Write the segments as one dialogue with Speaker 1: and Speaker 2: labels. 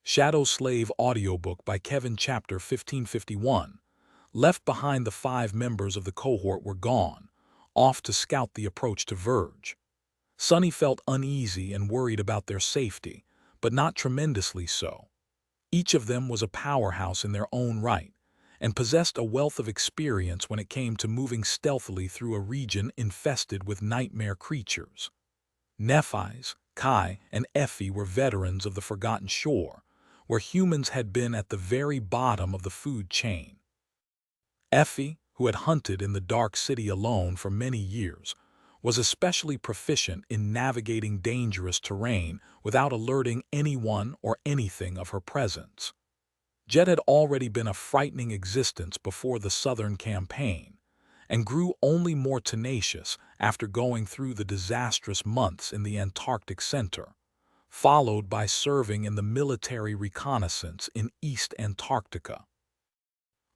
Speaker 1: Shadow Slave Audiobook by Kevin Chapter 1551. Left behind, the 5 members of the cohort were gone, off to scout the approach to Verge. Sonny felt uneasy and worried about their safety, but not tremendously so. Each of them was a powerhouse in their own right, and possessed a wealth of experience when it came to moving stealthily through a region infested with nightmare creatures. Nephi's, Kai, and Effie were veterans of the Forgotten Shore, where humans had been at the very bottom of the food chain. Effie, who had hunted in the Dark City alone for many years, was especially proficient in navigating dangerous terrain without alerting anyone or anything of her presence. Jet had already been a frightening existence before the Southern Campaign, and grew only more tenacious after going through the disastrous months in the Antarctic Center, followed by serving in the military reconnaissance in East Antarctica.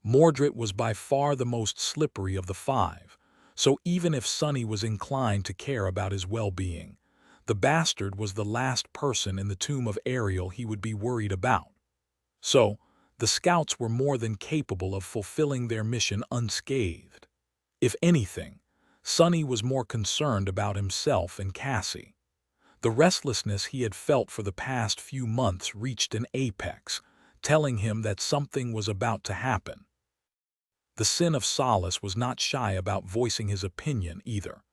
Speaker 1: Mordred was by far the most slippery of the 5, so even if Sonny was inclined to care about his well-being, the bastard was the last person in the tomb of Ariel he would be worried about. So, the scouts were more than capable of fulfilling their mission unscathed. If anything, Sonny was more concerned about himself and Cassie. The restlessness he had felt for the past few months reached an apex, telling him that something was about to happen. The Sin of Solace was not shy about voicing his opinion either.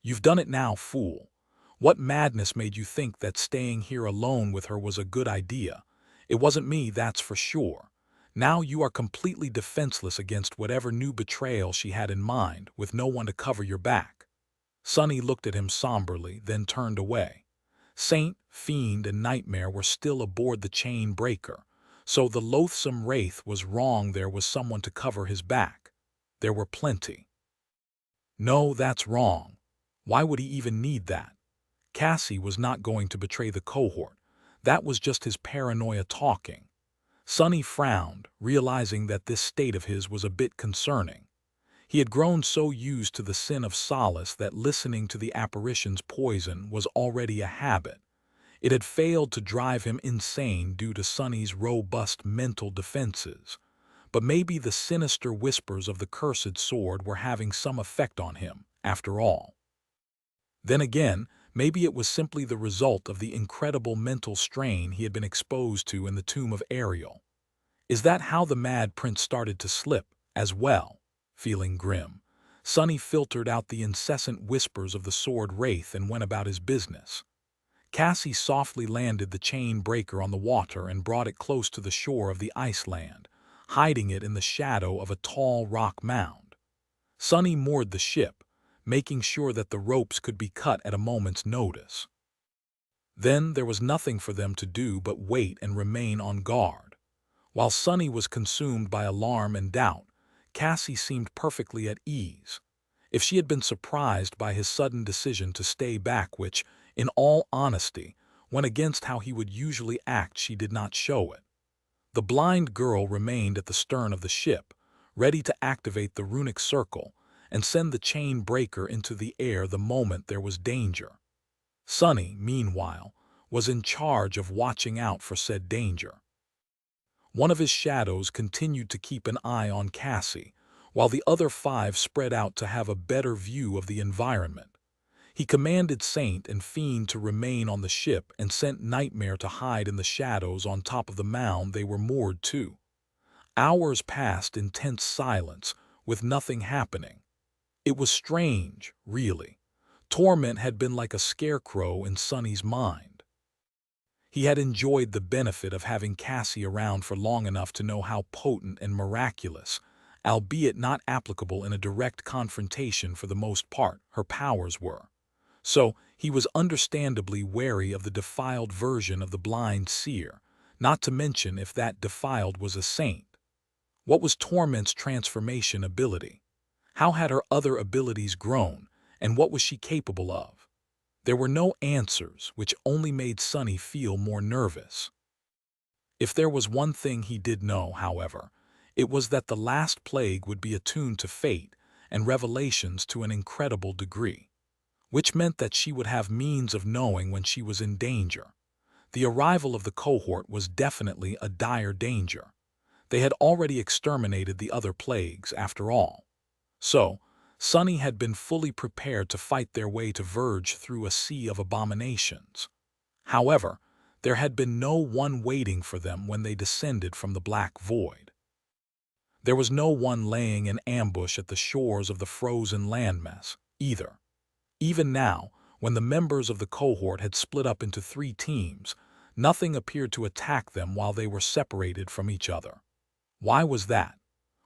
Speaker 1: "You've done it now, fool. What madness made you think that staying here alone with her was a good idea? It wasn't me, that's for sure. Now you are completely defenseless against whatever new betrayal she had in mind, with no one to cover your back." Sonny looked at him somberly, then turned away. Saint, Fiend, and Nightmare were still aboard the chain breaker, so the loathsome wraith was wrong. There was someone to cover his back. There were plenty. No, that's wrong. Why would he even need that? Cassie was not going to betray the cohort. That was just his paranoia talking. Sonny frowned, realizing that this state of his was a bit concerning. He had grown so used to the Sin of Solace that listening to the apparition's poison was already a habit. It had failed to drive him insane due to Sonny's robust mental defenses, but maybe the sinister whispers of the cursed sword were having some effect on him, after all. Then again, maybe it was simply the result of the incredible mental strain he had been exposed to in the tomb of Ariel. Is that how the Mad Prince started to slip, as well? Feeling grim, Sonny filtered out the incessant whispers of the sword wraith and went about his business. Cassie softly landed the chain breaker on the water and brought it close to the shore of the iceland, hiding it in the shadow of a tall rock mound. Sonny moored the ship, making sure that the ropes could be cut at a moment's notice. Then there was nothing for them to do but wait and remain on guard. While Sonny was consumed by alarm and doubt, Cassie seemed perfectly at ease. If she had been surprised by his sudden decision to stay back, which, in all honesty, went against how he would usually act, she did not show it. The blind girl remained at the stern of the ship, ready to activate the runic circle and send the chain breaker into the air the moment there was danger. Sonny, meanwhile, was in charge of watching out for said danger. One of his shadows continued to keep an eye on Cassie, while the other 5 spread out to have a better view of the environment. He commanded Saint and Fiend to remain on the ship and sent Nightmare to hide in the shadows on top of the mound they were moored to. Hours passed in tense silence, with nothing happening. It was strange, really. Torment had been like a scarecrow in Sonny's mind. He had enjoyed the benefit of having Cassie around for long enough to know how potent and miraculous, albeit not applicable in a direct confrontation for the most part, her powers were. So he was understandably wary of the defiled version of the blind seer, not to mention if that defiled was a saint. What was Torment's transformation ability? How had her other abilities grown, and what was she capable of? There were no answers, which only made Sonny feel more nervous. If there was one thing he did know, however, it was that the last plague would be attuned to fate and revelations to an incredible degree, which meant that she would have means of knowing when she was in danger. The arrival of the cohort was definitely a dire danger. They had already exterminated the other plagues, after all. So, Sunny had been fully prepared to fight their way to Verge through a sea of abominations. However, there had been no one waiting for them when they descended from the black void. There was no one laying in ambush at the shores of the frozen landmass, either. Even now, when the members of the cohort had split up into 3 teams, nothing appeared to attack them while they were separated from each other. Why was that?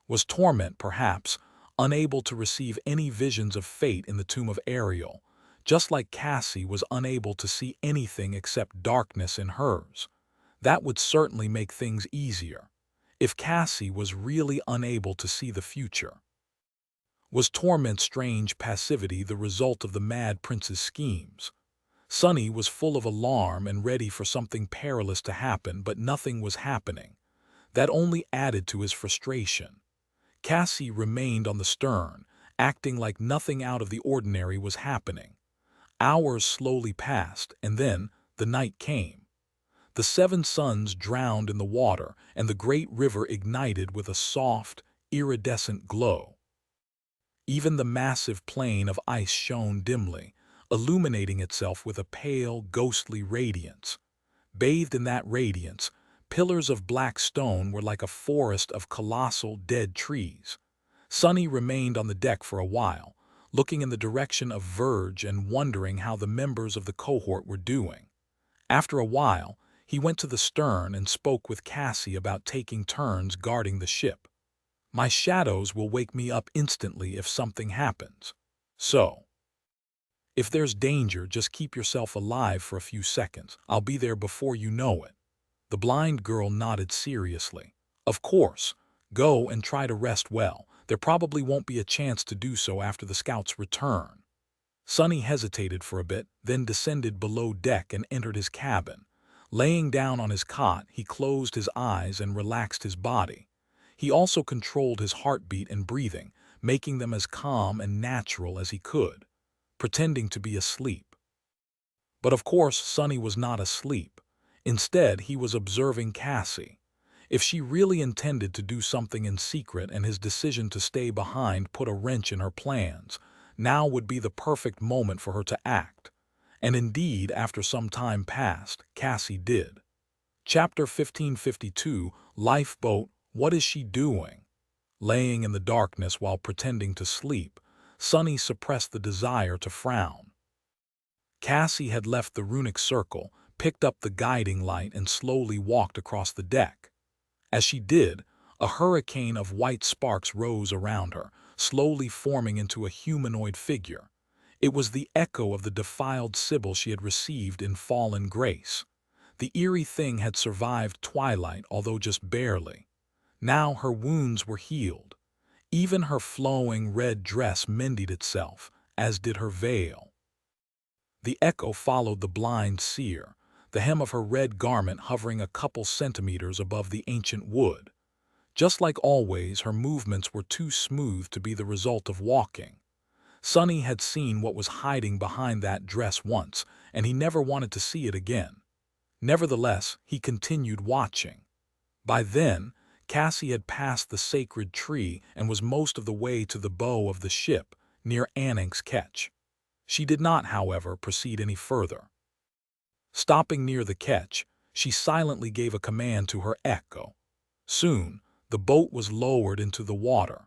Speaker 1: Was Torment, perhaps, unable to receive any visions of fate in the tomb of Ariel, just like Cassie was unable to see anything except darkness in hers? That would certainly make things easier, if Cassie was really unable to see the future. Was Torment's strange passivity the result of the Mad Prince's schemes? Sunny was full of alarm and ready for something perilous to happen, but nothing was happening. That only added to his frustration. Cassie remained on the stern, acting like nothing out of the ordinary was happening. Hours slowly passed, and then the night came. The 7 suns drowned in the water, and the great river ignited with a soft, iridescent glow. Even the massive plain of ice shone dimly, illuminating itself with a pale, ghostly radiance. Bathed in that radiance, pillars of black stone were like a forest of colossal, dead trees. Sunny remained on the deck for a while, looking in the direction of Verge and wondering how the members of the cohort were doing. After a while, he went to the stern and spoke with Cassie about taking turns guarding the ship. "My shadows will wake me up instantly if something happens. So, if there's danger, just keep yourself alive for a few seconds. I'll be there before you know it." The blind girl nodded seriously. "Of course. Go and try to rest well. There probably won't be a chance to do so after the scouts return." Sunny hesitated for a bit, then descended below deck and entered his cabin. Laying down on his cot, he closed his eyes and relaxed his body. He also controlled his heartbeat and breathing, making them as calm and natural as he could, pretending to be asleep. But of course, Sunny was not asleep. Instead, he was observing Cassie. If she really intended to do something in secret and his decision to stay behind put a wrench in her plans, now would be the perfect moment for her to act. And indeed, after some time passed, Cassie did. Chapter 1552, Lifeboat, What is she doing? Laying in the darkness while pretending to sleep, Sunny suppressed the desire to frown. Cassie had left the runic circle, picked up the guiding light, and slowly walked across the deck. As she did, a hurricane of white sparks rose around her, slowly forming into a humanoid figure. It was the echo of the defiled Sibyl she had received in fallen grace. The eerie thing had survived twilight, although just barely. Now her wounds were healed. Even her flowing red dress mended itself, as did her veil. The echo followed the blind seer, the hem of her red garment hovering a couple centimeters above the ancient wood. Just like always, her movements were too smooth to be the result of walking. Sunny had seen what was hiding behind that dress once, and he never wanted to see it again. Nevertheless, he continued watching. By then, Cassie had passed the sacred tree and was most of the way to the bow of the ship, near Annink's Ketch. She did not, however, proceed any further. Stopping near the ketch, she silently gave a command to her echo. Soon, the boat was lowered into the water.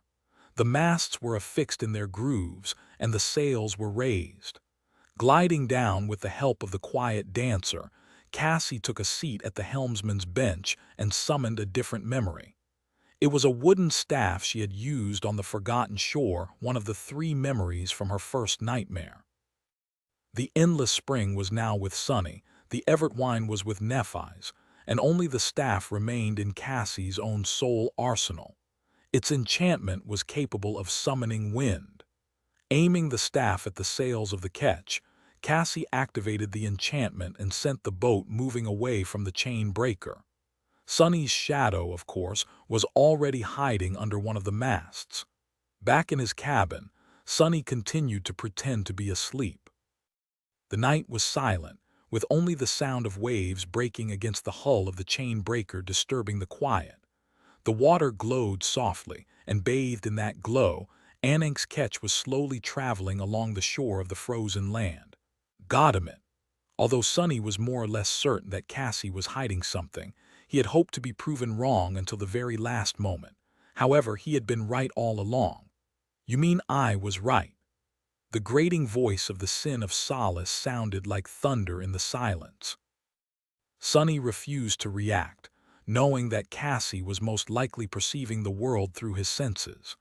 Speaker 1: The masts were affixed in their grooves, and the sails were raised. Gliding down with the help of the quiet dancer, Cassie took a seat at the helmsman's bench and summoned a different memory. It was a wooden staff she had used on the forgotten shore, one of the 3 memories from her first nightmare. The endless spring was now with Sunny, the Evertwine was with Nephi's, and only the staff remained in Cassie's own soul arsenal. Its enchantment was capable of summoning wind. Aiming the staff at the sails of the ketch, Cassie activated the enchantment and sent the boat moving away from the chain breaker. Sunny's shadow, of course, was already hiding under one of the masts. Back in his cabin, Sunny continued to pretend to be asleep. The night was silent, with only the sound of waves breaking against the hull of the chain breaker disturbing the quiet. The water glowed softly, and bathed in that glow, Anank's ketch was slowly traveling along the shore of the frozen land. Goddammit! Although Sonny was more or less certain that Cassie was hiding something, he had hoped to be proven wrong until the very last moment. However, he had been right all along. You mean I was right? The grating voice of the sin of solace sounded like thunder in the silence. Sonny refused to react, knowing that Cassie was most likely perceiving the world through his senses.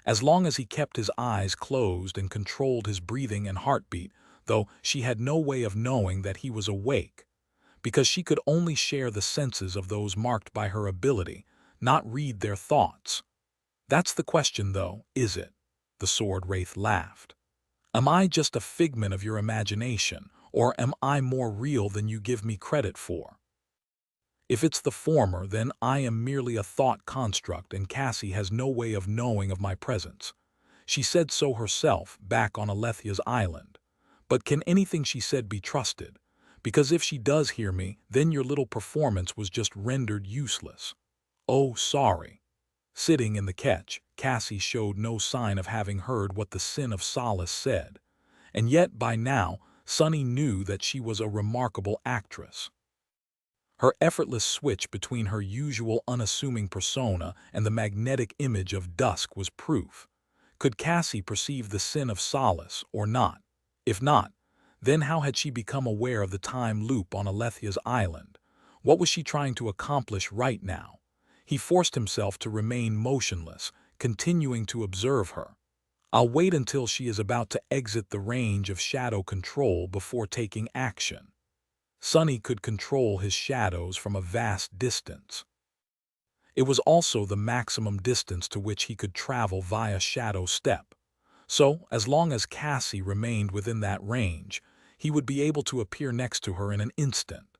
Speaker 1: As long as he kept his eyes closed and controlled his breathing and heartbeat, though she had no way of knowing that he was awake, because she could only share the senses of those marked by her ability, not read their thoughts. That's the question, though, is it? The sword wraith laughed. Am I just a figment of your imagination, or am I more real than you give me credit for? If it's the former, then I am merely a thought construct and Cassie has no way of knowing of my presence. She said so herself back on Alethia's island. But can anything she said be trusted? Because if she does hear me, then your little performance was just rendered useless. Oh, sorry. Sitting in the ketch, Cassie showed no sign of having heard what the sin of solace said. And yet, by now, Sonny knew that she was a remarkable actress. Her effortless switch between her usual unassuming persona and the magnetic image of dusk was proof. Could Cassie perceive the sin of solace or not? If not, then how had she become aware of the time loop on Alethia's island? What was she trying to accomplish right now? He forced himself to remain motionless, continuing to observe her. I'll wait until she is about to exit the range of shadow control before taking action. Sonny could control his shadows from a vast distance. It was also the maximum distance to which he could travel via shadow step. So, as long as Cassie remained within that range, he would be able to appear next to her in an instant.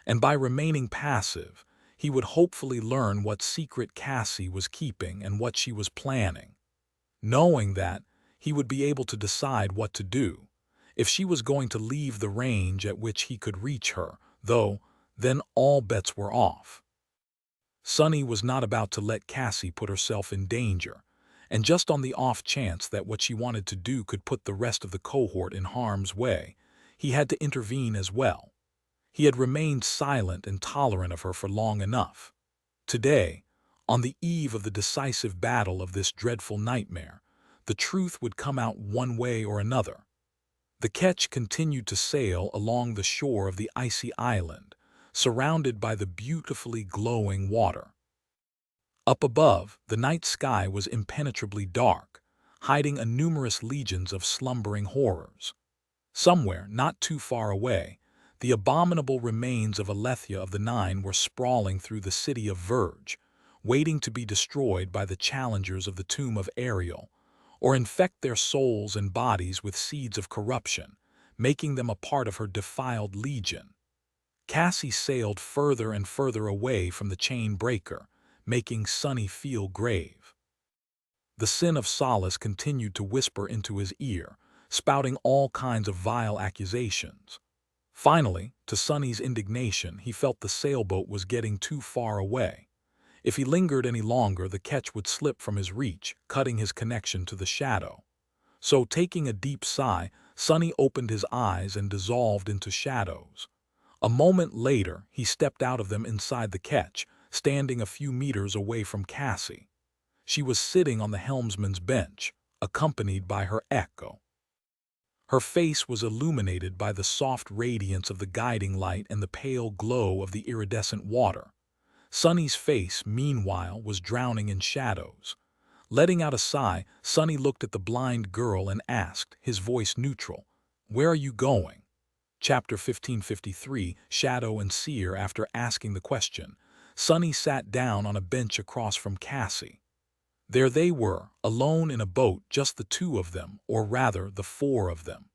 Speaker 1: And by remaining passive, he would hopefully learn what secret Cassie was keeping and what she was planning. Knowing that, he would be able to decide what to do. If she was going to leave the range at which he could reach her, though, then all bets were off. Sonny was not about to let Cassie put herself in danger, and just on the off chance that what she wanted to do could put the rest of the cohort in harm's way, he had to intervene as well. He had remained silent and tolerant of her for long enough. Today, on the eve of the decisive battle of this dreadful nightmare, the truth would come out one way or another. The ketch continued to sail along the shore of the icy island, surrounded by the beautifully glowing water. Up above, the night sky was impenetrably dark, hiding a numerous legions of slumbering horrors. Somewhere, not too far away, the abominable remains of Alethia of the Nine were sprawling through the city of Verge, waiting to be destroyed by the challengers of the tomb of Ariel, or infect their souls and bodies with seeds of corruption, making them a part of her defiled legion. Cassie sailed further and further away from the chain breaker, making Sonny feel grave. The sin of solace continued to whisper into his ear, spouting all kinds of vile accusations. Finally, to Sonny's indignation, he felt the sailboat was getting too far away. If he lingered any longer, the ketch would slip from his reach, cutting his connection to the shadow. So, taking a deep sigh, Sonny opened his eyes and dissolved into shadows. A moment later, he stepped out of them inside the ketch, standing a few meters away from Cassie. She was sitting on the helmsman's bench, accompanied by her echo. Her face was illuminated by the soft radiance of the guiding light and the pale glow of the iridescent water. Sonny's face, meanwhile, was drowning in shadows. Letting out a sigh, Sonny looked at the blind girl and asked, his voice neutral, "Where are you going?" Chapter 1553, Shadow and Seer. After asking the question, Sonny sat down on a bench across from Cassie. There they were, alone in a boat, just the two of them, or rather, the four of them.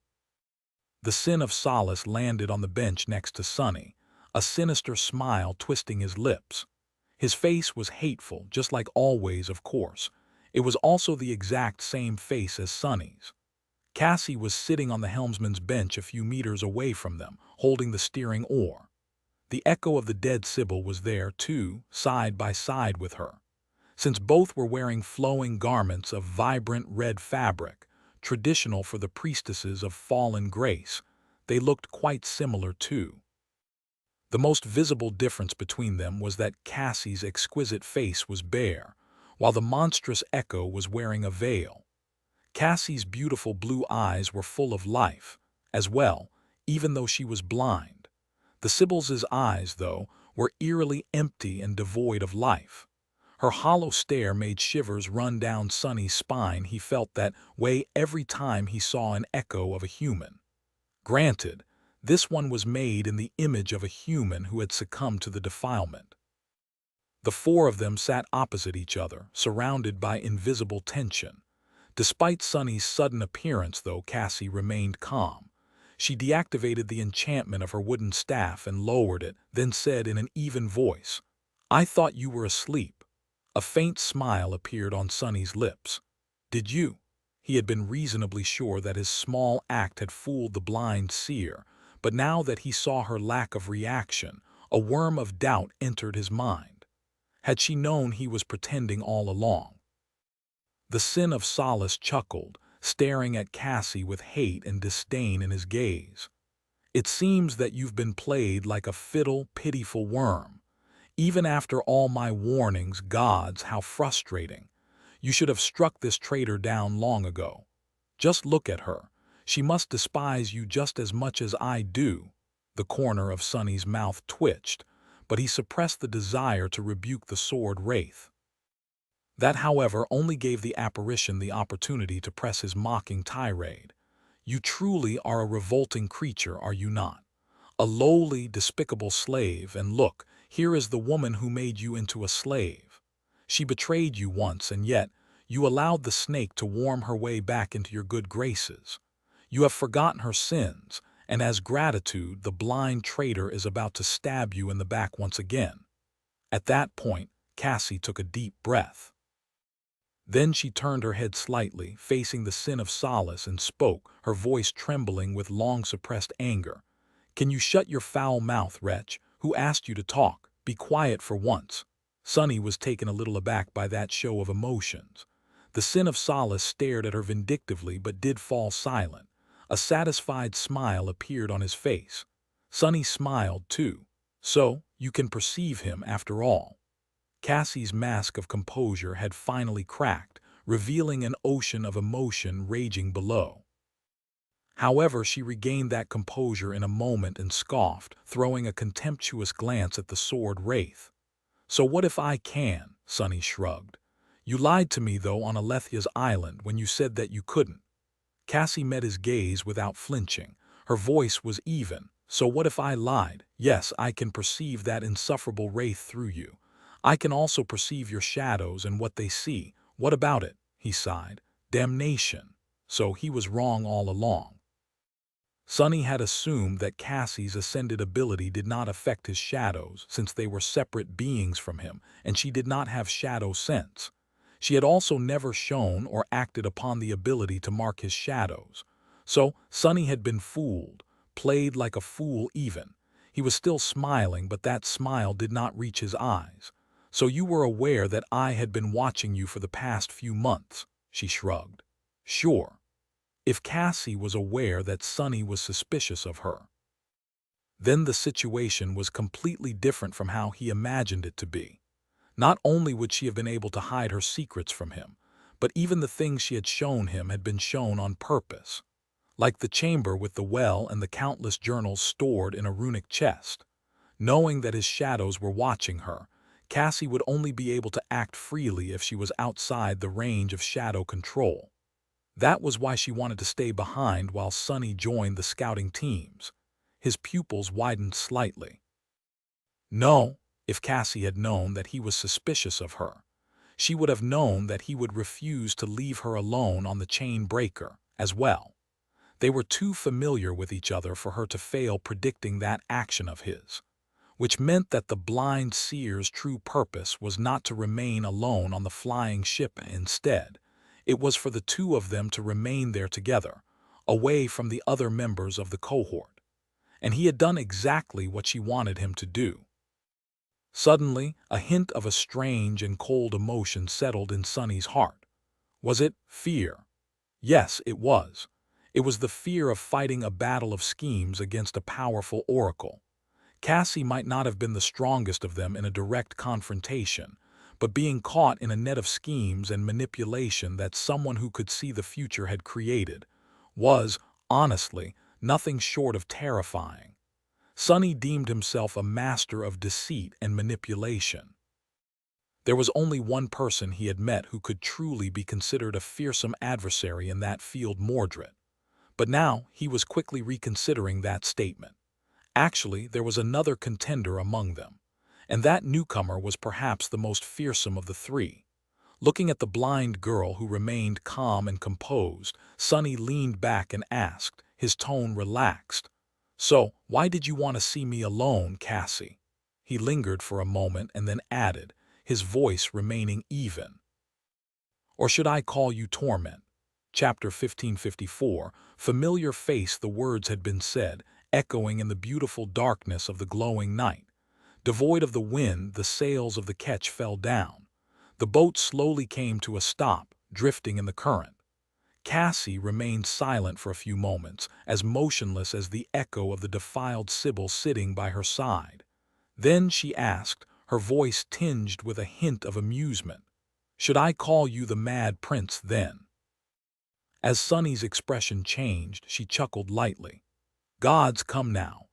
Speaker 1: The sin of solace landed on the bench next to Sonny, a sinister smile twisting his lips. His face was hateful, just like always, of course. It was also the exact same face as Sonny's. Cassie was sitting on the helmsman's bench a few meters away from them, holding the steering oar. The echo of the dead Sybil was there, too, side by side with her. Since both were wearing flowing garments of vibrant red fabric, traditional for the priestesses of fallen grace, they looked quite similar, too. The most visible difference between them was that Cassie's exquisite face was bare, while the monstrous Echo was wearing a veil. Cassie's beautiful blue eyes were full of life, as well, even though she was blind. The Sibyl's eyes, though, were eerily empty and devoid of life. Her hollow stare made shivers run down Sonny's spine. He felt that way every time he saw an echo of a human. Granted, this one was made in the image of a human who had succumbed to the defilement. The four of them sat opposite each other, surrounded by invisible tension. Despite Sonny's sudden appearance, though, Cassie remained calm. She deactivated the enchantment of her wooden staff and lowered it, then said in an even voice, "I thought you were asleep." A faint smile appeared on Sonny's lips. "Did you?" He had been reasonably sure that his small act had fooled the blind seer, but now that he saw her lack of reaction, a worm of doubt entered his mind. Had she known he was pretending all along? The Sin of Solace chuckled, staring at Cassie with hate and disdain in his gaze. "It seems that you've been played like a fiddle, pitiful worm. Even after all my warnings, gods, how frustrating. You should have struck this traitor down long ago. Just look at her. She must despise you just as much as I do." The corner of Sonny's mouth twitched, but he suppressed the desire to rebuke the sword wraith. That, however, only gave the apparition the opportunity to press his mocking tirade. "You truly are a revolting creature, are you not? A lowly, despicable slave, and look, here is the woman who made you into a slave. She betrayed you once, and yet you allowed the snake to worm her way back into your good graces. You have forgotten her sins, and as gratitude, the blind traitor is about to stab you in the back once again." At that point, Cassie took a deep breath. Then she turned her head slightly, facing the Sin of Solace, and spoke, her voice trembling with long-suppressed anger. "Can you shut your foul mouth, wretch? Who asked you to talk? Be quiet for once." Sonny was taken a little aback by that show of emotions. The Sin of Solace stared at her vindictively but did fall silent. A satisfied smile appeared on his face. Sonny smiled too. "So, you can perceive him after all." Cassie's mask of composure had finally cracked, revealing an ocean of emotion raging below. However, she regained that composure in a moment and scoffed, throwing a contemptuous glance at the sword wraith. "So what if I can?" Sonny shrugged. "You lied to me, though, on Alethia's island when you said that you couldn't." Cassie met his gaze without flinching. Her voice was even. "So what if I lied? Yes, I can perceive that insufferable wraith through you. I can also perceive your shadows and what they see. What about it?" He sighed. "Damnation. So he was wrong all along." Sonny had assumed that Cassie's ascended ability did not affect his shadows, since they were separate beings from him, and she did not have shadow sense. She had also never shown or acted upon the ability to mark his shadows. So Sonny had been fooled, played like a fool even. He was still smiling, but that smile did not reach his eyes. "So you were aware that I had been watching you for the past few months?" She shrugged. "Sure." If Cassie was aware that Sonny was suspicious of her, then the situation was completely different from how he imagined it to be. Not only would she have been able to hide her secrets from him, but even the things she had shown him had been shown on purpose. Like the chamber with the well and the countless journals stored in a runic chest. Knowing that his shadows were watching her, Cassie would only be able to act freely if she was outside the range of shadow control. That was why she wanted to stay behind while Sonny joined the scouting teams. His pupils widened slightly. No, if Cassie had known that he was suspicious of her, she would have known that he would refuse to leave her alone on the chain breaker as well. They were too familiar with each other for her to fail predicting that action of his, which meant that the blind seer's true purpose was not to remain alone on the flying ship. Instead, it was for the two of them to remain there together, away from the other members of the cohort, and he had done exactly what she wanted him to do. Suddenly, a hint of a strange and cold emotion settled in Sunny's heart. Was it fear? Yes, it was. It was the fear of fighting a battle of schemes against a powerful oracle. Cassie might not have been the strongest of them in a direct confrontation, but being caught in a net of schemes and manipulation that someone who could see the future had created was, honestly, nothing short of terrifying. Sonny deemed himself a master of deceit and manipulation. There was only one person he had met who could truly be considered a fearsome adversary in that field, Mordred. But now he was quickly reconsidering that statement. Actually, there was another contender among them, and that newcomer was perhaps the most fearsome of the three. Looking at the blind girl who remained calm and composed, Sonny leaned back and asked, his tone relaxed, "So, why did you want to see me alone, Cassie?" He lingered for a moment and then added, his voice remaining even, "Or should I call you Torment?" Chapter 1554, familiar face, the words had been said, echoing in the beautiful darkness of the glowing night. Devoid of the wind, the sails of the ketch fell down. The boat slowly came to a stop, drifting in the current. Cassie remained silent for a few moments, as motionless as the echo of the defiled Sibyl sitting by her side. Then she asked, her voice tinged with a hint of amusement, "Should I call you the Mad Prince, then?" As Sunny's expression changed, she chuckled lightly. "Gods, come now.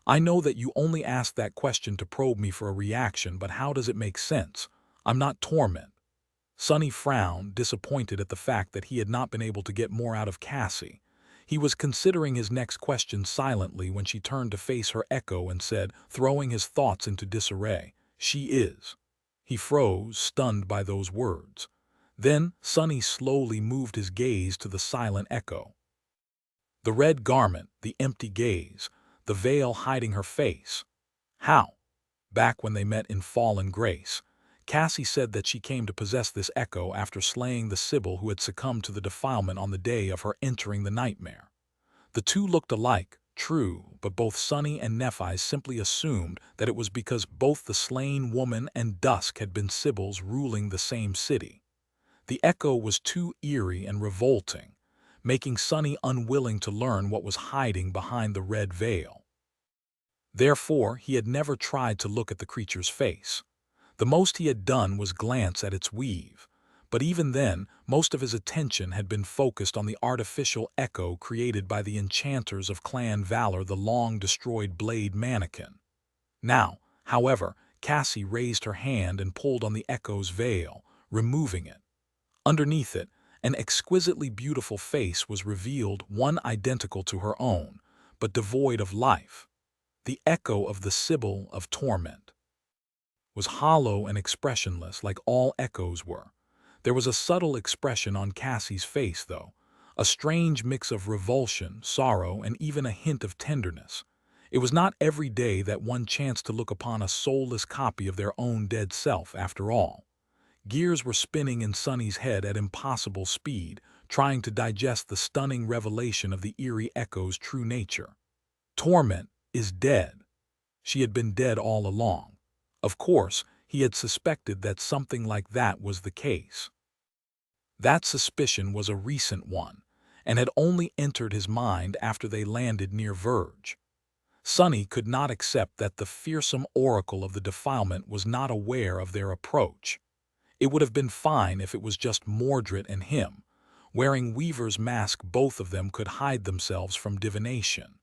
Speaker 1: I know that you only asked that question to probe me for a reaction, but how does it make sense? I'm not Torment." Sunny frowned, disappointed at the fact that he had not been able to get more out of Cassie. He was considering his next question silently when she turned to face her echo and said, throwing his thoughts into disarray, "She is." He froze, stunned by those words. Then Sunny slowly moved his gaze to the silent echo. The red garment, the empty gaze, the veil hiding her face. How? Back when they met in Fallen Grace, Cassie said that she came to possess this echo after slaying the Sibyl who had succumbed to the defilement on the day of her entering the nightmare. The two looked alike, true, but both Sunny and Nephi simply assumed that it was because both the slain woman and Dusk had been Sibyls ruling the same city. The echo was too eerie and revolting, making Sunny unwilling to learn what was hiding behind the red veil. Therefore, he had never tried to look at the creature's face. The most he had done was glance at its weave, but even then, most of his attention had been focused on the artificial echo created by the enchanters of Clan Valor, the long-destroyed blade mannequin. Now, however, Cassie raised her hand and pulled on the echo's veil, removing it. Underneath it, an exquisitely beautiful face was revealed, one identical to her own, but devoid of life. The echo of the Sibyl of Torment was hollow and expressionless, like all echoes were. There was a subtle expression on Cassie's face, though, a strange mix of revulsion, sorrow, and even a hint of tenderness. It was not every day that one chanced to look upon a soulless copy of their own dead self, after all. Gears were spinning in Sunny's head at impossible speed, trying to digest the stunning revelation of the eerie echo's true nature. Torment is dead. She had been dead all along. Of course, he had suspected that something like that was the case. That suspicion was a recent one, and had only entered his mind after they landed near Verge. Sunny could not accept that the fearsome oracle of the defilement was not aware of their approach. It would have been fine if it was just Mordred and him. Wearing Weaver's mask, both of them could hide themselves from divination.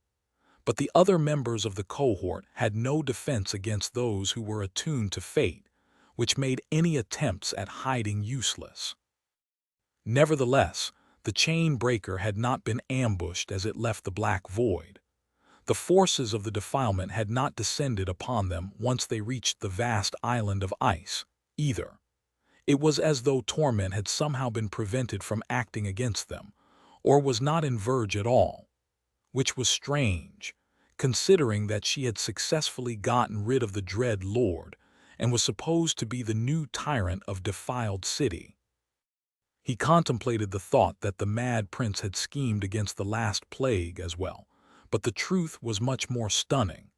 Speaker 1: But the other members of the cohort had no defense against those who were attuned to fate, which made any attempts at hiding useless. Nevertheless, the chain breaker had not been ambushed as it left the black void. The forces of the defilement had not descended upon them once they reached the vast island of ice, either. It was as though Torment had somehow been prevented from acting against them, or was not in Verge at all, which was strange, considering that she had successfully gotten rid of the Dread Lord and was supposed to be the new tyrant of Defiled City. He contemplated the thought that the mad prince had schemed against the last plague as well. But the truth was much more stunning.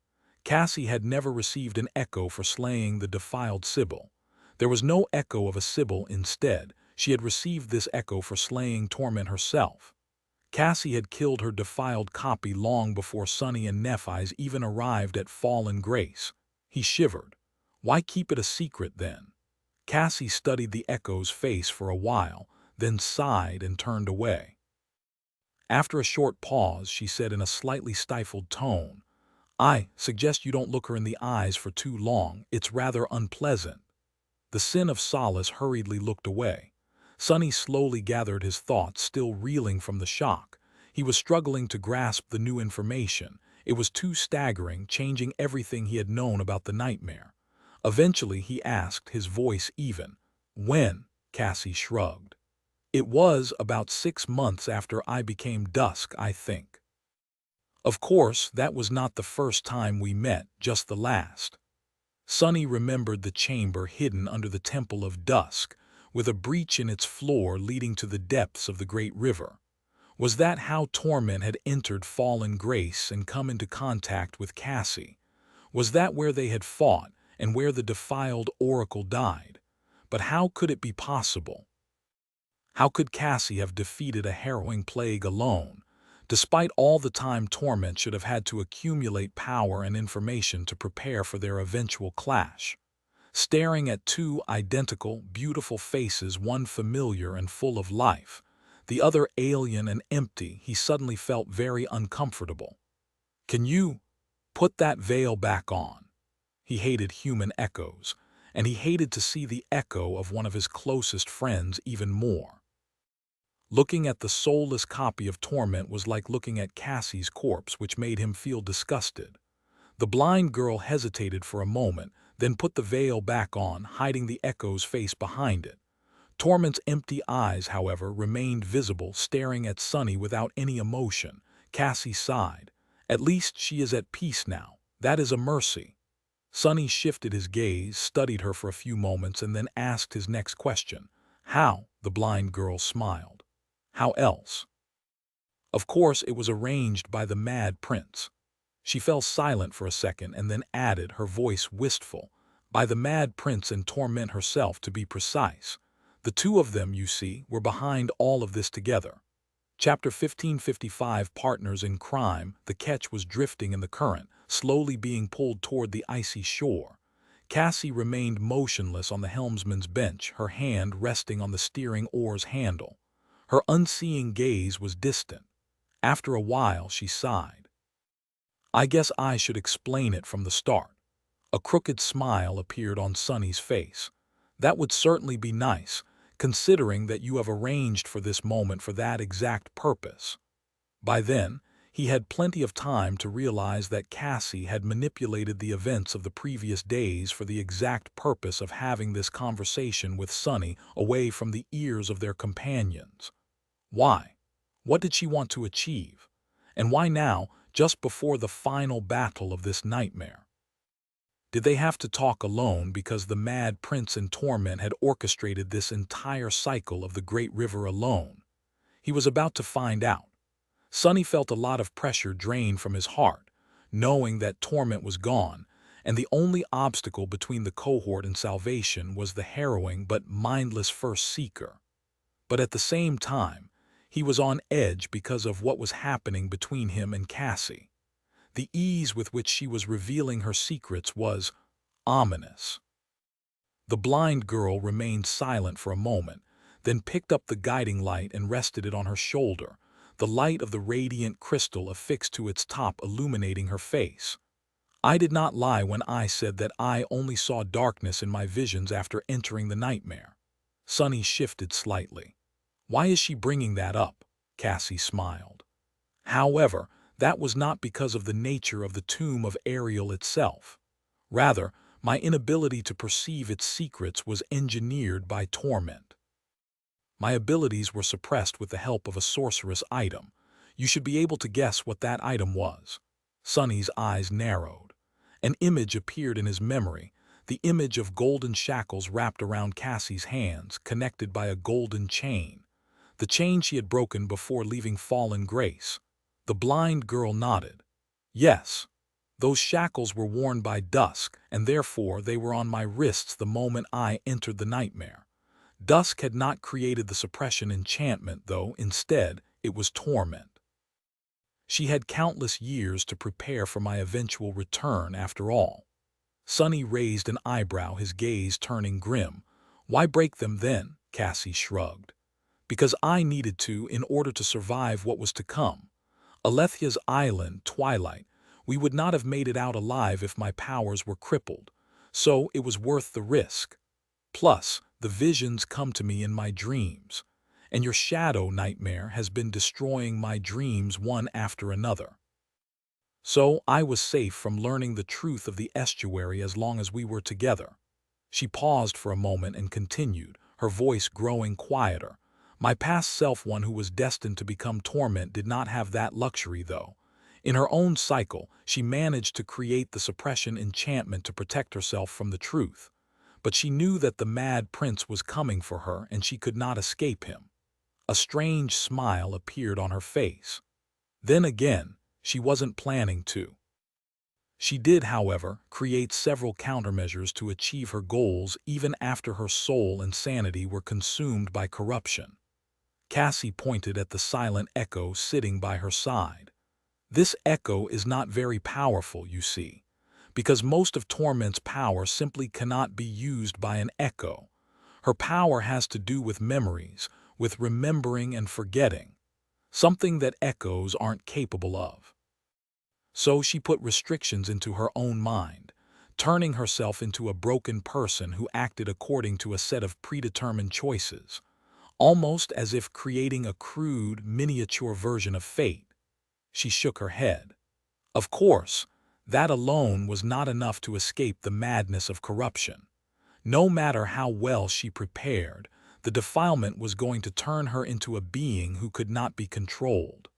Speaker 1: Cassie had never received an echo for slaying the defiled Sibyl. There was no echo of a Sibyl instead. She had received this echo for slaying Torment herself. Cassie had killed her defiled copy long before Sonny and Nephi's even arrived at fallen grace. He shivered. Why keep it a secret then? Cassie studied the echo's face for a while, then sighed and turned away. After a short pause, she said in a slightly stifled tone, "I suggest you don't look her in the eyes for too long. It's rather unpleasant." The Sin of Solace hurriedly looked away. Sonny slowly gathered his thoughts, still reeling from the shock. He was struggling to grasp the new information. It was too staggering, changing everything he had known about the nightmare. Eventually he asked, his voice even. "When?" Cassie shrugged. "It was about 6 months after I became dusk, I think." Of course, that was not the first time we met, just the last. Sonny remembered the chamber hidden under the Temple of Dusk, with a breach in its floor leading to the depths of the great river. Was that how Torment had entered fallen grace and come into contact with Cassie? Was that where they had fought and where the defiled oracle died? But how could it be possible? How could Cassie have defeated a harrowing plague alone, despite all the time Torment should have had to accumulate power and information to prepare for their eventual clash? Staring at two identical, beautiful faces, one familiar and full of life, the other alien and empty, he suddenly felt very uncomfortable. "Can you put that veil back on?" He hated human echoes, and he hated to see the echo of one of his closest friends even more. Looking at the soulless copy of Torment was like looking at Cassie's corpse, which made him feel disgusted. The blind girl hesitated for a moment, then put the veil back on, hiding the echo's face behind it. Torment's empty eyes, however, remained visible, staring at Sonny without any emotion. Cassie sighed. "At least she is at peace now. That is a mercy." Sonny shifted his gaze, studied her for a few moments, and then asked his next question. "How?" The blind girl smiled. "How else?" "Of course it was arranged by the mad prince." She fell silent for a second and then added, her voice wistful, "By the mad prince and Torment herself, to be precise. The two of them, you see, were behind all of this together." Chapter 1555, Partners in Crime. The ketch was drifting in the current, slowly being pulled toward the icy shore. Cassie remained motionless on the helmsman's bench, her hand resting on the steering oar's handle. Her unseeing gaze was distant. After a while, she sighed. "I guess I should explain it from the start." A crooked smile appeared on Sonny's face. "That would certainly be nice, considering that you have arranged for this moment for that exact purpose." By then, he had plenty of time to realize that Cassie had manipulated the events of the previous days for the exact purpose of having this conversation with Sonny away from the ears of their companions. Why? What did she want to achieve? And why now, just before the final battle of this nightmare? Did they have to talk alone because the mad prince in Torment had orchestrated this entire cycle of the great river alone? He was about to find out. Sonny felt a lot of pressure drain from his heart, knowing that Torment was gone, and the only obstacle between the cohort and salvation was the harrowing but mindless first seeker. But at the same time, he was on edge because of what was happening between him and Cassie. The ease with which she was revealing her secrets was ominous. The blind girl remained silent for a moment, then picked up the guiding light and rested it on her shoulder, the light of the radiant crystal affixed to its top illuminating her face. "I did not lie when I said that I only saw darkness in my visions after entering the nightmare." Sonny shifted slightly. "Why is she bringing that up?" Cassie smiled. "However, that was not because of the nature of the tomb of Ariel itself. Rather, my inability to perceive its secrets was engineered by Torment. My abilities were suppressed with the help of a sorcerous item. You should be able to guess what that item was." Sonny's eyes narrowed. An image appeared in his memory, the image of golden shackles wrapped around Cassie's hands, connected by a golden chain. The chain she had broken before leaving fallen grace. The blind girl nodded. Yes, those shackles were worn by Dusk, and therefore they were on my wrists the moment I entered the nightmare. Dusk had not created the suppression enchantment, though. Instead, it was torment. She had countless years to prepare for my eventual return, after all. Sonny raised an eyebrow, his gaze turning grim. Why break them then? Cassie shrugged. Because I needed to in order to survive what was to come. Alethia's island, twilight. We would not have made it out alive if my powers were crippled. So it was worth the risk. Plus, the visions come to me in my dreams. And your shadow nightmare has been destroying my dreams one after another. So I was safe from learning the truth of the estuary as long as we were together. She paused for a moment and continued, her voice growing quieter. My past self, one who was destined to become torment, did not have that luxury, though. In her own cycle, she managed to create the suppression enchantment to protect herself from the truth. But she knew that the Mad Prince was coming for her, and she could not escape him. A strange smile appeared on her face. Then again, she wasn't planning to. She did, however, create several countermeasures to achieve her goals even after her soul and sanity were consumed by corruption. Cassie pointed at the silent echo sitting by her side. This echo is not very powerful, you see, because most of Torment's power simply cannot be used by an echo. Her power has to do with memories, with remembering and forgetting, something that echoes aren't capable of. So she put restrictions into her own mind, turning herself into a broken person who acted according to a set of predetermined choices, almost as if creating a crude, miniature version of fate. She shook her head. Of course, that alone was not enough to escape the madness of corruption. No matter how well she prepared, the defilement was going to turn her into a being who could not be controlled.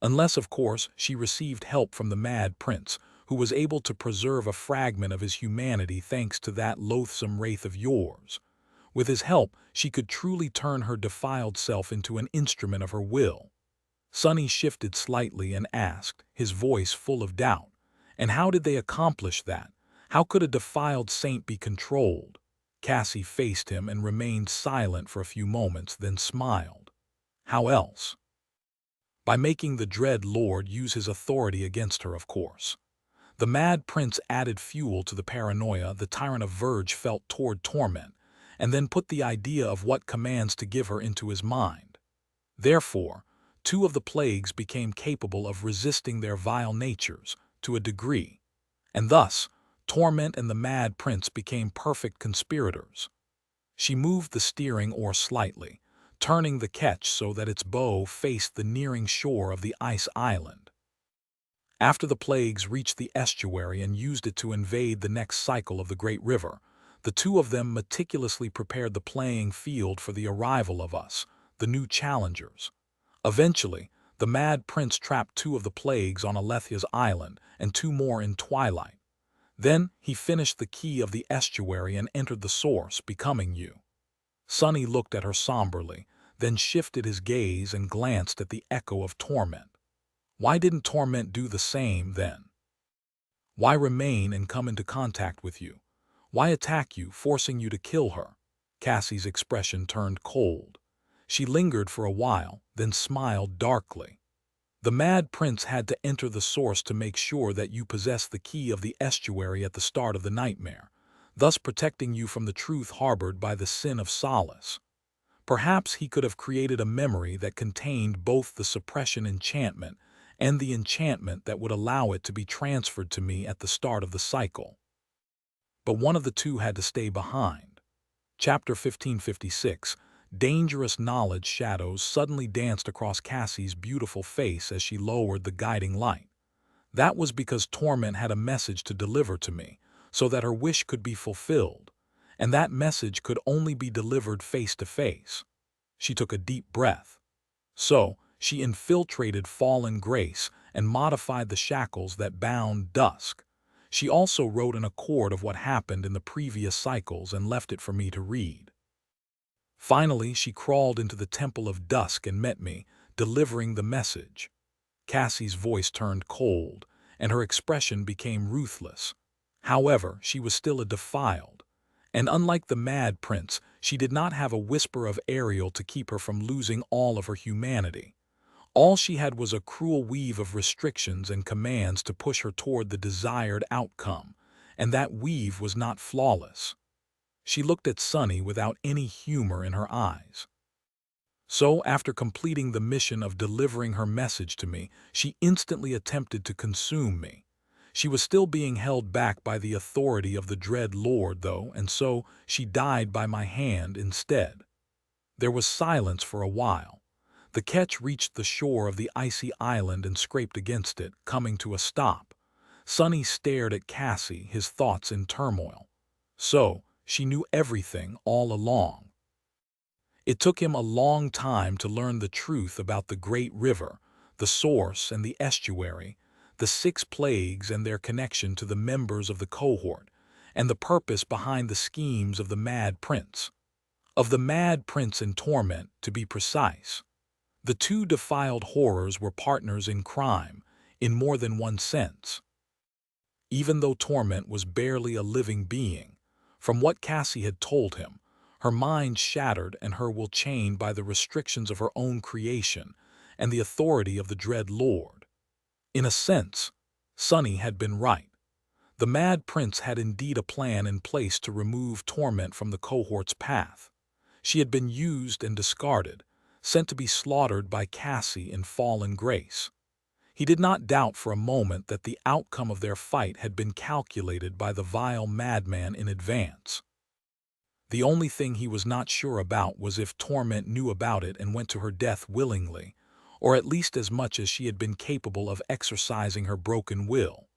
Speaker 1: Unless, of course, she received help from the Mad Prince, who was able to preserve a fragment of his humanity thanks to that loathsome wraith of yours. With his help, she could truly turn her defiled self into an instrument of her will. Sonny shifted slightly and asked, his voice full of doubt, "And how did they accomplish that? How could a defiled saint be controlled?" Cassie faced him and remained silent for a few moments, then smiled. How else? By making the Dread Lord use his authority against her, of course. The Mad Prince added fuel to the paranoia the Tyrant of Verge felt toward Torment, and then put the idea of what commands to give her into his mind. Therefore, two of the plagues became capable of resisting their vile natures, to a degree, and thus, Torment and the Mad Prince became perfect conspirators. She moved the steering oar slightly, turning the ketch so that its bow faced the nearing shore of the ice island. After the plagues reached the estuary and used it to invade the next cycle of the great river, the two of them meticulously prepared the playing field for the arrival of us, the new challengers. Eventually, the Mad Prince trapped two of the plagues on Alethia's island and two more in Twilight. Then he finished the key of the estuary and entered the source, becoming you. Sonny looked at her somberly, then shifted his gaze and glanced at the echo of Torment. Why didn't Torment do the same then? Why remain and come into contact with you? Why attack you, forcing you to kill her? Cassie's expression turned cold. She lingered for a while, then smiled darkly. The Mad Prince had to enter the source to make sure that you possessed the key of the estuary at the start of the nightmare, thus protecting you from the truth harbored by the sin of Solace. Perhaps he could have created a memory that contained both the suppression enchantment and the enchantment that would allow it to be transferred to me at the start of the cycle. But one of the two had to stay behind. Chapter 1556, Dangerous Knowledge. Shadows suddenly danced across Cassie's beautiful face as she lowered the guiding light. That was because Torment had a message to deliver to me, so that her wish could be fulfilled, and that message could only be delivered face to face. She took a deep breath. So, she infiltrated fallen grace and modified the shackles that bound Dusk. She also wrote an accord of what happened in the previous cycles and left it for me to read. Finally, she crawled into the Temple of Dusk and met me, delivering the message. Cassie's voice turned cold, and her expression became ruthless. However, she was still a defiled, and unlike the Mad Prince, she did not have a whisper of Ariel to keep her from losing all of her humanity. All she had was a cruel weave of restrictions and commands to push her toward the desired outcome, and that weave was not flawless. She looked at Sunny without any humor in her eyes. So, after completing the mission of delivering her message to me, she instantly attempted to consume me. She was still being held back by the authority of the Dread Lord, though, and so she died by my hand instead. There was silence for a while. The ketch reached the shore of the icy island and scraped against it, coming to a stop. Sunny stared at Cassie, his thoughts in turmoil. So, she knew everything all along. It took him a long time to learn the truth about the great river, the source and the estuary, the 6 plagues and their connection to the members of the cohort, and the purpose behind the schemes of the Mad Prince. Of the Mad Prince in torment, to be precise. The 2 defiled horrors were partners in crime, in more than one sense. Even though Torment was barely a living being, from what Cassie had told him, her mind shattered and her will chained by the restrictions of her own creation and the authority of the Dread Lord. In a sense, Sunny had been right. The Mad Prince had indeed a plan in place to remove Torment from the cohort's path. She had been used and discarded, sent to be slaughtered by Cassie in fallen grace. He did not doubt for a moment that the outcome of their fight had been calculated by the vile madman in advance. The only thing he was not sure about was if Torment knew about it and went to her death willingly, or at least as much as she had been capable of exercising her broken will.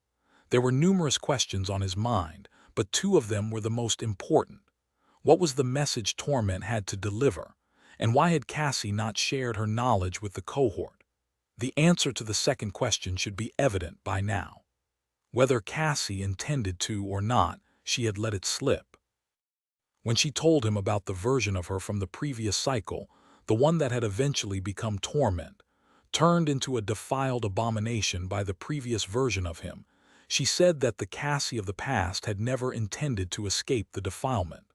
Speaker 1: There were numerous questions on his mind, but 2 of them were the most important. What was the message Torment had to deliver, and why had Cassie not shared her knowledge with the cohort? The answer to the second question should be evident by now. Whether Cassie intended to or not, she had let it slip. When she told him about the version of her from the previous cycle, the one that had eventually become Torment, turned into a defiled abomination by the previous version of him, she said that the Cassie of the past had never intended to escape the defilement,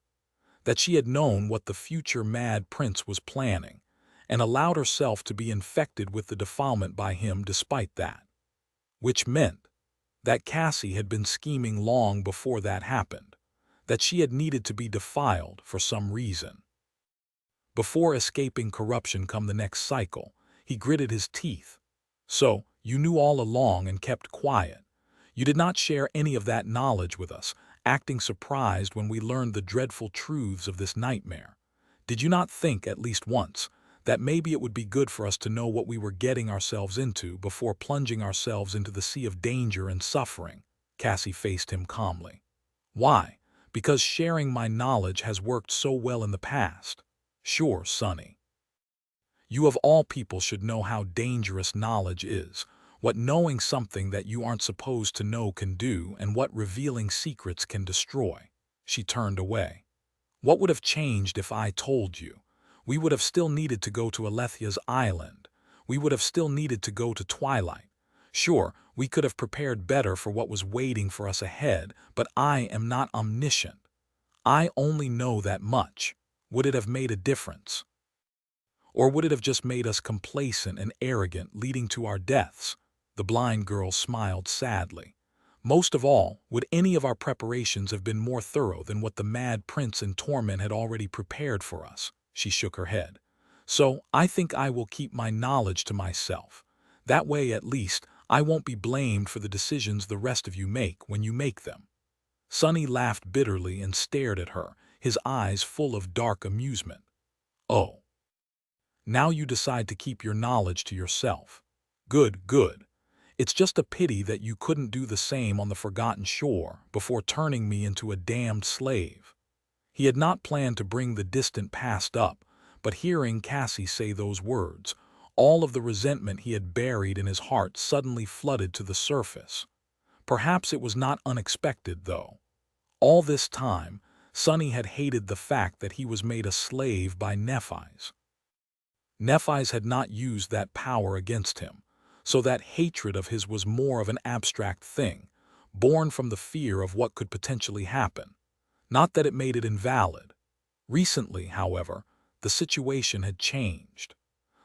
Speaker 1: that she had known what the future Mad Prince was planning, and allowed herself to be infected with the defilement by him despite that. Which meant that Cassie had been scheming long before that happened, that she had needed to be defiled for some reason. Before escaping corruption come the next cycle, he gritted his teeth. So, you knew all along and kept quiet. You did not share any of that knowledge with us, acting surprised when we learned the dreadful truths of this nightmare. Did you not think, at least once, that maybe it would be good for us to know what we were getting ourselves into before plunging ourselves into the sea of danger and suffering? Cassie faced him calmly. Why? Because sharing my knowledge has worked so well in the past. Sure, Sonny. You of all people should know how dangerous knowledge is, what knowing something that you aren't supposed to know can do, and what revealing secrets can destroy. She turned away. What would have changed if I told you? We would have still needed to go to Alethia's island. We would have still needed to go to Twilight. Sure, we could have prepared better for what was waiting for us ahead, but I am not omniscient. I only know that much. Would it have made a difference? Or would it have just made us complacent and arrogant, leading to our deaths? The blind girl smiled sadly. Most of all, would any of our preparations have been more thorough than what the Mad Prince in Torment had already prepared for us? She shook her head. So, I think I will keep my knowledge to myself. That way, at least, I won't be blamed for the decisions the rest of you make when you make them. Sonny laughed bitterly and stared at her, his eyes full of dark amusement. Oh. Now you decide to keep your knowledge to yourself. Good, good. It's just a pity that you couldn't do the same on the Forgotten Shore before turning me into a damned slave. He had not planned to bring the distant past up, but hearing Cassie say those words, all of the resentment he had buried in his heart suddenly flooded to the surface. Perhaps it was not unexpected, though. All this time, Sonny had hated the fact that he was made a slave by Nephis. Nephis had not used that power against him, so that hatred of his was more of an abstract thing, born from the fear of what could potentially happen, not that it made it invalid. Recently, however, the situation had changed.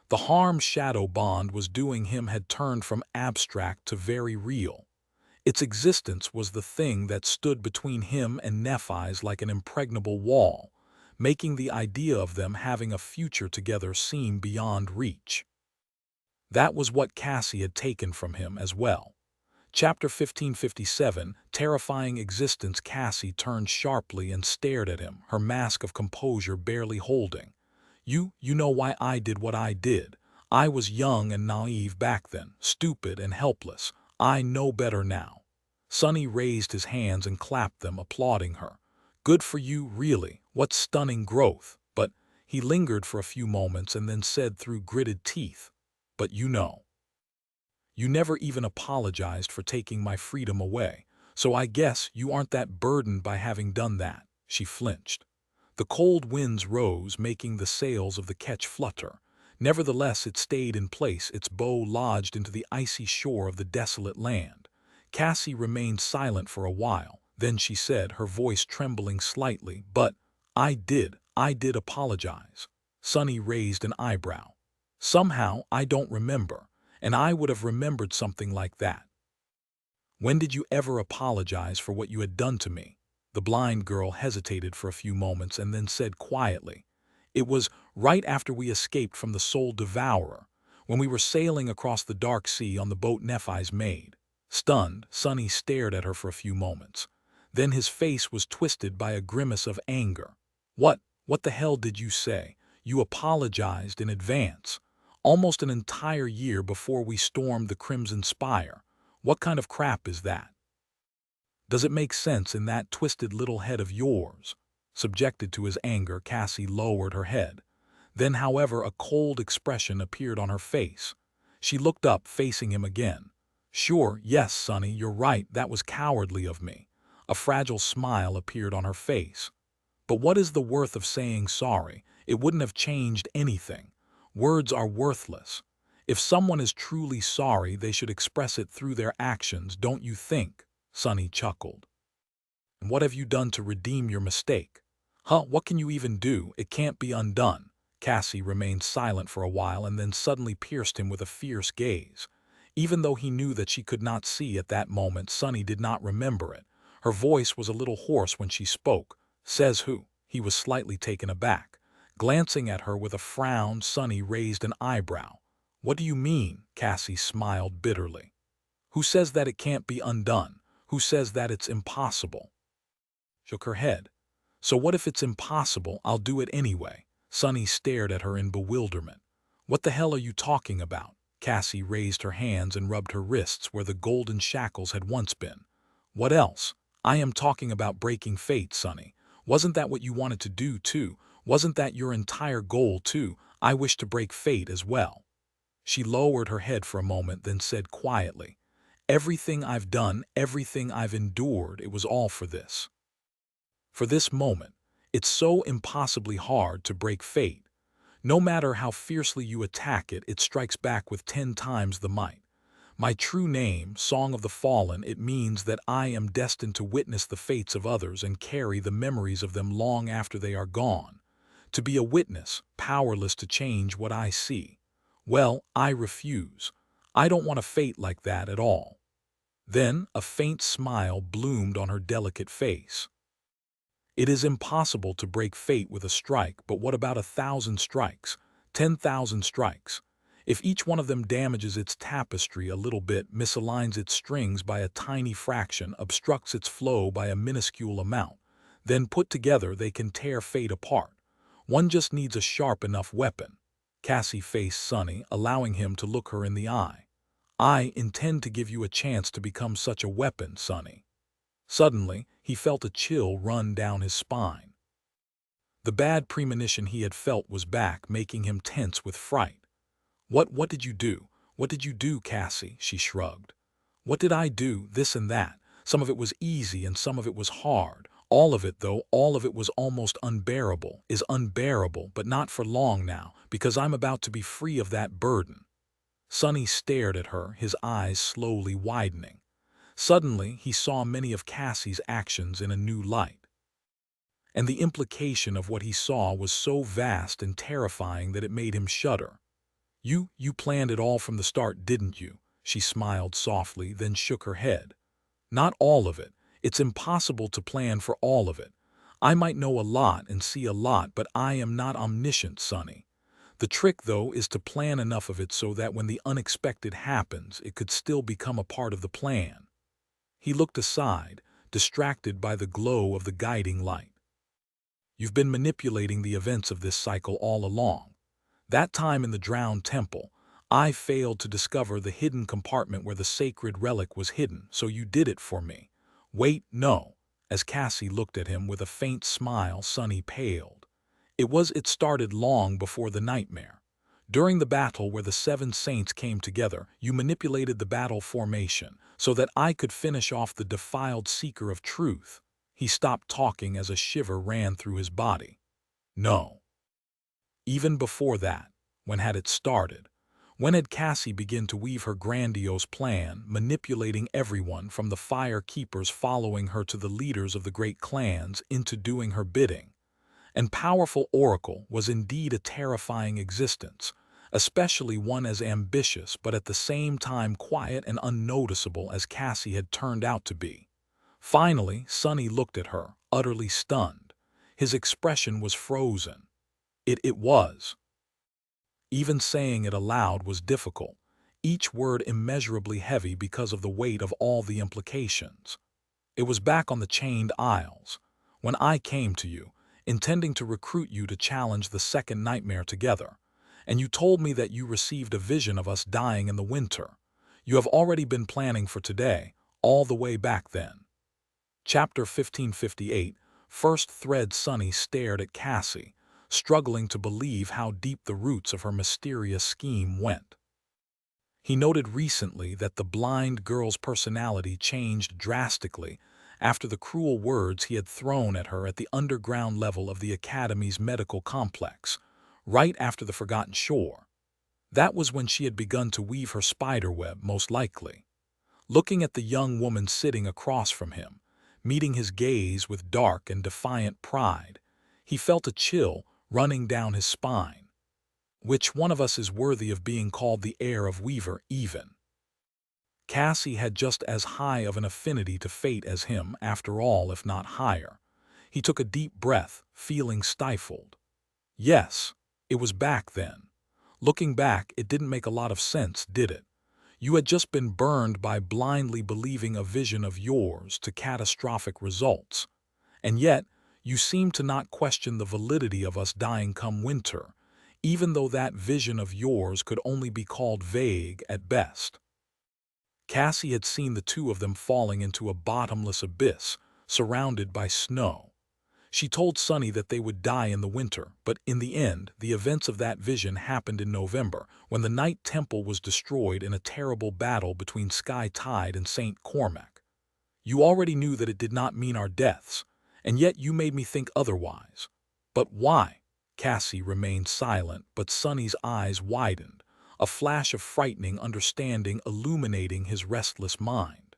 Speaker 1: The harm shadow bond was doing him had turned from abstract to very real. Its existence was the thing that stood between him and Nephis like an impregnable wall, making the idea of them having a future together seem beyond reach. That was what Cassie had taken from him as well. Chapter 1557, Terrifying Existence. Cassie turned sharply and stared at him, her mask of composure barely holding. You know why I did what I did. I was young and naive back then, stupid and helpless. I know better now. Sonny raised his hands and clapped them, applauding her. Good for you, really. What stunning growth. But he lingered for a few moments and then said through gritted teeth, but you know. You never even apologized for taking my freedom away, so I guess you aren't that burdened by having done that. She flinched. The cold winds rose, making the sails of the ketch flutter. Nevertheless, it stayed in place, its bow lodged into the icy shore of the desolate land. Cassie remained silent for a while. Then she said, her voice trembling slightly, but I did apologize. Sonny raised an eyebrow. Somehow, I don't remember, and I would have remembered something like that. When did you ever apologize for what you had done to me? The blind girl hesitated for a few moments and then said quietly, It was right after we escaped from the Soul Devourer, when we were sailing across the dark sea on the boat Nephis made. Stunned, Sonny stared at her for a few moments. Then his face was twisted by a grimace of anger. What the hell did you say? You apologized in advance, almost an entire year before we stormed the Crimson Spire. What kind of crap is that? Does it make sense in that twisted little head of yours? Subjected to his anger, Cassie lowered her head. Then, however, a cold expression appeared on her face. She looked up, facing him again. Sure, yes, Sonny, you're right, that was cowardly of me. A fragile smile appeared on her face. But what is the worth of saying sorry? It wouldn't have changed anything. Words are worthless. If someone is truly sorry, they should express it through their actions, don't you think? Sonny chuckled. And what have you done to redeem your mistake? What can you even do? It can't be undone. Cassie remained silent for a while and then suddenly pierced him with a fierce gaze. Even though he knew that she could not see at that moment, Sonny did not remember it. Her voice was a little hoarse when she spoke. Says who? He was slightly taken aback. Glancing at her with a frown, Sonny raised an eyebrow. What do you mean? Cassie smiled bitterly. Who says that it can't be undone? Who says that it's impossible? Shook her head. So what if it's impossible? I'll do it anyway. Sonny stared at her in bewilderment. What the hell are you talking about? Cassie raised her hands and rubbed her wrists where the golden shackles had once been. What else? I am talking about breaking fate, Sonny. Wasn't that what you wanted to do, too? Wasn't that your entire goal, too? I wish to break fate as well. She lowered her head for a moment, then said quietly, Everything I've done, everything I've endured, it was all for this. For this moment. It's so impossibly hard to break fate. No matter how fiercely you attack it, it strikes back with 10 times the might. My true name, Song of the Fallen, it means that I am destined to witness the fates of others and carry the memories of them long after they are gone. To be a witness, powerless to change what I see. Well, I refuse. I don't want a fate like that at all. Then a faint smile bloomed on her delicate face. It is impossible to break fate with a strike, but what about 1,000 strikes, 10,000 strikes? If each one of them damages its tapestry a little bit, misaligns its strings by a tiny fraction, obstructs its flow by a minuscule amount, then put together they can tear fate apart. One just needs a sharp enough weapon. Cassie faced Sonny, allowing him to look her in the eye. I intend to give you a chance to become such a weapon, Sonny. Suddenly, he felt a chill run down his spine. The bad premonition he had felt was back, making him tense with fright. What did you do? What did you do, Cassie? She shrugged. What did I do? This and that. Some of it was easy and some of it was hard. All of it, though, all of it was almost unbearable, is unbearable, but not for long now, because I'm about to be free of that burden. Sonny stared at her, his eyes slowly widening. Suddenly, he saw many of Cassie's actions in a new light. And the implication of what he saw was so vast and terrifying that it made him shudder. You planned it all from the start, didn't you? She smiled softly, then shook her head. Not all of it. It's impossible to plan for all of it. I might know a lot and see a lot, but I am not omniscient, Sonny. The trick, though, is to plan enough of it so that when the unexpected happens, it could still become a part of the plan. He looked aside, distracted by the glow of the guiding light. You've been manipulating the events of this cycle all along. That time in the drowned temple, I failed to discover the hidden compartment where the sacred relic was hidden, so you did it for me. Wait, no. As Cassie looked at him with a faint smile, Sonny paled. It started long before the nightmare. During the battle where the 7 saints came together, you manipulated the battle formation so that I could finish off the defiled seeker of truth. He stopped talking as a shiver ran through his body. No. Even before that, when had it started? When had Cassie begun to weave her grandiose plan, manipulating everyone from the fire keepers following her to the leaders of the great clans into doing her bidding? And powerful Oracle was indeed a terrifying existence, especially one as ambitious but at the same time quiet and unnoticeable as Cassie had turned out to be. Finally, Sonny looked at her, utterly stunned. His expression was frozen. It was. Even saying it aloud was difficult, each word immeasurably heavy because of the weight of all the implications. It was back on the Chained Isles, when I came to you, intending to recruit you to challenge the second nightmare together, and you told me that you received a vision of us dying in the winter. You have already been planning for today, all the way back then. Chapter 1558, First Thread. Sonny stared at Cassie, struggling to believe how deep the roots of her mysterious scheme went. He noted recently that the blind girl's personality changed drastically after the cruel words he had thrown at her at the underground level of the Academy's medical complex, right after the Forgotten Shore. That was when she had begun to weave her spiderweb, most likely. Looking at the young woman sitting across from him, meeting his gaze with dark and defiant pride, he felt a chill running down his spine. Which one of us is worthy of being called the heir of Weaver, even? Cassie had just as high of an affinity to fate as him, after all, if not higher. He took a deep breath, feeling stifled. Yes, it was back then. Looking back, it didn't make a lot of sense, did it? You had just been burned by blindly believing a vision of yours to catastrophic results. And yet, you seemed to not question the validity of us dying come winter, even though that vision of yours could only be called vague at best. Cassie had seen the two of them falling into a bottomless abyss, surrounded by snow. She told Sonny that they would die in the winter, but in the end, the events of that vision happened in November, when the Night Temple was destroyed in a terrible battle between Sky Tide and St. Cormac. You already knew that it did not mean our deaths, and yet you made me think otherwise. But why? Cassie remained silent, but Sonny's eyes widened, a flash of frightening understanding illuminating his restless mind.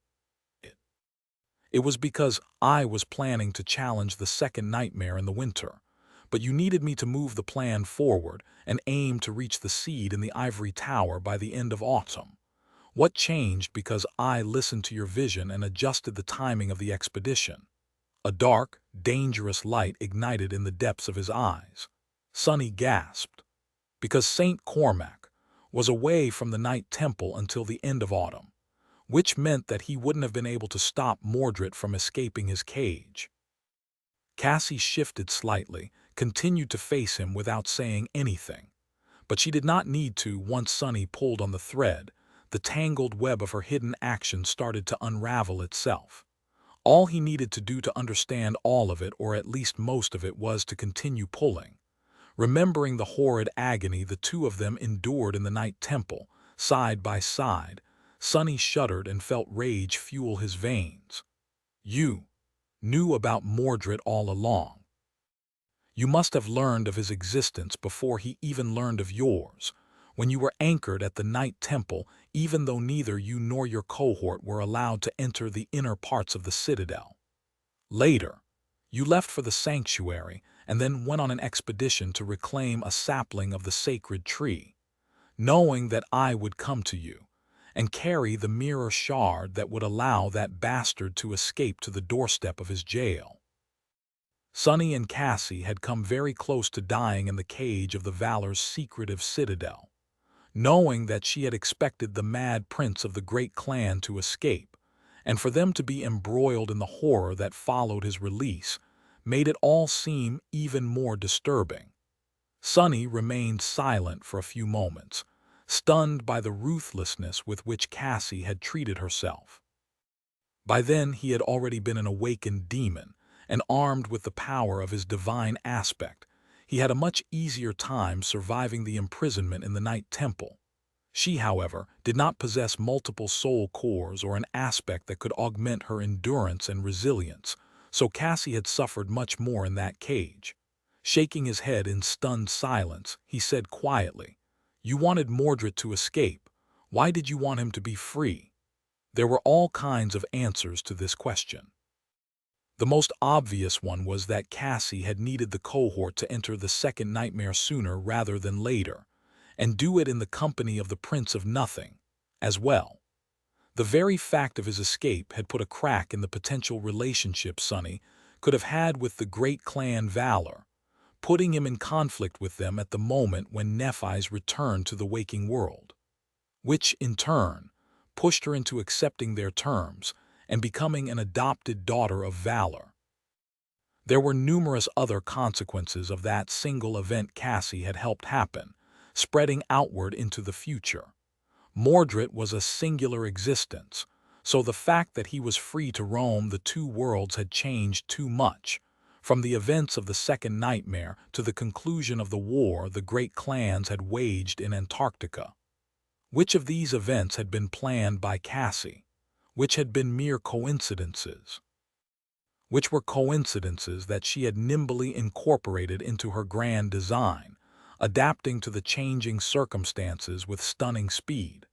Speaker 1: It was because I was planning to challenge the second nightmare in the winter, but you needed me to move the plan forward and aim to reach the seed in the ivory tower by the end of autumn. What changed because I listened to your vision and adjusted the timing of the expedition? A dark, dangerous light ignited in the depths of his eyes. Sonny gasped. Because St. Cormac was away from the Night Temple until the end of autumn, which meant that he wouldn't have been able to stop Mordred from escaping his cage. Cassie shifted slightly, continued to face him without saying anything. But she did not need to. Once Sonny pulled on the thread, the tangled web of her hidden action started to unravel itself. All he needed to do to understand all of it, or at least most of it, was to continue pulling. Remembering the horrid agony the two of them endured in the Night Temple, side by side, Sonny shuddered and felt rage fuel his veins. You knew about Mordred all along. You must have learned of his existence before he even learned of yours, when you were anchored at the Night Temple, even though neither you nor your cohort were allowed to enter the inner parts of the citadel. Later, you left for the sanctuary and then went on an expedition to reclaim a sapling of the sacred tree, knowing that I would come to you and carry the mirror shard that would allow that bastard to escape to the doorstep of his jail. Sonny and Cassie had come very close to dying in the cage of the Valor's secretive citadel, knowing that she had expected the mad prince of the great clan to escape, and for them to be embroiled in the horror that followed his release made it all seem even more disturbing. Sonny remained silent for a few moments, stunned by the ruthlessness with which Cassie had treated herself. By then he had already been an awakened demon, and armed with the power of his divine aspect, he had a much easier time surviving the imprisonment in the Night Temple. She, however, did not possess multiple soul cores or an aspect that could augment her endurance and resilience, so Cassie had suffered much more in that cage. Shaking his head in stunned silence, he said quietly, "You wanted Mordred to escape. Why did you want him to be free?" There were all kinds of answers to this question. The most obvious one was that Cassie had needed the cohort to enter the second nightmare sooner rather than later, and do it in the company of the Prince of Nothing, as well. The very fact of his escape had put a crack in the potential relationship Sonny could have had with the great clan Valor, putting him in conflict with them at the moment when Nephi's returned to the waking world, which, in turn, pushed her into accepting their terms and becoming an adopted daughter of Valor. There were numerous other consequences of that single event Cassie had helped happen, spreading outward into the future. Mordred was a singular existence, so the fact that he was free to roam the two worlds had changed too much, from the events of the second nightmare to the conclusion of the war the great clans had waged in Antarctica. Which of these events had been planned by Cassie? Which had been mere coincidences? Which were coincidences that she had nimbly incorporated into her grand design, adapting to the changing circumstances with stunning speed.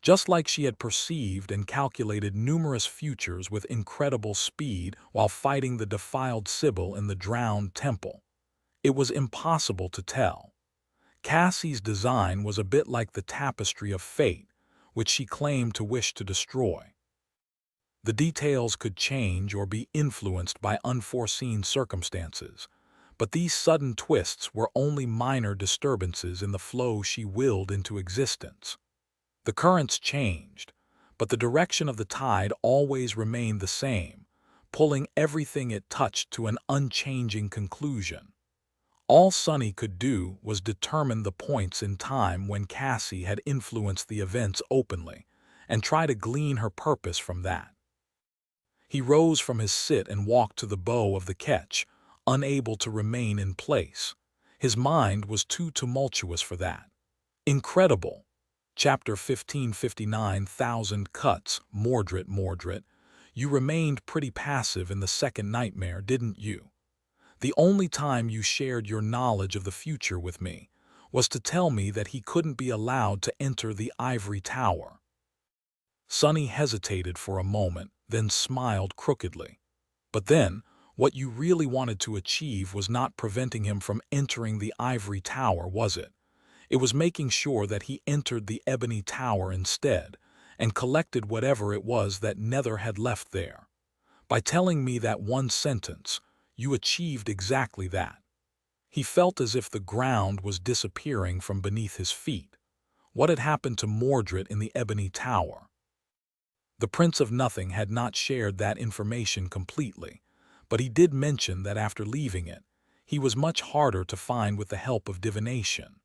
Speaker 1: Just like she had perceived and calculated numerous futures with incredible speed while fighting the defiled Sibyl in the drowned temple. It was impossible to tell. Cassie's design was a bit like the tapestry of fate, which she claimed to wish to destroy. The details could change or be influenced by unforeseen circumstances, but these sudden twists were only minor disturbances in the flow she willed into existence. The currents changed, but the direction of the tide always remained the same, pulling everything it touched to an unchanging conclusion. All Sonny could do was determine the points in time when Cassie had influenced the events openly, and try to glean her purpose from that. He rose from his sit and walked to the bow of the ketch, unable to remain in place. His mind was too tumultuous for that. Incredible. Chapter 1559,000 cuts. Mordred, you remained pretty passive in the second nightmare, didn't you? The only time you shared your knowledge of the future with me was to tell me that he couldn't be allowed to enter the ivory tower. Sonny hesitated for a moment, then smiled crookedly. But then, what you really wanted to achieve was not preventing him from entering the ivory tower, was it? It was making sure that he entered the ebony tower instead, and collected whatever it was that Nether had left there. By telling me that one sentence, you achieved exactly that. He felt as if the ground was disappearing from beneath his feet. What had happened to Mordred in the ebony tower? The Prince of Nothing had not shared that information completely, but he did mention that after leaving it, he was much harder to find with the help of divination.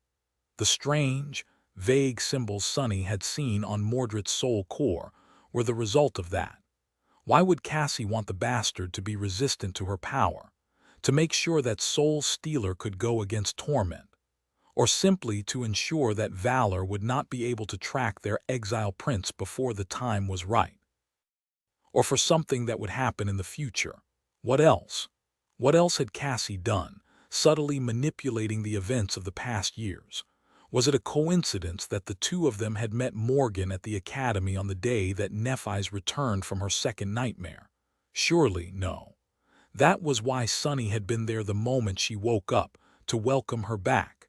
Speaker 1: The strange, vague symbols Sonny had seen on Mordred's soul core were the result of that. Why would Cassie want the bastard to be resistant to her power? To make sure that Soul Stealer could go against Torment? or simply to ensure that Valor would not be able to track their exile prince before the time was right, or for something that would happen in the future. What else? What else had Cassie done, subtly manipulating the events of the past years? Was it a coincidence that the two of them had met Morgan at the academy on the day that Nephis returned from her second nightmare? Surely no. That was why Sunny had been there the moment she woke up, to welcome her back.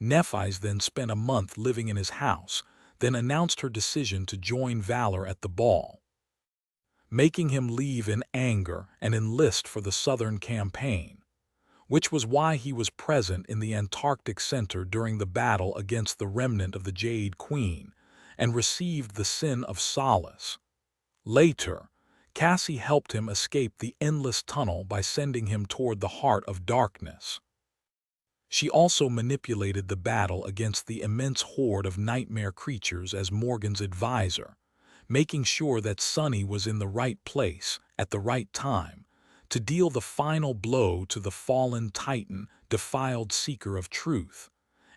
Speaker 1: Nephis then spent a month living in his house, then announced her decision to join Valor at the ball, making him leave in anger and enlist for the Southern campaign, which was why he was present in the Antarctic Center during the battle against the remnant of the Jade Queen and received the Sin of Solace. Later, Cassie helped him escape the endless tunnel by sending him toward the heart of darkness. She also manipulated the battle against the immense horde of nightmare creatures as Morgan's advisor, making sure that Sunny was in the right place at the right time to deal the final blow to the fallen Titan, defiled seeker of truth,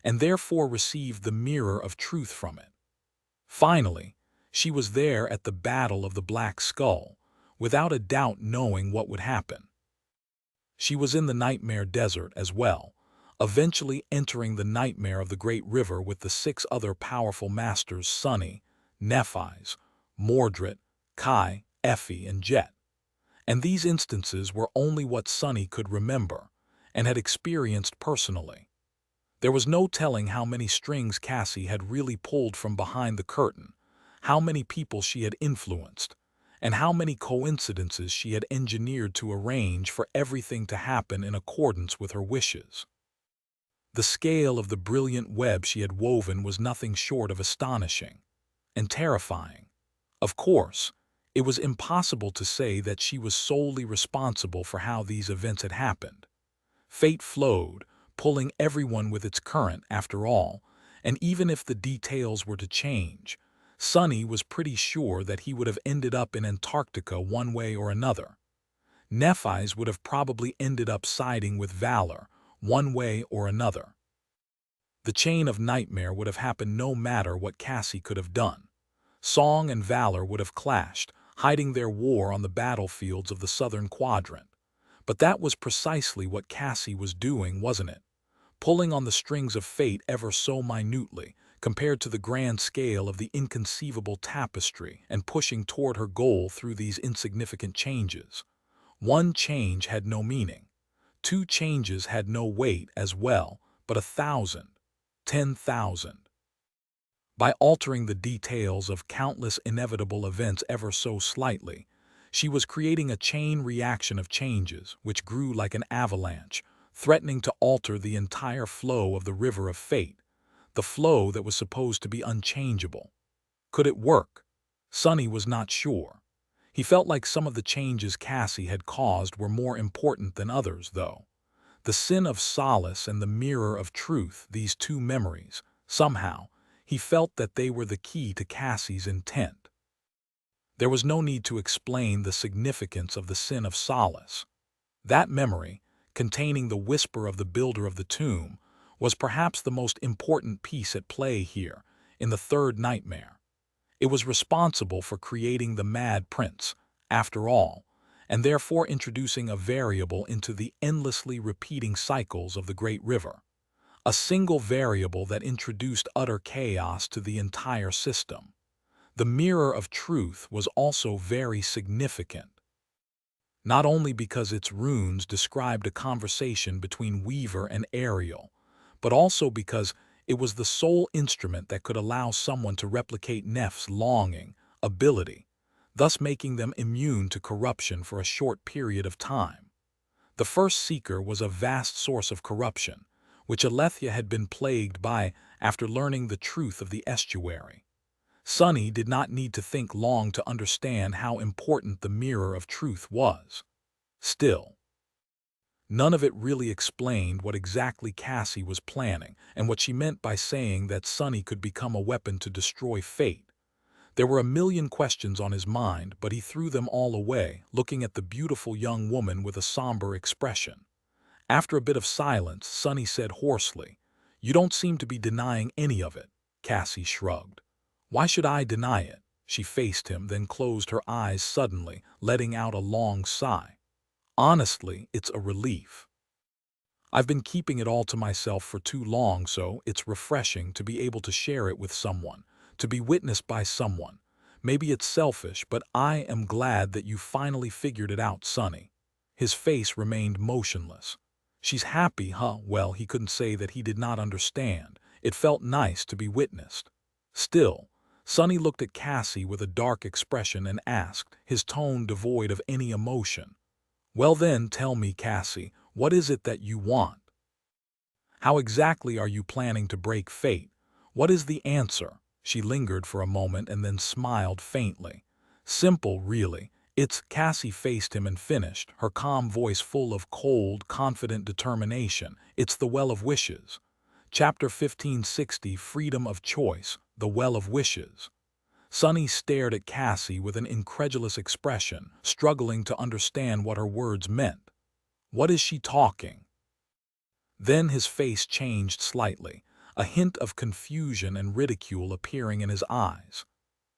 Speaker 1: and therefore received the mirror of truth from it. Finally, she was there at the Battle of the Black Skull, without a doubt knowing what would happen. She was in the Nightmare Desert as well, eventually entering the Nightmare of the Great River with the 6 other powerful masters Sunny, Nephis, Mordred, Kai, Effie, and Jet. And these instances were only what Sunny could remember and had experienced personally. There was no telling how many strings Cassie had really pulled from behind the curtain, how many people she had influenced, and how many coincidences she had engineered to arrange for everything to happen in accordance with her wishes. The scale of the brilliant web she had woven was nothing short of astonishing and terrifying. Of course, it was impossible to say that she was solely responsible for how these events had happened. Fate flowed, pulling everyone with its current after all, and even if the details were to change, Sunny was pretty sure that he would have ended up in Antarctica one way or another. Nephis would have probably ended up siding with Valor one way or another. The chain of nightmare would have happened no matter what Cassie could have done. Song and Valor would have clashed, hiding their war on the battlefields of the Southern Quadrant. But that was precisely what Cassie was doing, wasn't it? Pulling on the strings of fate ever so minutely, compared to the grand scale of the inconceivable tapestry, and pushing toward her goal through these insignificant changes. One change had no meaning. 2 changes had no weight as well, but 1,000, 10,000. By altering the details of countless inevitable events ever so slightly, she was creating a chain reaction of changes which grew like an avalanche, threatening to alter the entire flow of the river of fate, the flow that was supposed to be unchangeable. Could it work? Sunny was not sure. He felt like some of the changes Cassie had caused were more important than others, though. The Sin of Solace and the Mirror of Truth, these 2 memories, somehow, he felt that they were the key to Cassie's intent. There was no need to explain the significance of the Sin of Solace. That memory, containing the whisper of the builder of the tomb, was perhaps the most important piece at play here, in the 3rd nightmare. It was responsible for creating the Mad Prince, after all, and therefore introducing a variable into the endlessly repeating cycles of the Great River. A single variable that introduced utter chaos to the entire system. The Mirror of Truth was also very significant, not only because its runes described a conversation between Weaver and Ariel, but also because it was the sole instrument that could allow someone to replicate Neph's longing, ability, thus making them immune to corruption for a short period of time. The first seeker was a vast source of corruption, which Alethea had been plagued by after learning the truth of the estuary. Sunny did not need to think long to understand how important the Mirror of Truth was. Still, none of it really explained what exactly Cassie was planning and what she meant by saying that Sunny could become a weapon to destroy fate. There were a million questions on his mind, but he threw them all away, looking at the beautiful young woman with a somber expression. After a bit of silence, Sunny said hoarsely, You don't seem to be denying any of it, Cassie shrugged. Why should I deny it? She faced him, then closed her eyes suddenly, letting out a long sigh. Honestly, it's a relief. I've been keeping it all to myself for too long, so it's refreshing to be able to share it with someone, to be witnessed by someone. Maybe it's selfish, but I am glad that you finally figured it out, Sonny. His face remained motionless. She's happy, huh? Well, he couldn't say that he did not understand. It felt nice to be witnessed. Still, Sonny looked at Cassie with a dark expression and asked, his tone devoid of any emotion. Well then, tell me, Cassie, what is it that you want? How exactly are you planning to break fate? What is the answer? She lingered for a moment and then smiled faintly. Simple, really. It's Cassie faced him and finished, her calm voice full of cold, confident determination. It's the Well of Wishes. Chapter 1560, Freedom of Choice, the Well of Wishes. Sonny stared at Cassie with an incredulous expression, struggling to understand what her words meant. What is she talking? Then his face changed slightly, a hint of confusion and ridicule appearing in his eyes.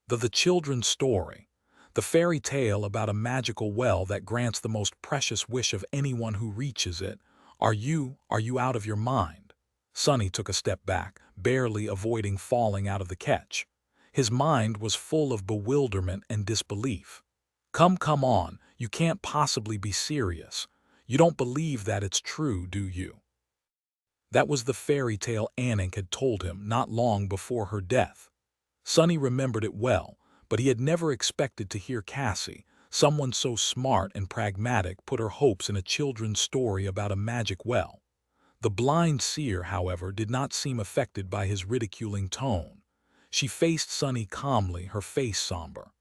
Speaker 1: The children's story. The fairy tale about a magical well that grants the most precious wish of anyone who reaches it. Are you out of your mind? Sonny took a step back, barely avoiding falling out of the catch. His mind was full of bewilderment and disbelief. Come on, you can't possibly be serious. You don't believe that it's true, do you? That was the fairy tale Anink had told him not long before her death. Sonny remembered it well, but he had never expected to hear Cassie, someone so smart and pragmatic, put her hopes in a children's story about a magic well. The blind seer, however, did not seem affected by his ridiculing tone. She faced Sonny calmly, her face somber.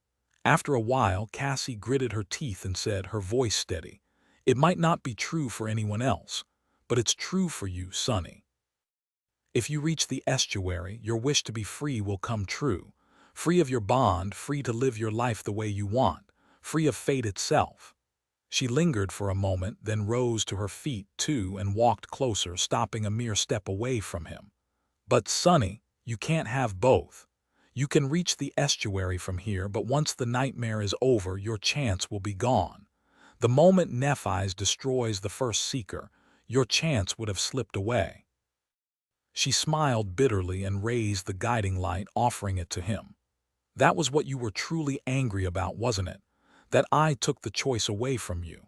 Speaker 1: After a while, Cassie gritted her teeth and said, her voice steady, "It might not be true for anyone else, but it's true for you, Sonny. If you reach the estuary, your wish to be free will come true. Free of your bond, free to live your life the way you want, free of fate itself." She lingered for a moment, then rose to her feet too and walked closer, stopping a mere step away from him. But Sonny, you can't have both. You can reach the estuary from here, but once the nightmare is over, your chance will be gone. The moment Nephi's destroys the first seeker, your chance would have slipped away. She smiled bitterly and raised the guiding light, offering it to him. That was what you were truly angry about, wasn't it? That I took the choice away from you.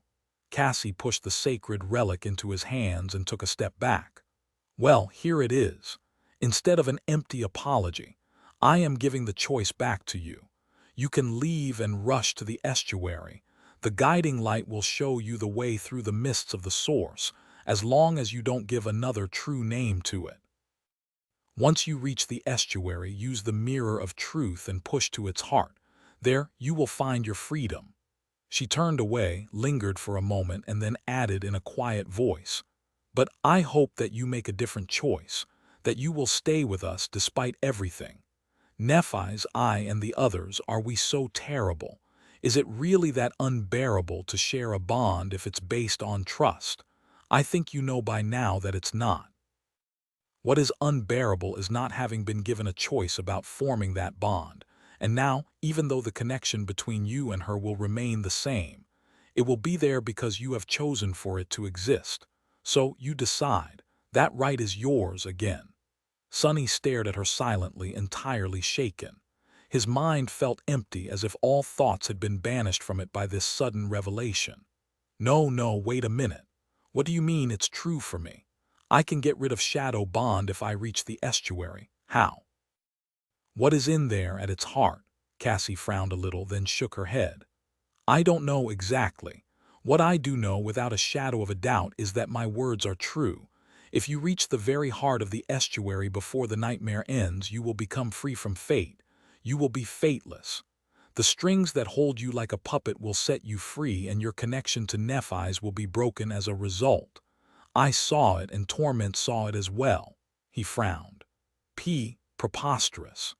Speaker 1: Cassie pushed the sacred relic into his hands and took a step back. Well, here it is. Instead of an empty apology, I am giving the choice back to you. You can leave and rush to the estuary. The guiding light will show you the way through the mists of the source, as long as you don't give another true name to it. Once you reach the estuary, use the mirror of truth and push to its heart. There, you will find your freedom. She turned away, lingered for a moment, and then added in a quiet voice, "But I hope that you make a different choice, that you will stay with us despite everything. Nephi's, I and the others, are we so terrible? Is it really that unbearable to share a bond if it's based on trust? I think you know by now that it's not. What is unbearable is not having been given a choice about forming that bond. And now, even though the connection between you and her will remain the same, it will be there because you have chosen for it to exist. So you decide. That right is yours again." Sonny stared at her silently, entirely shaken. His mind felt empty, as if all thoughts had been banished from it by this sudden revelation. No, wait a minute. What do you mean it's true for me? I can get rid of Shadow Bond if I reach the estuary. How? What is in there at its heart? Cassie frowned a little, then shook her head. I don't know exactly. What I do know without a shadow of a doubt is that my words are true. If you reach the very heart of the estuary before the nightmare ends, you will become free from fate. You will be fateless. The strings that hold you like a puppet will set you free, and your connection to Nephi's will be broken as a result. I saw it, and Torment saw it as well. He frowned. Preposterous.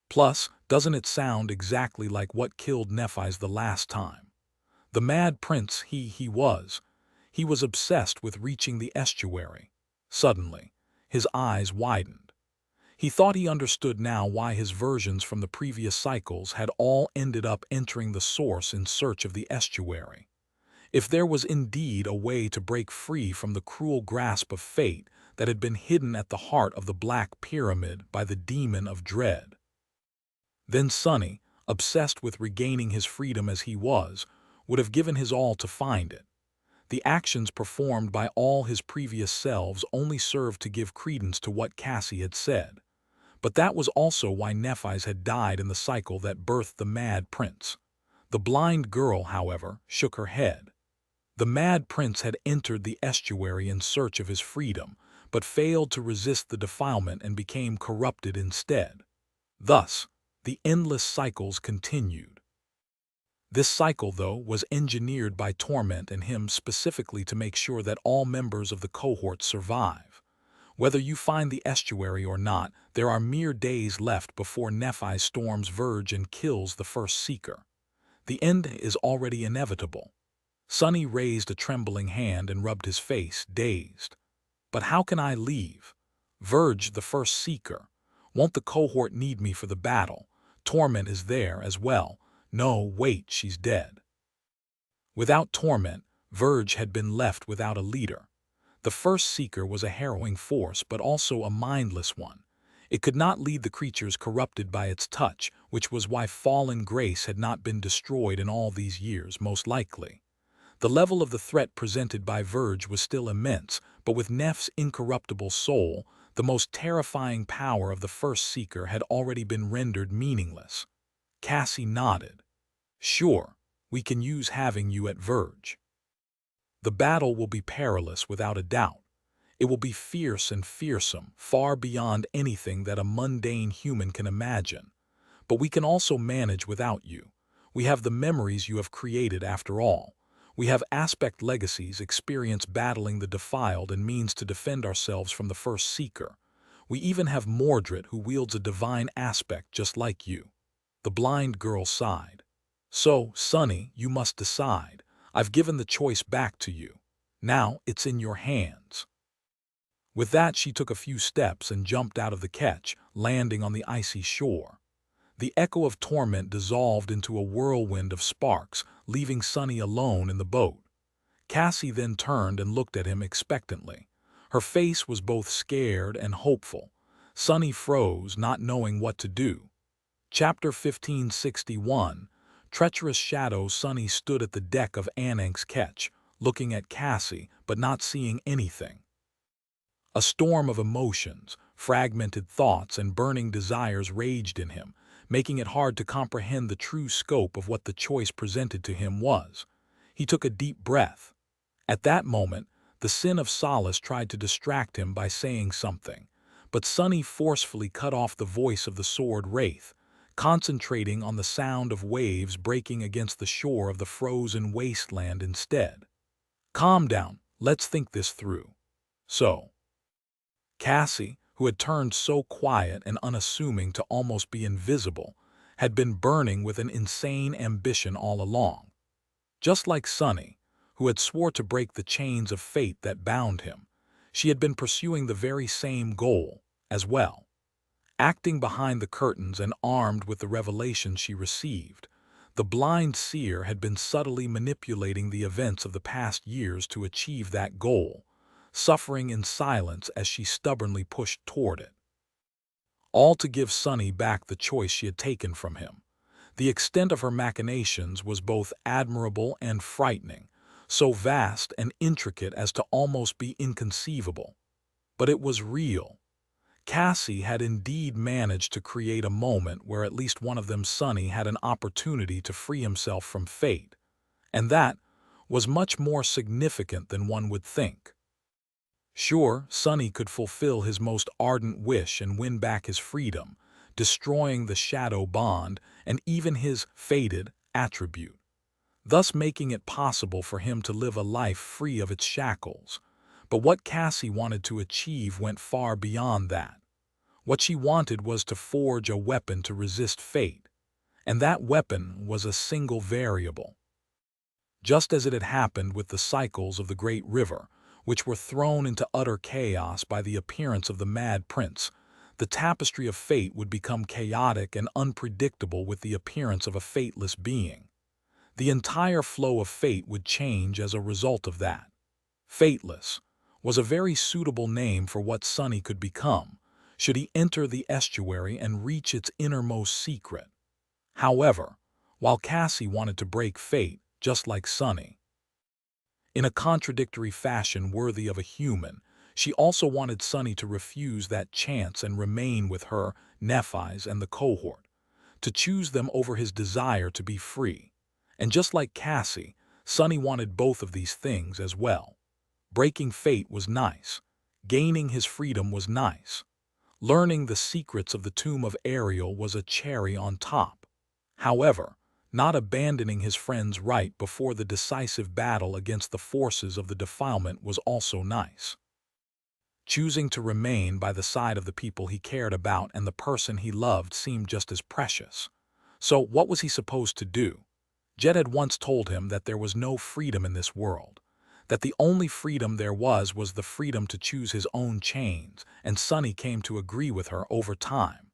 Speaker 1: Plus, doesn't it sound exactly like what killed Nephi's the last time? The mad prince he was obsessed with reaching the estuary. Suddenly, His eyes widened. He thought he understood now why his versions from the previous cycles had all ended up entering the source in search of the estuary. If there was indeed a way to break free from the cruel grasp of fate that had been hidden at the heart of the Black Pyramid by the demon of dread, then Sonny, obsessed with regaining his freedom as he was, would have given his all to find it. The actions performed by all his previous selves only served to give credence to what Cassie had said. But that was also why Nephi's had died in the cycle that birthed the Mad Prince. The blind girl, however, shook her head. The Mad Prince had entered the estuary in search of his freedom, but failed to resist the defilement and became corrupted instead. Thus, the endless cycles continued. This cycle, though, was engineered by Torment and him specifically to make sure that all members of the cohort survive. Whether you find the estuary or not, there are mere days left before Nephi storms Verge and kills the first seeker. The end is already inevitable. Sonny raised a trembling hand and rubbed his face, dazed. But how can I leave? Verge, the first seeker. Won't the cohort need me for the battle? Torment is there as well. No, wait, she's dead. Without Torment, Verge had been left without a leader. The first seeker was a harrowing force, but also a mindless one. It could not lead the creatures corrupted by its touch, which was why fallen grace had not been destroyed in all these years, most likely. The level of the threat presented by Verge was still immense, but with Neph's incorruptible soul, the most terrifying power of the first seeker had already been rendered meaningless. Cassie nodded. Sure, we can use having you at Verge. The battle will be perilous without a doubt. It will be fierce and fearsome, far beyond anything that a mundane human can imagine. But we can also manage without you. We have the memories you have created after all. We have aspect legacies, experience battling the defiled, and means to defend ourselves from the first seeker. We even have Mordred, who wields a divine aspect just like you. The blind girl sighed. So, Sonny, you must decide. I've given the choice back to you. Now it's in your hands. With that, she took a few steps and jumped out of the ketch, landing on the icy shore. The echo of Torment dissolved into a whirlwind of sparks, leaving Sonny alone in the boat. Cassie then turned and looked at him expectantly. Her face was both scared and hopeful. Sonny froze, not knowing what to do. Chapter 1561. Treacherous Shadow. Sonny stood at the deck of Anank's ketch, looking at Cassie, but not seeing anything. A storm of emotions, fragmented thoughts, and burning desires raged in him, making it hard to comprehend the true scope of what the choice presented to him was. He took a deep breath. At that moment, the sin of solace tried to distract him by saying something, but Sonny forcefully cut off the voice of the sword wraith, concentrating on the sound of waves breaking against the shore of the frozen wasteland instead. Calm down, let's think this through. So, Cassie, who had turned so quiet and unassuming to almost be invisible, had been burning with an insane ambition all along. Just like Sonny, who had swore to break the chains of fate that bound him, she had been pursuing the very same goal as well. Acting behind the curtains and armed with the revelation she received, the blind seer had been subtly manipulating the events of the past years to achieve that goal, suffering in silence as she stubbornly pushed toward it. All to give Sonny back the choice she had taken from him. The extent of her machinations was both admirable and frightening, so vast and intricate as to almost be inconceivable. But it was real. Cassie had indeed managed to create a moment where at least one of them, Sonny, had an opportunity to free himself from fate. And that was much more significant than one would think. Sure, Sonny could fulfill his most ardent wish and win back his freedom, destroying the shadow bond and even his fated attribute, thus making it possible for him to live a life free of its shackles. But what Cassie wanted to achieve went far beyond that. What she wanted was to forge a weapon to resist fate, and that weapon was a single variable. Just as it had happened with the cycles of the Great River, which were thrown into utter chaos by the appearance of the Mad Prince. The tapestry of fate would become chaotic and unpredictable with the appearance of a fateless being. The entire flow of fate would change as a result of that. Fateless was a very suitable name for what Sonny could become, should he enter the estuary and reach its innermost secret. However, while Cassie wanted to break fate, just like Sonny, in a contradictory fashion worthy of a human, she also wanted Sonny to refuse that chance and remain with her, Nephi's, and the cohort, to choose them over his desire to be free. And just like Cassie, Sonny wanted both of these things as well. Breaking fate was nice. Gaining his freedom was nice. Learning the secrets of the tomb of Ariel was a cherry on top. However, not abandoning his friends right before the decisive battle against the forces of the defilement was also nice. Choosing to remain by the side of the people he cared about and the person he loved seemed just as precious. So what was he supposed to do? Jed had once told him that there was no freedom in this world, that the only freedom there was the freedom to choose his own chains, and Sonny came to agree with her over time.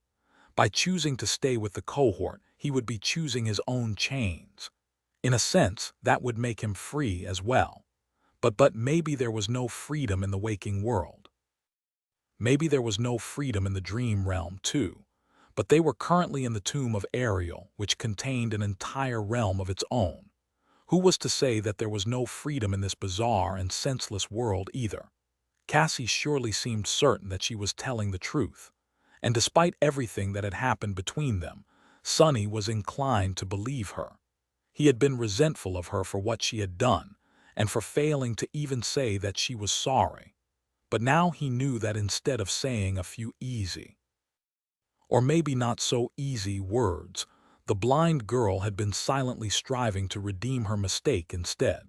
Speaker 1: By choosing to stay with the cohort, he would be choosing his own chains. In a sense, that would make him free as well. But maybe there was no freedom in the waking world. Maybe there was no freedom in the dream realm too. But they were currently in the tomb of Ariel, which contained an entire realm of its own. Who was to say that there was no freedom in this bizarre and senseless world either? Cassie surely seemed certain that she was telling the truth. And despite everything that had happened between them, Sonny was inclined to believe her. He had been resentful of her for what she had done, and for failing to even say that she was sorry. But now he knew that instead of saying a few easy, or maybe not so easy words, the blind girl had been silently striving to redeem her mistake instead.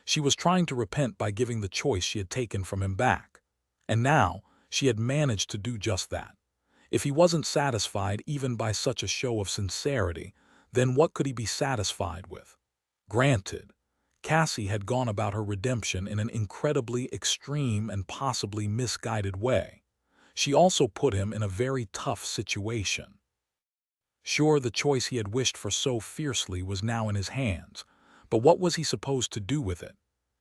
Speaker 1: She was trying to repent by giving the choice she had taken from him back. And now she had managed to do just that. If he wasn't satisfied even by such a show of sincerity, then what could he be satisfied with? Granted, Cassie had gone about her redemption in an incredibly extreme and possibly misguided way. She also put him in a very tough situation. Sure, the choice he had wished for so fiercely was now in his hands, but what was he supposed to do with it?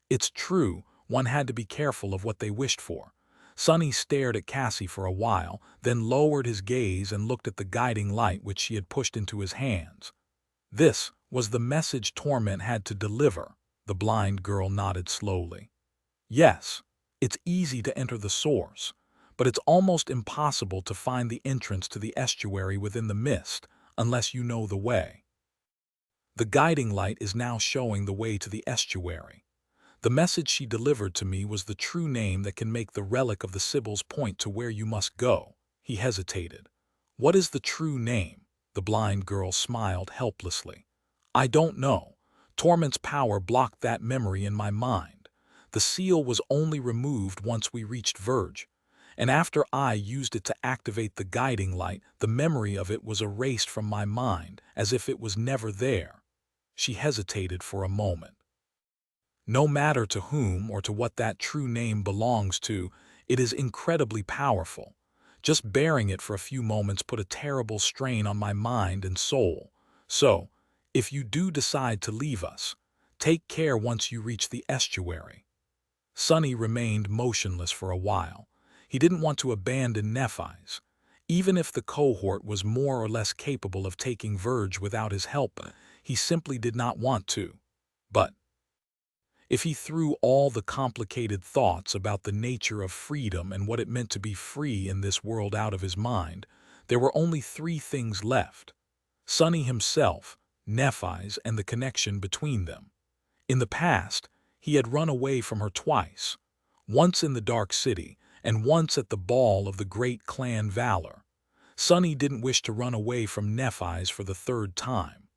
Speaker 1: It's true, one had to be careful of what they wished for. Sonny stared at Cassie for a while, then lowered his gaze and looked at the guiding light which she had pushed into his hands. This was the message Torment had to deliver, the blind girl nodded slowly. Yes, it's easy to enter the source, but it's almost impossible to find the entrance to the estuary within the mist unless you know the way. The guiding light is now showing the way to the estuary. The message she delivered to me was the true name that can make the relic of the Sibyls point to where you must go. He hesitated. What is the true name? The blind girl smiled helplessly. I don't know. Torment's power blocked that memory in my mind. The seal was only removed once we reached Verge, and after I used it to activate the guiding light, the memory of it was erased from my mind as if it was never there. She hesitated for a moment. No matter to whom or to what that true name belongs to, it is incredibly powerful. Just bearing it for a few moments put a terrible strain on my mind and soul. So, if you do decide to leave us, take care once you reach the estuary. Sonny remained motionless for a while. He didn't want to abandon Nephi's. Even if the cohort was more or less capable of taking Verge without his help, he simply did not want to. But if he threw all the complicated thoughts about the nature of freedom and what it meant to be free in this world out of his mind, there were only three things left: Sonny himself, Nephi's, and the connection between them. In the past, he had run away from her twice, once in the Dark City and once at the ball of the great clan Valor. Sonny didn't wish to run away from Nephi's for the third time.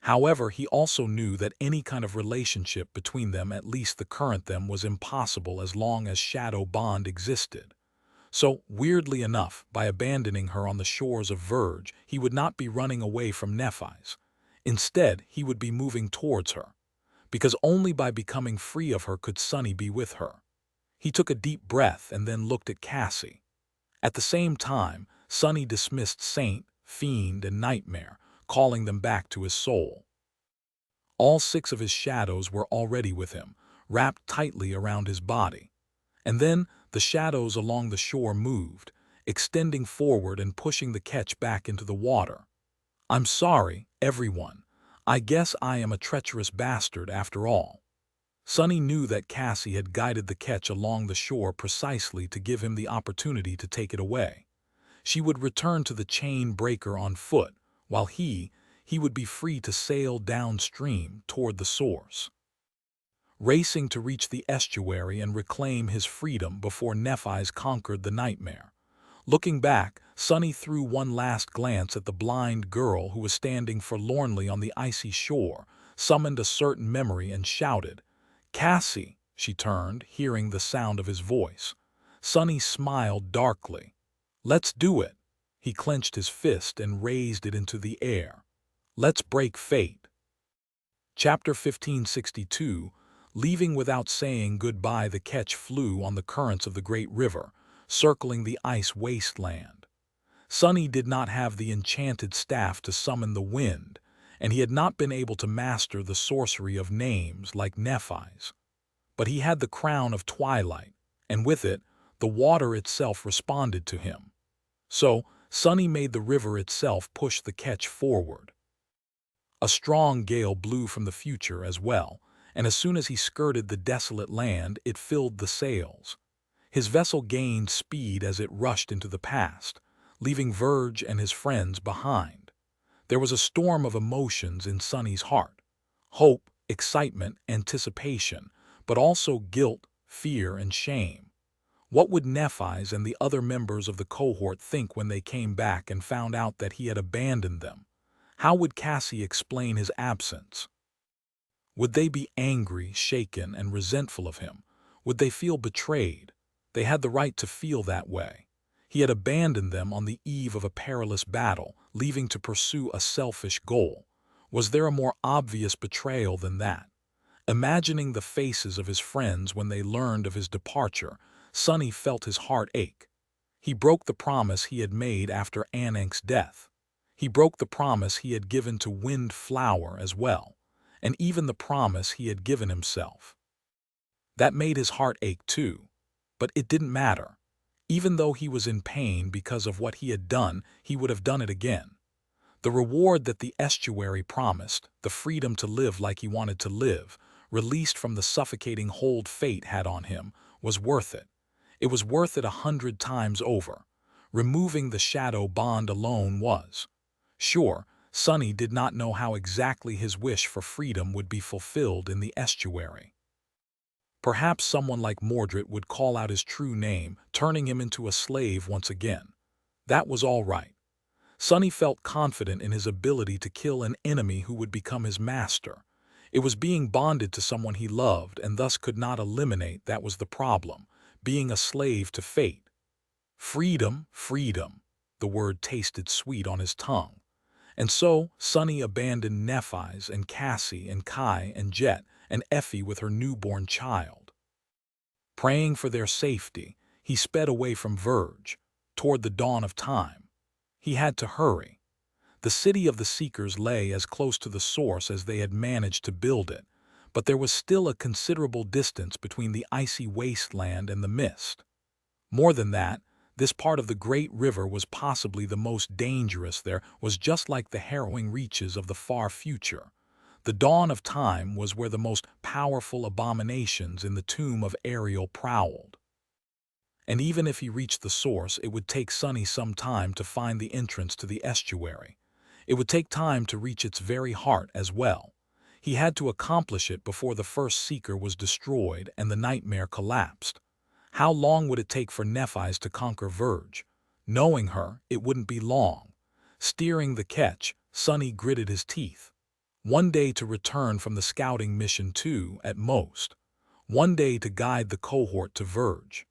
Speaker 1: However, he also knew that any kind of relationship between them, at least the current them, was impossible as long as Shadow Bond existed. So, weirdly enough, by abandoning her on the shores of Verge, he would not be running away from Nephi's. Instead, he would be moving towards her. because only by becoming free of her could Sonny be with her. He took a deep breath and then looked at Cassie. At the same time, Sonny dismissed saint, fiend, and nightmare, calling them back to his soul. All 6 of his shadows were already with him, wrapped tightly around his body. And then the shadows along the shore moved, extending forward and pushing the ketch back into the water. "I'm sorry, everyone. I guess I am a treacherous bastard after all." Sonny knew that Cassie had guided the ketch along the shore precisely to give him the opportunity to take it away. She would return to the chain breaker on foot, while he would be free to sail downstream toward the source, racing to reach the estuary and reclaim his freedom before Nephi's conquered the nightmare. Looking back, Sonny threw one last glance at the blind girl who was standing forlornly on the icy shore, summoned a certain memory and shouted, "Cassie!" She turned, hearing the sound of his voice. Sonny smiled darkly. "Let's do it." He clenched his fist and raised it into the air. "Let's break fate." Chapter 1562. Leaving without saying goodbye, the ketch flew on the currents of the great river, circling the ice wasteland. Sonny did not have the enchanted staff to summon the wind, and he had not been able to master the sorcery of names like Nephi's. But he had the crown of twilight, and with it, the water itself responded to him. So, Sonny made the river itself push the ketch forward. A strong gale blew from the future as well, and as soon as he skirted the desolate land, it filled the sails. His vessel gained speed as it rushed into the past, leaving Verge and his friends behind. There was a storm of emotions in Sonny's heart: hope, excitement, anticipation, but also guilt, fear, and shame. What would Nephi's and the other members of the cohort think when they came back and found out that he had abandoned them? How would Cassie explain his absence? Would they be angry, shaken, and resentful of him? Would they feel betrayed? They had the right to feel that way. He had abandoned them on the eve of a perilous battle, leaving to pursue a selfish goal. Was there a more obvious betrayal than that? Imagining the faces of his friends when they learned of his departure, Sonny felt his heart ache. He broke the promise he had made after Anank's death. He broke the promise he had given to Windflower as well, and even the promise he had given himself. That made his heart ache too, but it didn't matter. Even though he was in pain because of what he had done, he would have done it again. The reward that the estuary promised, the freedom to live like he wanted to live, released from the suffocating hold fate had on him, was worth it. It was worth it 100 times over. Removing the shadow bond alone was. Sure, Sonny did not know how exactly his wish for freedom would be fulfilled in the estuary. Perhaps someone like Mordred would call out his true name, turning him into a slave once again. That was all right. Sonny felt confident in his ability to kill an enemy who would become his master. It was being bonded to someone he loved and thus could not eliminate that was the problem, being a slave to fate. Freedom, freedom. The word tasted sweet on his tongue. And so, Sonny abandoned Nephi's and Cassie and Kai and Jet and Effie with her newborn child. Praying for their safety, he sped away from Verge, toward the dawn of time. He had to hurry. The city of the Seekers lay as close to the source as they had managed to build it, but there was still a considerable distance between the icy wasteland and the mist. More than that, this part of the great river was possibly the most dangerous. There was just like the harrowing reaches of the far future. The dawn of time was where the most powerful abominations in the tomb of Ariel prowled. And even if he reached the source, it would take Sonny some time to find the entrance to the estuary. It would take time to reach its very heart as well. He had to accomplish it before the first Seeker was destroyed and the nightmare collapsed. How long would it take for Nephi's to conquer Verge? Knowing her, it wouldn't be long. Steering the ketch, Sonny gritted his teeth. One day to return from the scouting mission too, at most. One day to guide the cohort to Verge.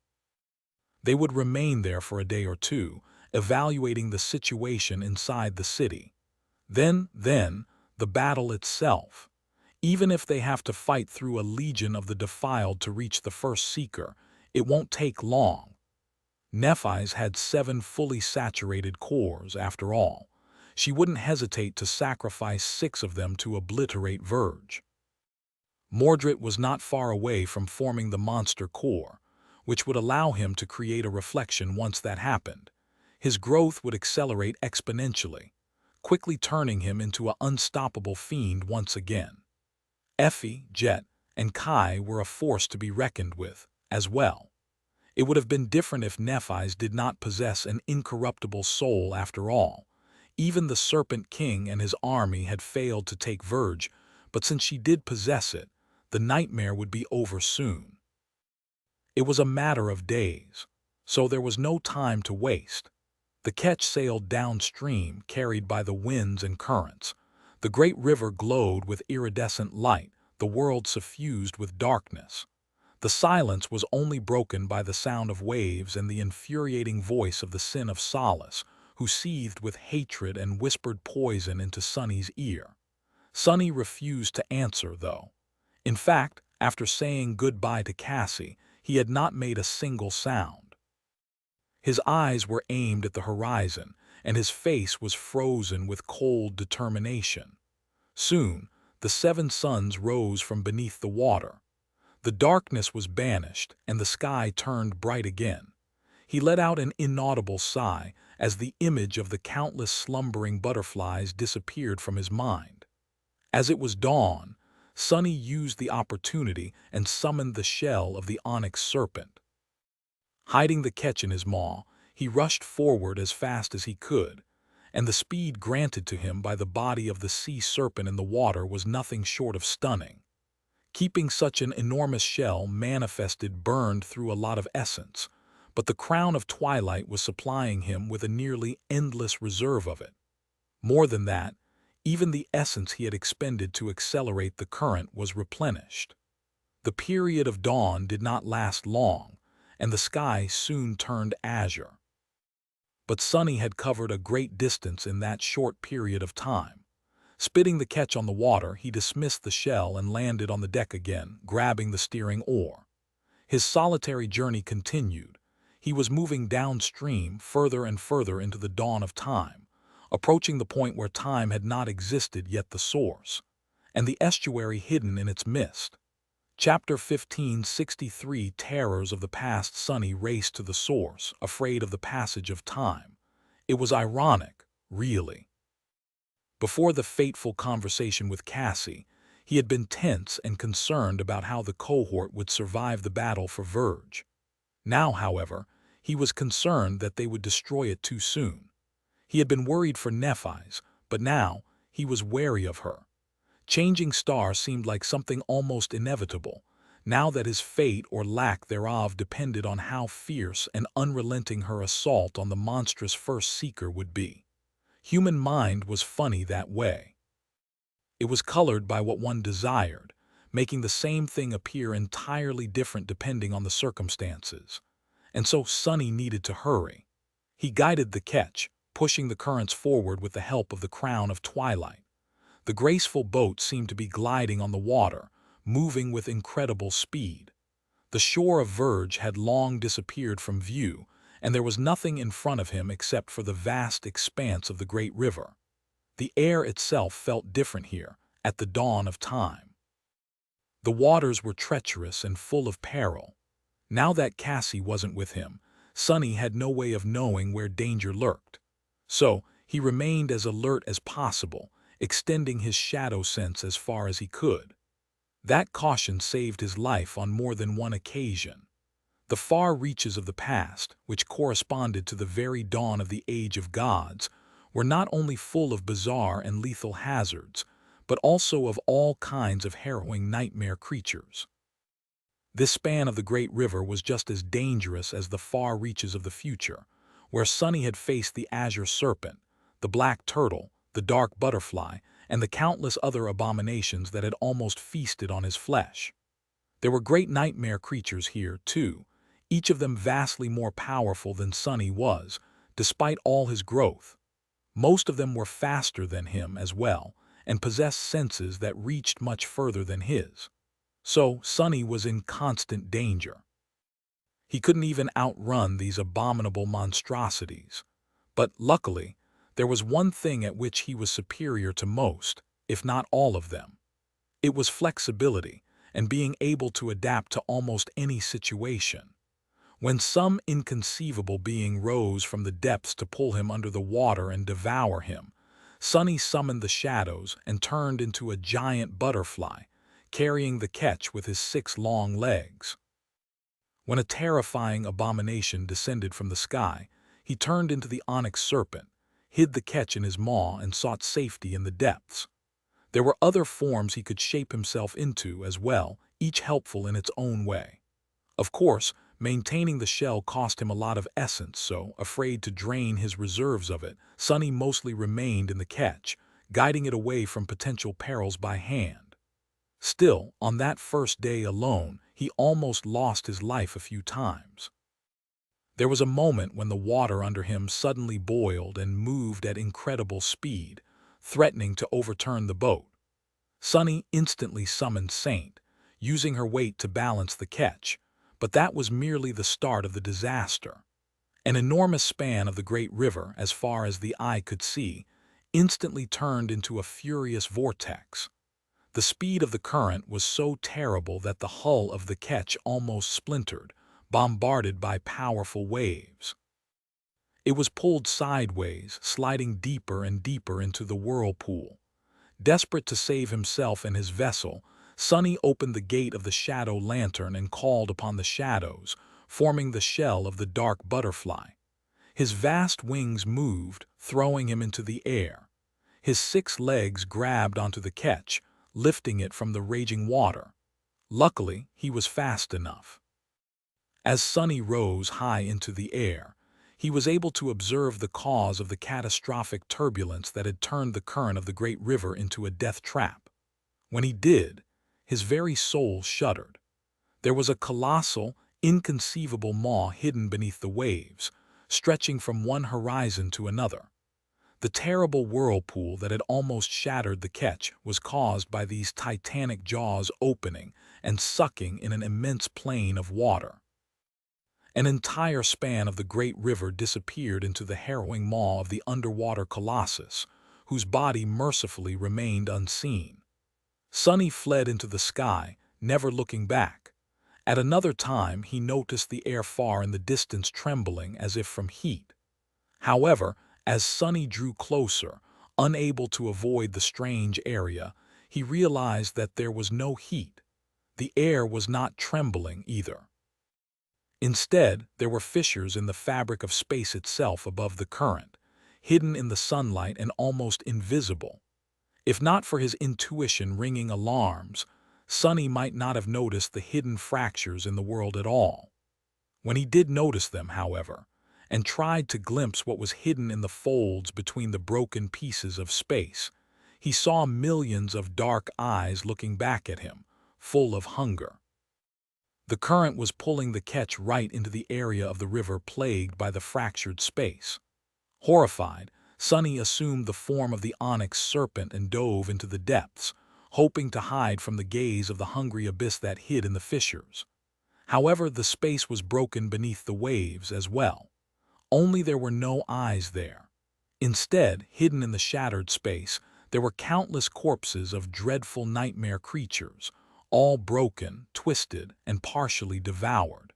Speaker 1: They would remain there for a day or two, evaluating the situation inside the city. Then, the battle itself. Even if they have to fight through a legion of the defiled to reach the first seeker, it won't take long. Nephis had 7 fully saturated cores, after all. She wouldn't hesitate to sacrifice 6 of them to obliterate Verge. Mordred was not far away from forming the monster core, which would allow him to create a reflection once that happened. His growth would accelerate exponentially, quickly turning him into an unstoppable fiend once again. Effie, Jet, and Kai were a force to be reckoned with, as well. It would have been different if Nephis did not possess an incorruptible soul after all. Even the Serpent King and his army had failed to take Verge, but since she did possess it, the nightmare would be over soon. It was a matter of days, so there was no time to waste. The ketch sailed downstream, carried by the winds and currents. The great river glowed with iridescent light, the world suffused with darkness. The silence was only broken by the sound of waves and the infuriating voice of the Sin of Solace, who seethed with hatred and whispered poison into Sunny's ear. Sunny refused to answer, though. In fact, after saying goodbye to Cassie, he had not made a single sound. His eyes were aimed at the horizon, and his face was frozen with cold determination. Soon, the 7 suns rose from beneath the water. The darkness was banished, and the sky turned bright again. He let out an inaudible sigh as the image of the countless slumbering butterflies disappeared from his mind. As it was dawn, Sunny used the opportunity and summoned the shell of the onyx serpent. Hiding the ketch in his maw, he rushed forward as fast as he could, and the speed granted to him by the body of the sea serpent in the water was nothing short of stunning. Keeping such an enormous shell manifested burned through a lot of essence, but the crown of twilight was supplying him with a nearly endless reserve of it. More than that, even the essence he had expended to accelerate the current was replenished. The period of dawn did not last long, and the sky soon turned azure. But Sunny had covered a great distance in that short period of time. Spitting the ketch on the water, he dismissed the shell and landed on the deck again, grabbing the steering oar. His solitary journey continued. He was moving downstream, further and further into the dawn of time, approaching the point where time had not existed yet the source, and the estuary hidden in its mist. Chapter 1563 Terrors of the Past. Sunny raced to the source, afraid of the passage of time. It was ironic, really. Before the fateful conversation with Cassie, he had been tense and concerned about how the cohort would survive the battle for Verge. Now, however, he was concerned that they would destroy it too soon. He had been worried for Nephis, but now he was wary of her. Changing Star seemed like something almost inevitable, now that his fate or lack thereof depended on how fierce and unrelenting her assault on the monstrous first seeker would be. Human mind was funny that way. It was colored by what one desired, making the same thing appear entirely different depending on the circumstances. And so Sunny needed to hurry. He guided the ketch, pushing the currents forward with the help of the crown of twilight. The graceful boat seemed to be gliding on the water, moving with incredible speed. The shore of Verge had long disappeared from view, and there was nothing in front of him except for the vast expanse of the great river. The air itself felt different here, at the dawn of time. The waters were treacherous and full of peril. Now that Cassie wasn't with him, Sunny had no way of knowing where danger lurked. So he remained as alert as possible, extending his shadow sense as far as he could. That caution saved his life on more than one occasion. The far reaches of the past, which corresponded to the very dawn of the Age of Gods, were not only full of bizarre and lethal hazards, but also of all kinds of harrowing nightmare creatures. This span of the great river was just as dangerous as the far reaches of the future, where Sunny had faced the azure serpent, the black turtle, the dark butterfly, and the countless other abominations that had almost feasted on his flesh. There were great nightmare creatures here, too, each of them vastly more powerful than Sunny was, despite all his growth. Most of them were faster than him as well, and possessed senses that reached much further than his. So Sonny was in constant danger. He couldn't even outrun these abominable monstrosities. But luckily, there was one thing at which he was superior to most, if not all of them. It was flexibility and being able to adapt to almost any situation. When some inconceivable being rose from the depths to pull him under the water and devour him, Sonny summoned the shadows and turned into a giant butterfly, carrying the catch with his 6 long legs. When a terrifying abomination descended from the sky, he turned into the onyx serpent, hid the catch in his maw, and sought safety in the depths. There were other forms he could shape himself into as well, each helpful in its own way. Of course, maintaining the shell cost him a lot of essence, so, afraid to drain his reserves of it, Sonny mostly remained in the catch, guiding it away from potential perils by hand. Still, on that first day alone, he almost lost his life a few times. There was a moment when the water under him suddenly boiled and moved at incredible speed, threatening to overturn the boat. Sonny instantly summoned Saint, using her weight to balance the catch, but that was merely the start of the disaster. An enormous span of the great river, as far as the eye could see, instantly turned into a furious vortex. The speed of the current was so terrible that the hull of the ketch almost splintered, bombarded by powerful waves. It was pulled sideways, sliding deeper and deeper into the whirlpool. Desperate to save himself and his vessel, Sonny opened the gate of the shadow lantern and called upon the shadows, forming the shell of the dark butterfly. His vast wings moved, throwing him into the air. His 6 legs grabbed onto the ketch, lifting it from the raging water. Luckily, he was fast enough. As Sonny rose high into the air, he was able to observe the cause of the catastrophic turbulence that had turned the current of the great river into a death trap. When he did, his very soul shuddered. There was a colossal, inconceivable maw hidden beneath the waves, stretching from one horizon to another. The terrible whirlpool that had almost shattered the ketch was caused by these titanic jaws opening and sucking in an immense plain of water. An entire span of the great river disappeared into the harrowing maw of the underwater colossus, whose body mercifully remained unseen. Sonny fled into the sky, never looking back. At another time, he noticed the air far in the distance trembling as if from heat. However, as Sonny drew closer, unable to avoid the strange area, he realized that there was no heat. The air was not trembling either. Instead, there were fissures in the fabric of space itself above the current, hidden in the sunlight and almost invisible. If not for his intuition ringing alarms, Sonny might not have noticed the hidden fractures in the world at all. When he did notice them, however, and tried to glimpse what was hidden in the folds between the broken pieces of space, he saw millions of dark eyes looking back at him, full of hunger. The current was pulling the ketch right into the area of the river plagued by the fractured space. Horrified, Sonny assumed the form of the onyx serpent and dove into the depths, hoping to hide from the gaze of the hungry abyss that hid in the fissures. However, the space was broken beneath the waves as well. Only there were no eyes there. Instead, hidden in the shattered space, there were countless corpses of dreadful nightmare creatures, all broken, twisted, and partially devoured.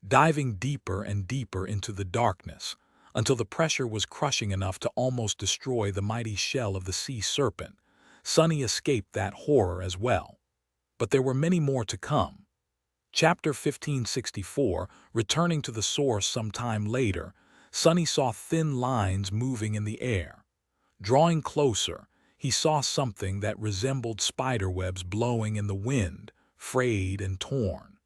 Speaker 1: Diving deeper and deeper into the darkness, until the pressure was crushing enough to almost destroy the mighty shell of the sea serpent, Sonny escaped that horror as well. But there were many more to come. Chapter 1564, returning to the source some time later, Sonny saw thin lines moving in the air. Drawing closer, he saw something that resembled spiderwebs blowing in the wind, frayed and torn.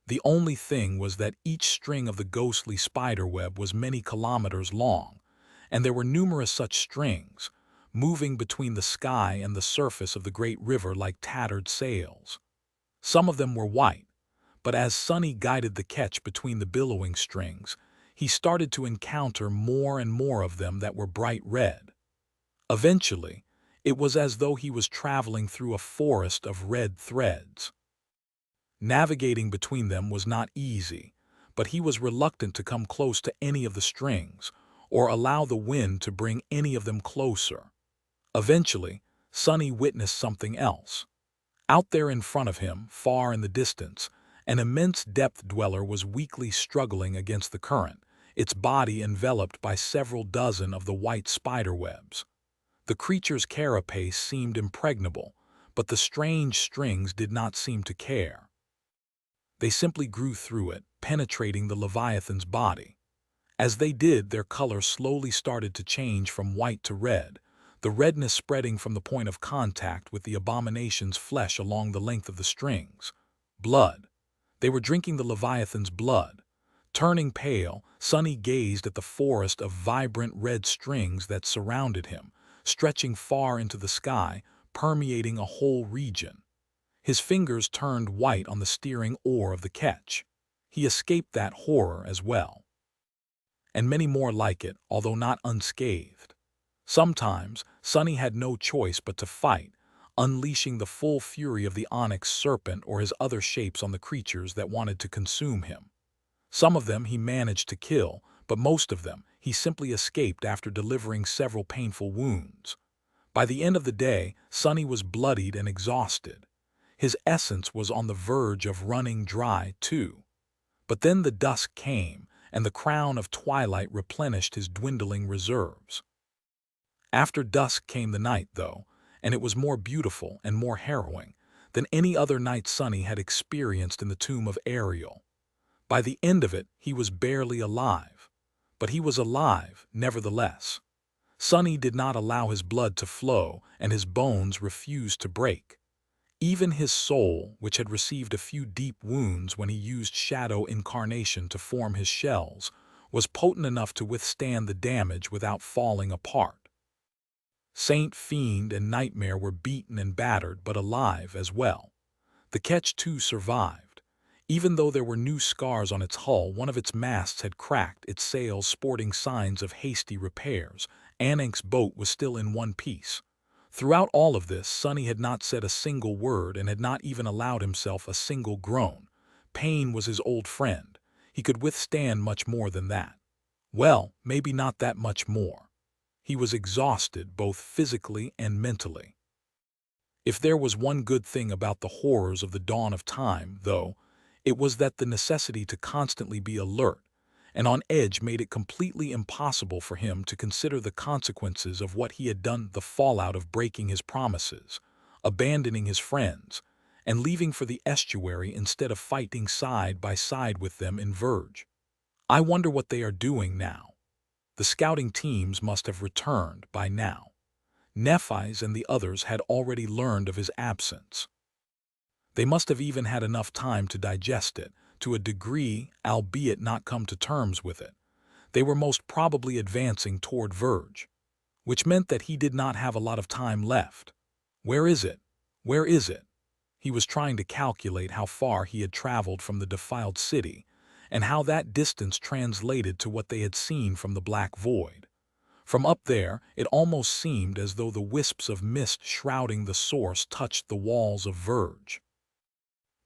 Speaker 1: The only thing was that each string of the ghostly spiderweb was many kilometers long, and there were numerous such strings, moving between the sky and the surface of the great river like tattered sails. Some of them were white, but as Sonny guided the ketch between the billowing strings, he started to encounter more and more of them that were bright red. Eventually, It was as though he was traveling through a forest of red threads. Navigating between them was not easy, but he was reluctant to come close to any of the strings, or allow the wind to bring any of them closer. Eventually, Sonny witnessed something else. Out there in front of him, far in the distance, an immense depth dweller was weakly struggling against the current, its body enveloped by several dozen of the white spiderwebs. The creature's carapace seemed impregnable, but the strange strings did not seem to care. They simply grew through it, penetrating the Leviathan's body. As they did, their color slowly started to change from white to red, the redness spreading from the point of contact with the abomination's flesh along the length of the strings. Blood. They were drinking the Leviathan's blood. Turning pale, Sonny gazed at the forest of vibrant red strings that surrounded him, stretching far into the sky, permeating a whole region. His fingers turned white on the steering oar of the ketch. He escaped that horror as well, and many more like it, although not unscathed. Sometimes, Sonny had no choice but to fight, unleashing the full fury of the onyx serpent or his other shapes on the creatures that wanted to consume him. Some of them he managed to kill, but most of them he simply escaped after delivering several painful wounds. By the end of the day, Sonny was bloodied and exhausted. His essence was on the verge of running dry, too. But then the dusk came, and the crown of twilight replenished his dwindling reserves. After dusk came the night, though, and it was more beautiful and more harrowing than any other night Sonny had experienced in the tomb of Ariel. By the end of it, he was barely alive. But he was alive, nevertheless. Sonny did not allow his blood to flow, and his bones refused to break. Even his soul, which had received a few deep wounds when he used shadow incarnation to form his shells, was potent enough to withstand the damage without falling apart. Saint, Fiend, and Nightmare were beaten and battered, but alive as well. The ketch, too, survived. Even though there were new scars on its hull, one of its masts had cracked, its sails sporting signs of hasty repairs. Anank's boat was still in one piece. Throughout all of this, Sonny had not said a single word and had not even allowed himself a single groan. Pain was his old friend. He could withstand much more than that. Well, maybe not that much more. He was exhausted both physically and mentally. If there was one good thing about the horrors of the dawn of time, though, it was that the necessity to constantly be alert and on edge made it completely impossible for him to consider the consequences of what he had done, the fallout of breaking his promises, abandoning his friends, and leaving for the estuary instead of fighting side by side with them in Verge. I wonder what they are doing now. The scouting teams must have returned by now. Nephi's and the others had already learned of his absence. They must have even had enough time to digest it, to a degree, albeit not come to terms with it. They were most probably advancing toward Verge, which meant that he did not have a lot of time left. Where is it? Where is it? He was trying to calculate how far he had traveled from the defiled city, and how that distance translated to what they had seen from the black void. From up there, it almost seemed as though the wisps of mist shrouding the source touched the walls of Verge.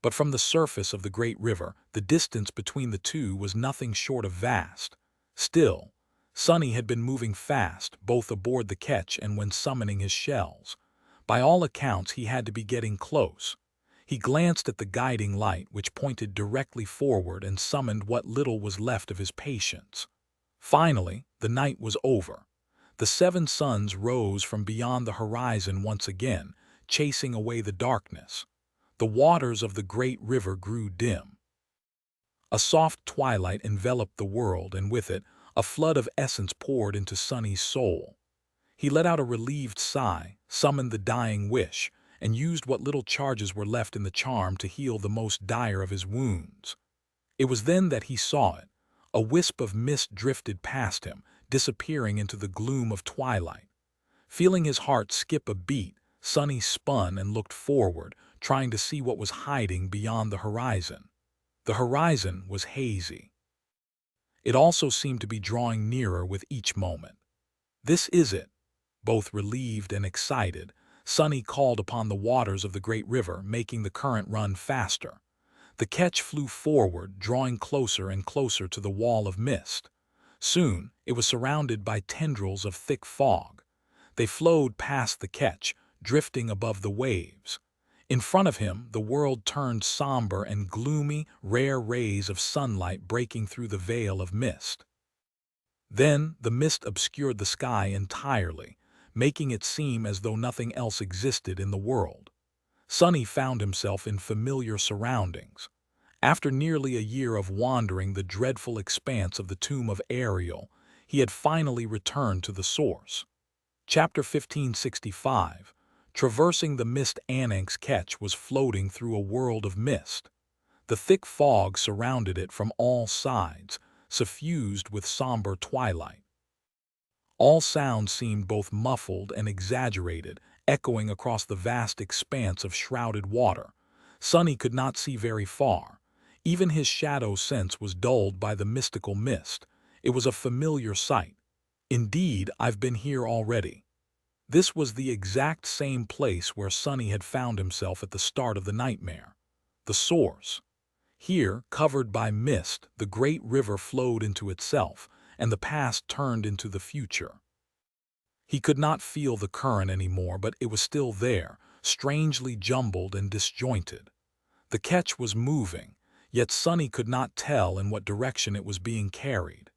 Speaker 1: But from the surface of the great river, the distance between the two was nothing short of vast. Still, Sonny had been moving fast, both aboard the ketch and when summoning his shells. By all accounts, he had to be getting close. He glanced at the guiding light, which pointed directly forward, and summoned what little was left of his patience. Finally, the night was over. The seven suns rose from beyond the horizon once again, chasing away the darkness. The waters of the great river grew dim. A soft twilight enveloped the world, and with it, a flood of essence poured into Sonny's soul. He let out a relieved sigh, summoned the dying wish, and used what little charges were left in the charm to heal the most dire of his wounds. It was then that he saw it. A wisp of mist drifted past him, disappearing into the gloom of twilight. Feeling his heart skip a beat, Sonny spun and looked forward, trying to see what was hiding beyond the horizon. The horizon was hazy. It also seemed to be drawing nearer with each moment. This is it. Both relieved and excited, Sunny called upon the waters of the great river, making the current run faster. The ketch flew forward, drawing closer and closer to the wall of mist. Soon, it was surrounded by tendrils of thick fog. They flowed past the ketch, drifting above the waves. In front of him, the world turned somber and gloomy, rare rays of sunlight breaking through the veil of mist. Then, the mist obscured the sky entirely, making it seem as though nothing else existed in the world. Sunny found himself in familiar surroundings. After nearly a year of wandering the dreadful expanse of the tomb of Ariel, he had finally returned to the source. Chapter 1565, traversing the mist. Ananke's ketch was floating through a world of mist. The thick fog surrounded it from all sides, suffused with somber twilight. All sounds seemed both muffled and exaggerated, echoing across the vast expanse of shrouded water. Sunny could not see very far. Even his shadow sense was dulled by the mystical mist. It was a familiar sight. Indeed, I've been here already. This was the exact same place where Sunny had found himself at the start of the nightmare. The source. Here, covered by mist, the great river flowed into itself, and the past turned into the future. He could not feel the current anymore, but it was still there, strangely jumbled and disjointed. The ketch was moving, yet Sunny could not tell in what direction it was being carried.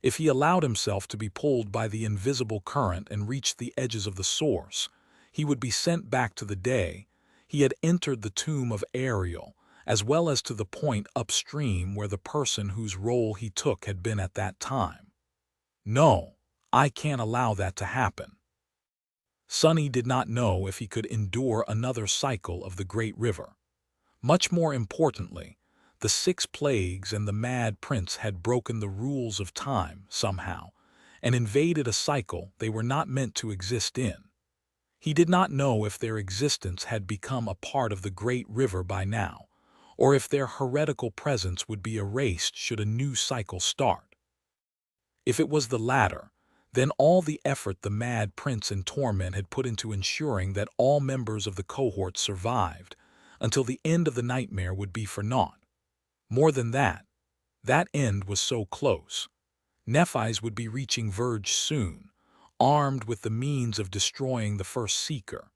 Speaker 1: If he allowed himself to be pulled by the invisible current and reached the edges of the source, he would be sent back to the day he had entered the tomb of Ariel, as well as to the point upstream where the person whose role he took had been at that time. No, I can't allow that to happen. Sunny did not know if he could endure another cycle of the great river. Much more importantly, the 6 plagues and the Mad Prince had broken the rules of time somehow and invaded a cycle they were not meant to exist in. He did not know if their existence had become a part of the great river by now, or if their heretical presence would be erased should a new cycle start. If it was the latter, then all the effort the Mad Prince in torment had put into ensuring that all members of the cohort survived until the end of the nightmare would be for naught. More than that, that end was so close. Nephis would be reaching Verge soon, armed with the means of destroying the first seeker.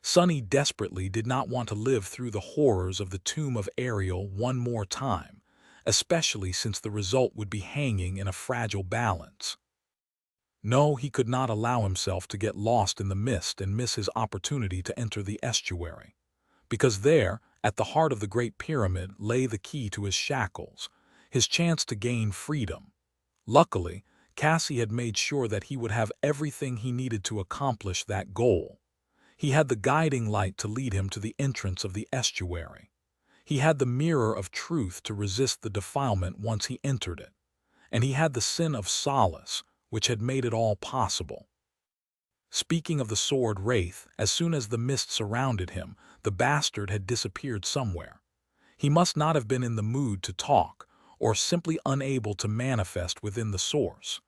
Speaker 1: Sunny desperately did not want to live through the horrors of the tomb of Ariel one more time, especially since the result would be hanging in a fragile balance. No, he could not allow himself to get lost in the mist and miss his opportunity to enter the estuary. Because there, at the heart of the Great Pyramid, lay the key to his shackles, his chance to gain freedom. Luckily, Cassie had made sure that he would have everything he needed to accomplish that goal. He had the guiding light to lead him to the entrance of the estuary. He had the mirror of truth to resist the defilement once he entered it. And he had the sin of solace, which had made it all possible. Speaking of the sword wraith, as soon as the mist surrounded him, the bastard had disappeared somewhere. He must not have been in the mood to talk, or simply unable to manifest within the source.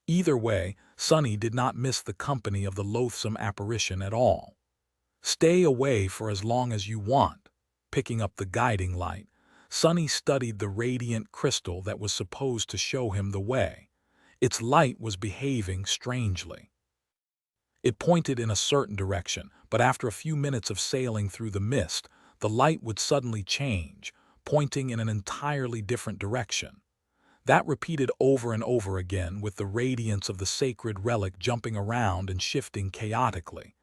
Speaker 1: Either way, Sunny did not miss the company of the loathsome apparition at all. Stay away for as long as you want. Picking up the guiding light, Sunny studied the radiant crystal that was supposed to show him the way. Its light was behaving strangely. It pointed in a certain direction, but after a few minutes of sailing through the mist, the light would suddenly change, pointing in an entirely different direction. That repeated over and over again, with the radiance of the sacred relic jumping around and shifting chaotically.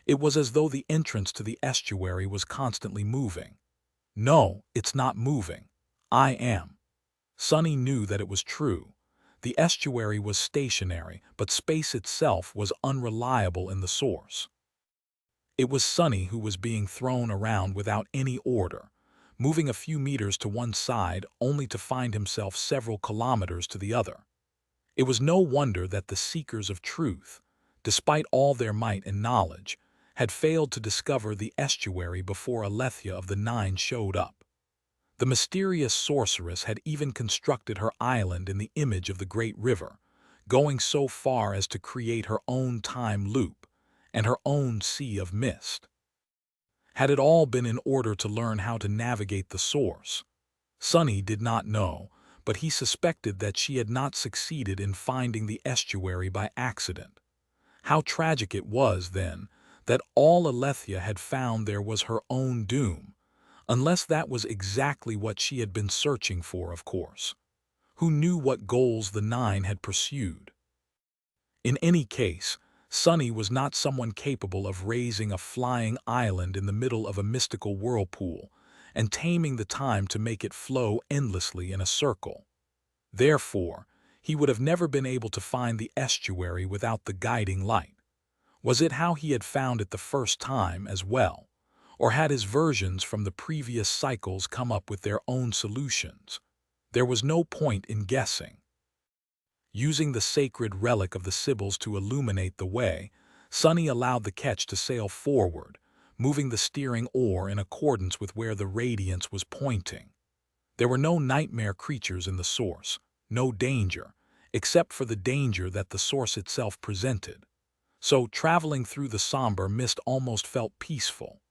Speaker 1: It was as though the entrance to the estuary was constantly moving. No, it's not moving. I am. Sunny knew that it was true. The estuary was stationary, but space itself was unreliable in the source. It was Sunny who was being thrown around without any order, moving a few meters to one side only to find himself several kilometers to the other. It was no wonder that the seekers of truth, despite all their might and knowledge, had failed to discover the estuary before Alethea of the Nine showed up. The mysterious sorceress had even constructed her island in the image of the great river, going so far as to create her own time loop and her own sea of mist. Had it all been in order to learn how to navigate the source? Sonny did not know, but he suspected that she had not succeeded in finding the estuary by accident. How tragic it was, then, that all Alethea had found there was her own doom, unless that was exactly what she had been searching for, of course. Who knew what goals the Nine had pursued? In any case, Sonny was not someone capable of raising a flying island in the middle of a mystical whirlpool and taming the time to make it flow endlessly in a circle. Therefore, he would have never been able to find the estuary without the guiding light. Was it how he had found it the first time as well? Or had his versions from the previous cycles come up with their own solutions? There was no point in guessing. Using the sacred relic of the Sibyls to illuminate the way, Sonny allowed the ketch to sail forward, moving the steering oar in accordance with where the radiance was pointing. There were no nightmare creatures in the source, no danger, except for the danger that the source itself presented. So traveling through the somber mist almost felt peaceful.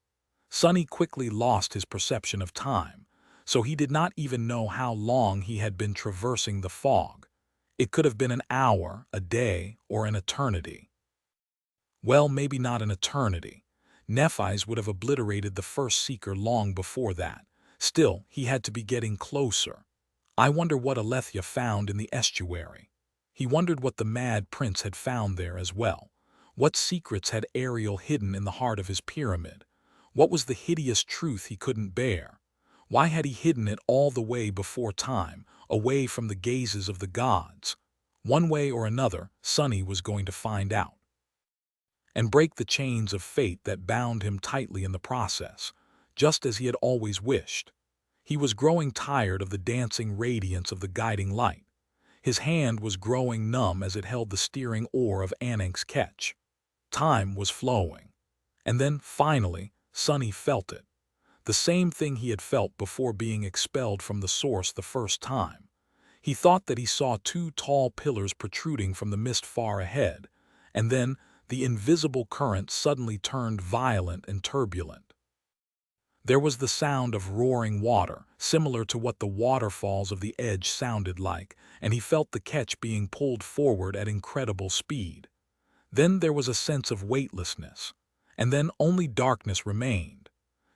Speaker 1: Sonny quickly lost his perception of time, so he did not even know how long he had been traversing the fog. It could have been an hour, a day, or an eternity. Well, maybe not an eternity. Nephi's would have obliterated the first seeker long before that. Still, he had to be getting closer. I wonder what Alethea found in the estuary. He wondered what the Mad Prince had found there as well. What secrets had Ariel hidden in the heart of his pyramid? What was the hideous truth he couldn't bear? Why had he hidden it all the way before time, away from the gazes of the gods? One way or another, Sonny was going to find out and break the chains of fate that bound him tightly in the process, just as he had always wished. He was growing tired of the dancing radiance of the guiding light. His hand was growing numb as it held the steering oar of Anank's ketch. Time was flowing. And then, finally, Sonny felt it. The same thing he had felt before being expelled from the source the first time. He thought that he saw two tall pillars protruding from the mist far ahead, and then the invisible current suddenly turned violent and turbulent. There was the sound of roaring water, similar to what the waterfalls of the edge sounded like, and he felt the ketch being pulled forward at incredible speed. Then there was a sense of weightlessness, and then only darkness remained.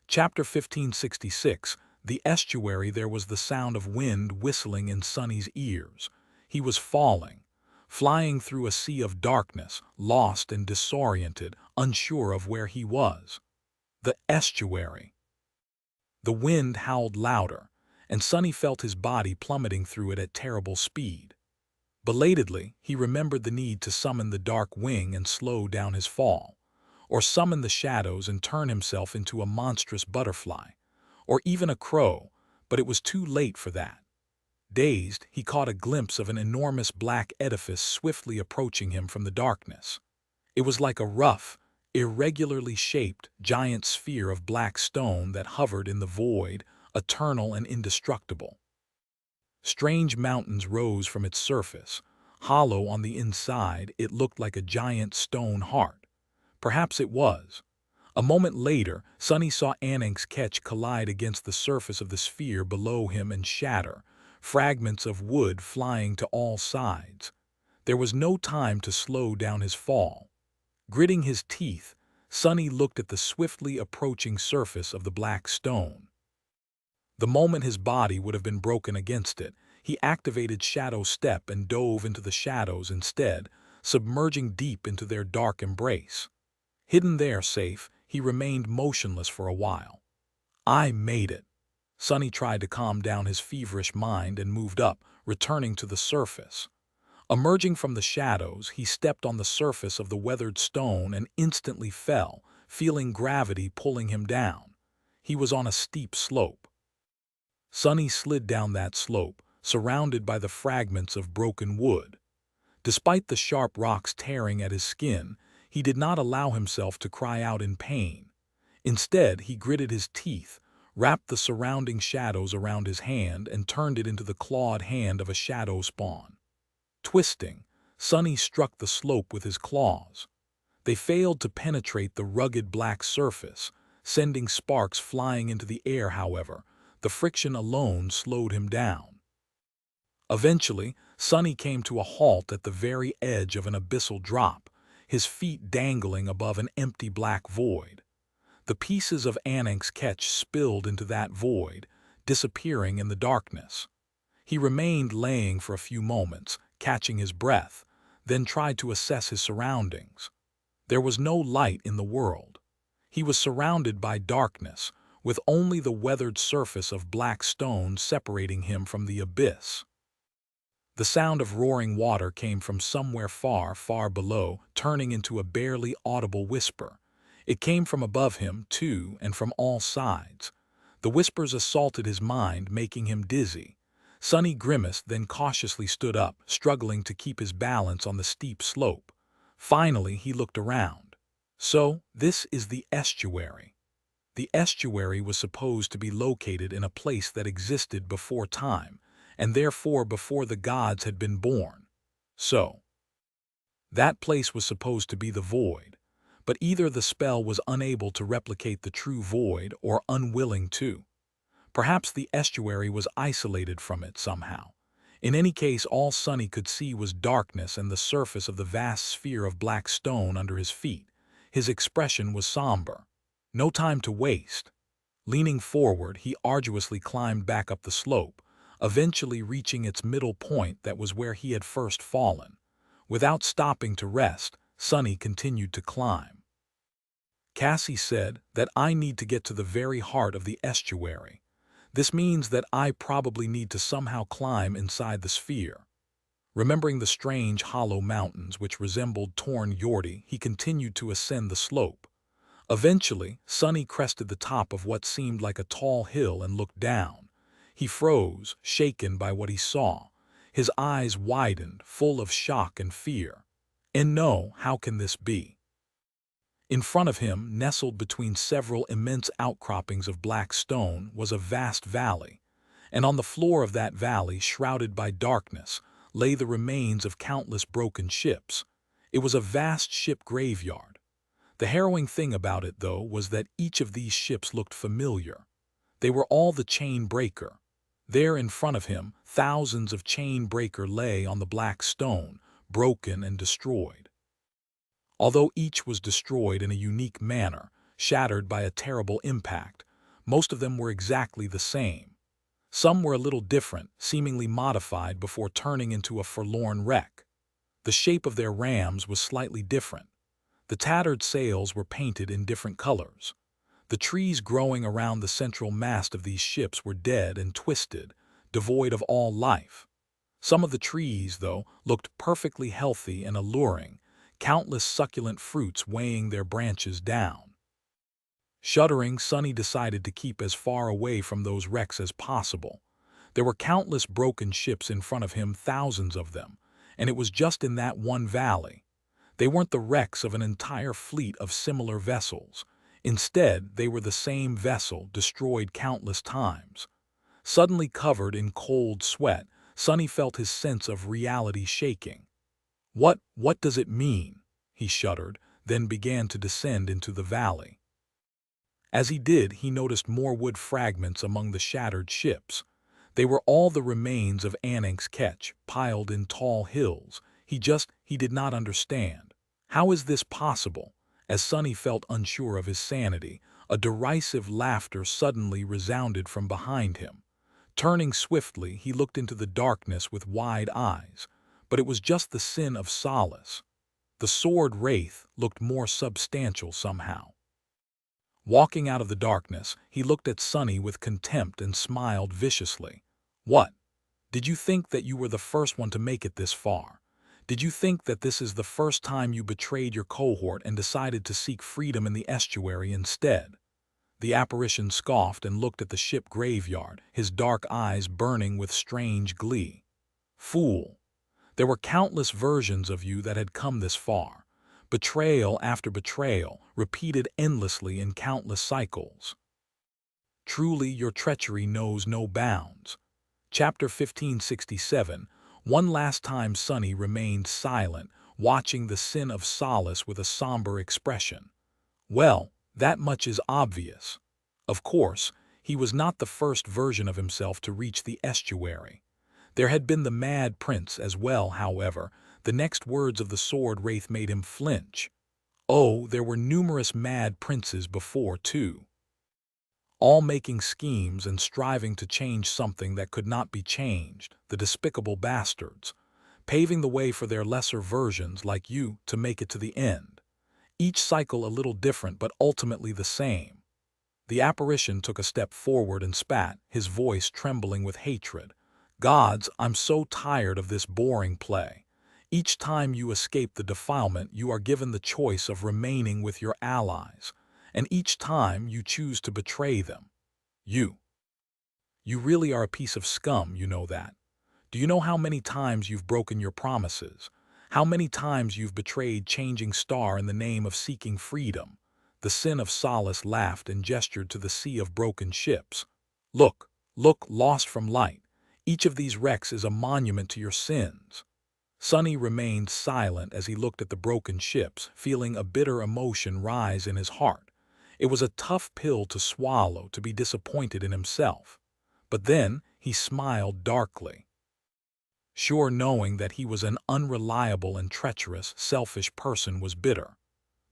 Speaker 1: Chapter 1566, The Estuary. There was the sound of wind whistling in Sonny's ears. He was falling, flying through a sea of darkness, lost and disoriented, unsure of where he was. The estuary. The wind howled louder, and Sonny felt his body plummeting through it at terrible speed. Belatedly, he remembered the need to summon the dark wing and slow down his fall, or summon the shadows and turn himself into a monstrous butterfly, or even a crow, but it was too late for that. Dazed, he caught a glimpse of an enormous black edifice swiftly approaching him from the darkness. It was like a rough, irregularly shaped, giant sphere of black stone that hovered in the void, eternal and indestructible. Strange mountains rose from its surface. Hollow on the inside, it looked like a giant stone heart. Perhaps it was. A moment later, Sonny saw Anank's ketch collide against the surface of the sphere below him and shatter, fragments of wood flying to all sides. There was no time to slow down his fall. Gritting his teeth, Sonny looked at the swiftly approaching surface of the black stone. The moment his body would have been broken against it, he activated Shadow Step and dove into the shadows instead, submerging deep into their dark embrace. Hidden there safe, he remained motionless for a while. I made it. Sonny tried to calm down his feverish mind and moved up, returning to the surface. Emerging from the shadows, he stepped on the surface of the weathered stone and instantly fell, feeling gravity pulling him down. He was on a steep slope. Sonny slid down that slope, surrounded by the fragments of broken wood. Despite the sharp rocks tearing at his skin, he did not allow himself to cry out in pain. Instead, he gritted his teeth, wrapped the surrounding shadows around his hand, and turned it into the clawed hand of a shadow spawn. Twisting, Sonny struck the slope with his claws. They failed to penetrate the rugged black surface, sending sparks flying into the air. However, the friction alone slowed him down. Eventually, Sonny came to a halt at the very edge of an abyssal drop, his feet dangling above an empty black void. The pieces of Anank's catch spilled into that void, disappearing in the darkness. He remained laying for a few moments, catching his breath, then tried to assess his surroundings. There was no light in the world. He was surrounded by darkness, with only the weathered surface of black stone separating him from the abyss. The sound of roaring water came from somewhere far, far below, turning into a barely audible whisper. It came from above him, too, and from all sides. The whispers assaulted his mind, making him dizzy. Sonny grimaced, then cautiously stood up, struggling to keep his balance on the steep slope. Finally, he looked around. So, this is the estuary. The estuary was supposed to be located in a place that existed before time, and therefore before the gods had been born. So, that place was supposed to be the void, but either the spell was unable to replicate the true void or unwilling to. Perhaps the estuary was isolated from it somehow. In any case, all Sonny could see was darkness and the surface of the vast sphere of black stone under his feet. His expression was somber. No time to waste. Leaning forward, he arduously climbed back up the slope, eventually reaching its middle point that was where he had first fallen. Without stopping to rest, Sonny continued to climb. Cassie said that I need to get to the very heart of the estuary. This means that I probably need to somehow climb inside the sphere. Remembering the strange hollow mountains which resembled torn Yordi, he continued to ascend the slope. Eventually, Sonny crested the top of what seemed like a tall hill and looked down. He froze, shaken by what he saw. His eyes widened, full of shock and fear. And no, how can this be? In front of him, nestled between several immense outcroppings of black stone, was a vast valley. And on the floor of that valley, shrouded by darkness, lay the remains of countless broken ships. It was a vast ship graveyard. The harrowing thing about it, though, was that each of these ships looked familiar. They were all the Chain Breaker. There in front of him, thousands of Chain Breaker lay on the black stone, broken and destroyed. Although each was destroyed in a unique manner, shattered by a terrible impact, most of them were exactly the same. Some were a little different, seemingly modified before turning into a forlorn wreck. The shape of their rams was slightly different. The tattered sails were painted in different colors. The trees growing around the central mast of these ships were dead and twisted, devoid of all life. Some of the trees, though, looked perfectly healthy and alluring, countless succulent fruits weighing their branches down. Shuddering, Sonny decided to keep as far away from those wrecks as possible. There were countless broken ships in front of him, thousands of them, and it was just in that one valley. They weren't the wrecks of an entire fleet of similar vessels. Instead, they were the same vessel, destroyed countless times. Suddenly covered in cold sweat, Sonny felt his sense of reality shaking. What does it mean? He shuddered, then began to descend into the valley. As he did, he noticed more wood fragments among the shattered ships. They were all the remains of Anank's ketch, piled in tall hills. He did not understand. How is this possible? As Sonny felt unsure of his sanity, a derisive laughter suddenly resounded from behind him. Turning swiftly, he looked into the darkness with wide eyes. But it was just the sin of solace. The sword wraith looked more substantial somehow. Walking out of the darkness, he looked at Sonny with contempt and smiled viciously. What? Did you think that you were the first one to make it this far? Did you think that this is the first time you betrayed your cohort and decided to seek freedom in the estuary instead? The apparition scoffed and looked at the ship graveyard, his dark eyes burning with strange glee. Fool! There were countless versions of you that had come this far. Betrayal after betrayal, repeated endlessly in countless cycles. Truly, your treachery knows no bounds. Chapter 1567, One last time Sonny remained silent, watching the Sin of Solace with a somber expression. Well, that much is obvious. Of course, he was not the first version of himself to reach the estuary. There had been the Mad Prince as well, however. The next words of the sword wraith made him flinch. Oh, there were numerous Mad Princes before, too, all making schemes and striving to change something that could not be changed, the despicable bastards, paving the way for their lesser versions like you to make it to the end. Each cycle a little different but ultimately the same. The apparition took a step forward and spat, his voice trembling with hatred. Gods, I'm so tired of this boring play. Each time you escape the defilement, you are given the choice of remaining with your allies, and each time you choose to betray them. You really are a piece of scum, you know that. Do you know how many times you've broken your promises? How many times you've betrayed Changing Star in the name of seeking freedom? The Sin of Solace laughed and gestured to the sea of broken ships. Look, lost from light. Each of these wrecks is a monument to your sins. Sonny remained silent as he looked at the broken ships, feeling a bitter emotion rise in his heart. It was a tough pill to swallow to be disappointed in himself. But then he smiled darkly, sure knowing that he was an unreliable and treacherous, selfish person was bitter.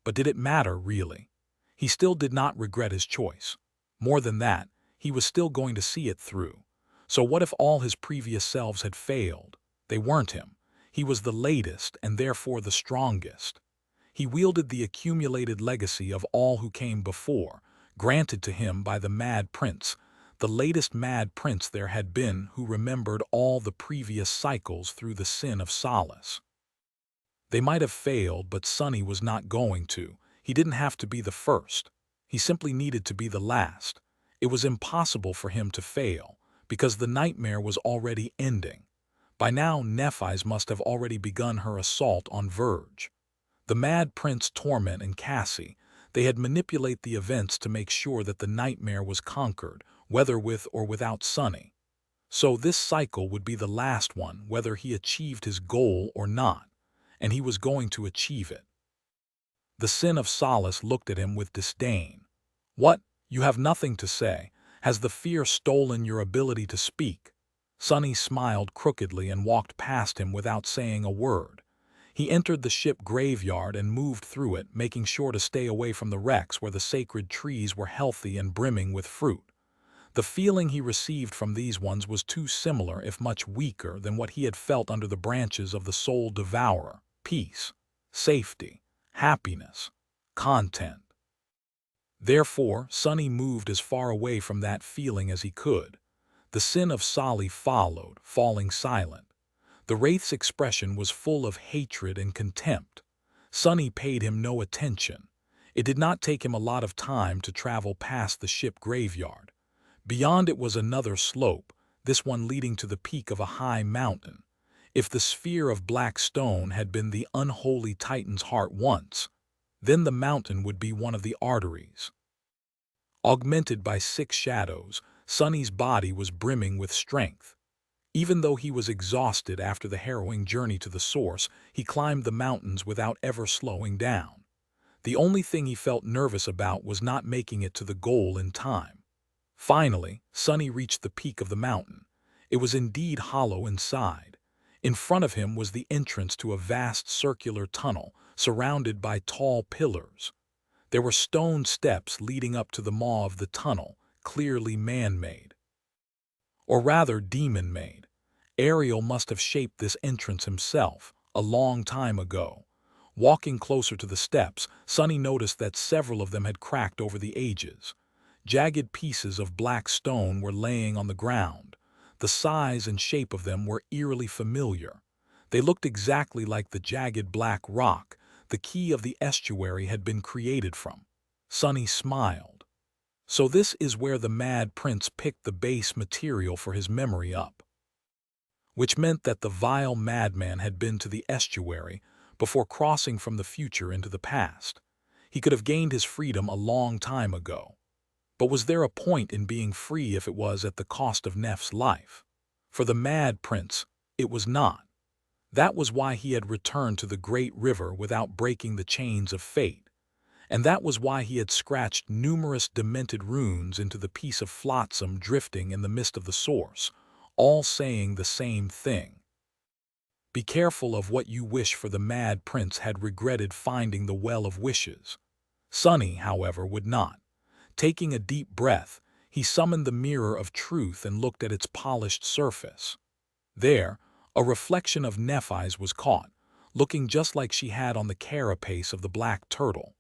Speaker 1: But did it matter, really? He still did not regret his choice. More than that, he was still going to see it through. So what if all his previous selves had failed? They weren't him. He was the latest and therefore the strongest. He wielded the accumulated legacy of all who came before, granted to him by the Mad Prince, the latest Mad Prince there had been who remembered all the previous cycles through the Sin of Solace. They might have failed, but Sonny was not going to. He didn't have to be the first. He simply needed to be the last. It was impossible for him to fail, because the nightmare was already ending. By now, Nephi's must have already begun her assault on Verge. The Mad Prince, Torment, and Cassie, they had manipulated the events to make sure that the nightmare was conquered, whether with or without Sonny. So this cycle would be the last one, whether he achieved his goal or not, and he was going to achieve it. The Sin of Solace looked at him with disdain. What? You have nothing to say? Has the fear stolen your ability to speak? Sonny smiled crookedly and walked past him without saying a word. He entered the ship graveyard and moved through it, making sure to stay away from the wrecks where the sacred trees were healthy and brimming with fruit. The feeling he received from these ones was too similar, if much weaker, than what he had felt under the branches of the Soul Devourer: peace, safety, happiness, content. Therefore, Sonny moved as far away from that feeling as he could. The Sin of Sali followed, falling silent. The wraith's expression was full of hatred and contempt. Sonny paid him no attention. It did not take him a lot of time to travel past the ship graveyard. Beyond it was another slope, this one leading to the peak of a high mountain. If the sphere of black stone had been the unholy Titan's heart once, then the mountain would be one of the arteries. Augmented by 6 shadows, Sonny's body was brimming with strength. Even though he was exhausted after the harrowing journey to the source, he climbed the mountains without ever slowing down. The only thing he felt nervous about was not making it to the goal in time. Finally, Sonny reached the peak of the mountain. It was indeed hollow inside. In front of him was the entrance to a vast circular tunnel, surrounded by tall pillars. There were stone steps leading up to the maw of the tunnel, clearly man-made. Or rather, demon-made. Ariel must have shaped this entrance himself, a long time ago. Walking closer to the steps, Sonny noticed that several of them had cracked over the ages. Jagged pieces of black stone were laying on the ground. The size and shape of them were eerily familiar. They looked exactly like the jagged black rock the key of the estuary had been created from. Sonny smiled. So this is where the Mad Prince picked the base material for his memory up. Which meant that the vile madman had been to the estuary before crossing from the future into the past. He could have gained his freedom a long time ago. But was there a point in being free if it was at the cost of Nef's life? For the Mad Prince, it was not. That was why he had returned to the great river without breaking the chains of fate, and that was why he had scratched numerous demented runes into the piece of flotsam drifting in the mist of the source, all saying the same thing. Be careful of what you wish, for the mad prince had regretted finding the well of wishes. Sonny, however, would not. Taking a deep breath, he summoned the mirror of truth and looked at its polished surface. There, a reflection of Nephis was caught, looking just like she had on the carapace of the black turtle.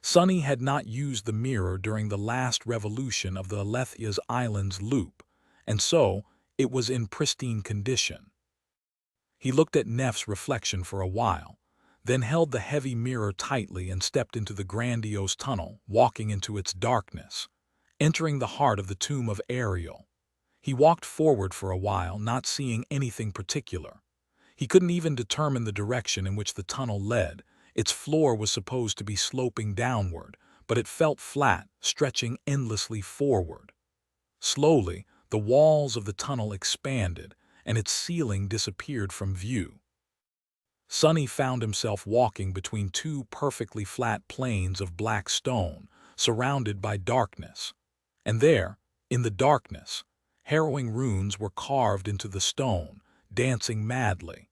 Speaker 1: Sonny had not used the mirror during the last revolution of the Alethia's Island's loop, and so it was in pristine condition. He looked at Neff's reflection for a while, then held the heavy mirror tightly and stepped into the grandiose tunnel, walking into its darkness, entering the heart of the tomb of Ariel. He walked forward for a while, not seeing anything particular. He couldn't even determine the direction in which the tunnel led. Its floor was supposed to be sloping downward, but it felt flat, stretching endlessly forward. Slowly, the walls of the tunnel expanded, and its ceiling disappeared from view. Sonny found himself walking between two perfectly flat plains of black stone, surrounded by darkness. And there, in the darkness, harrowing runes were carved into the stone, dancing madly.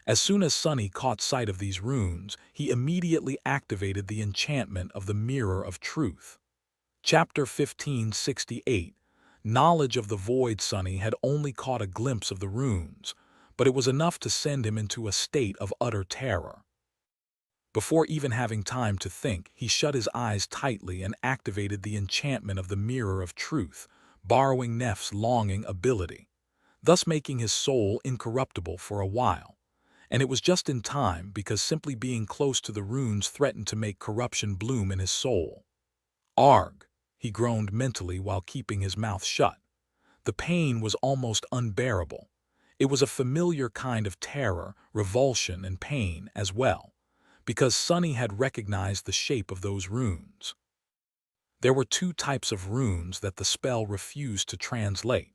Speaker 1: As soon as Sonny caught sight of these runes, he immediately activated the enchantment of the Mirror of Truth. Chapter 1568. Knowledge of the void. Sonny had only caught a glimpse of the runes, but it was enough to send him into a state of utter terror. Before even having time to think, he shut his eyes tightly and activated the enchantment of the Mirror of Truth, borrowing Neff's longing ability, thus making his soul incorruptible for a while. And it was just in time, because simply being close to the runes threatened to make corruption bloom in his soul. Arg! He groaned mentally while keeping his mouth shut. The pain was almost unbearable. It was a familiar kind of terror, revulsion, and pain as well, because Sonny had recognized the shape of those runes. There were two types of runes that the spell refused to translate.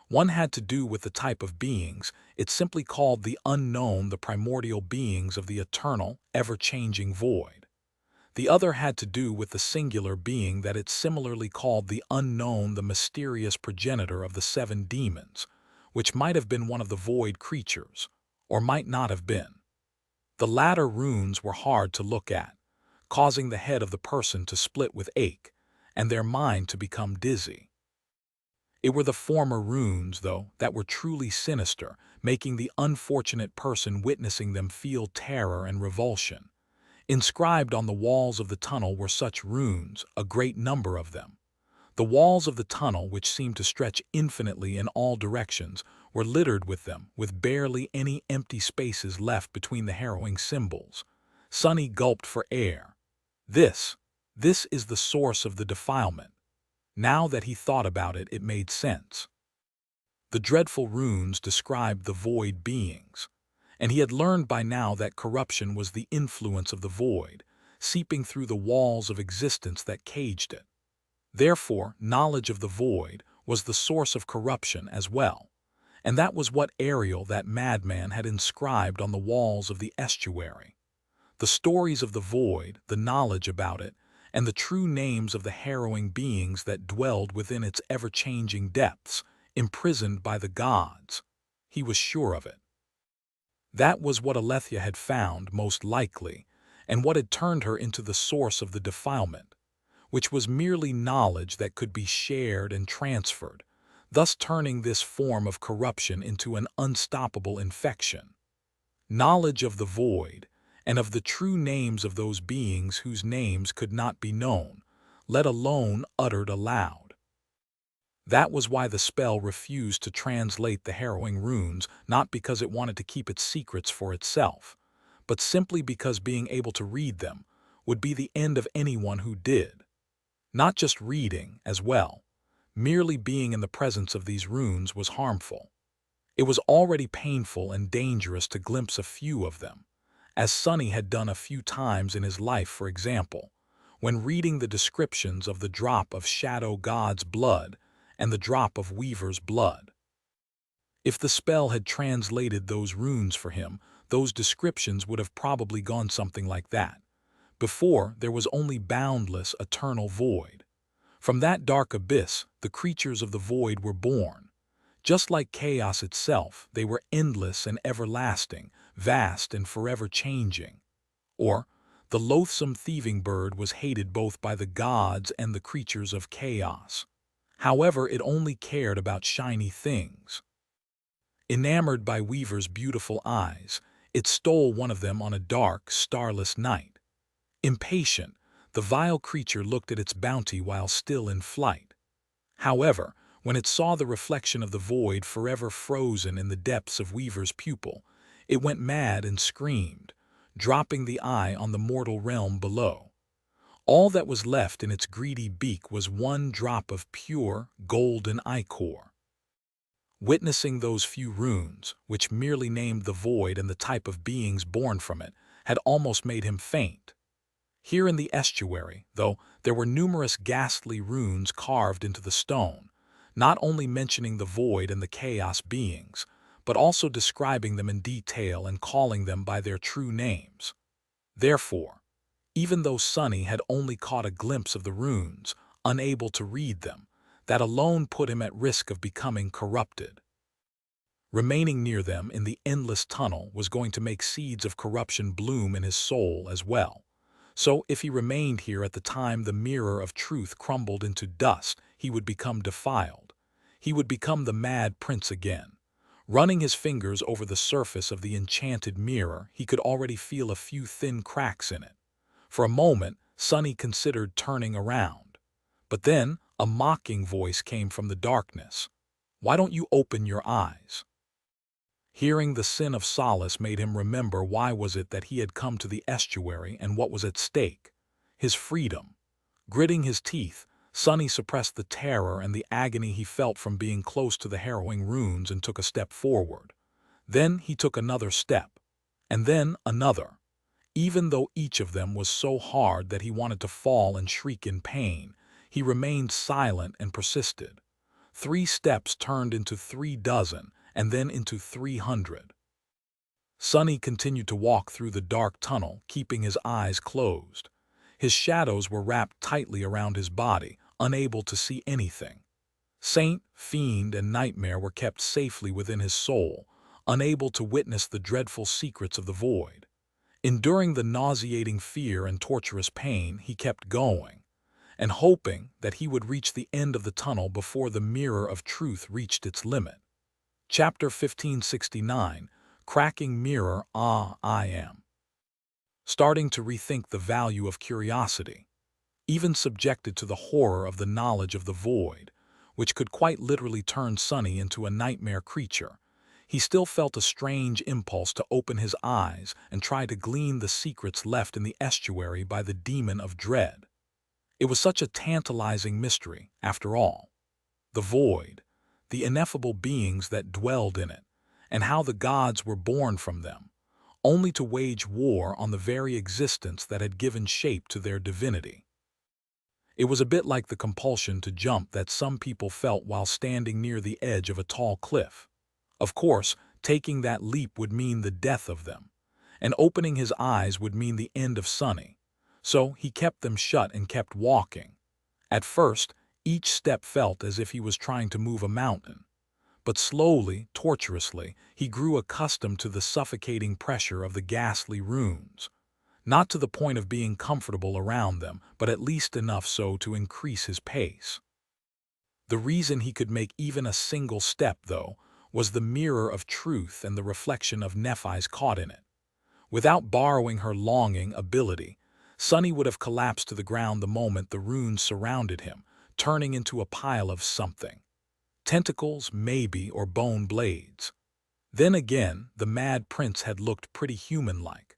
Speaker 1: One had to do with the type of beings. It simply called the unknown the primordial beings of the eternal, ever-changing void. The other had to do with the singular being that it similarly called the unknown, the mysterious progenitor of the seven demons, which might have been one of the void creatures, or might not have been. The latter runes were hard to look at, causing the head of the person to split with ache, and their mind to become dizzy. It were the former runes, though, that were truly sinister, making the unfortunate person witnessing them feel terror and revulsion. Inscribed on the walls of the tunnel were such runes, a great number of them. The walls of the tunnel, which seemed to stretch infinitely in all directions, were littered with them, with barely any empty spaces left between the harrowing symbols. Sonny gulped for air. This is the source of the defilement. Now that he thought about it, it made sense. The dreadful runes described the void beings, and he had learned by now that corruption was the influence of the void, seeping through the walls of existence that caged it. Therefore, knowledge of the void was the source of corruption as well, and that was what Ariel, that madman, had inscribed on the walls of the estuary. The stories of the void, the knowledge about it, and the true names of the harrowing beings that dwelled within its ever-changing depths, imprisoned by the gods. He was sure of it. That was what Alethea had found, most likely, and what had turned her into the source of the defilement, which was merely knowledge that could be shared and transferred, thus turning this form of corruption into an unstoppable infection. Knowledge of the void, and of the true names of those beings whose names could not be known, let alone uttered aloud. That was why the spell refused to translate the harrowing runes, not because it wanted to keep its secrets for itself, but simply because being able to read them would be the end of anyone who did. Not just reading, as well. Merely being in the presence of these runes was harmful. It was already painful and dangerous to glimpse a few of them, as Sonny had done a few times in his life, for example, when reading the descriptions of the drop of Shadow God's blood and the drop of Weaver's blood. If the spell had translated those runes for him, those descriptions would have probably gone something like that. Before, there was only boundless, eternal void. From that dark abyss, the creatures of the void were born. Just like chaos itself, they were endless and everlasting, vast and forever changing. Or, the loathsome thieving bird was hated both by the gods and the creatures of chaos. However, it only cared about shiny things. Enamored by Weaver's beautiful eyes, it stole one of them on a dark, starless night. Impatient, the vile creature looked at its bounty while still in flight. However, when it saw the reflection of the void forever frozen in the depths of Weaver's pupil, it went mad and screamed, dropping the eye on the mortal realm below. All that was left in its greedy beak was one drop of pure, golden ichor. Witnessing those few runes, which merely named the void and the type of beings born from it, had almost made him faint. Here in the estuary, though, there were numerous ghastly runes carved into the stone, not only mentioning the void and the chaos beings, but also describing them in detail and calling them by their true names. Therefore, even though Sonny had only caught a glimpse of the runes, unable to read them, that alone put him at risk of becoming corrupted. Remaining near them in the endless tunnel was going to make seeds of corruption bloom in his soul as well. So if he remained here at the time the mirror of truth crumbled into dust, he would become defiled. He would become the mad prince again. Running his fingers over the surface of the enchanted mirror, he could already feel a few thin cracks in it. For a moment, Sonny considered turning around. But then, a mocking voice came from the darkness. "Why don't you open your eyes?" Hearing the sin of solace made him remember why was it that he had come to the estuary and what was at stake. His freedom. Gritting his teeth, Sonny suppressed the terror and the agony he felt from being close to the harrowing runes and took a step forward. Then he took another step. And then another. Even though each of them was so hard that he wanted to fall and shriek in pain, he remained silent and persisted. 3 steps turned into 3 dozen, and then into 300. Sonny continued to walk through the dark tunnel, keeping his eyes closed. His shadows were wrapped tightly around his body, unable to see anything. Saint, fiend, and nightmare were kept safely within his soul, unable to witness the dreadful secrets of the void. Enduring the nauseating fear and torturous pain, he kept going, and hoping that he would reach the end of the tunnel before the mirror of truth reached its limit. Chapter 1569, Cracking Mirror, I Am. Starting to rethink the value of curiosity, even subjected to the horror of the knowledge of the void, which could quite literally turn Sonny into a nightmare creature, he still felt a strange impulse to open his eyes and try to glean the secrets left in the estuary by the demon of dread. It was such a tantalizing mystery, after all. The void, the ineffable beings that dwelled in it, and how the gods were born from them, only to wage war on the very existence that had given shape to their divinity. It was a bit like the compulsion to jump that some people felt while standing near the edge of a tall cliff. Of course, taking that leap would mean the death of them, and opening his eyes would mean the end of Sonny. So he kept them shut and kept walking. At first, each step felt as if he was trying to move a mountain. But slowly, tortuously, he grew accustomed to the suffocating pressure of the ghastly runes. Not to the point of being comfortable around them, but at least enough so to increase his pace. The reason he could make even a single step, though, was the mirror of truth and the reflection of Nephi's caught in it. Without borrowing her longing ability, Sonny would have collapsed to the ground the moment the runes surrounded him, turning into a pile of something. Tentacles, maybe, or bone blades. Then again, the mad prince had looked pretty human-like.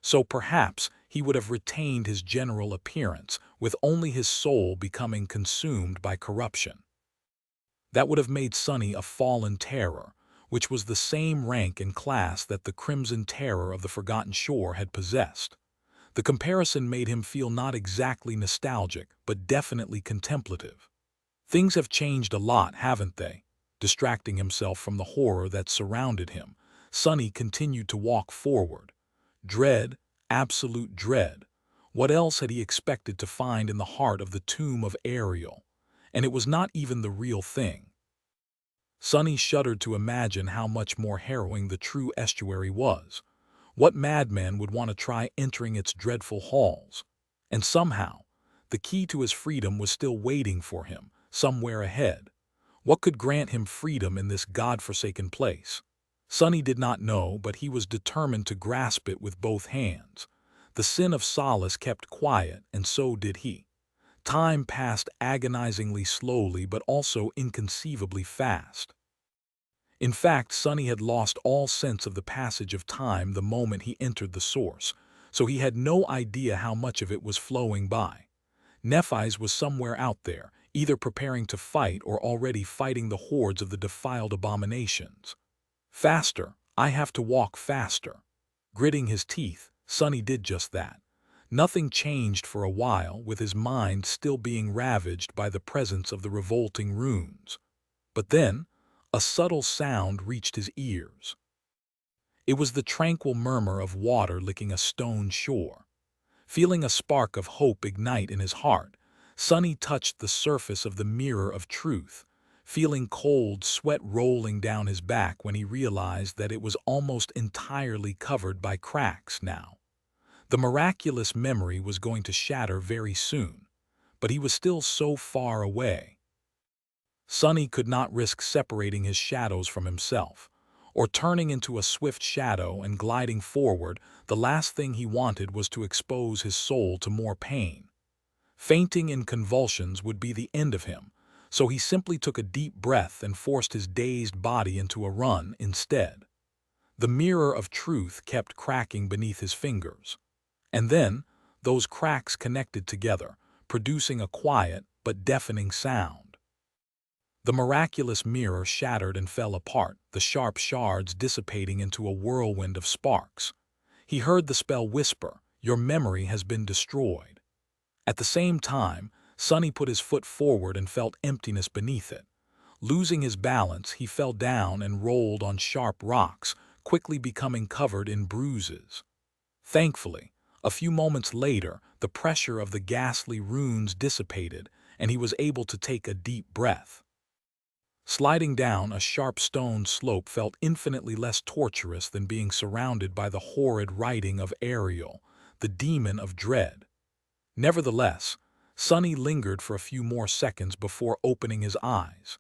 Speaker 1: So perhaps he would have retained his general appearance, with only his soul becoming consumed by corruption. That would have made Sonny a fallen terror, which was the same rank and class that the Crimson Terror of the Forgotten Shore had possessed. The comparison made him feel not exactly nostalgic, but definitely contemplative. Things have changed a lot, haven't they? Distracting himself from the horror that surrounded him, Sonny continued to walk forward. Dread, absolute dread. What else had he expected to find in the heart of the tomb of Ariel? And it was not even the real thing. Sonny shuddered to imagine how much more harrowing the true estuary was. What madman would want to try entering its dreadful halls? And somehow, the key to his freedom was still waiting for him, somewhere ahead. What could grant him freedom in this God-forsaken place? Sonny did not know, but he was determined to grasp it with both hands. The sin of solace kept quiet, and so did he. Time passed agonizingly slowly, but also inconceivably fast. In fact, Sonny had lost all sense of the passage of time the moment he entered the source, so he had no idea how much of it was flowing by. Nephis was somewhere out there, either preparing to fight or already fighting the hordes of the defiled abominations. Faster, I have to walk faster. Gritting his teeth, Sonny did just that. Nothing changed for a while, with his mind still being ravaged by the presence of the revolting runes. But then, a subtle sound reached his ears. It was the tranquil murmur of water licking a stone shore. Feeling a spark of hope ignite in his heart, Sonny touched the surface of the mirror of truth, feeling cold sweat rolling down his back when he realized that it was almost entirely covered by cracks now. The miraculous memory was going to shatter very soon, but he was still so far away. Sonny could not risk separating his shadows from himself, or turning into a swift shadow and gliding forward. The last thing he wanted was to expose his soul to more pain. Fainting in convulsions would be the end of him, so he simply took a deep breath and forced his dazed body into a run instead. The mirror of truth kept cracking beneath his fingers. And then, those cracks connected together, producing a quiet but deafening sound. The miraculous mirror shattered and fell apart, the sharp shards dissipating into a whirlwind of sparks. He heard the spell whisper, "Your memory has been destroyed." At the same time, Sonny put his foot forward and felt emptiness beneath it. Losing his balance, he fell down and rolled on sharp rocks, quickly becoming covered in bruises. Thankfully, a few moments later, the pressure of the ghastly runes dissipated, and he was able to take a deep breath. Sliding down a sharp stone slope felt infinitely less torturous than being surrounded by the horrid writing of Ariel, the demon of dread. Nevertheless, Sonny lingered for a few more seconds before opening his eyes.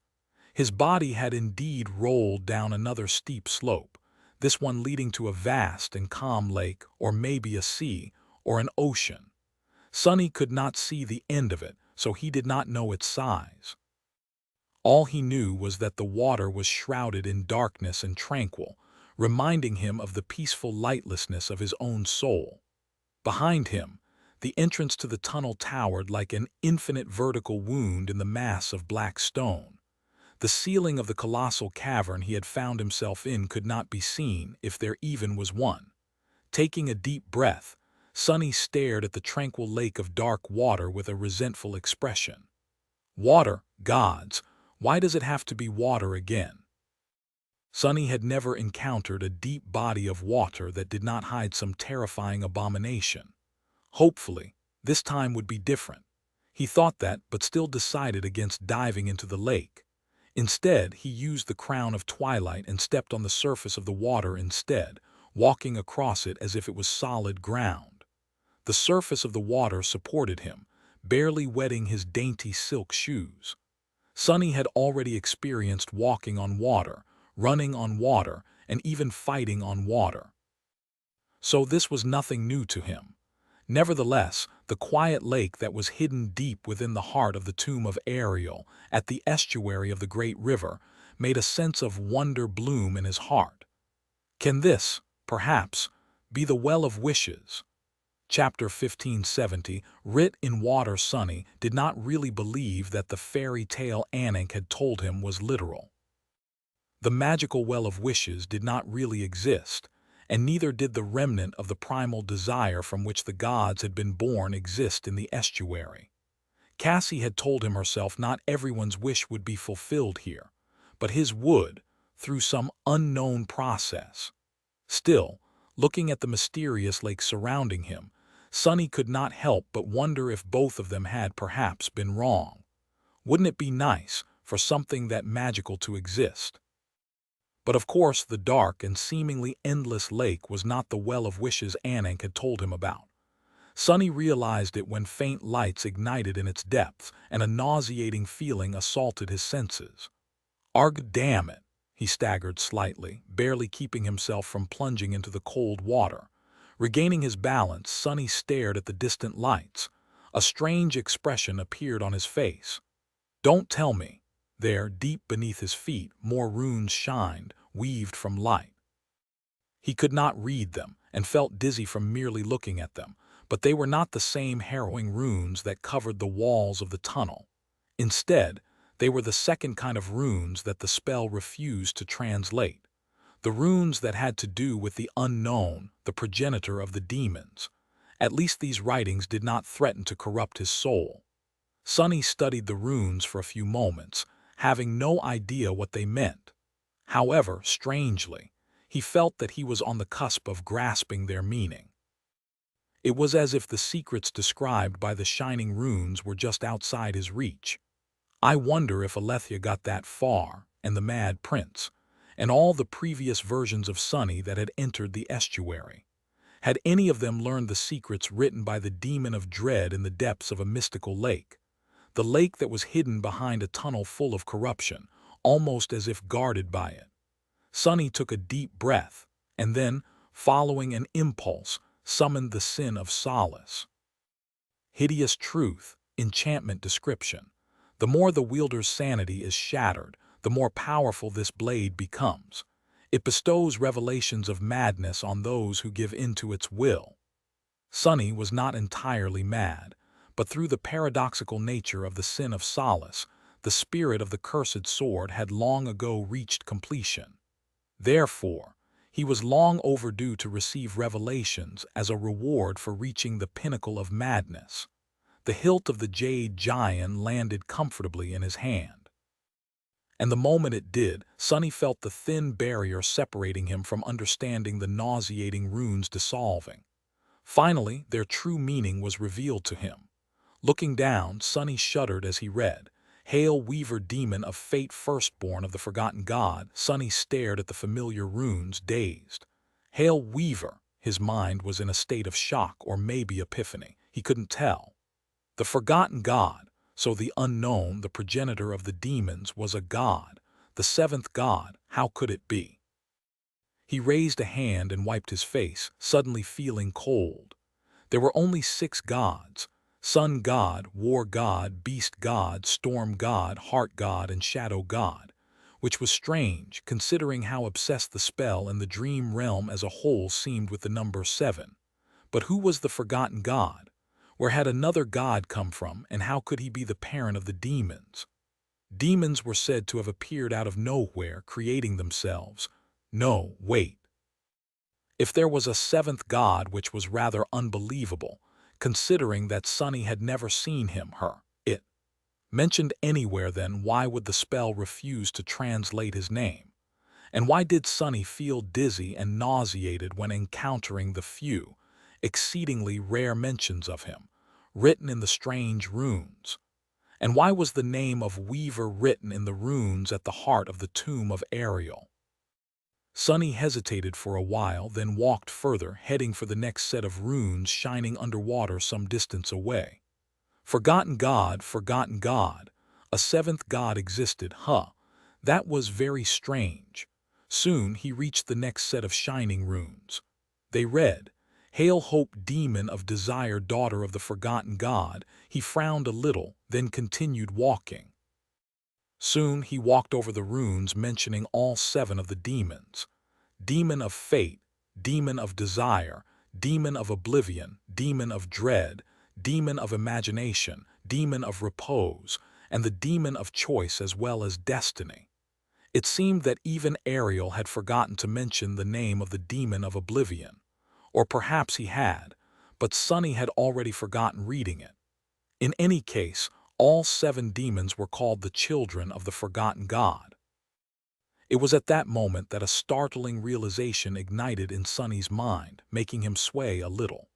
Speaker 1: His body had indeed rolled down another steep slope, this one leading to a vast and calm lake, or maybe a sea, or an ocean. Sonny could not see the end of it, so he did not know its size. All he knew was that the water was shrouded in darkness and tranquil, reminding him of the peaceful lightlessness of his own soul. Behind him, the entrance to the tunnel towered like an infinite vertical wound in the mass of black stone. The ceiling of the colossal cavern he had found himself in could not be seen, if there even was one. Taking a deep breath, Sonny stared at the tranquil lake of dark water with a resentful expression. Water, gods, why does it have to be water again? Sonny had never encountered a deep body of water that did not hide some terrifying abomination. Hopefully, this time would be different. He thought that, but still decided against diving into the lake. Instead, he used the crown of twilight and stepped on the surface of the water instead, walking across it as if it was solid ground. The surface of the water supported him, barely wetting his dainty silk shoes. Sonny had already experienced walking on water, running on water, and even fighting on water. So this was nothing new to him. Nevertheless, the quiet lake that was hidden deep within the heart of the tomb of Ariel, at the estuary of the great river, made a sense of wonder bloom in his heart. Can this, perhaps, be the well of wishes? Chapter 1570, writ in water. Sonny did not really believe that the fairy tale Anik had told him was literal. The magical well of wishes did not really exist, and neither did the remnant of the primal desire from which the gods had been born exist in the estuary. Cassie had told him herself not everyone's wish would be fulfilled here, but his would, through some unknown process. Still, looking at the mysterious lake surrounding him, Sonny could not help but wonder if both of them had perhaps been wrong. Wouldn't it be nice for something that magical to exist? But of course the dark and seemingly endless lake was not the well of wishes Anak had told him about. Sonny realized it when faint lights ignited in its depths and a nauseating feeling assaulted his senses. Arg damn it, he staggered slightly, barely keeping himself from plunging into the cold water. Regaining his balance, Sonny stared at the distant lights. A strange expression appeared on his face. Don't tell me. There, deep beneath his feet, more runes shined, weaved from light. He could not read them, and felt dizzy from merely looking at them, but they were not the same harrowing runes that covered the walls of the tunnel. Instead, they were the second kind of runes that the spell refused to translate. The runes that had to do with the unknown, the progenitor of the demons. At least these writings did not threaten to corrupt his soul. Sonny studied the runes for a few moments, having no idea what they meant. However, strangely, he felt that he was on the cusp of grasping their meaning. It was as if the secrets described by the shining runes were just outside his reach. I wonder if Alethea got that far, and the Mad Prince, and all the previous versions of Sonny that had entered the estuary. Had any of them learned the secrets written by the demon of dread in the depths of a mystical lake? The lake that was hidden behind a tunnel full of corruption, almost as if guarded by it. Sonny took a deep breath, and then, following an impulse, summoned the sin of solace. Hideous truth, enchantment description. The more the wielder's sanity is shattered, the more powerful this blade becomes. It bestows revelations of madness on those who give in to its will. Sonny was not entirely mad, but through the paradoxical nature of the sin of solace, the spirit of the cursed sword had long ago reached completion. Therefore, he was long overdue to receive revelations as a reward for reaching the pinnacle of madness. The hilt of the jade giant landed comfortably in his hand. And the moment it did, Sonny felt the thin barrier separating him from understanding the nauseating runes dissolving. Finally, their true meaning was revealed to him. Looking down, Sonny shuddered as he read, "Hail, Weaver Demon of Fate, firstborn of the forgotten god." Sonny stared at the familiar runes, dazed. Hail, Weaver! His mind was in a state of shock or maybe epiphany. He couldn't tell. The forgotten god, so the unknown, the progenitor of the demons, was a god. The seventh god, how could it be? He raised a hand and wiped his face, suddenly feeling cold. There were only 6 gods: sun god, war god, beast god, storm god, heart god, and shadow god, which was strange considering how obsessed the spell and the dream realm as a whole seemed with the number 7. But who was the forgotten god? Where had another god come from, and how could he be the parent of the demons? Demons were said to have appeared out of nowhere, creating themselves. No, wait. If there was a 7th god, which was rather unbelievable, considering that Sonny had never seen him, it mentioned anywhere, then why would the spell refuse to translate his name? And why did Sonny feel dizzy and nauseated when encountering the few, exceedingly rare mentions of him, written in the strange runes? And why was the name of Weaver written in the runes at the heart of the tomb of Ariel? Sonny hesitated for a while, then walked further, heading for the next set of runes shining underwater some distance away. Forgotten god, a 7th god existed, That was very strange. Soon he reached the next set of shining runes. They read, "Hail, Hope, demon of desire, daughter of the forgotten god." He frowned a little, then continued walking. Soon he walked over the runes mentioning all 7 of the demons. Demon of fate, demon of desire, demon of oblivion, demon of dread, demon of imagination, demon of repose, and the demon of choice as well as destiny. It seemed that even Ariel had forgotten to mention the name of the demon of oblivion. Or perhaps he had, but Sonny had already forgotten reading it. In any case, all 7 demons were called the children of the forgotten god. It was at that moment that a startling realization ignited in Sonny's mind, making him sway a little.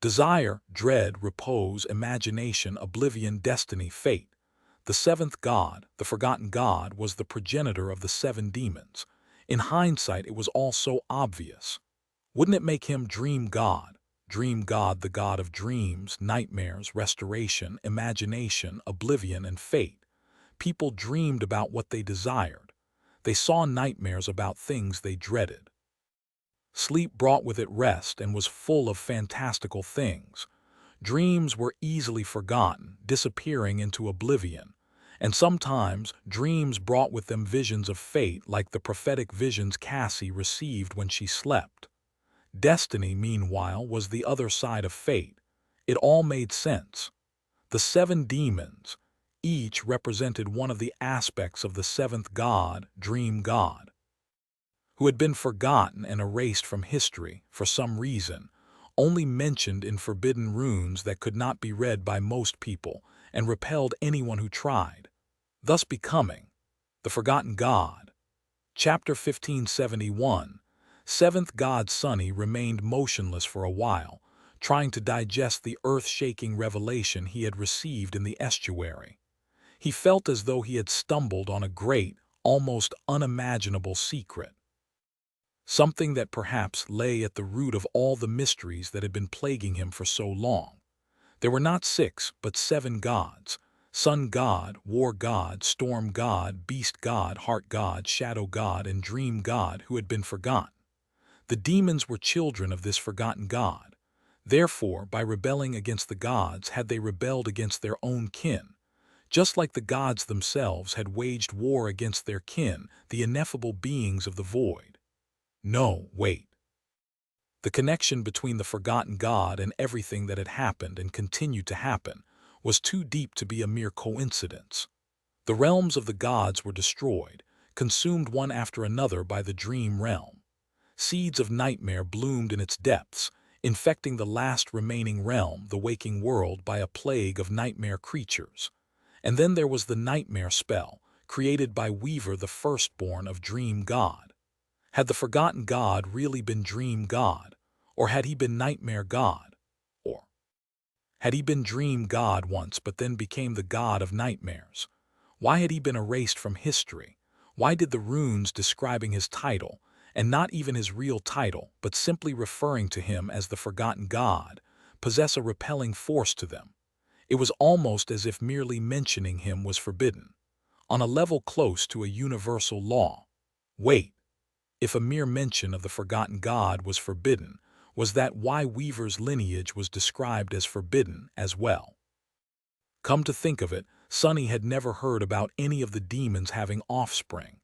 Speaker 1: Desire, dread, repose, imagination, oblivion, destiny, fate. The seventh god, the forgotten god, was the progenitor of the seven demons. In hindsight, it was all so obvious. Wouldn't it make him Dream God? Dream God, the god of dreams, nightmares, restoration, imagination, oblivion, and fate. People dreamed about what they desired. They saw nightmares about things they dreaded. Sleep brought with it rest and was full of fantastical things. Dreams were easily forgotten, disappearing into oblivion. And sometimes, dreams brought with them visions of fate like the prophetic visions Cassie received when she slept. Destiny, meanwhile, was the other side of fate. It all made sense. The seven demons, each represented one of the aspects of the seventh god, Dream God, who had been forgotten and erased from history for some reason, only mentioned in forbidden runes that could not be read by most people and repelled anyone who tried, thus becoming the forgotten god. Chapter 1571. Seventh God Sonny remained motionless for a while, trying to digest the earth-shaking revelation he had received in the estuary. He felt as though he had stumbled on a great, almost unimaginable secret. Something that perhaps lay at the root of all the mysteries that had been plaguing him for so long. There were not six, but seven gods: Sun God, War God, Storm God, Beast God, Heart God, Shadow God, and Dream God, who had been forgotten. The demons were children of this forgotten God. Therefore, by rebelling against the gods, had they rebelled against their own kin, just like the gods themselves had waged war against their kin, the ineffable beings of the void. No, wait. The connection between the forgotten god and everything that had happened and continued to happen was too deep to be a mere coincidence. The realms of the gods were destroyed, consumed one after another by the dream realm. Seeds of nightmare bloomed in its depths, infecting the last remaining realm, the waking world, by a plague of nightmare creatures. And then there was the nightmare spell, created by Weaver, the firstborn of Dream God. Had the forgotten god really been Dream God? Or had he been Nightmare God? Or had he been Dream God once but then became the god of nightmares? Why had he been erased from history? Why did the runes describing his title, and not even his real title, but simply referring to him as the forgotten god, possess a repelling force to them? It was almost as if merely mentioning him was forbidden, on a level close to a universal law. Wait. If a mere mention of the forgotten god was forbidden, was that why Weaver's lineage was described as forbidden as well? Come to think of it, Sonny had never heard about any of the demons having offspring.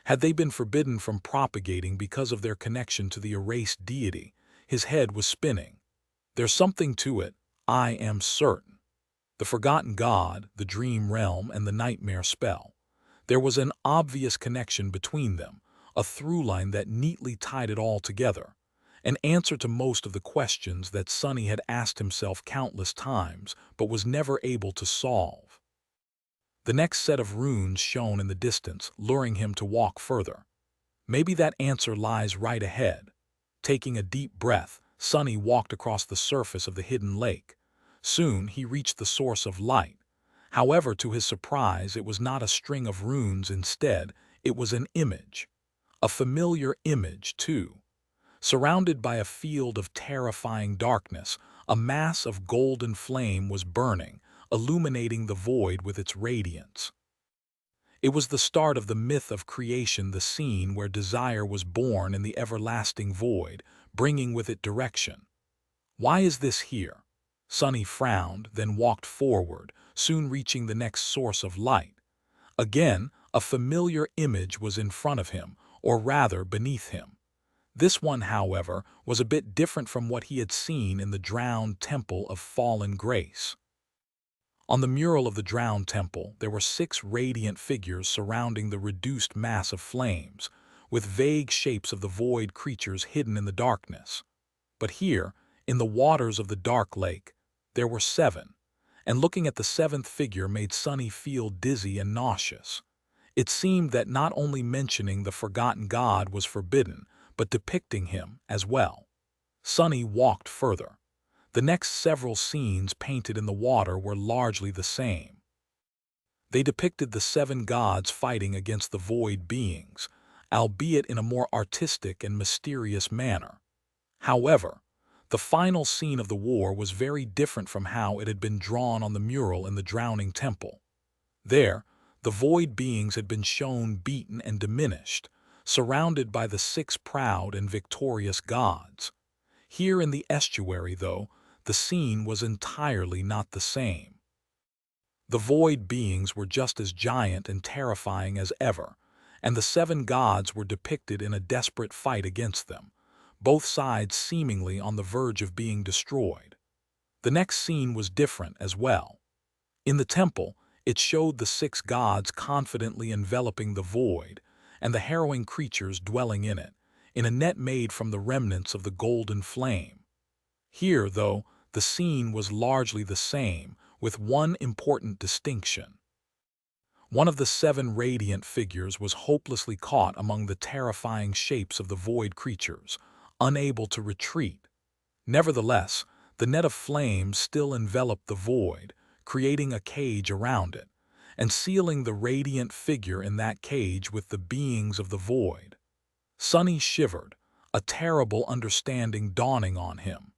Speaker 1: Had they been forbidden from propagating because of their connection to the erased deity? His head was spinning. There's something to it, I am certain. The forgotten god, the dream realm, and the nightmare spell. There was an obvious connection between them, a through line that neatly tied it all together. An answer to most of the questions that Sonny had asked himself countless times, but was never able to solve. The next set of runes shone in the distance, luring him to walk further. Maybe that answer lies right ahead. Taking a deep breath, Sonny walked across the surface of the hidden lake. Soon he reached the source of light. However, to his surprise, it was not a string of runes. Instead, it was an image. A familiar image, too. Surrounded by a field of terrifying darkness, a mass of golden flame was burning, illuminating the void with its radiance. It was the start of the myth of creation, the scene where desire was born in the everlasting void, bringing with it direction. Why is this here? Sonny frowned, then walked forward, soon reaching the next source of light. Again, a familiar image was in front of him, or rather beneath him. This one, however, was a bit different from what he had seen in the drowned temple of fallen grace. On the mural of the drowned temple, there were 6 radiant figures surrounding the reduced mass of flames, with vague shapes of the void creatures hidden in the darkness. But here, in the waters of the dark lake, there were 7, and looking at the 7th figure made Sonny feel dizzy and nauseous. It seemed that not only mentioning the forgotten god was forbidden, but depicting him as well. Sonny walked further. The next several scenes painted in the water were largely the same. They depicted the seven gods fighting against the void beings, albeit in a more artistic and mysterious manner. However, the final scene of the war was very different from how it had been drawn on the mural in the Drowning Temple. There, the void beings had been shown beaten and diminished, surrounded by the six proud and victorious gods. Here in the estuary, though, the scene was entirely not the same. The void beings were just as giant and terrifying as ever, and the seven gods were depicted in a desperate fight against them, both sides seemingly on the verge of being destroyed. The next scene was different as well. In the temple, it showed the six gods confidently enveloping the void, and the harrowing creatures dwelling in it, in a net made from the remnants of the golden flame. Here, though, the scene was largely the same, with one important distinction. One of the seven radiant figures was hopelessly caught among the terrifying shapes of the void creatures, unable to retreat. Nevertheless, the net of flames still enveloped the void, creating a cage around it, and sealing the radiant figure in that cage with the beings of the void. Sonny shivered, a terrible understanding dawning on him.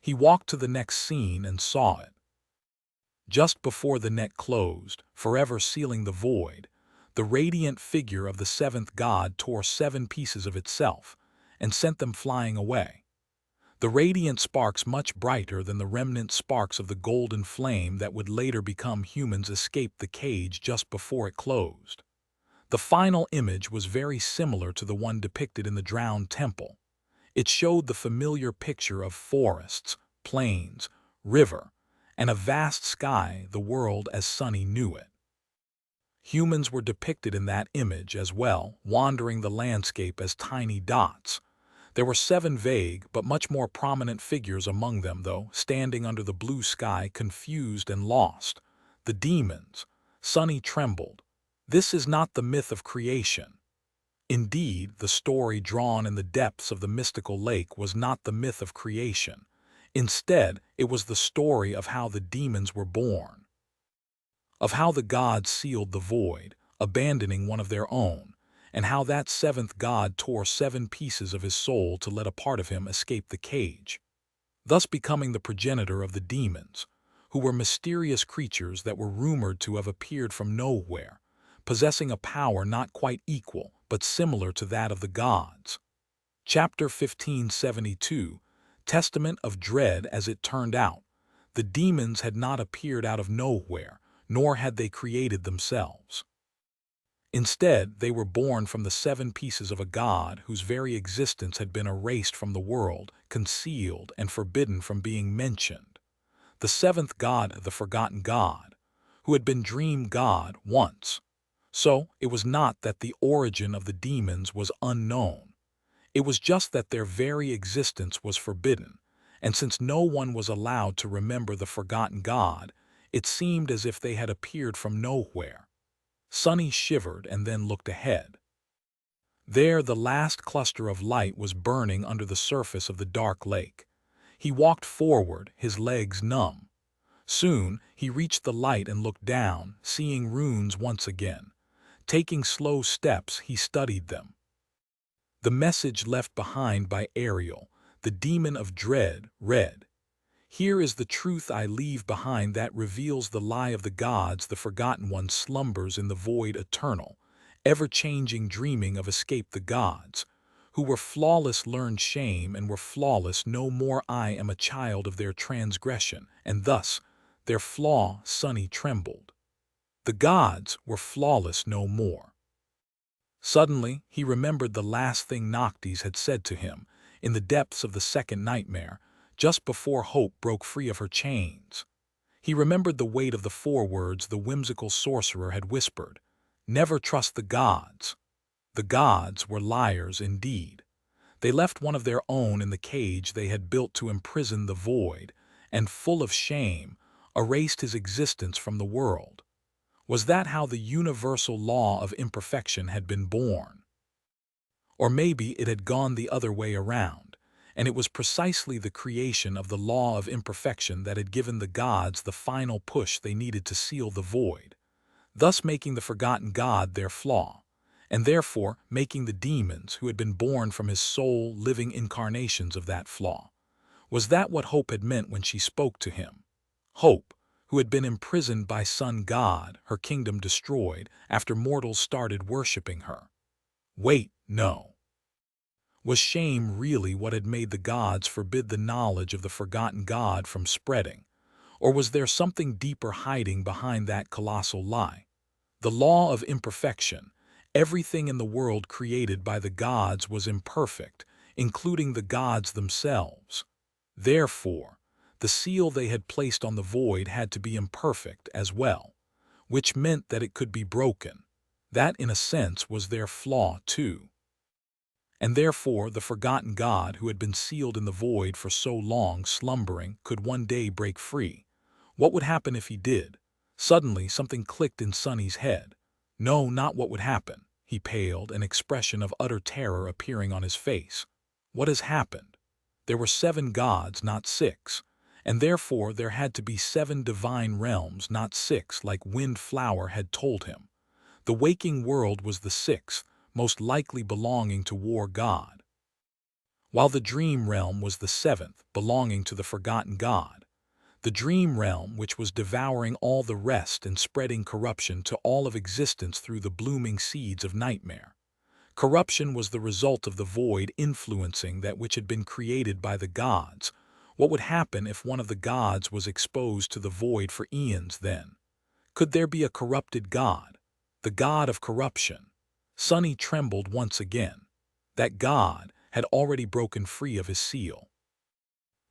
Speaker 1: He walked to the next scene and saw it. Just before the net closed, forever sealing the void, the radiant figure of the seventh god tore 7 pieces of itself and sent them flying away. The radiant sparks, much brighter than the remnant sparks of the golden flame that would later become humans, escaped the cage just before it closed. The final image was very similar to the one depicted in the Drowned Temple. It showed the familiar picture of forests, plains, river, and a vast sky, the world as Sonny knew it. Humans were depicted in that image as well, wandering the landscape as tiny dots. There were 7 vague but much more prominent figures among them, though, standing under the blue sky, confused and lost. The demons. Sonny trembled. This is not the myth of creation. Indeed, the story drawn in the depths of the mystical lake was not the myth of creation. Instead, it was the story of how the demons were born, of how the gods sealed the void, abandoning one of their own, and how that seventh god tore 7 pieces of his soul to let a part of him escape the cage, thus becoming the progenitor of the demons, who were mysterious creatures that were rumored to have appeared from nowhere, possessing a power not quite equal but similar to that of the gods. Chapter 1572, Testament of Dread. As it turned out, the demons had not appeared out of nowhere, nor had they created themselves. Instead, they were born from the 7 pieces of a god whose very existence had been erased from the world, concealed and forbidden from being mentioned. The 7th god, the forgotten god, who had been dream god once. So, it was not that the origin of the demons was unknown. It was just that their very existence was forbidden, and since no one was allowed to remember the forgotten god, it seemed as if they had appeared from nowhere. Sonny shivered and then looked ahead. There, the last cluster of light was burning under the surface of the dark lake. He walked forward, his legs numb. Soon, he reached the light and looked down, seeing runes once again. Taking slow steps, he studied them. The message left behind by Ariel, the demon of dread, read, "Here is the truth I leave behind that reveals the lie of the gods. The forgotten one slumbers in the void eternal, ever-changing, dreaming of escape. The gods, who were flawless, learned shame and were flawless no more. I am a child of their transgression, and thus their flaw." Sonny trembled. The gods were flawless no more. Suddenly, he remembered the last thing Noctis had said to him, in the depths of the second nightmare, just before Hope broke free of her chains. He remembered the weight of the 4 words the whimsical sorcerer had whispered, "Never trust the gods." The gods were liars indeed. They left one of their own in the cage they had built to imprison the void, and full of shame, erased his existence from the world. Was that how the universal law of imperfection had been born? Or maybe it had gone the other way around, and it was precisely the creation of the law of imperfection that had given the gods the final push they needed to seal the void, thus making the forgotten god their flaw, and therefore making the demons who had been born from his soul living incarnations of that flaw. Was that what Hope had meant when she spoke to him? Hope, who had been imprisoned by Sun God, her kingdom destroyed after mortals started worshipping her. Wait, no. Was shame really what had made the gods forbid the knowledge of the forgotten god from spreading? Or was there something deeper hiding behind that colossal lie? The law of imperfection. Everything in the world created by the gods was imperfect, including the gods themselves. Therefore, the seal they had placed on the void had to be imperfect as well, which meant that it could be broken. That, in a sense, was their flaw, too. And therefore the forgotten god who had been sealed in the void for so long slumbering could one day break free. What would happen if he did? Suddenly something clicked in Sonny's head. No, not what would happen. He paled, an expression of utter terror appearing on his face. What has happened? There were 7 gods, not 6, and therefore there had to be 7 divine realms, not 6, like Windflower had told him. The waking world was the 6th, most likely belonging to War God, while the dream realm was the 7th, belonging to the forgotten god. The dream realm, which was devouring all the rest and spreading corruption to all of existence through the blooming seeds of nightmare. Corruption was the result of the void influencing that which had been created by the gods. What would happen if one of the gods was exposed to the void for eons then? Could there be a corrupted god? The god of corruption? Sonny trembled once again. That god had already broken free of his seal.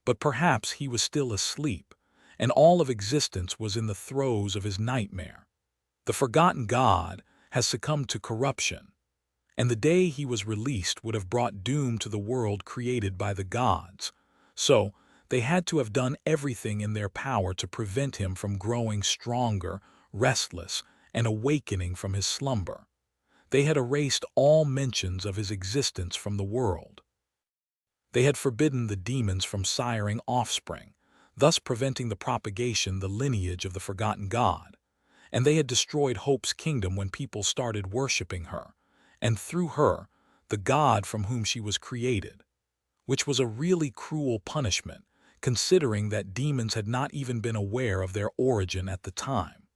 Speaker 1: But perhaps he was still asleep, and all of existence was in the throes of his nightmare. The forgotten god has succumbed to corruption, and the day he was released would have brought doom to the world created by the gods. So, they had to have done everything in their power to prevent him from growing stronger, restless, and awakening from his slumber. They had erased all mentions of his existence from the world. They had forbidden the demons from siring offspring, thus preventing the propagation, the lineage of the forgotten god. And they had destroyed Hope's kingdom when people started worshipping her, and through her, the god from whom she was created, which was a really cruel punishment, considering that demons had not even been aware of their origin at the time.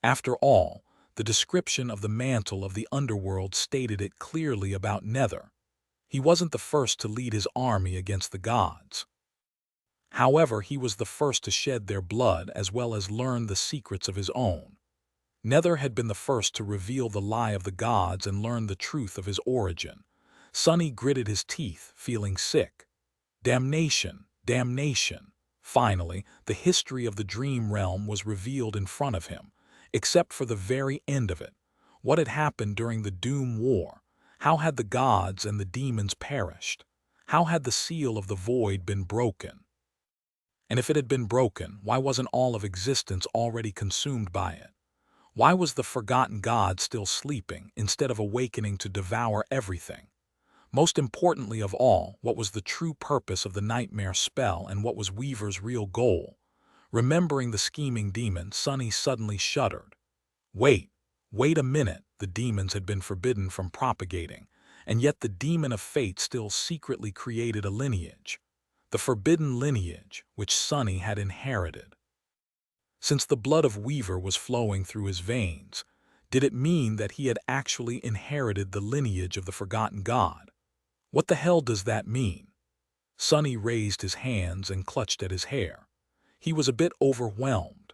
Speaker 1: After all, the description of the mantle of the underworld stated it clearly about Nether. He wasn't the first to lead his army against the gods. However, he was the first to shed their blood as well as learn the secrets of his own. Nether had been the first to reveal the lie of the gods and learn the truth of his origin. Sonny gritted his teeth, feeling sick. Damnation, damnation. Finally, the history of the dream realm was revealed in front of him, except for the very end of it. What had happened during the Doom War? How had the gods and the demons perished? How had the seal of the void been broken? And if it had been broken, why wasn't all of existence already consumed by it? Why was the forgotten god still sleeping instead of awakening to devour everything? Most importantly of all, what was the true purpose of the nightmare spell and what was Weaver's real goal? Remembering the scheming demon, Sonny suddenly shuddered. Wait a minute, the demons had been forbidden from propagating, and yet the demon of fate still secretly created a lineage. The forbidden lineage, which Sonny had inherited. Since the blood of Weaver was flowing through his veins, did it mean that he had actually inherited the lineage of the forgotten god? What the hell does that mean? Sonny raised his hands and clutched at his hair. He was a bit overwhelmed.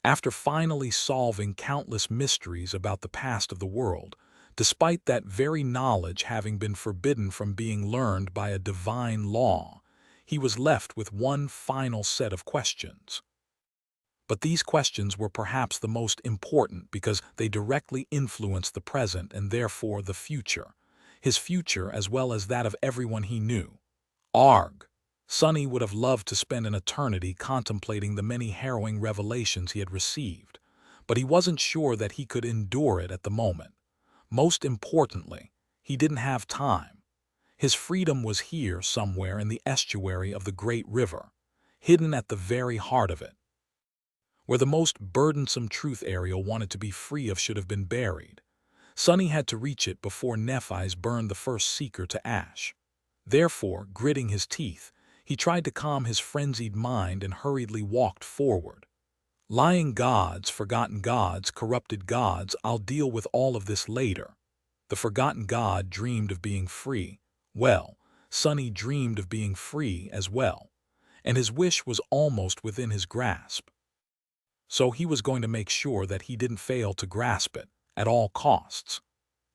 Speaker 1: After finally solving countless mysteries about the past of the world, despite that very knowledge having been forbidden from being learned by a divine law, he was left with one final set of questions. But these questions were perhaps the most important because they directly influenced the present and therefore the future. His future as well as that of everyone he knew. Arg! Sonny would have loved to spend an eternity contemplating the many harrowing revelations he had received, but he wasn't sure that he could endure it at the moment. Most importantly, he didn't have time. His freedom was here somewhere in the estuary of the great river, hidden at the very heart of it, where the most burdensome truth Ariel wanted to be free of should have been buried. Sonny had to reach it before Nephi's burned the first seeker to ash. Therefore, gritting his teeth, he tried to calm his frenzied mind and hurriedly walked forward. Lying gods, forgotten gods, corrupted gods, I'll deal with all of this later. The forgotten god dreamed of being free. Well, Sonny dreamed of being free as well, and his wish was almost within his grasp. So he was going to make sure that he didn't fail to grasp it, at all costs.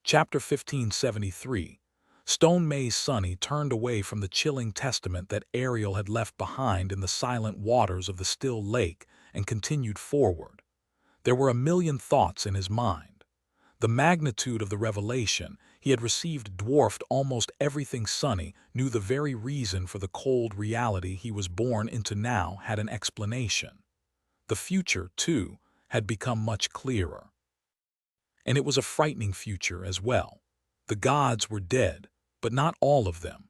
Speaker 1: Chapter 1573. Stone Maze Sonny turned away from the chilling testament that Ariel had left behind in the silent waters of the still lake and continued forward. There were a million thoughts in his mind. The magnitude of the revelation he had received dwarfed almost everything. Sonny knew the very reason for the cold reality he was born into now had an explanation. The future, too, had become much clearer. And it was a frightening future as well. The gods were dead, but not all of them.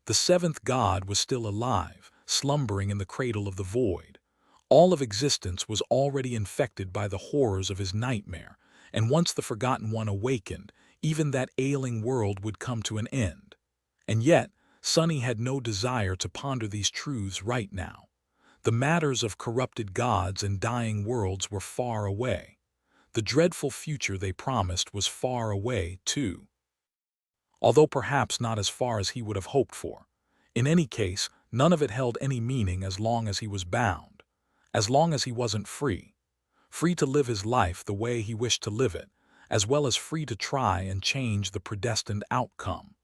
Speaker 1: The seventh god was still alive, slumbering in the cradle of the void. All of existence was already infected by the horrors of his nightmare, and once the Forgotten One awakened, even that ailing world would come to an end. And yet, Sonny had no desire to ponder these truths right now. The matters of corrupted gods and dying worlds were far away. The dreadful future they promised was far away, too, although perhaps not as far as he would have hoped for. In any case, none of it held any meaning as long as he was bound, as long as he wasn't free. Free to live his life the way he wished to live it, as well as free to try and change the predestined outcome.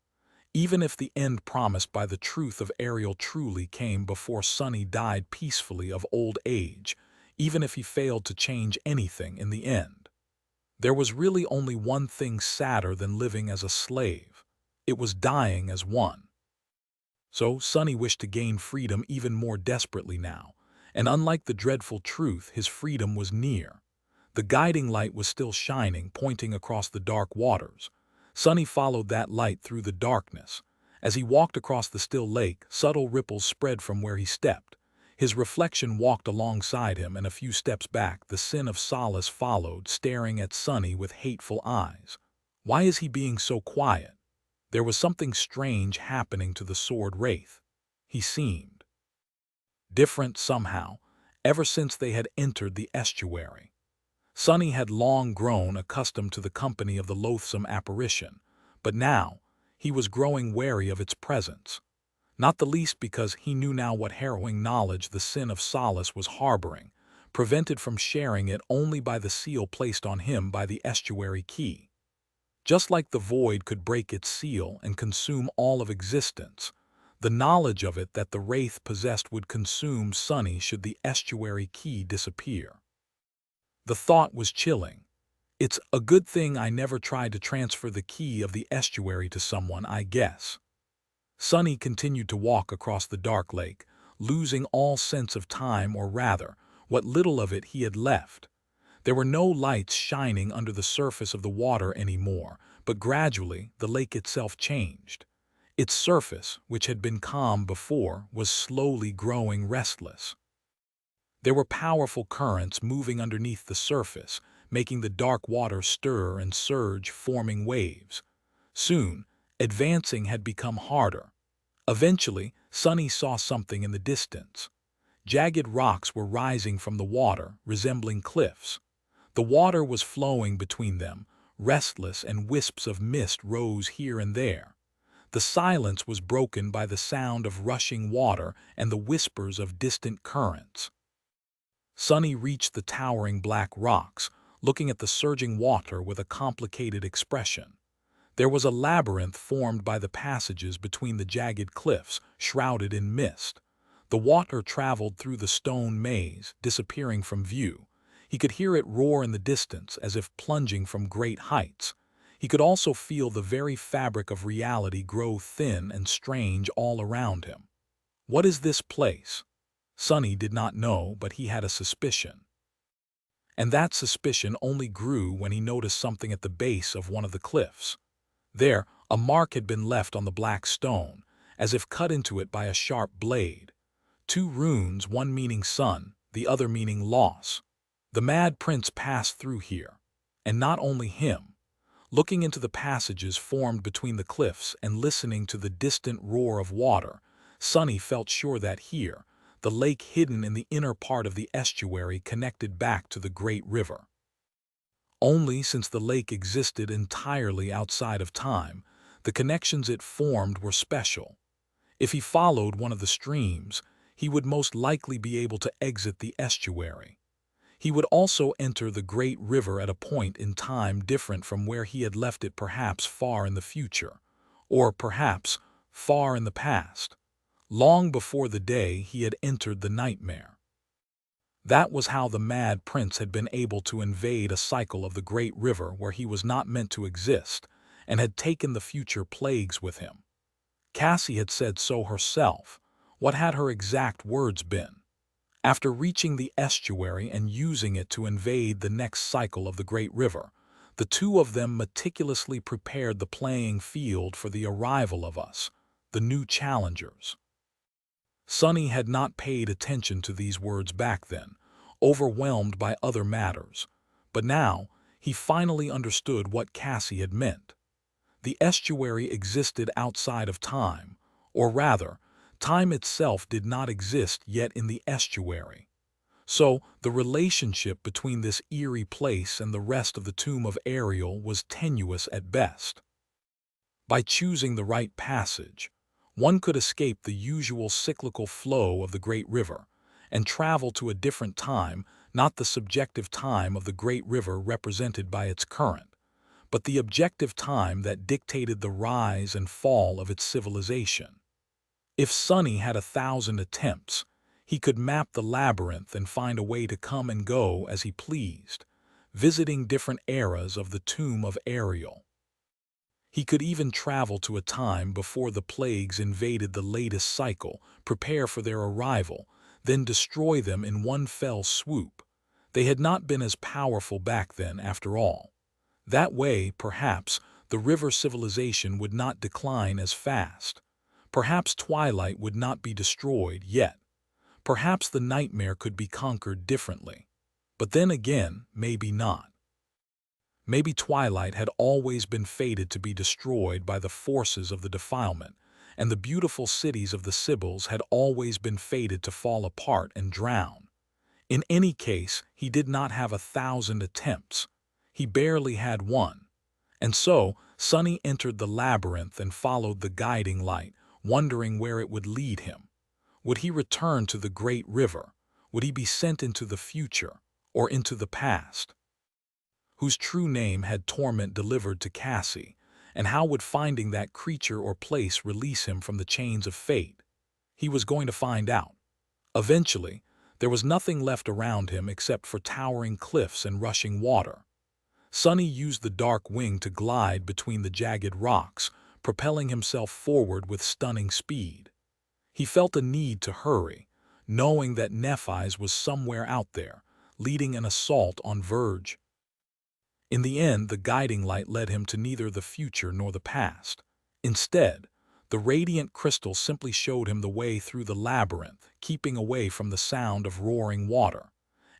Speaker 1: Even if the end promised by the truth of Ariel truly came before Sonny died peacefully of old age, even if he failed to change anything in the end. There was really only one thing sadder than living as a slave. It was dying as one. So Sonny wished to gain freedom even more desperately now, and unlike the dreadful truth, his freedom was near. The guiding light was still shining, pointing across the dark waters. Sonny followed that light through the darkness. As he walked across the still lake, subtle ripples spread from where he stepped. His reflection walked alongside him, and a few steps back, the Sin of Solace followed, staring at Sonny with hateful eyes. Why is he being so quiet? There was something strange happening to the sword wraith. He seemed different somehow, ever since they had entered the estuary. Sonny had long grown accustomed to the company of the loathsome apparition, but now he was growing wary of its presence, not the least because he knew now what harrowing knowledge the Sin of Solace was harboring, prevented from sharing it only by the seal placed on him by the estuary key. Just like the void could break its seal and consume all of existence, the knowledge of it that the wraith possessed would consume Sonny should the estuary key disappear. The thought was chilling. It's a good thing I never tried to transfer the key of the estuary to someone, I guess. Sonny continued to walk across the dark lake, losing all sense of time, or rather, what little of it he had left. There were no lights shining under the surface of the water anymore, but gradually the lake itself changed. Its surface, which had been calm before, was slowly growing restless. There were powerful currents moving underneath the surface, making the dark water stir and surge, forming waves. Soon, advancing had become harder. Eventually, Sonny saw something in the distance. Jagged rocks were rising from the water, resembling cliffs. The water was flowing between them, restless, and wisps of mist rose here and there. The silence was broken by the sound of rushing water and the whispers of distant currents. Sonny reached the towering black rocks, looking at the surging water with a complicated expression. There was a labyrinth formed by the passages between the jagged cliffs, shrouded in mist. The water traveled through the stone maze, disappearing from view. He could hear it roar in the distance, as if plunging from great heights. He could also feel the very fabric of reality grow thin and strange all around him. What is this place? Sonny did not know, but he had a suspicion. and that suspicion only grew when he noticed something at the base of one of the cliffs. There, a mark had been left on the black stone, as if cut into it by a sharp blade. Two runes, one meaning sun, the other meaning loss. The Mad Prince passed through here, and not only him. Looking into the passages formed between the cliffs and listening to the distant roar of water, Sonny felt sure that here, the lake hidden in the inner part of the estuary connected back to the great river. Only since the lake existed entirely outside of time, the connections it formed were special. If he followed one of the streams, he would most likely be able to exit the estuary. He would also enter the great river at a point in time different from where he had left it, perhaps far in the future, or perhaps far in the past, long before the day he had entered the nightmare. That was how the Mad Prince had been able to invade a cycle of the great river where he was not meant to exist, and had taken the future plagues with him. Cassie had said so herself. What had her exact words been? After reaching the estuary and using it to invade the next cycle of the great river, the two of them meticulously prepared the playing field for the arrival of us, the new challengers. Sonny had not paid attention to these words back then, overwhelmed by other matters, but now he finally understood what Cassie had meant. The estuary existed outside of time, or rather, time itself did not exist yet in the estuary. So, the relationship between this eerie place and the rest of the tomb of Ariel was tenuous at best. By choosing the right passage, one could escape the usual cyclical flow of the great river and travel to a different time, not the subjective time of the great river represented by its current, but the objective time that dictated the rise and fall of its civilization. If Sonny had 1,000 attempts, he could map the labyrinth and find a way to come and go as he pleased, visiting different eras of the tomb of Ariel. He could even travel to a time before the plagues invaded the latest cycle, prepare for their arrival, then destroy them in one fell swoop. They had not been as powerful back then, after all. That way, perhaps, the river civilization would not decline as fast. Perhaps Twilight would not be destroyed yet. Perhaps the nightmare could be conquered differently. But then again, maybe not. Maybe Twilight had always been fated to be destroyed by the forces of the defilement, and the beautiful cities of the Sibyls had always been fated to fall apart and drown. In any case, he did not have 1,000 attempts. He barely had one. And so, Sonny entered the labyrinth and followed the guiding light, wondering where it would lead him. Would he return to the great river? Would he be sent into the future, or into the past? Whose true name had Torment delivered to Cassie, and how would finding that creature or place release him from the chains of fate? He was going to find out. Eventually, there was nothing left around him except for towering cliffs and rushing water. Sonny used the dark wing to glide between the jagged rocks, propelling himself forward with stunning speed. He felt a need to hurry, knowing that Nephi's was somewhere out there, leading an assault on Verge. In the end, the guiding light led him to neither the future nor the past. Instead, the radiant crystal simply showed him the way through the labyrinth, keeping away from the sound of roaring water.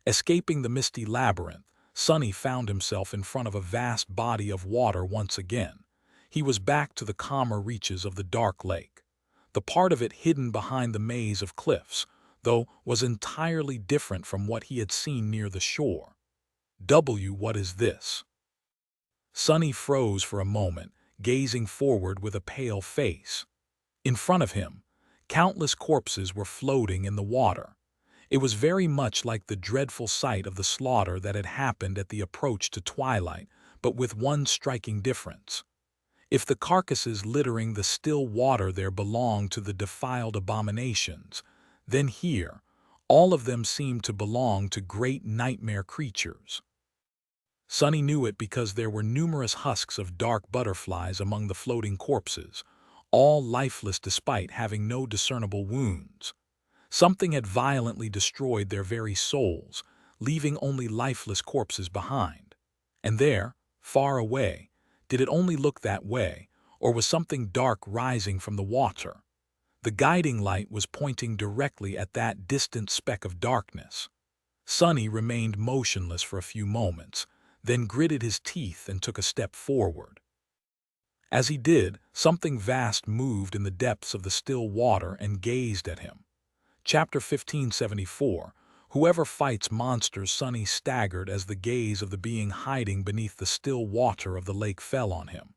Speaker 1: Escaping the misty labyrinth, Sonny found himself in front of a vast body of water once again. He was back to the calmer reaches of the dark lake. The part of it hidden behind the maze of cliffs, though, was entirely different from what he had seen near the shore. What is this? Sonny froze for a moment, gazing forward with a pale face. In front of him, countless corpses were floating in the water. It was very much like the dreadful sight of the slaughter that had happened at the approach to Twilight, but with one striking difference. If the carcasses littering the still water there belonged to the defiled abominations, then here, all of them seemed to belong to great nightmare creatures. Sonny knew it because there were numerous husks of dark butterflies among the floating corpses, all lifeless despite having no discernible wounds. Something had violently destroyed their very souls, leaving only lifeless corpses behind. And there, far away, did it only look that way, or was something dark rising from the water? The guiding light was pointing directly at that distant speck of darkness. Sonny remained motionless for a few moments, then gritted his teeth and took a step forward. As he did, something vast moved in the depths of the still water and gazed at him. Chapter 1574. Whoever fights monsters. Sonny staggered as the gaze of the being hiding beneath the still water of the lake fell on him.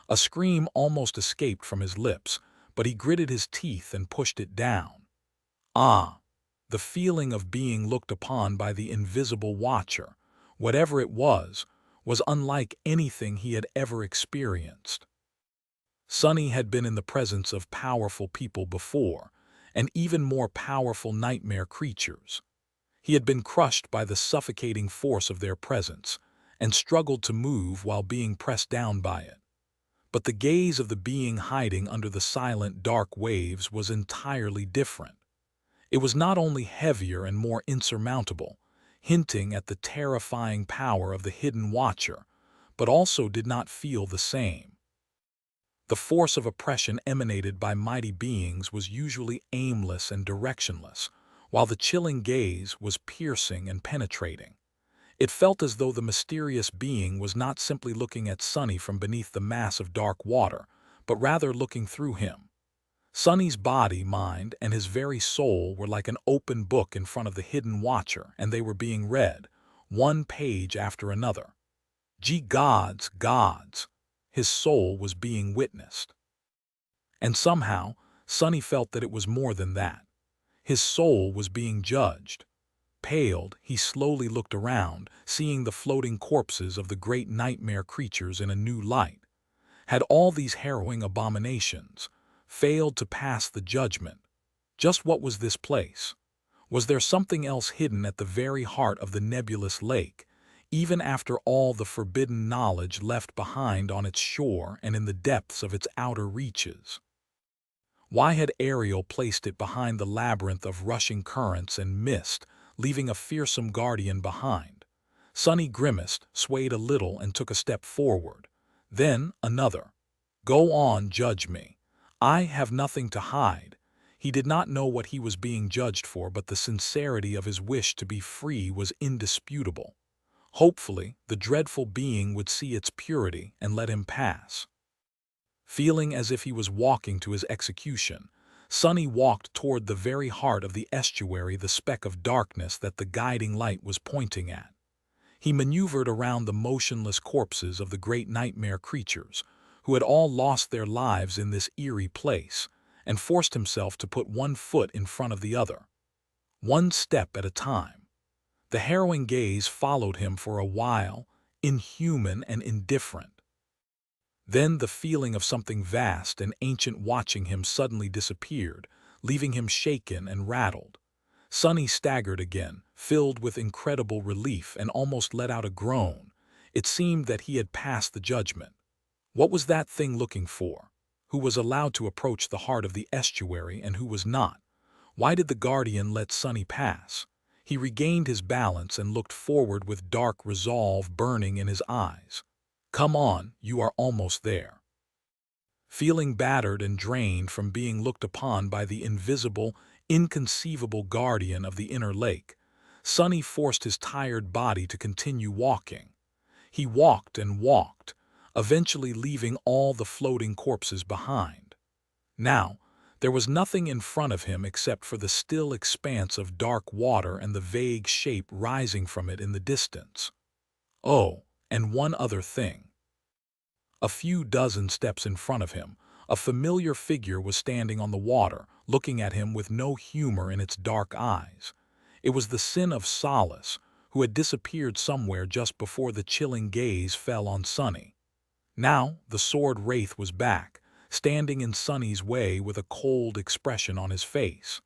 Speaker 1: A scream almost escaped from his lips, but he gritted his teeth and pushed it down. Ah! The feeling of being looked upon by the invisible watcher, whatever it was unlike anything he had ever experienced. Sonny had been in the presence of powerful people before, and even more powerful nightmare creatures. He had been crushed by the suffocating force of their presence, and struggled to move while being pressed down by it. But the gaze of the being hiding under the silent dark waves was entirely different. It was not only heavier and more insurmountable, hinting at the terrifying power of the hidden watcher, but also did not feel the same. The force of oppression emanated by mighty beings was usually aimless and directionless, while the chilling gaze was piercing and penetrating. It felt as though the mysterious being was not simply looking at Sonny from beneath the mass of dark water, but rather looking through him. Sonny's body, mind, and his very soul were like an open book in front of the hidden watcher, and they were being read, one page after another. Gee, gods, gods! His soul was being witnessed. And somehow, Sonny felt that it was more than that. His soul was being judged. Paled, he slowly looked around, seeing the floating corpses of the great nightmare creatures in a new light. Had all these harrowing abominations failed to pass the judgment? Just what was this place? Was there something else hidden at the very heart of the nebulous lake, even after all the forbidden knowledge left behind on its shore and in the depths of its outer reaches? Why had Ariel placed it behind the labyrinth of rushing currents and mist, leaving a fearsome guardian behind? Sonny grimaced, swayed a little, and took a step forward. Then another. Go on, judge me. I have nothing to hide. He did not know what he was being judged for, but the sincerity of his wish to be free was indisputable. Hopefully, the dreadful being would see its purity and let him pass. Feeling as if he was walking to his execution, Sonny walked toward the very heart of the estuary, the speck of darkness that the guiding light was pointing at. He maneuvered around the motionless corpses of the great nightmare creatures, who had all lost their lives in this eerie place, and forced himself to put one foot in front of the other, one step at a time. The harrowing gaze followed him for a while, inhuman and indifferent. Then the feeling of something vast and ancient watching him suddenly disappeared, leaving him shaken and rattled. Sonny staggered again, filled with incredible relief, and almost let out a groan. It seemed that he had passed the judgment. What was that thing looking for? Who was allowed to approach the heart of the estuary and who was not? Why did the guardian let Sonny pass? He regained his balance and looked forward with dark resolve burning in his eyes. Come on, you are almost there. Feeling battered and drained from being looked upon by the invisible, inconceivable guardian of the inner lake, Sonny forced his tired body to continue walking. He walked and walked, eventually leaving all the floating corpses behind. Now, there was nothing in front of him except for the still expanse of dark water and the vague shape rising from it in the distance. Oh, and one other thing. A few dozen steps in front of him, a familiar figure was standing on the water, looking at him with no humor in its dark eyes. It was the Sin of Solace, who had disappeared somewhere just before the chilling gaze fell on Sonny. Now the sword wraith was back, standing in Sonny's way with a cold expression on his face.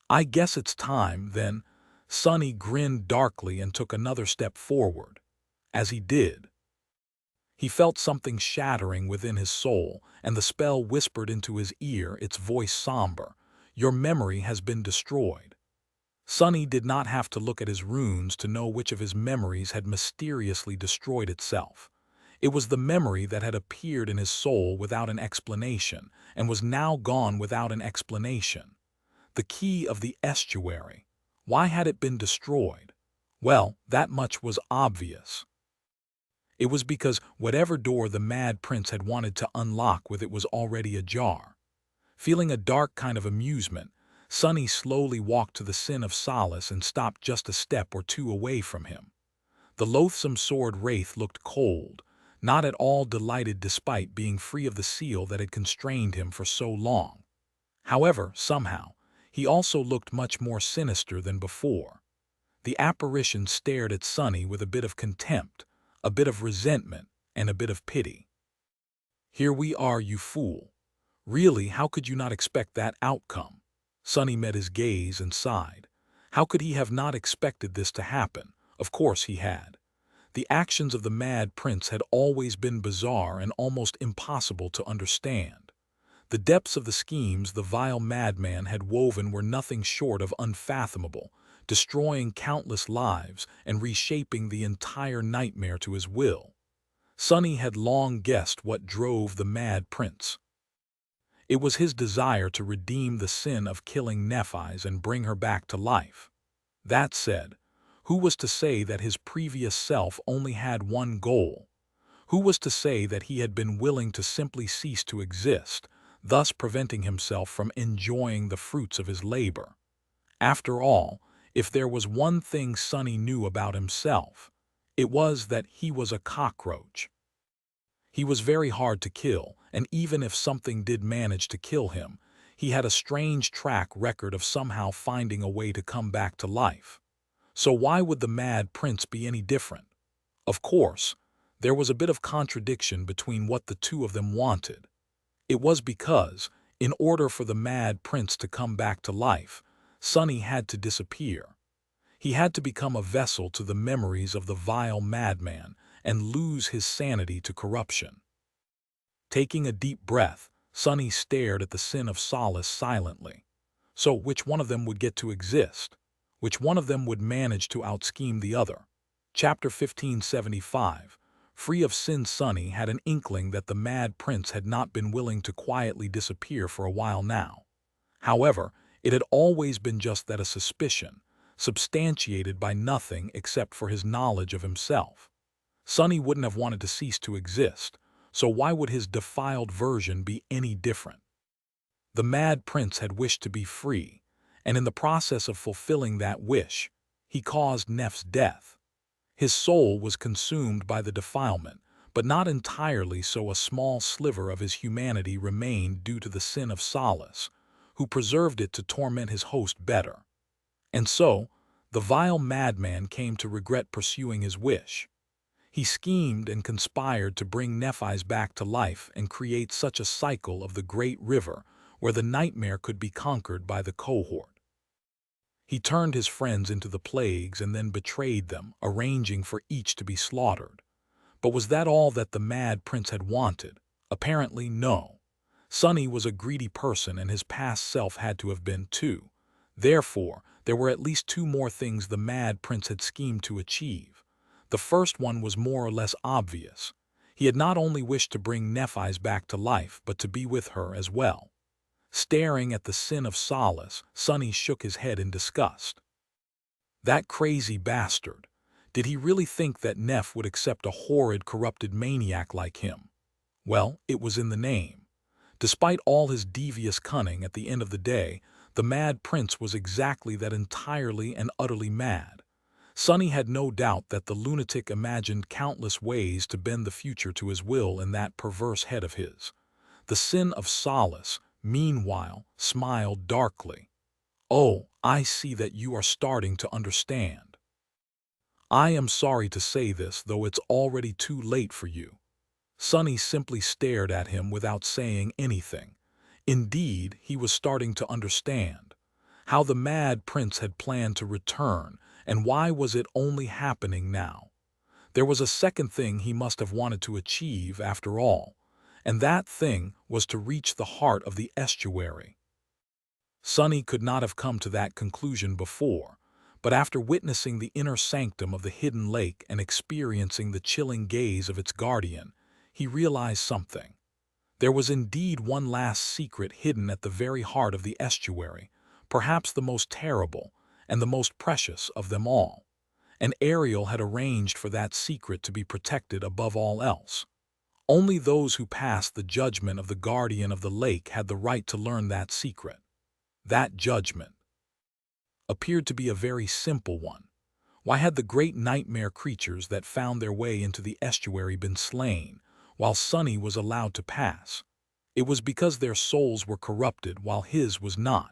Speaker 1: I guess it's time, then. Sonny grinned darkly and took another step forward. As he did, he felt something shattering within his soul, and the spell whispered into his ear, its voice somber. Your memory has been destroyed. Sonny did not have to look at his runes to know which of his memories had mysteriously destroyed itself. It was the memory that had appeared in his soul without an explanation and was now gone without an explanation. The key of the estuary. Why had it been destroyed? Well, that much was obvious. It was because whatever door the Mad Prince had wanted to unlock with it was already ajar. Feeling a dark kind of amusement, Sonny slowly walked to the Sin of Solace and stopped just a step or two away from him. The loathsome sword wraith looked cold, not at all delighted despite being free of the seal that had constrained him for so long. However, somehow, he also looked much more sinister than before. The apparition stared at Sonny with a bit of contempt, a bit of resentment, and a bit of pity. "Here we are, you fool. Really, how could you not expect that outcome?" Sonny met his gaze and sighed. How could he have not expected this to happen? Of course he had. The actions of the Mad Prince had always been bizarre and almost impossible to understand. The depths of the schemes the vile madman had woven were nothing short of unfathomable, destroying countless lives and reshaping the entire nightmare to his will. Sonny had long guessed what drove the Mad Prince. It was his desire to redeem the sin of killing Nephis and bring her back to life. That said, who was to say that his previous self only had one goal? Who was to say that he had been willing to simply cease to exist, thus preventing himself from enjoying the fruits of his labor? After all, if there was one thing Sonny knew about himself, it was that he was a cockroach. He was very hard to kill, and even if something did manage to kill him, he had a strange track record of somehow finding a way to come back to life. So why would the Mad Prince be any different? Of course, there was a bit of contradiction between what the two of them wanted. It was because, in order for the Mad Prince to come back to life, Sonny had to disappear. He had to become a vessel to the memories of the vile madman and lose his sanity to corruption. Taking a deep breath, Sonny stared at the Sin of Solace silently. So which one of them would get to exist? Which one of them would manage to outscheme the other? Chapter 1575. Free of sin, Sonny had an inkling that the Mad Prince had not been willing to quietly disappear for a while now. However, it had always been just that, a suspicion, substantiated by nothing except for his knowledge of himself. Sonny wouldn't have wanted to cease to exist, so why would his defiled version be any different? The Mad Prince had wished to be free, and in the process of fulfilling that wish, he caused Neph's death. His soul was consumed by the defilement, but not entirely, so a small sliver of his humanity remained due to the Sin of Solace, who preserved it to torment his host better. And so, the vile madman came to regret pursuing his wish. He schemed and conspired to bring Nephis back to life and create such a cycle of the great river where the nightmare could be conquered by the cohort. He turned his friends into the plagues and then betrayed them, arranging for each to be slaughtered. But was that all that the Mad Prince had wanted? Apparently no. Sonny was a greedy person, and his past self had to have been too. Therefore, there were at least two more things the Mad Prince had schemed to achieve. The first one was more or less obvious. He had not only wished to bring Nephis back to life, but to be with her as well. Staring at the Sin of Solace, Sonny shook his head in disgust. That crazy bastard. Did he really think that Neph would accept a horrid, corrupted maniac like him? Well, it was in the name. Despite all his devious cunning, at the end of the day, the Mad Prince was exactly that, entirely and utterly mad. Sonny had no doubt that the lunatic imagined countless ways to bend the future to his will in that perverse head of his. The Sin of Solace, meanwhile, smiled darkly. "Oh, I see that you are starting to understand. I am sorry to say this, though it's already too late for you." Sonny simply stared at him without saying anything. Indeed, he was starting to understand how the Mad Prince had planned to return, and why was it only happening now. There was a second thing he must have wanted to achieve after all, and that thing was to reach the heart of the estuary. Sonny could not have come to that conclusion before, but after witnessing the inner sanctum of the hidden lake and experiencing the chilling gaze of its guardian, he realized something. There was indeed one last secret hidden at the very heart of the estuary, perhaps the most terrible and the most precious of them all. And Ariel had arranged for that secret to be protected above all else. Only those who passed the judgment of the guardian of the lake had the right to learn that secret. That judgment appeared to be a very simple one. Why had the great nightmare creatures that found their way into the estuary been slain, while Sonny was allowed to pass? It was because their souls were corrupted while his was not.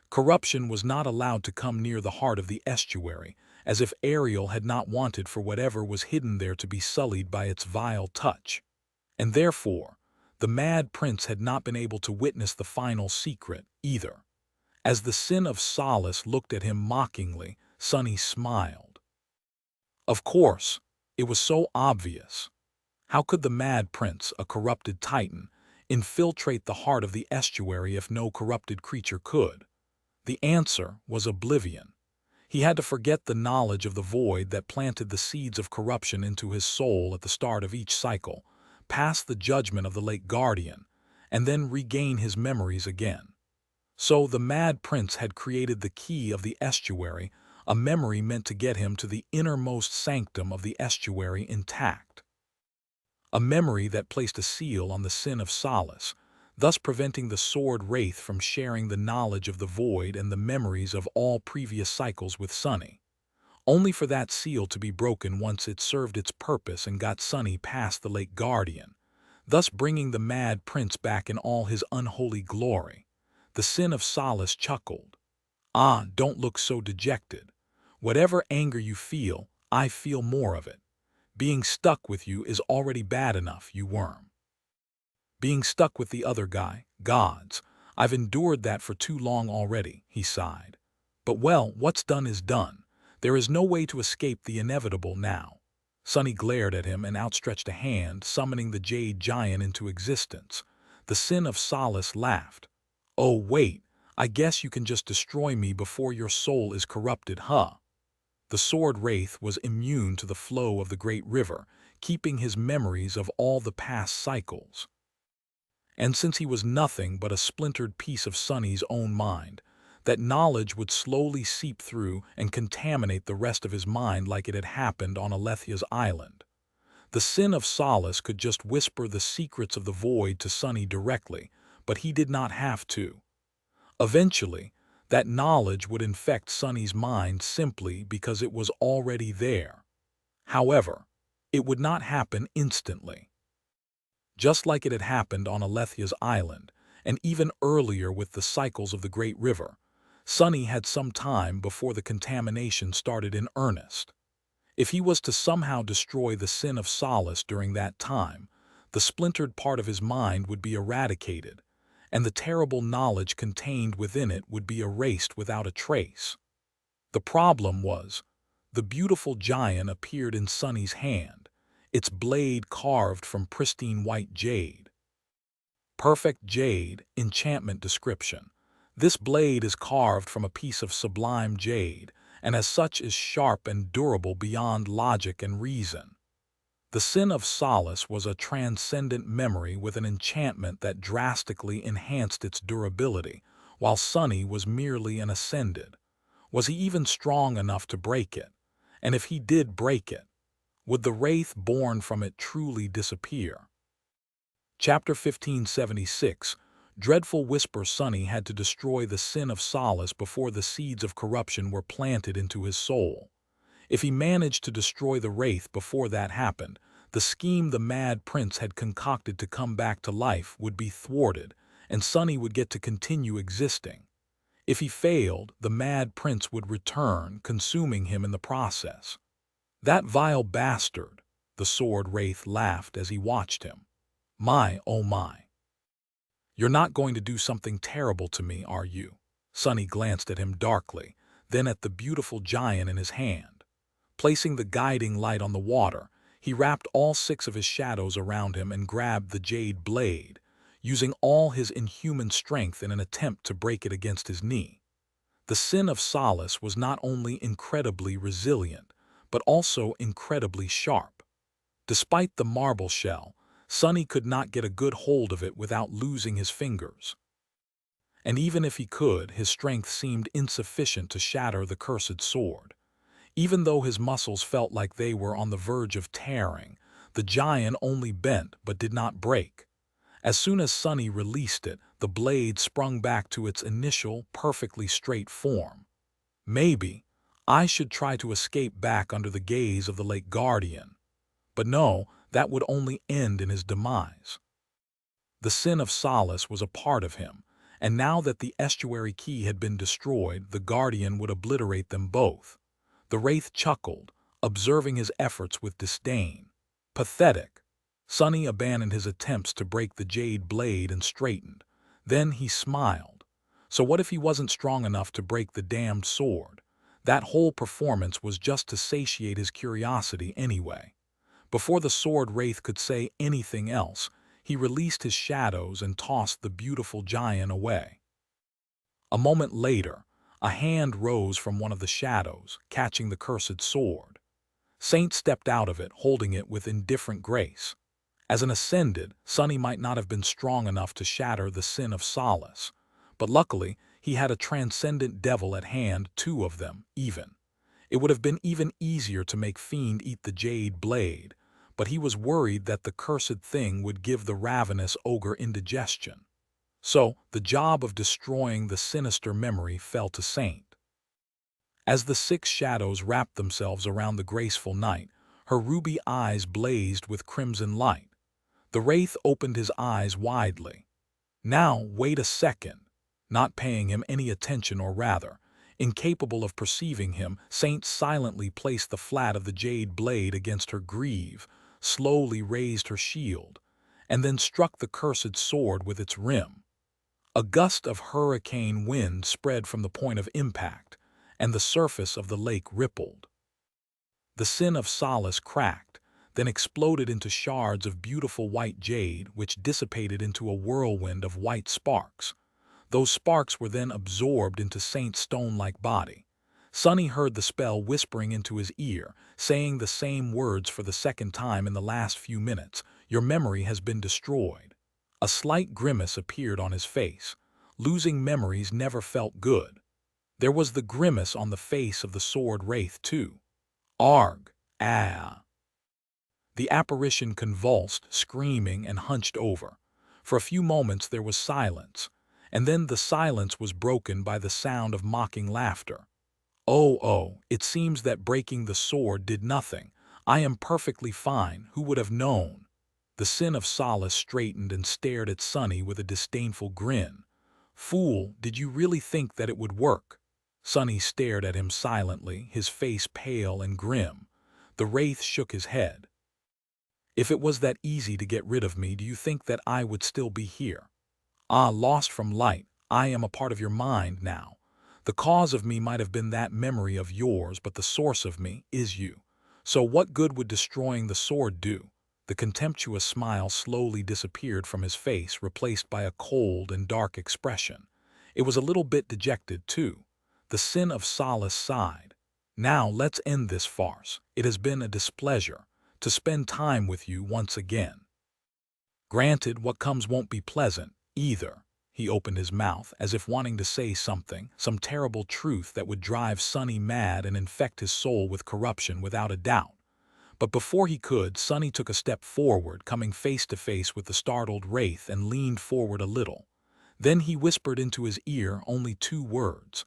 Speaker 1: Corruption was not allowed to come near the heart of the estuary, as if Ariel had not wanted for whatever was hidden there to be sullied by its vile touch. And therefore, the mad prince had not been able to witness the final secret, either. As the sin of Solace looked at him mockingly, Sonny smiled. Of course, it was so obvious. How could the mad prince, a corrupted titan, infiltrate the heart of the estuary if no corrupted creature could? The answer was oblivion. He had to forget the knowledge of the void that planted the seeds of corruption into his soul at the start of each cycle, pass the judgment of the lake guardian, and then regain his memories again. So the mad prince had created the key of the estuary, a memory meant to get him to the innermost sanctum of the estuary intact. A memory that placed a seal on the sin of Solace, thus preventing the sword wraith from sharing the knowledge of the void and the memories of all previous cycles with Sonny. Only for that seal to be broken once it served its purpose and got Sonny past the lake guardian, thus bringing the mad prince back in all his unholy glory. The sin of Solace chuckled. "Ah, don't look so dejected. Whatever anger you feel, I feel more of it. Being stuck with you is already bad enough, you worm. Being stuck with the other guy, gods, I've endured that for too long already," he sighed. "But well, what's done is done. There is no way to escape the inevitable now." Sonny glared at him and outstretched a hand, summoning the jade giant into existence. The sin of Solace laughed. "Oh, wait, I guess you can just destroy me before your soul is corrupted, huh?" The sword wraith was immune to the flow of the great river, keeping his memories of all the past cycles. And since he was nothing but a splintered piece of Sonny's own mind, that knowledge would slowly seep through and contaminate the rest of his mind like it had happened on Alethia's island. The sin of Solace could just whisper the secrets of the void to Sonny directly, but he did not have to. Eventually, that knowledge would infect Sonny's mind simply because it was already there. However, it would not happen instantly. Just like it had happened on Alethia's island, and even earlier with the cycles of the Great River, Sonny had some time before the contamination started in earnest. If he was to somehow destroy the sin of Solace during that time, the splintered part of his mind would be eradicated, and the terrible knowledge contained within it would be erased without a trace. The problem was, the beautiful giant appeared in Sonny's hand, its blade carved from pristine white jade. Perfect jade, enchantment description. This blade is carved from a piece of sublime jade, and as such is sharp and durable beyond logic and reason. The sin of Solace was a transcendent memory with an enchantment that drastically enhanced its durability, while Sonny was merely an ascended. Was he even strong enough to break it? And if he did break it, would the wraith born from it truly disappear? Chapter 1576, Dreadful Whisper. Sonny had to destroy the sin of Solace before the seeds of corruption were planted into his soul. If he managed to destroy the wraith before that happened, the scheme the mad prince had concocted to come back to life would be thwarted, and Sonny would get to continue existing. If he failed, the mad prince would return, consuming him in the process. "That vile bastard," the sword wraith laughed as he watched him. "My, oh my. You're not going to do something terrible to me, are you?" Sonny glanced at him darkly, then at the beautiful giant in his hand. Placing the guiding light on the water, he wrapped all 6 of his shadows around him and grabbed the jade blade. using all his inhuman strength in an attempt to break it against his knee. The sin of solace was not only incredibly resilient, but also incredibly sharp. Despite the marble shell, Sonny could not get a good hold of it without losing his fingers. And even if he could, his strength seemed insufficient to shatter the cursed sword. Even though his muscles felt like they were on the verge of tearing, the giant only bent but did not break. As soon as Sonny released it, the blade sprung back to its initial, perfectly straight form. Maybe I should try to escape back under the gaze of the lake guardian. But no, that would only end in his demise. The sin of solace was a part of him, and now that the estuary key had been destroyed, the guardian would obliterate them both. The wraith chuckled, observing his efforts with disdain. Pathetic. Sonny abandoned his attempts to break the jade blade and straightened. Then he smiled. So what if he wasn't strong enough to break the damned sword? That whole performance was just to satiate his curiosity anyway. Before the sword wraith could say anything else, he released his shadows and tossed the beautiful giant away. A moment later, a hand rose from one of the shadows, catching the cursed sword. Saint stepped out of it, holding it with indifferent grace. As an ascended, Sonny might not have been strong enough to shatter the sin of solace, but luckily he had a transcendent devil at hand, two of them, even. It would have been even easier to make Fiend eat the jade blade, but he was worried that the cursed thing would give the ravenous ogre indigestion. So, the job of destroying the sinister memory fell to Saint. As the six shadows wrapped themselves around the graceful knight, her ruby eyes blazed with crimson light. The wraith opened his eyes widely. Now, wait a second. Not paying him any attention, or rather, incapable of perceiving him, Saint silently placed the flat of the jade blade against her greave, slowly raised her shield, and then struck the cursed sword with its rim. A gust of hurricane wind spread from the point of impact, and the surface of the lake rippled. The sin of solace cracked, then exploded into shards of beautiful white jade, which dissipated into a whirlwind of white sparks. Those sparks were then absorbed into Saint's stone-like body. Sonny heard the spell whispering into his ear, saying the same words for the second time in the last few minutes. Your memory has been destroyed. A slight grimace appeared on his face. Losing memories never felt good. There was the grimace on the face of the sword wraith too. Arg! Ah! The apparition convulsed, screaming, and hunched over. For a few moments there was silence, and then the silence was broken by the sound of mocking laughter. Oh, it seems that breaking the sword did nothing. I am perfectly fine, who would have known? The sin of solace straightened and stared at Sonny with a disdainful grin. Fool, did you really think that it would work? Sonny stared at him silently, his face pale and grim. The wraith shook his head. If it was that easy to get rid of me, do you think that I would still be here? Ah, lost from light, I am a part of your mind now. The cause of me might have been that memory of yours, but the source of me is you. So what good would destroying the sword do? The contemptuous smile slowly disappeared from his face, replaced by a cold and dark expression. It was a little bit dejected, too. The sin of solace sighed. Now let's end this farce. It has been a displeasure to spend time with you once again. Granted, what comes won't be pleasant, either. He opened his mouth, as if wanting to say something, some terrible truth that would drive Sonny mad and infect his soul with corruption without a doubt. But before he could, Sonny took a step forward, coming face to face with the startled wraith, and leaned forward a little. Then he whispered into his ear only two words.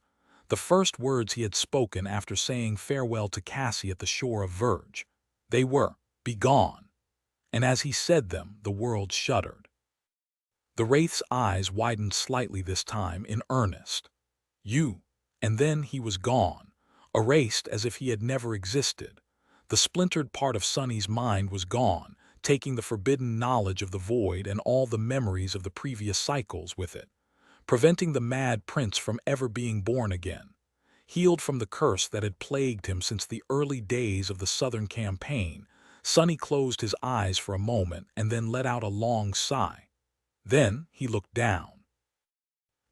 Speaker 1: The first words he had spoken after saying farewell to Cassie at the shore of Verge. They were, "Begone." And as he said them, the world shuddered. The wraith's eyes widened slightly this time, in earnest. You. And then he was gone, erased as if he had never existed. The splintered part of Sonny's mind was gone, taking the forbidden knowledge of the void and all the memories of the previous cycles with it, preventing the mad prince from ever being born again. Healed from the curse that had plagued him since the early days of the Southern Campaign, Sonny closed his eyes for a moment and then let out a long sigh. Then he looked down.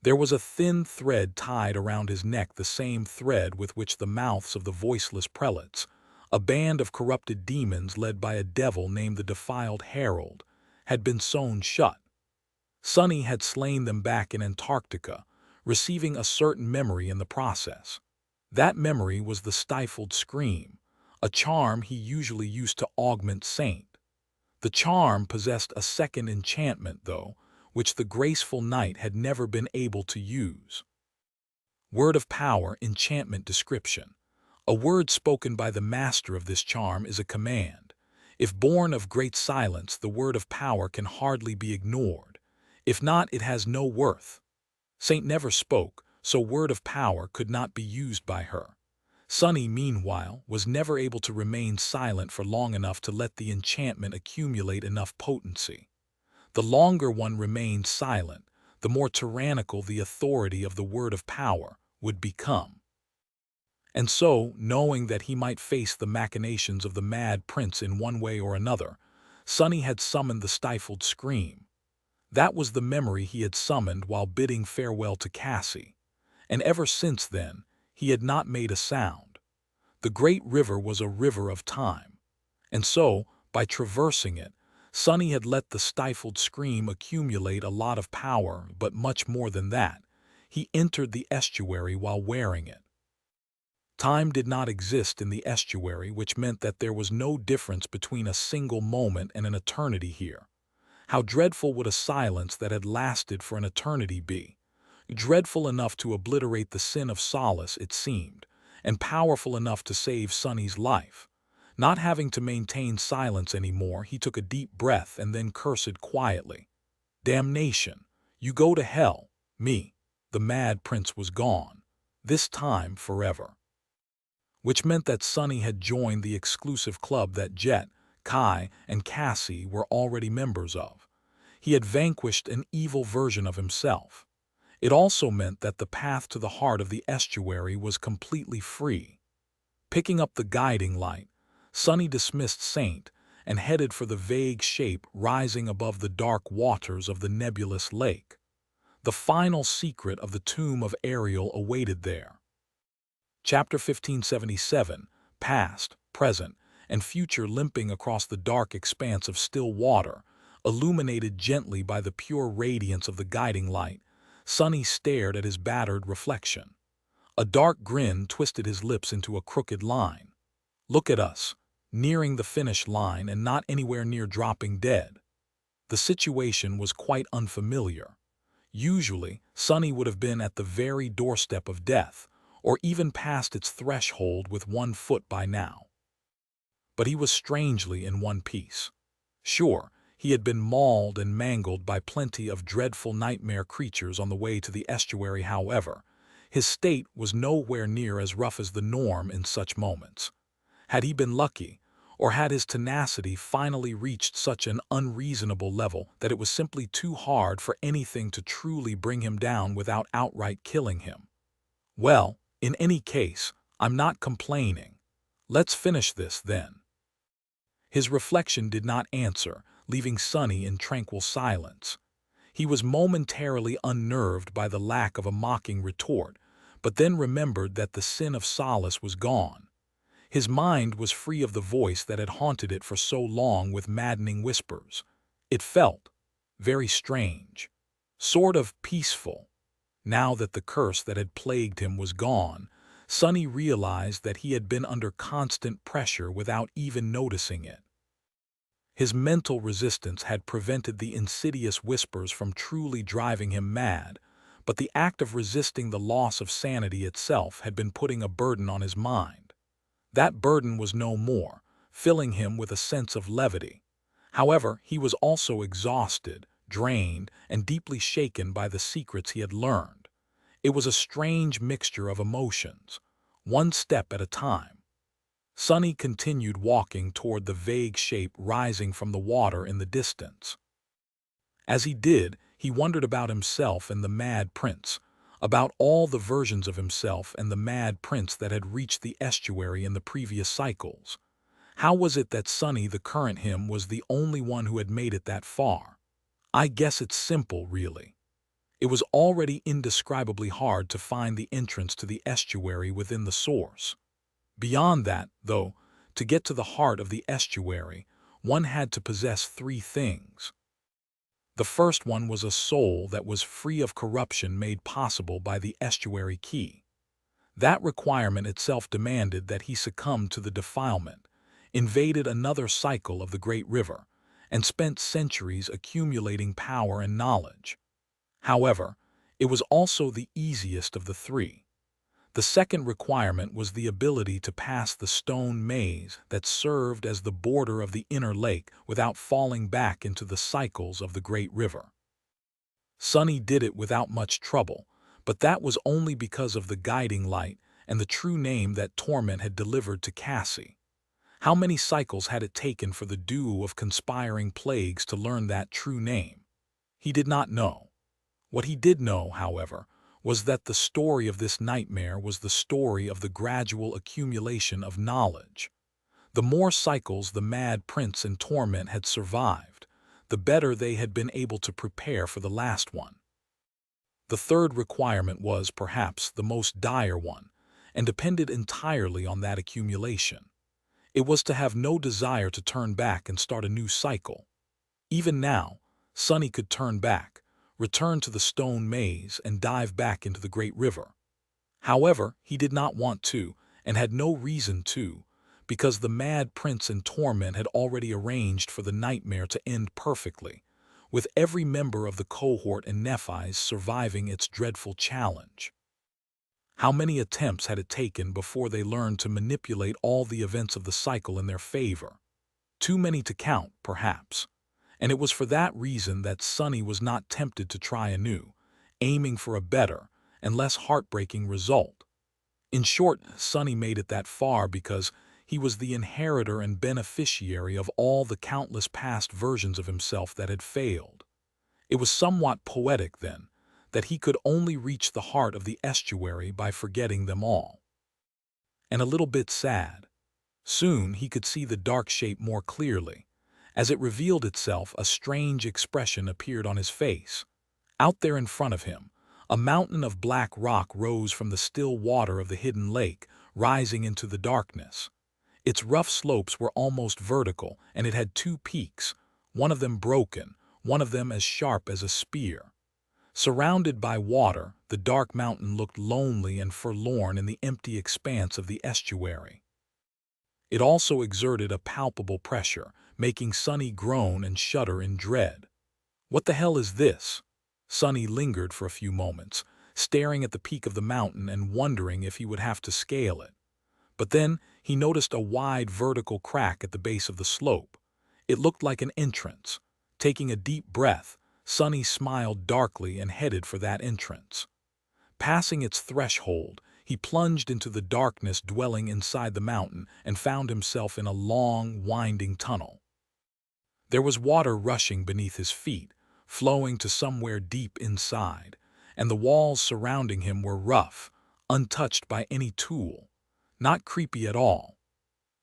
Speaker 1: There was a thin thread tied around his neck, the same thread with which the mouths of the voiceless prelates, a band of corrupted demons led by a devil named the Defiled Herald, had been sewn shut. Sonny had slain them back in Antarctica, receiving a certain memory in the process. That memory was the stifled scream, a charm he usually used to augment Saint. The charm possessed a second enchantment, though, which the graceful knight had never been able to use. Word of power, enchantment description. A word spoken by the master of this charm is a command. If born of great silence, the word of power can hardly be ignored. If not, it has no worth. Saint never spoke, so word of power could not be used by her. Sonny, meanwhile, was never able to remain silent for long enough to let the enchantment accumulate enough potency. The longer one remained silent, the more tyrannical the authority of the word of power would become. And so, knowing that he might face the machinations of the mad prince in one way or another, Sonny had summoned the stifled scream. That was the memory he had summoned while bidding farewell to Cassie, and ever since then, he had not made a sound. The great river was a river of time, and so, by traversing it, Sonny had let the stifled scream accumulate a lot of power, but much more than that. He entered the estuary while wearing it. Time did not exist in the estuary, which meant that there was no difference between a single moment and an eternity here. How dreadful would a silence that had lasted for an eternity be? Dreadful enough to obliterate the sin of Solace, it seemed, and powerful enough to save Sonny's life. Not having to maintain silence anymore, he took a deep breath and then cursed quietly. Damnation! You go to hell, me. The mad prince was gone. This time forever. Which meant that Sonny had joined the exclusive club that Jet, Kai, and Cassie were already members of. He had vanquished an evil version of himself. It also meant that the path to the heart of the estuary was completely free. Picking up the guiding light, Sonny dismissed Saint and headed for the vague shape rising above the dark waters of the nebulous lake. The final secret of the tomb of Ariel awaited there. Chapter 1577, Past, Present, and Future limping across the dark expanse of still water, illuminated gently by the pure radiance of the guiding light, Sonny stared at his battered reflection. A dark grin twisted his lips into a crooked line. Look at us, nearing the finish line and not anywhere near dropping dead. The situation was quite unfamiliar. Usually, Sonny would have been at the very doorstep of death, or even past its threshold with 1 foot by now. But he was strangely in one piece. Sure, he had been mauled and mangled by plenty of dreadful nightmare creatures on the way to the estuary. However, his state was nowhere near as rough as the norm in such moments. Had he been lucky, or had his tenacity finally reached such an unreasonable level that it was simply too hard for anything to truly bring him down without outright killing him? Well, in any case, I'm not complaining. Let's finish this, then. His reflection did not answer, leaving Sonny in tranquil silence. He was momentarily unnerved by the lack of a mocking retort, but then remembered that the sin of Solace was gone. His mind was free of the voice that had haunted it for so long with maddening whispers. It felt very strange, sort of peaceful. Now that the curse that had plagued him was gone, Sonny realized that he had been under constant pressure without even noticing it. His mental resistance had prevented the insidious whispers from truly driving him mad, but the act of resisting the loss of sanity itself had been putting a burden on his mind. That burden was no more, filling him with a sense of levity. However, he was also exhausted, drained, and deeply shaken by the secrets he had learned. It was a strange mixture of emotions, one step at a time. Sonny continued walking toward the vague shape rising from the water in the distance. As he did, he wondered about himself and the Mad Prince, about all the versions of himself and the Mad Prince that had reached the estuary in the previous cycles. How was it that Sonny, the current him, was the only one who had made it that far? I guess it's simple, really. It was already indescribably hard to find the entrance to the estuary within the source. Beyond that, though, to get to the heart of the estuary, one had to possess three things. The first one was a soul that was free of corruption made possible by the estuary key. That requirement itself demanded that he succumb to the defilement, invaded another cycle of the great river, and spent centuries accumulating power and knowledge. However, it was also the easiest of the three. The second requirement was the ability to pass the stone maze that served as the border of the inner lake without falling back into the cycles of the great river. Sonny did it without much trouble, but that was only because of the guiding light and the true name that Torment had delivered to Cassie. How many cycles had it taken for the duo of conspiring plagues to learn that true name? He did not know. What he did know, however, was that the story of this nightmare was the story of the gradual accumulation of knowledge. The more cycles the Mad Prince and Torment had survived, the better they had been able to prepare for the last one. The third requirement was, perhaps, the most dire one, and depended entirely on that accumulation. It was to have no desire to turn back and start a new cycle. Even now, Sonny could turn back, return to the stone maze, and dive back into the great river. However, he did not want to, and had no reason to, because the Mad Prince and Torment had already arranged for the nightmare to end perfectly, with every member of the cohort and Nephi's surviving its dreadful challenge. How many attempts had it taken before they learned to manipulate all the events of the cycle in their favor? Too many to count, perhaps. And it was for that reason that Sonny was not tempted to try anew, aiming for a better and less heartbreaking result. In short, Sonny made it that far because he was the inheritor and beneficiary of all the countless past versions of himself that had failed. It was somewhat poetic, then, that he could only reach the heart of the estuary by forgetting them all. And a little bit sad. Soon he could see the dark shape more clearly. As it revealed itself, a strange expression appeared on his face. Out there in front of him, a mountain of black rock rose from the still water of the hidden lake, rising into the darkness. Its rough slopes were almost vertical, and it had two peaks, one of them broken, one of them as sharp as a spear. Surrounded by water, the dark mountain looked lonely and forlorn in the empty expanse of the estuary. It also exerted a palpable pressure, making Sonny groan and shudder in dread. What the hell is this? Sonny lingered for a few moments, staring at the peak of the mountain and wondering if he would have to scale it. But then he noticed a wide vertical crack at the base of the slope. It looked like an entrance. Taking a deep breath, Sonny smiled darkly and headed for that entrance. Passing its threshold, he plunged into the darkness dwelling inside the mountain and found himself in a long, winding tunnel. There was water rushing beneath his feet, flowing to somewhere deep inside, and the walls surrounding him were rough, untouched by any tool. Not creepy at all.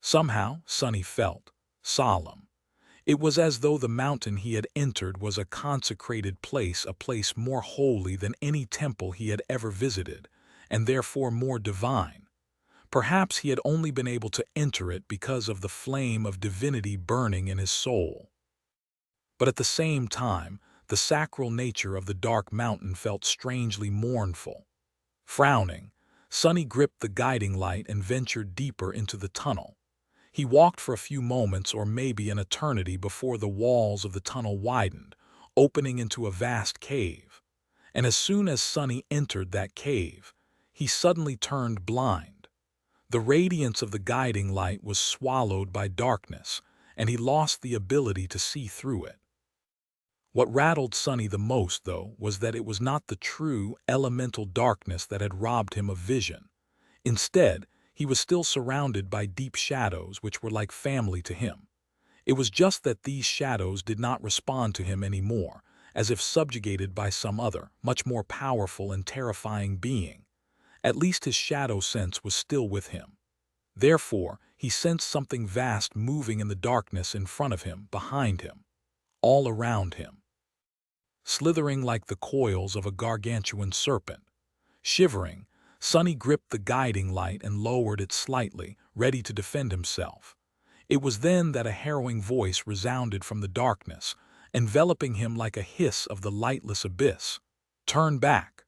Speaker 1: Somehow, Sonny felt solemn. It was as though the mountain he had entered was a consecrated place, a place more holy than any temple he had ever visited, and therefore more divine. Perhaps he had only been able to enter it because of the flame of divinity burning in his soul. But at the same time, the sacral nature of the dark mountain felt strangely mournful. Frowning, Sonny gripped the guiding light and ventured deeper into the tunnel. He walked for a few moments or maybe an eternity before the walls of the tunnel widened, opening into a vast cave. And as soon as Sonny entered that cave, he suddenly turned blind. The radiance of the guiding light was swallowed by darkness, and he lost the ability to see through it. What rattled Sonny the most, though, was that it was not the true, elemental darkness that had robbed him of vision. Instead, he was still surrounded by deep shadows which were like family to him. It was just that these shadows did not respond to him anymore, as if subjugated by some other, much more powerful and terrifying being. At least his shadow sense was still with him. Therefore, he sensed something vast moving in the darkness in front of him, behind him, all around him. slithering like the coils of a gargantuan serpent. Shivering, Sonny gripped the guiding light and lowered it slightly, ready to defend himself. It was then that a harrowing voice resounded from the darkness, enveloping him like a hiss of the lightless abyss. "Turn back!"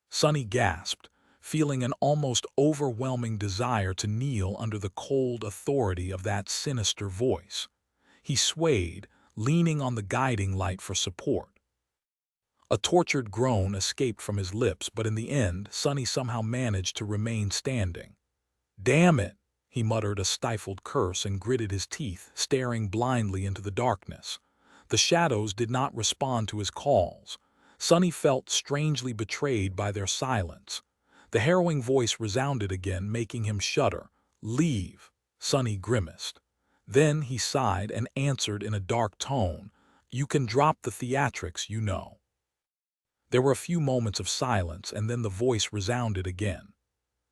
Speaker 1: Sonny gasped, feeling an almost overwhelming desire to kneel under the cold authority of that sinister voice. He swayed, leaning on the guiding light for support. A tortured groan escaped from his lips, but in the end, Sonny somehow managed to remain standing. "Damn it!" He muttered a stifled curse and gritted his teeth, staring blindly into the darkness. The shadows did not respond to his calls. Sonny felt strangely betrayed by their silence. The harrowing voice resounded again, making him shudder. "Leave," Sonny grimaced. Then he sighed and answered in a dark tone, "You can drop the theatrics, you know." There were a few moments of silence, and then the voice resounded again.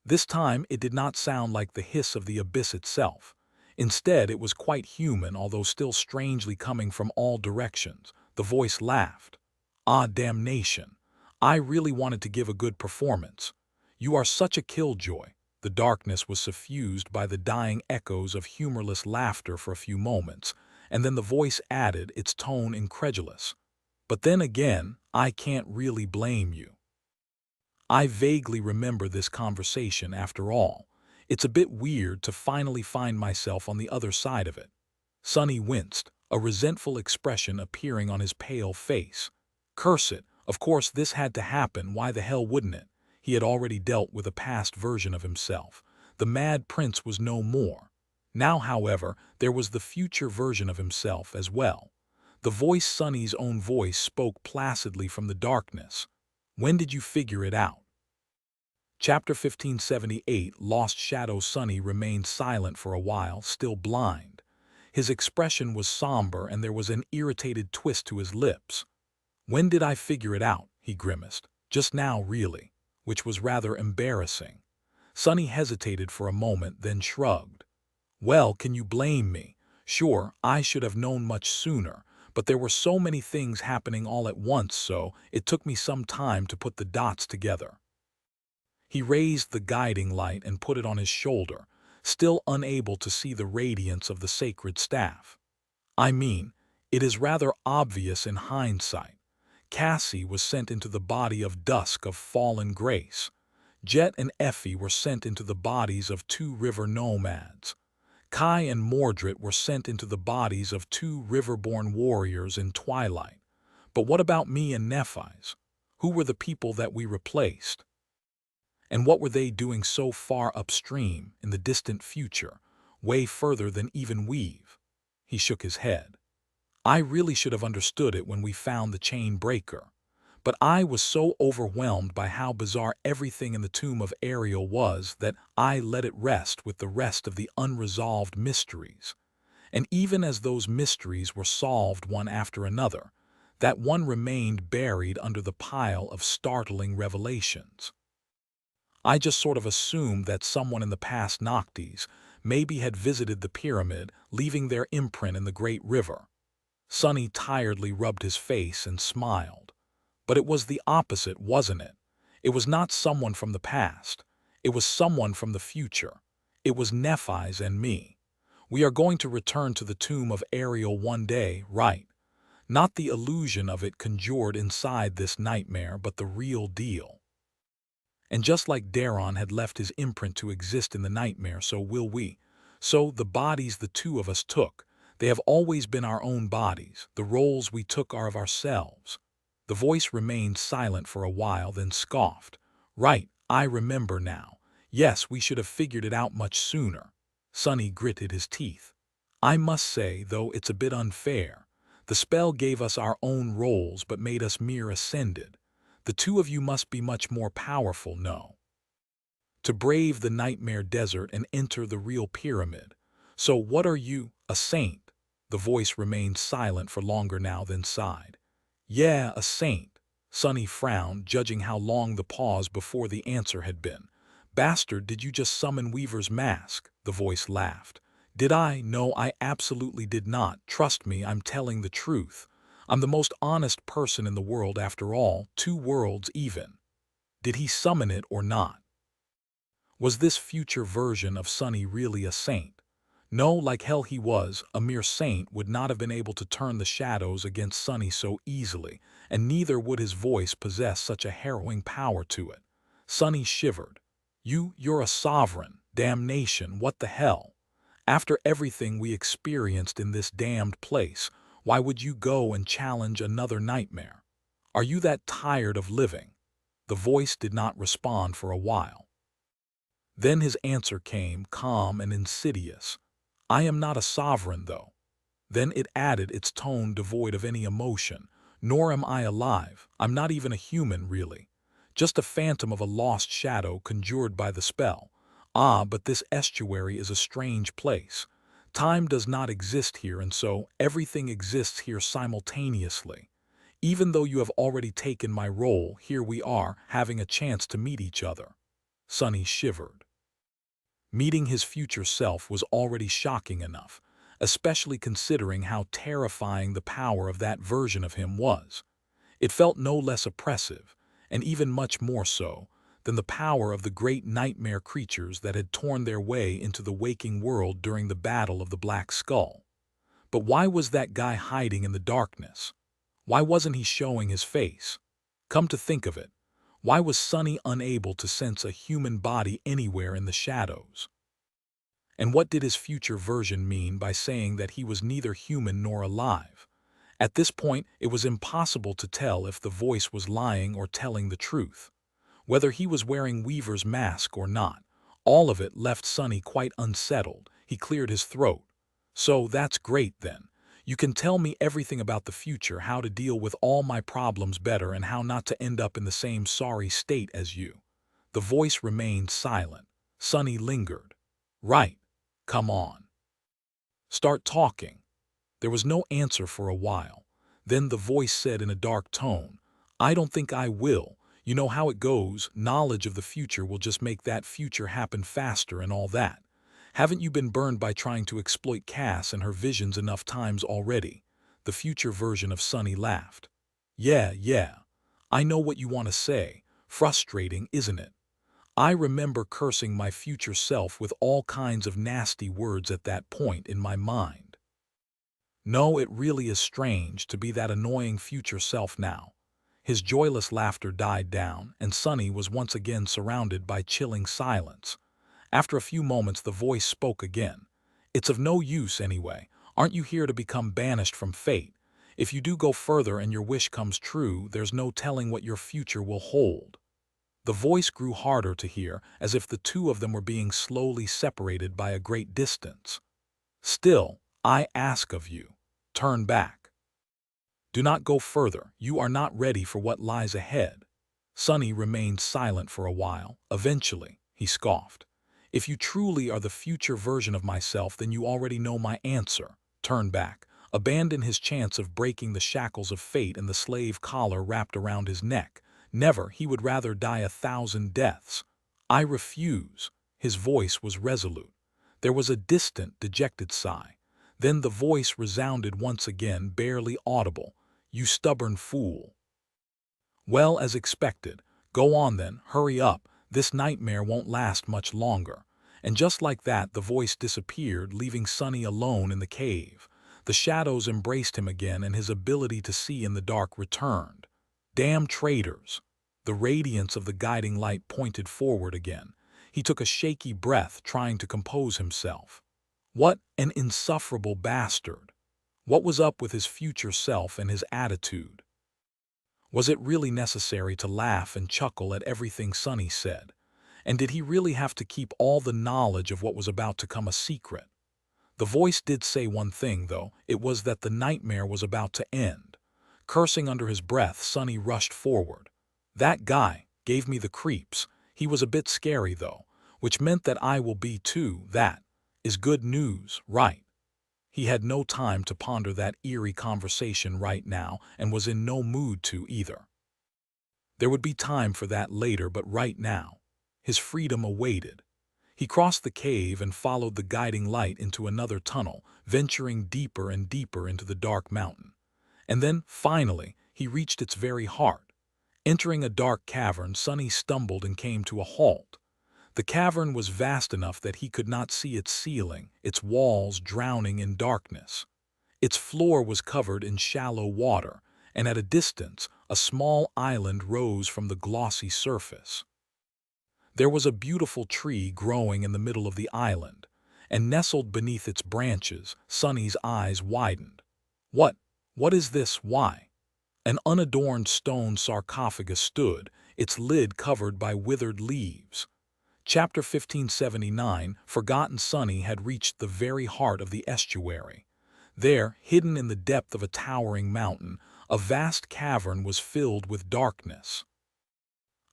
Speaker 1: This time it did not sound like the hiss of the abyss itself. Instead, it was quite human, although still strangely coming from all directions. The voice laughed. "Ah, damnation. I really wanted to give a good performance. You are such a killjoy." The darkness was suffused by the dying echoes of humorless laughter for a few moments, and then the voice added, its tone incredulous. "But then again, I can't really blame you." I vaguely remember this conversation after all. It's a bit weird to finally find myself on the other side of it. Sonny winced, a resentful expression appearing on his pale face. Curse it, of course this had to happen, why the hell wouldn't it? He had already dealt with a past version of himself. The Mad Prince was no more. Now, however, there was the future version of himself as well. The voice, Sonny's own voice, spoke placidly from the darkness. "When did you figure it out?" Chapter 1578. Lost Shadow. Sonny remained silent for a while, still blind. His expression was somber and there was an irritated twist to his lips. "When did I figure it out?" he grimaced. "Just now, really," which was rather embarrassing. Sonny hesitated for a moment, then shrugged. "Well, can you blame me? Sure, I should have known much sooner, but there were so many things happening all at once, so it took me some time to put the dots together." He raised the guiding light and put it on his shoulder, still unable to see the radiance of the sacred staff. "I mean, it is rather obvious in hindsight. Cassie was sent into the body of Dusk of fallen grace. Jet and Effie were sent into the bodies of two river nomads. Kai and Mordred were sent into the bodies of two riverborn warriors in twilight. But what about me and Nephi's? Who were the people that we replaced? And what were they doing so far upstream, in the distant future, way further than even we've?" He shook his head. "I really should have understood it when we found the chain breaker. But I was so overwhelmed by how bizarre everything in the tomb of Ariel was that I let it rest with the rest of the unresolved mysteries. And even as those mysteries were solved one after another, that one remained buried under the pile of startling revelations. I just sort of assumed that someone in the past Noctis maybe had visited the pyramid, leaving their imprint in the great river." Sonny tiredly rubbed his face and smiled. "But it was the opposite, wasn't it? It was not someone from the past. It was someone from the future. It was Nephi's and me. We are going to return to the tomb of Ariel one day, right? Not the illusion of it conjured inside this nightmare, but the real deal. And just like Daron had left his imprint to exist in the nightmare, so will we. So the bodies the two of us took, they have always been our own bodies. The roles we took are of ourselves." The voice remained silent for a while, then scoffed. "Right, I remember now. Yes, we should have figured it out much sooner." Sonny gritted his teeth. "I must say, though, it's a bit unfair. The spell gave us our own roles but made us mere ascended. The two of you must be much more powerful, no? To brave the nightmare desert and enter the real pyramid. So what are you, a saint?" The voice remained silent for longer now, then sighed. "Yeah, a saint." Sonny frowned, judging how long the pause before the answer had been. "Bastard, did you just summon Weaver's mask?" The voice laughed. "Did I? No, I absolutely did not. Trust me, I'm telling the truth. I'm the most honest person in the world after all, 2 worlds even. Did he summon it or not? Was this future version of Sunny really a saint? No, like hell he was. A mere saint would not have been able to turn the shadows against Sunny so easily, and neither would his voice possess such a harrowing power to it. Sunny shivered. You're a sovereign. Damnation, what the hell? After everything we experienced in this damned place, why would you go and challenge another nightmare? Are you that tired of living? The voice did not respond for a while. Then his answer came, calm and insidious. I am not a sovereign, though. Then it added, its tone devoid of any emotion. Nor am I alive. I'm not even a human, really. Just a phantom of a lost shadow conjured by the spell. Ah, but this estuary is a strange place. Time does not exist here, and so everything exists here simultaneously. Even though you have already taken my role, here we are, having a chance to meet each other. Sunny shivered. Meeting his future self was already shocking enough, especially considering how terrifying the power of that version of him was. It felt no less oppressive, and even much more so, than the power of the great nightmare creatures that had torn their way into the waking world during the Battle of the Black Skull. But why was that guy hiding in the darkness? Why wasn't he showing his face? Come to think of it, why was Sunny unable to sense a human body anywhere in the shadows? And what did his future version mean by saying that he was neither human nor alive? At this point, it was impossible to tell if the voice was lying or telling the truth. Whether he was wearing Weaver's mask or not, all of it left Sunny quite unsettled. He cleared his throat. So that's great then. You can tell me everything about the future, how to deal with all my problems better and how not to end up in the same sorry state as you. The voice remained silent. Sunny lingered. Right. Come on. Start talking. There was no answer for a while. Then the voice said in a dark tone, I don't think I will. You know how it goes, knowledge of the future will just make that future happen faster and all that. Haven't you been burned by trying to exploit Cass and her visions enough times already? The future version of Sunny laughed. Yeah. I know what you want to say. Frustrating, isn't it? I remember cursing my future self with all kinds of nasty words at that point in my mind. No, it really is strange to be that annoying future self now. His joyless laughter died down, and Sunny was once again surrounded by chilling silence. After a few moments, the voice spoke again. It's of no use anyway. Aren't you here to become banished from fate? If you do go further and your wish comes true, there's no telling what your future will hold. The voice grew harder to hear, as if the two of them were being slowly separated by a great distance. Still, I ask of you, turn back. Do not go further. You are not ready for what lies ahead. Sunny remained silent for a while. Eventually, he scoffed. If you truly are the future version of myself, then you already know my answer. Turn back. Abandon his chance of breaking the shackles of fate and the slave collar wrapped around his neck. Never, he would rather die 1,000 deaths. I refuse. His voice was resolute. There was a distant, dejected sigh. Then the voice resounded once again, barely audible. You stubborn fool. Well, as expected. Go on then, hurry up. This nightmare won't last much longer. And just like that, the voice disappeared, leaving Sunny alone in the cave. The shadows embraced him again, and his ability to see in the dark returned. Damn traitors! The radiance of the guiding light pointed forward again. He took a shaky breath, trying to compose himself. What an insufferable bastard! What was up with his future self and his attitude? Was it really necessary to laugh and chuckle at everything Sunny said? And did he really have to keep all the knowledge of what was about to come a secret? The voice did say one thing, though. It was that the nightmare was about to end. Cursing under his breath, Sunny rushed forward. That guy gave me the creeps. He was a bit scary, though, which meant that I will be too. That is good news, right? He had no time to ponder that eerie conversation right now, and was in no mood to either. There would be time for that later, but right now, his freedom awaited. He crossed the cave and followed the guiding light into another tunnel, venturing deeper and deeper into the dark mountain. And then, finally, he reached its very heart. Entering a dark cavern, Sonny stumbled and came to a halt. The cavern was vast enough that he could not see its ceiling, its walls drowning in darkness. Its floor was covered in shallow water, and at a distance, a small island rose from the glossy surface. There was a beautiful tree growing in the middle of the island, and nestled beneath its branches, Sonny's eyes widened. What? What is this? Why? An unadorned stone sarcophagus stood, its lid covered by withered leaves. Chapter 1579, Forgotten Sonny had reached the very heart of the estuary. There, hidden in the depth of a towering mountain, a vast cavern was filled with darkness.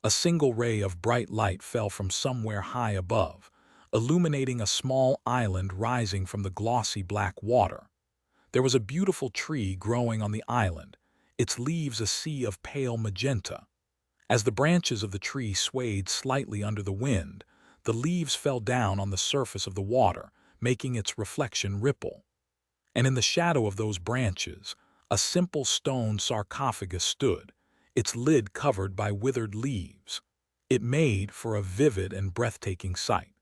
Speaker 1: A single ray of bright light fell from somewhere high above, illuminating a small island rising from the glossy black water. There was a beautiful tree growing on the island, its leaves a sea of pale magenta. As the branches of the tree swayed slightly under the wind, the leaves fell down on the surface of the water, making its reflection ripple. And in the shadow of those branches, a simple stone sarcophagus stood, its lid covered by withered leaves. It made for a vivid and breathtaking sight.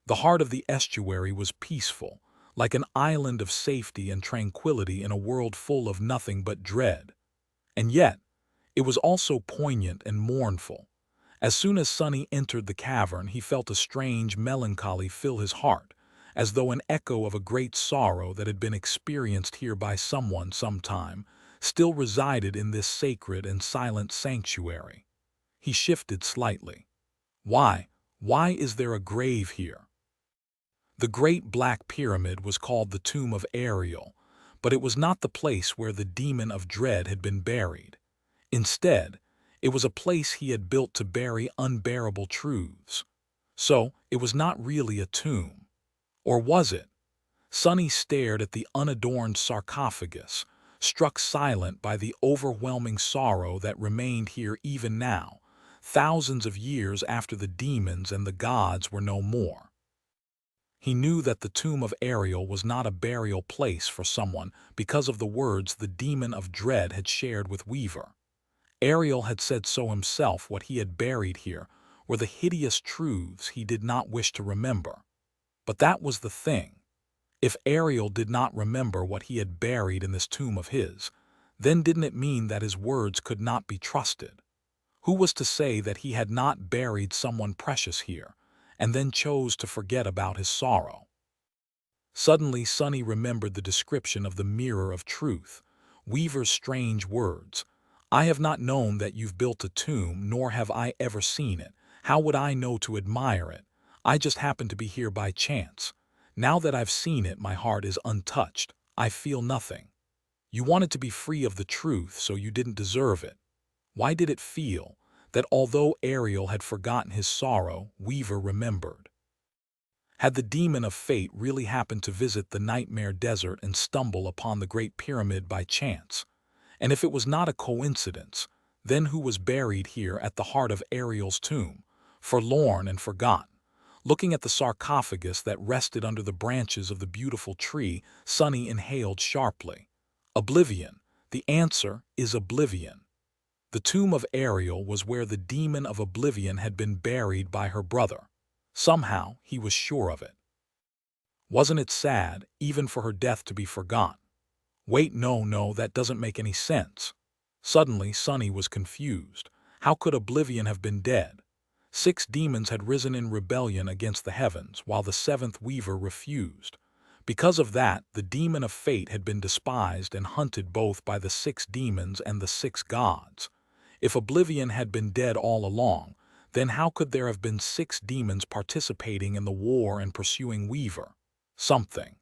Speaker 1: The heart of the estuary was peaceful, like an island of safety and tranquility in a world full of nothing but dread. And yet, it was also poignant and mournful. As soon as Sonny entered the cavern, he felt a strange melancholy fill his heart, as though an echo of a great sorrow that had been experienced here by someone sometime still resided in this sacred and silent sanctuary. He shifted slightly. Why? Why is there a grave here? The Great Black Pyramid was called the Tomb of Ariel, but it was not the place where the demon of dread had been buried. Instead, it was a place he had built to bury unbearable truths. So, it was not really a tomb. Or was it? Sonny stared at the unadorned sarcophagus, struck silent by the overwhelming sorrow that remained here even now, thousands of years after the demons and the gods were no more. He knew that the tomb of Ariel was not a burial place for someone because of the words the demon of dread had shared with Weaver. Ariel had said so himself. What he had buried here were the hideous truths he did not wish to remember. But that was the thing. If Ariel did not remember what he had buried in this tomb of his, then didn't it mean that his words could not be trusted? Who was to say that he had not buried someone precious here, and then chose to forget about his sorrow? Suddenly, Sonny remembered the description of the mirror of truth, Weaver's strange words. I have not known that you've built a tomb, nor have I ever seen it. How would I know to admire it? I just happened to be here by chance. Now that I've seen it, my heart is untouched. I feel nothing. You wanted to be free of the truth, so you didn't deserve it. Why did it feel that although Ariel had forgotten his sorrow, Weaver remembered? Had the demon of fate really happened to visit the nightmare desert and stumble upon the Great Pyramid by chance? And if it was not a coincidence, then who was buried here at the heart of Ariel's tomb, forlorn and forgotten? Looking at the sarcophagus that rested under the branches of the beautiful tree, Sonny inhaled sharply. Oblivion. The answer is oblivion. The tomb of Ariel was where the demon of oblivion had been buried by her brother. Somehow, he was sure of it. Wasn't it sad, even for her death to be forgotten? Wait, no, that doesn't make any sense. Suddenly, Sonny was confused. How could oblivion have been dead? 6 demons had risen in rebellion against the heavens, while the 7th Weaver refused. Because of that, the demon of fate had been despised and hunted both by the 6 demons and the 6 gods. If oblivion had been dead all along, then how could there have been 6 demons participating in the war and pursuing Weaver? Something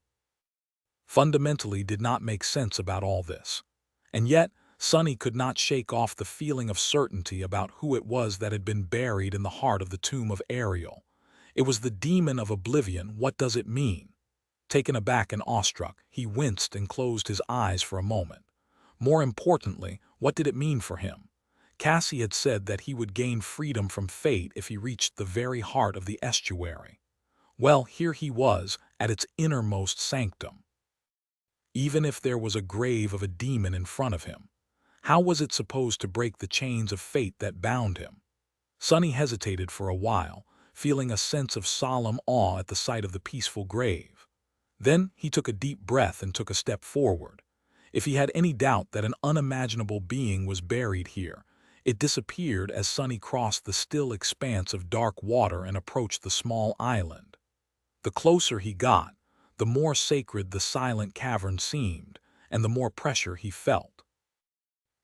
Speaker 1: fundamentally did not make sense about all this. And yet, Sonny could not shake off the feeling of certainty about who it was that had been buried in the heart of the tomb of Ariel. It was the demon of oblivion. What does it mean? Taken aback and awestruck, he winced and closed his eyes for a moment. More importantly, what did it mean for him? Cassie had said that he would gain freedom from fate if he reached the very heart of the estuary. Well, here he was, at its innermost sanctum. even if there was a grave of a demon in front of him. How was it supposed to break the chains of fate that bound him? Sonny hesitated for a while, feeling a sense of solemn awe at the sight of the peaceful grave. Then he took a deep breath and took a step forward. If he had any doubt that an unimaginable being was buried here, it disappeared as Sonny crossed the still expanse of dark water and approached the small island. The closer he got, the more sacred the silent cavern seemed, and the more pressure he felt.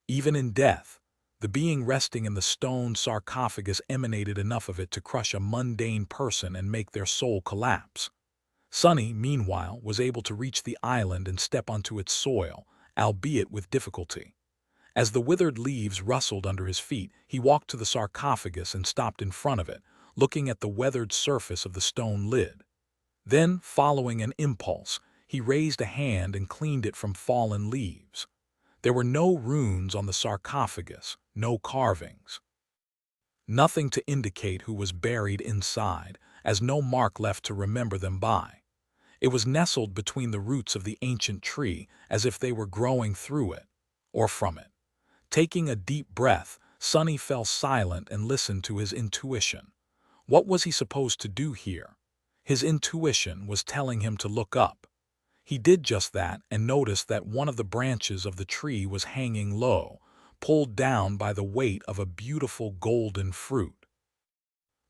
Speaker 1: Even in death, the being resting in the stone sarcophagus emanated enough of it to crush a mundane person and make their soul collapse. Sonny, meanwhile, was able to reach the island and step onto its soil, albeit with difficulty. As the withered leaves rustled under his feet, he walked to the sarcophagus and stopped in front of it, looking at the weathered surface of the stone lid. Then, following an impulse, he raised a hand and cleaned it from fallen leaves. There were no runes on the sarcophagus, no carvings. Nothing to indicate who was buried inside, as no mark left to remember them by. It was nestled between the roots of the ancient tree, as if they were growing through it, or from it. Taking a deep breath, Sonny fell silent and listened to his intuition. What was he supposed to do here? His intuition was telling him to look up. He did just that and noticed that one of the branches of the tree was hanging low, pulled down by the weight of a beautiful golden fruit.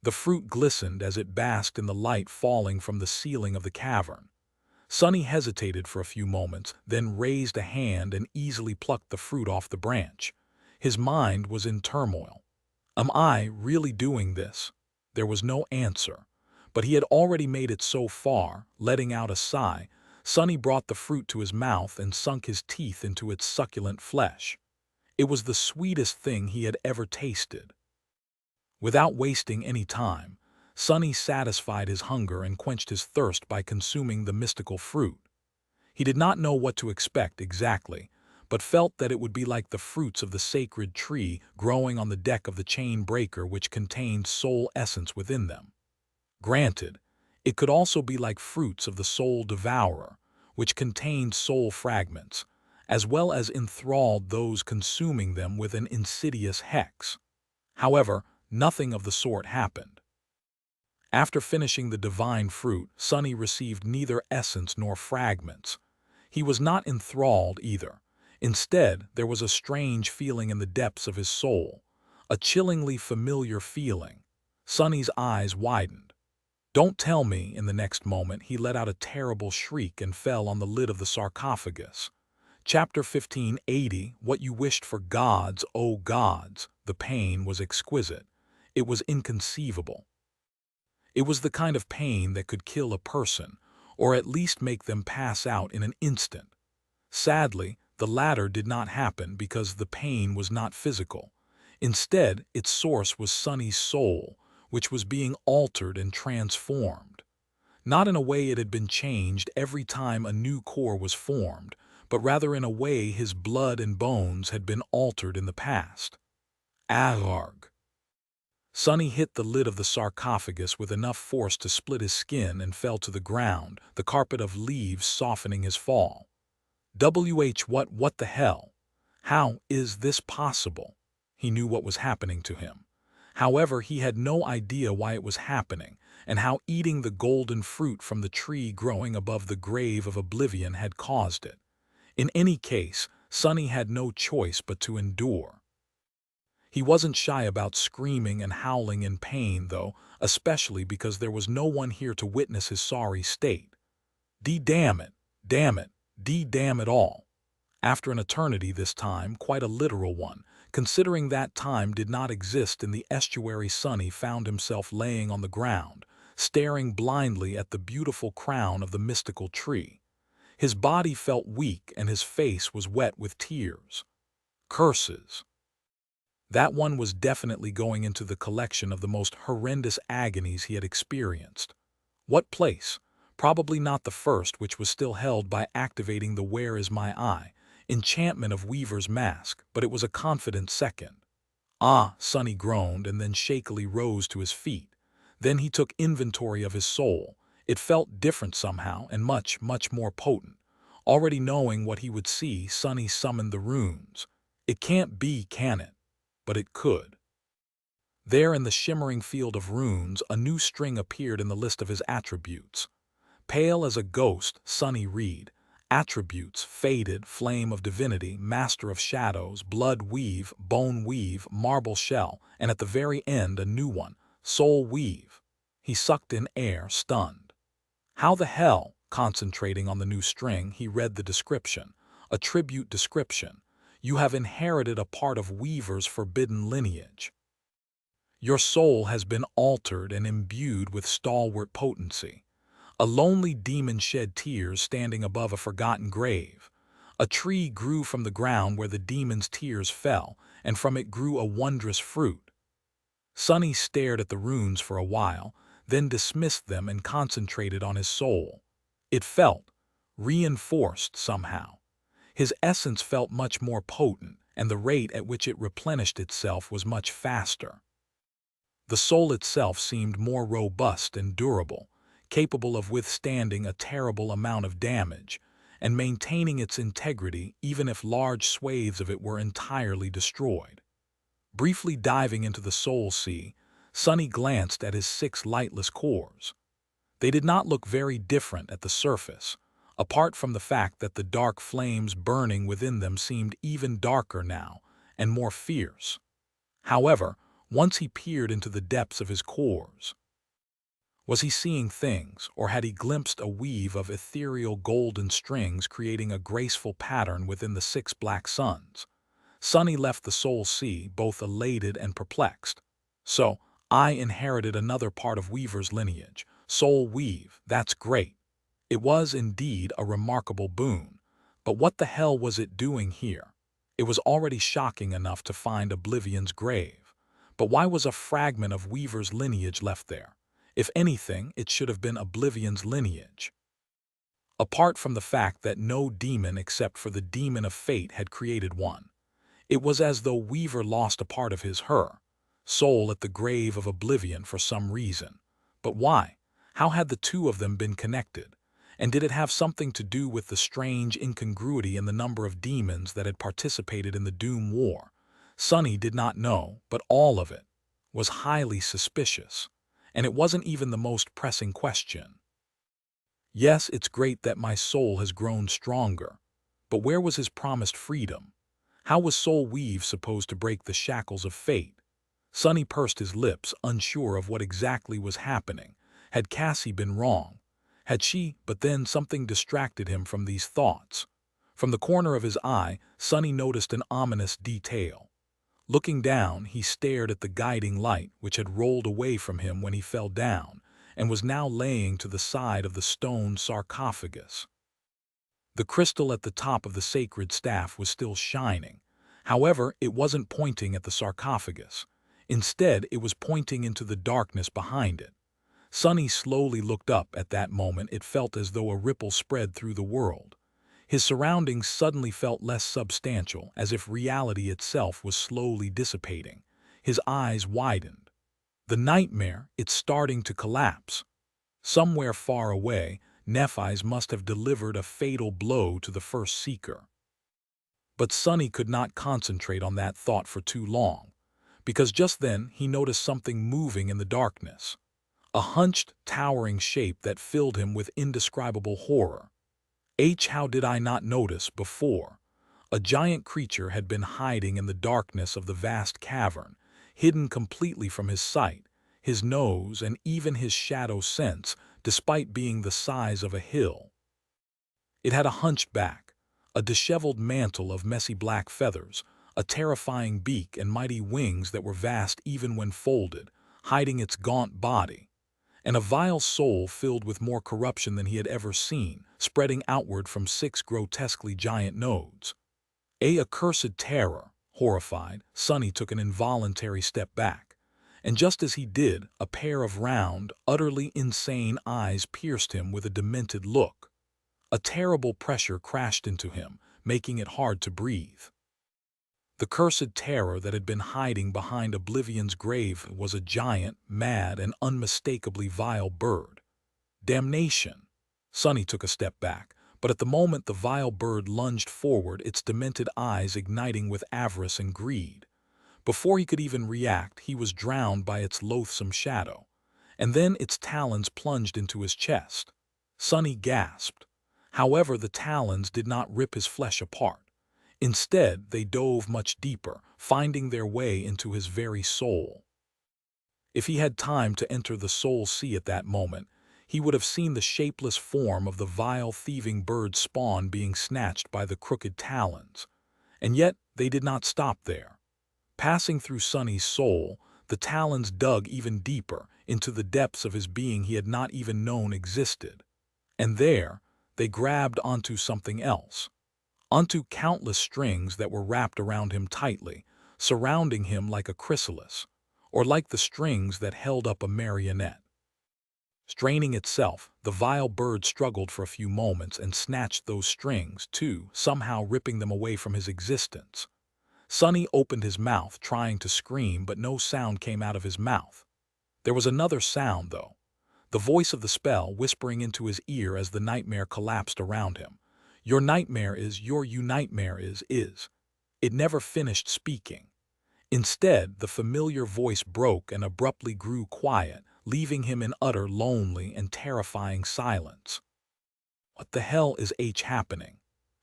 Speaker 1: The fruit glistened as it basked in the light falling from the ceiling of the cavern. Sonny hesitated for a few moments, then raised a hand and easily plucked the fruit off the branch. His mind was in turmoil. Am I really doing this? There was no answer, but he had already made it so far. Letting out a sigh, Sonny brought the fruit to his mouth and sunk his teeth into its succulent flesh. It was the sweetest thing he had ever tasted. Without wasting any time, Sonny satisfied his hunger and quenched his thirst by consuming the mystical fruit. He did not know what to expect exactly, but felt that it would be like the fruits of the sacred tree growing on the deck of the chain breaker, which contained soul essence within them. Granted, it could also be like fruits of the soul devourer, which contained soul fragments, as well as enthralled those consuming them with an insidious hex. However, nothing of the sort happened. After finishing the divine fruit, Sonny received neither essence nor fragments. He was not enthralled either. Instead, there was a strange feeling in the depths of his soul, a chillingly familiar feeling. Sonny's eyes widened. Don't tell me, in the next moment, he let out a terrible shriek and fell on the lid of the sarcophagus. Chapter 1580, What You Wished for Gods, O Gods. The pain was exquisite. It was inconceivable. It was the kind of pain that could kill a person, or at least make them pass out in an instant. Sadly, the latter did not happen because the pain was not physical. Instead, its source was Sonny's soul, which was being altered and transformed. Not in a way it had been changed every time a new core was formed, but rather in a way his blood and bones had been altered in the past. Arg. Sonny hit the lid of the sarcophagus with enough force to split his skin and fell to the ground, the carpet of leaves softening his fall. What the hell? How is this possible? He knew what was happening to him. However, he had no idea why it was happening, and how eating the golden fruit from the tree growing above the grave of oblivion had caused it. In any case, Sonny had no choice but to endure. He wasn't shy about screaming and howling in pain, though, especially because there was no one here to witness his sorry state. Damn it, damn it, damn it all. After an eternity this time, quite a literal one, considering that time did not exist in the estuary, Sonny found himself laying on the ground, staring blindly at the beautiful crown of the mystical tree. His body felt weak and his face was wet with tears. Curses. That one was definitely going into the collection of the most horrendous agonies he had experienced. What place? Probably not the first, which was still held by activating the Where Is My Eye enchantment of Weaver's mask, but it was a confident second. Ah, Sonny groaned and then shakily rose to his feet. Then he took inventory of his soul. It felt different somehow and much, much more potent. Already knowing what he would see, Sonny summoned the runes. It can't be, can it? But it could. There in the shimmering field of runes, a new string appeared in the list of his attributes. Pale as a ghost, Sonny read. Attributes: faded, flame of divinity, master of shadows, blood weave, bone weave, marble shell, and at the very end a new one, soul weave. He sucked in air, stunned. How the hell? Concentrating on the new string, he read the description. A tribute description. You have inherited a part of Weaver's forbidden lineage. Your soul has been altered and imbued with stalwart potency. A lonely demon shed tears standing above a forgotten grave. A tree grew from the ground where the demon's tears fell, and from it grew a wondrous fruit. Sonny stared at the runes for a while, then dismissed them and concentrated on his soul. It felt reinforced somehow. His essence felt much more potent, and the rate at which it replenished itself was much faster. The soul itself seemed more robust and durable, capable of withstanding a terrible amount of damage, and maintaining its integrity even if large swathes of it were entirely destroyed. Briefly diving into the soul sea, Sonny glanced at his 6 lightless cores. They did not look very different at the surface, apart from the fact that the dark flames burning within them seemed even darker now and more fierce. However, once he peered into the depths of his cores, was he seeing things, or had he glimpsed a weave of ethereal golden strings creating a graceful pattern within the 6 black suns? Sonny left the soul sea both elated and perplexed. So, I inherited another part of Weaver's lineage. Soul weave, that's great. It was indeed a remarkable boon. But what the hell was it doing here? It was already shocking enough to find Oblivion's grave. But why was a fragment of Weaver's lineage left there? If anything, it should have been Oblivion's lineage. Apart from the fact that no demon except for the demon of fate had created one. It was as though Weaver lost a part of her soul at the grave of Oblivion for some reason. But why? How had the two of them been connected? And did it have something to do with the strange incongruity in the number of demons that had participated in the Doom War? Sonny did not know, but all of it was highly suspicious. And it wasn't even the most pressing question. Yes, it's great that my soul has grown stronger. But where was his promised freedom? How was Soul Weave supposed to break the shackles of fate? Sonny pursed his lips, unsure of what exactly was happening. Had Cassie been wrong? Had she? But then something distracted him from these thoughts. From the corner of his eye, Sonny noticed an ominous detail. Looking down, he stared at the guiding light, which had rolled away from him when he fell down, and was now laying to the side of the stone sarcophagus. The crystal at the top of the sacred staff was still shining. However, it wasn't pointing at the sarcophagus. Instead, it was pointing into the darkness behind it. Sonny slowly looked up. At that moment, it felt as though a ripple spread through the world. His surroundings suddenly felt less substantial, as if reality itself was slowly dissipating. His eyes widened. The nightmare, it's starting to collapse. Somewhere far away, Nephi's must have delivered a fatal blow to the first seeker. But Sonny could not concentrate on that thought for too long, because just then he noticed something moving in the darkness. A hunched, towering shape that filled him with indescribable horror. How did I not notice before? A giant creature had been hiding in the darkness of the vast cavern, hidden completely from his sight, his nose, and even his shadow sense, despite being the size of a hill. It had a hunched back, a disheveled mantle of messy black feathers, a terrifying beak and mighty wings that were vast even when folded, hiding its gaunt body, and a vile soul filled with more corruption than he had ever seen, spreading outward from 6 grotesquely giant nodes. A accursed terror. Horrified, Sonny took an involuntary step back. And just as he did, a pair of round, utterly insane eyes pierced him with a demented look. A terrible pressure crashed into him, making it hard to breathe. The cursed terror that had been hiding behind Oblivion's grave was a giant, mad, and unmistakably vile bird. Damnation! Sonny took a step back, But at the moment the vile bird lunged forward, its demented eyes igniting with avarice and greed. Before he could even react, he was drowned by its loathsome shadow. And then its talons plunged into his chest. Sonny gasped. However, the talons did not rip his flesh apart. Instead, they dove much deeper, finding their way into his very soul. If he had time to enter the soul sea at that moment, he would have seen the shapeless form of the vile thieving bird spawn being snatched by the crooked talons. And yet they did not stop there. Passing through Sonny's soul, the talons dug even deeper into the depths of his being he had not even known existed. And there, they grabbed onto something else. Onto countless strings that were wrapped around him tightly, surrounding him like a chrysalis, or like the strings that held up a marionette. Straining itself, the vile bird struggled for a few moments and snatched those strings too, somehow ripping them away from his existence. Sonny opened his mouth, trying to scream, but no sound came out of his mouth. There was another sound, though. The voice of the spell whispering into his ear as the nightmare collapsed around him. Your nightmare is, your nightmare is. It never finished speaking. Instead, the familiar voice broke and abruptly grew quiet, leaving him in utter lonely and terrifying silence. What the hell is happening?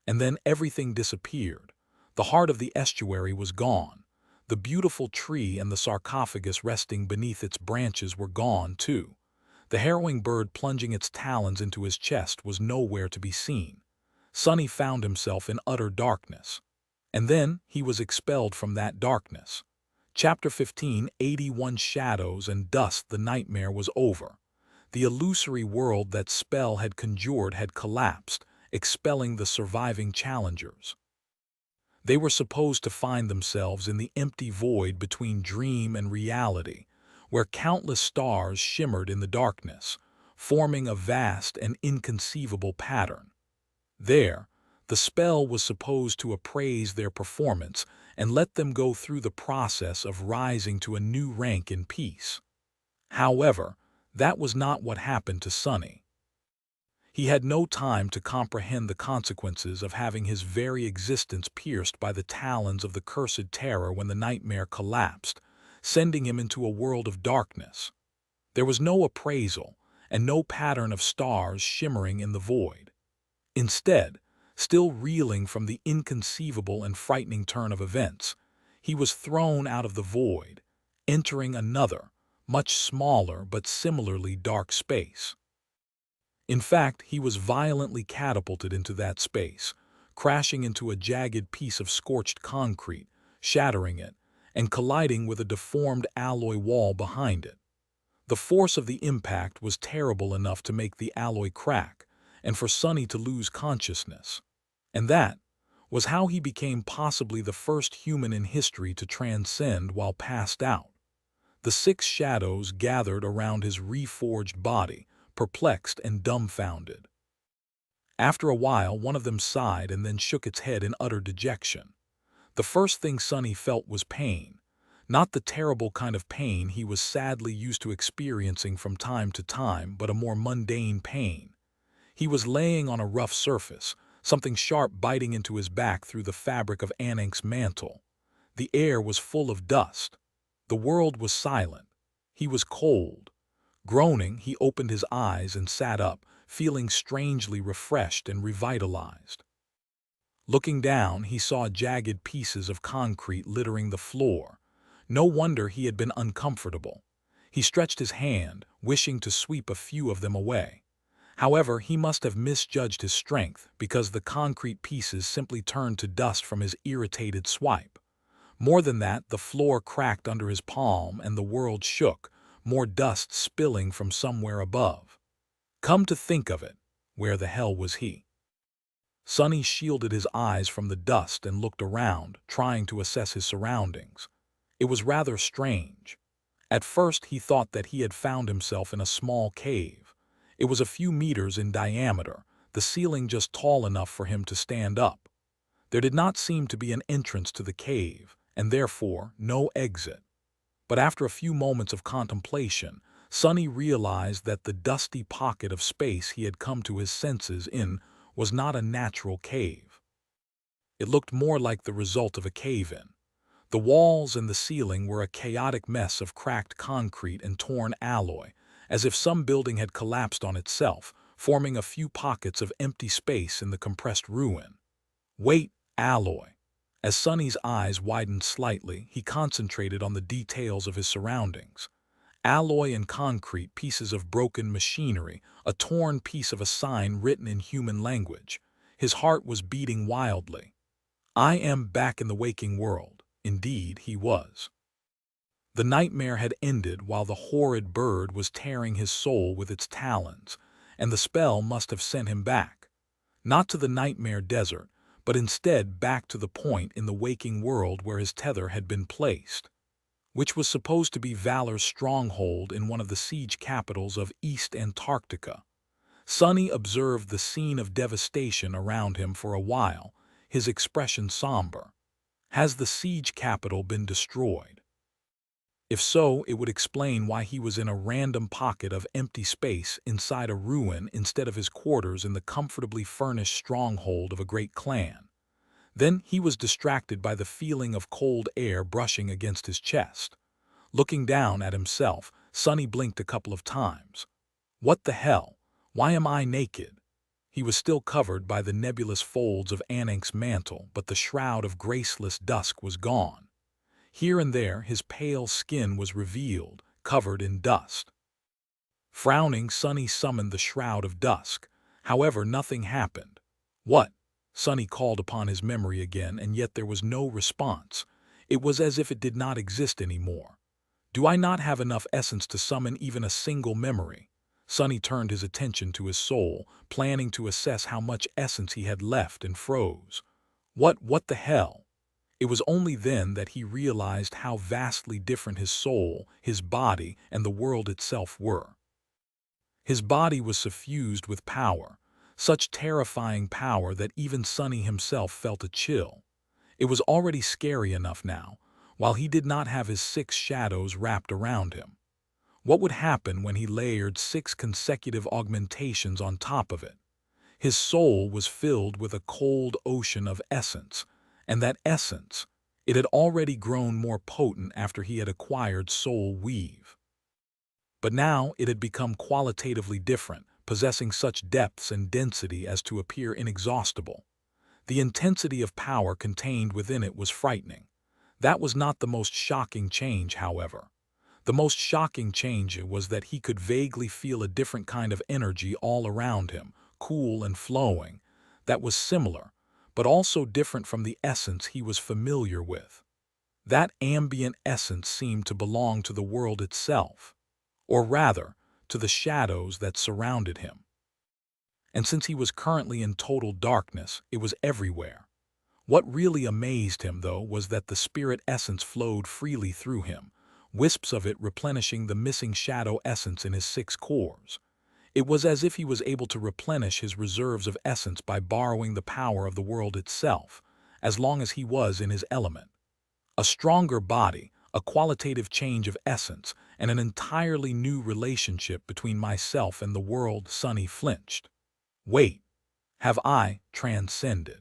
Speaker 1: And then everything disappeared. The heart of the estuary was gone. The beautiful tree and the sarcophagus resting beneath its branches were gone too. The harrowing bird plunging its talons into his chest was nowhere to be seen. Sonny found himself in utter darkness. And then he was expelled from that darkness. Chapter 15, 81 Shadows and Dust. The nightmare was over. The illusory world that spell had conjured had collapsed, expelling the surviving challengers. They were supposed to find themselves in the empty void between dream and reality, where countless stars shimmered in the darkness, forming a vast and inconceivable pattern. There, the spell was supposed to appraise their performance and let them go through the process of rising to a new rank in peace. However, that was not what happened to Sonny. He had no time to comprehend the consequences of having his very existence pierced by the talons of the cursed terror when the nightmare collapsed, sending him into a world of darkness. There was no appraisal and no pattern of stars shimmering in the void. Instead, still reeling from the inconceivable and frightening turn of events, he was thrown out of the void, entering another, much smaller but similarly dark space. In fact, he was violently catapulted into that space, crashing into a jagged piece of scorched concrete, shattering it, and colliding with a deformed alloy wall behind it. The force of the impact was terrible enough to make the alloy crack, and for Sonny to lose consciousness. And that was how he became possibly the first human in history to transcend while passed out. The 6 shadows gathered around his reforged body, perplexed and dumbfounded. After a while, one of them sighed and then shook its head in utter dejection. The first thing Sonny felt was pain, not the terrible kind of pain he was sadly used to experiencing from time to time, but a more mundane pain. He was laying on a rough surface, something sharp biting into his back through the fabric of Anank's mantle. The air was full of dust. The world was silent. He was cold. Groaning, he opened his eyes and sat up, feeling strangely refreshed and revitalized. Looking down, he saw jagged pieces of concrete littering the floor. No wonder he had been uncomfortable. He stretched his hand, wishing to sweep a few of them away. However, he must have misjudged his strength, because the concrete pieces simply turned to dust from his irritated swipe. More than that, the floor cracked under his palm and the world shook, more dust spilling from somewhere above. Come to think of it, where the hell was he? Sonny shielded his eyes from the dust and looked around, trying to assess his surroundings. It was rather strange. At first he thought that he had found himself in a small cave. It was a few meters in diameter, the ceiling just tall enough for him to stand up. There did not seem to be an entrance to the cave, and therefore no exit. But after a few moments of contemplation, Sonny realized that the dusty pocket of space he had come to his senses in was not a natural cave. It looked more like the result of a cave-in. The walls and the ceiling were a chaotic mess of cracked concrete and torn alloy, as if some building had collapsed on itself, forming a few pockets of empty space in the compressed ruin. Wait, alloy. As Sonny's eyes widened slightly, he concentrated on the details of his surroundings. Alloy and concrete, pieces of broken machinery, a torn piece of a sign written in human language. His heart was beating wildly. I am back in the waking world. Indeed, he was. The nightmare had ended while the horrid bird was tearing his soul with its talons, and the spell must have sent him back. Not to the nightmare desert, but instead back to the point in the waking world where his tether had been placed, which was supposed to be Valor's stronghold in one of the siege capitals of East Antarctica. Sonny observed the scene of devastation around him for a while, his expression somber. Has the siege capital been destroyed? If so, it would explain why he was in a random pocket of empty space inside a ruin instead of his quarters in the comfortably furnished stronghold of a great clan. Then he was distracted by the feeling of cold air brushing against his chest. Looking down at himself, Sonny blinked a couple of times. What the hell? Why am I naked? He was still covered by the nebulous folds of Anank's mantle, but the shroud of graceless dusk was gone. Here and there his pale skin was revealed, covered in dust. Frowning, Sonny summoned the shroud of dusk. However, nothing happened. What? Sonny called upon his memory again, and yet there was no response. It was as if it did not exist anymore. Do I not have enough essence to summon even a single memory? Sonny turned his attention to his soul, planning to assess how much essence he had left, and froze. What the hell? It was only then that he realized how vastly different his soul, his body, and the world itself were. His body was suffused with power, such terrifying power that even Sonny himself felt a chill. It was already scary enough now, while he did not have his 6 shadows wrapped around him. What would happen when he layered 6 consecutive augmentations on top of it? His soul was filled with a cold ocean of essence, and that essence, it had already grown more potent after he had acquired soul weave. But now it had become qualitatively different, possessing such depths and density as to appear inexhaustible. The intensity of power contained within it was frightening. That was not the most shocking change, however. The most shocking change was that he could vaguely feel a different kind of energy all around him, cool and flowing, that was similar, but also different from the essence he was familiar with. That ambient essence seemed to belong to the world itself, or rather, to the shadows that surrounded him. And since he was currently in total darkness, it was everywhere. What really amazed him, though, was that the spirit essence flowed freely through him, wisps of it replenishing the missing shadow essence in his 6 cores. It was as if he was able to replenish his reserves of essence by borrowing the power of the world itself, as long as he was in his element. A stronger body, a qualitative change of essence, and an entirely new relationship between myself and the world. Sonny flinched. Wait, have I transcended?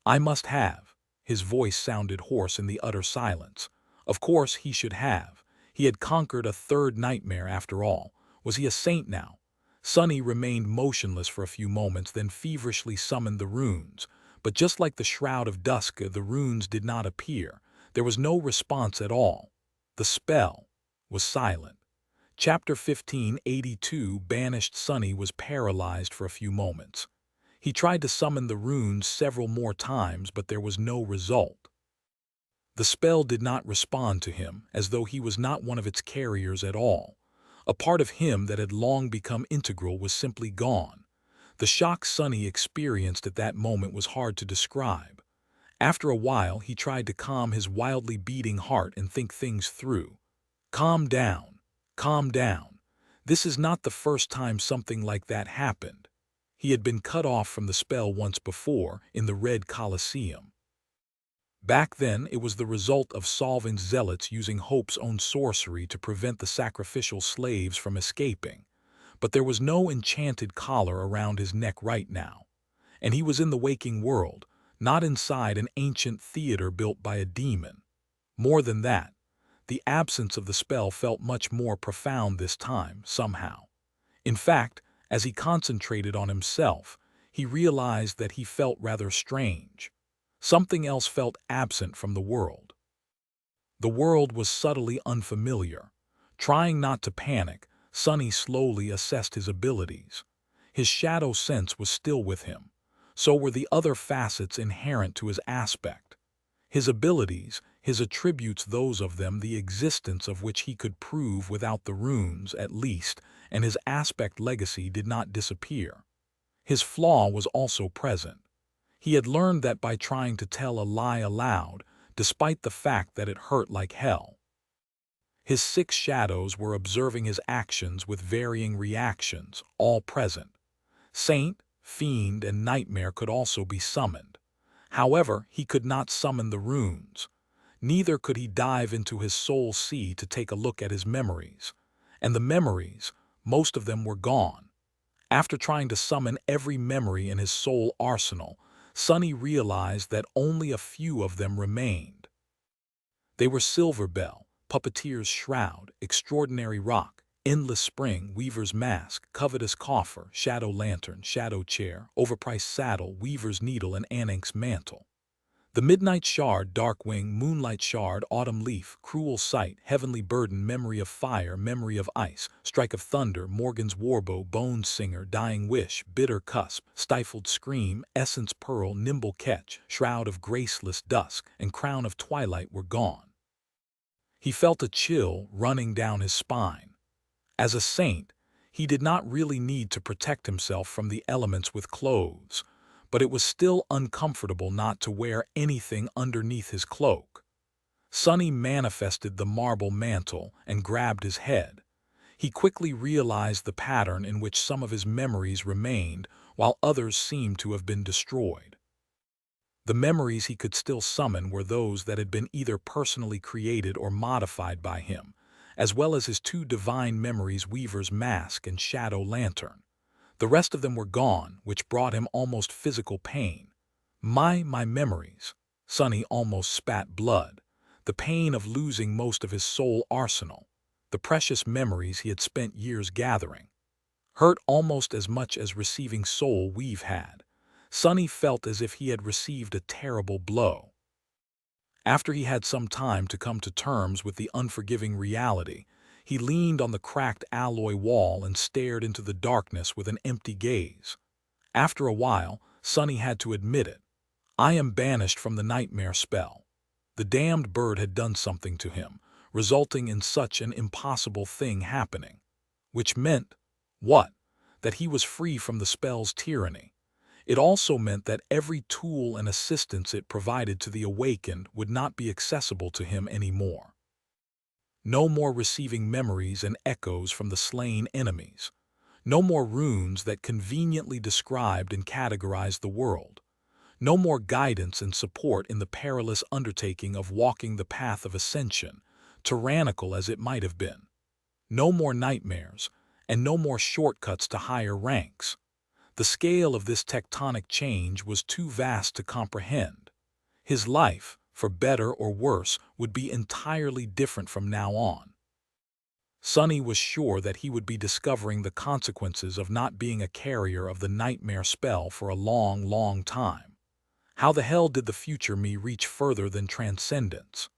Speaker 1: I must have. His voice sounded hoarse in the utter silence. Of course he should have. He had conquered a 3rd nightmare after all. Was he a saint now? Sonny remained motionless for a few moments, then feverishly summoned the runes. But just like the Shroud of Dusk, the runes did not appear. There was no response at all. The spell was silent. Chapter 1582. Banished. Sonny was paralyzed for a few moments. He tried to summon the runes several more times, but there was no result. The spell did not respond to him, as though he was not one of its carriers at all. A part of him that had long become integral was simply gone. The shock Sonny experienced at that moment was hard to describe. After a while, he tried to calm his wildly beating heart and think things through. Calm down. Calm down. This is not the first time something like that happened. He had been cut off from the spell once before, in the Red Colosseum. Back then, it was the result of Solvin's zealots using Hope's own sorcery to prevent the sacrificial slaves from escaping. But there was no enchanted collar around his neck right now. and he was in the waking world, not inside an ancient theater built by a demon. More than that, the absence of the spell felt much more profound this time, somehow. In fact, as he concentrated on himself, he realized that he felt rather strange. Something else felt absent from the world. The world was subtly unfamiliar. Trying not to panic, Sonny slowly assessed his abilities. His shadow sense was still with him. So were the other facets inherent to his aspect. His abilities, his attributes, those of them the existence of which he could prove without the runes, at least, and his aspect legacy did not disappear. His flaw was also present. He had learned that by trying to tell a lie aloud, despite the fact that it hurt like hell. His 6 shadows were observing his actions with varying reactions, all present. Saint, Fiend, and Nightmare could also be summoned. However, he could not summon the runes. Neither could he dive into his soul sea to take a look at his memories. And the memories, most of them were gone. After trying to summon every memory in his soul arsenal, Sonny realized that only a few of them remained. They were Silver Bell, Puppeteer's Shroud, Extraordinary Rock, Endless Spring, Weaver's Mask, Covetous Coffer, Shadow Lantern, Shadow Chair, Overpriced Saddle, Weaver's Needle, and Ananke's Mantle. The Midnight Shard, Darkwing, Moonlight Shard, Autumn Leaf, Cruel Sight, Heavenly Burden, Memory of Fire, Memory of Ice, Strike of Thunder, Morgan's Warbow, Bone Singer, Dying Wish, Bitter Cusp, Stifled Scream, Essence Pearl, Nimble Catch, Shroud of Graceless Dusk, and Crown of Twilight were gone. He felt a chill running down his spine. As a saint, he did not really need to protect himself from the elements with clothes, but it was still uncomfortable not to wear anything underneath his cloak. Sonny manifested the marble mantle and grabbed his head. He quickly realized the pattern in which some of his memories remained, while others seemed to have been destroyed. The memories he could still summon were those that had been either personally created or modified by him, as well as his 2 divine memories, Weaver's Mask and Shadow Lantern. The rest of them were gone, which brought him almost physical pain. My memories. Sonny almost spat blood. The pain of losing most of his soul arsenal. The precious memories he had spent years gathering. Hurt almost as much as receiving soul Weave had. Sonny felt as if he had received a terrible blow. After he had some time to come to terms with the unforgiving reality, he leaned on the cracked alloy wall and stared into the darkness with an empty gaze. After a while, Sonny had to admit it. I am banished from the nightmare spell. The damned bird had done something to him, resulting in such an impossible thing happening. Which meant, what? That he was free from the spell's tyranny. It also meant that every tool and assistance it provided to the awakened would not be accessible to him anymore. No more receiving memories and echoes from the slain enemies. No more runes that conveniently described and categorized the world. No more guidance and support in the perilous undertaking of walking the path of ascension, tyrannical as it might have been. No more nightmares, and no more shortcuts to higher ranks. The scale of this tectonic change was too vast to comprehend. His life, for better or worse, would be entirely different from now on. Sonny was sure that he would be discovering the consequences of not being a carrier of the nightmare spell for a long, long time. How the hell did the future me reach further than transcendence?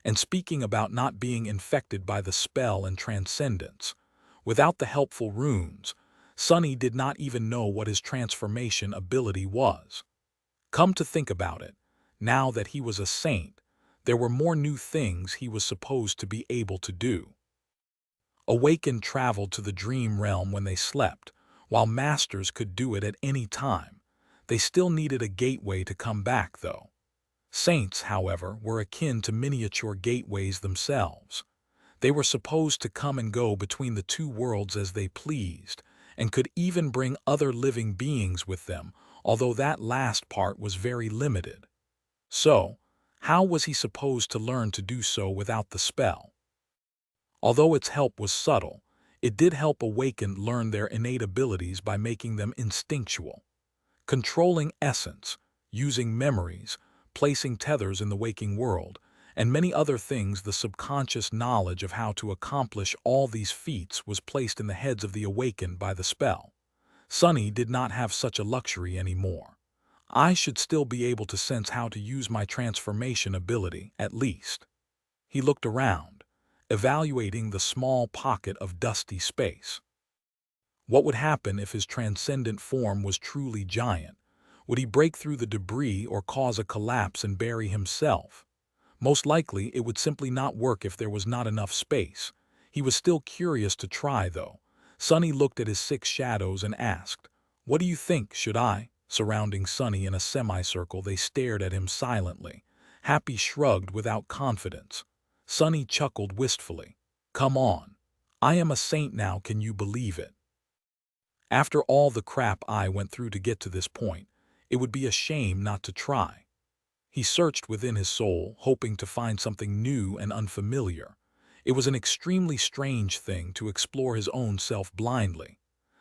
Speaker 1: And speaking about not being infected by the spell and transcendence, without the helpful runes, Sonny did not even know what his transformation ability was. Come to think about it, now that he was a saint, there were more new things he was supposed to be able to do. Awakened traveled to the dream realm when they slept, while masters could do it at any time. They still needed a gateway to come back, though. Saints, however, were akin to miniature gateways themselves. They were supposed to come and go between the 2 worlds as they pleased, and could even bring other living beings with them, although that last part was very limited. So, how was he supposed to learn to do so without the spell? Although its help was subtle, it did help awakened learn their innate abilities by making them instinctual. controlling essence, using memories, placing tethers in the waking world, and many other things. The subconscious knowledge of how to accomplish all these feats was placed in the heads of the awakened by the spell. Sonny did not have such a luxury anymore. I should still be able to sense how to use my transformation ability, at least. He looked around, evaluating the small pocket of dusty space. What would happen if his transcendent form was truly giant? Would he break through the debris or cause a collapse and bury himself? Most likely, it would simply not work if there was not enough space. He was still curious to try, though. Sonny looked at his 6 shadows and asked, "What do you think, should I?" Surrounding Sonny in a semicircle, they stared at him silently. Happy shrugged without confidence. Sonny chuckled wistfully. "Come on. I am a saint now, can you believe it? After all the crap I went through to get to this point, it would be a shame not to try." He searched within his soul, hoping to find something new and unfamiliar. It was an extremely strange thing to explore his own self blindly.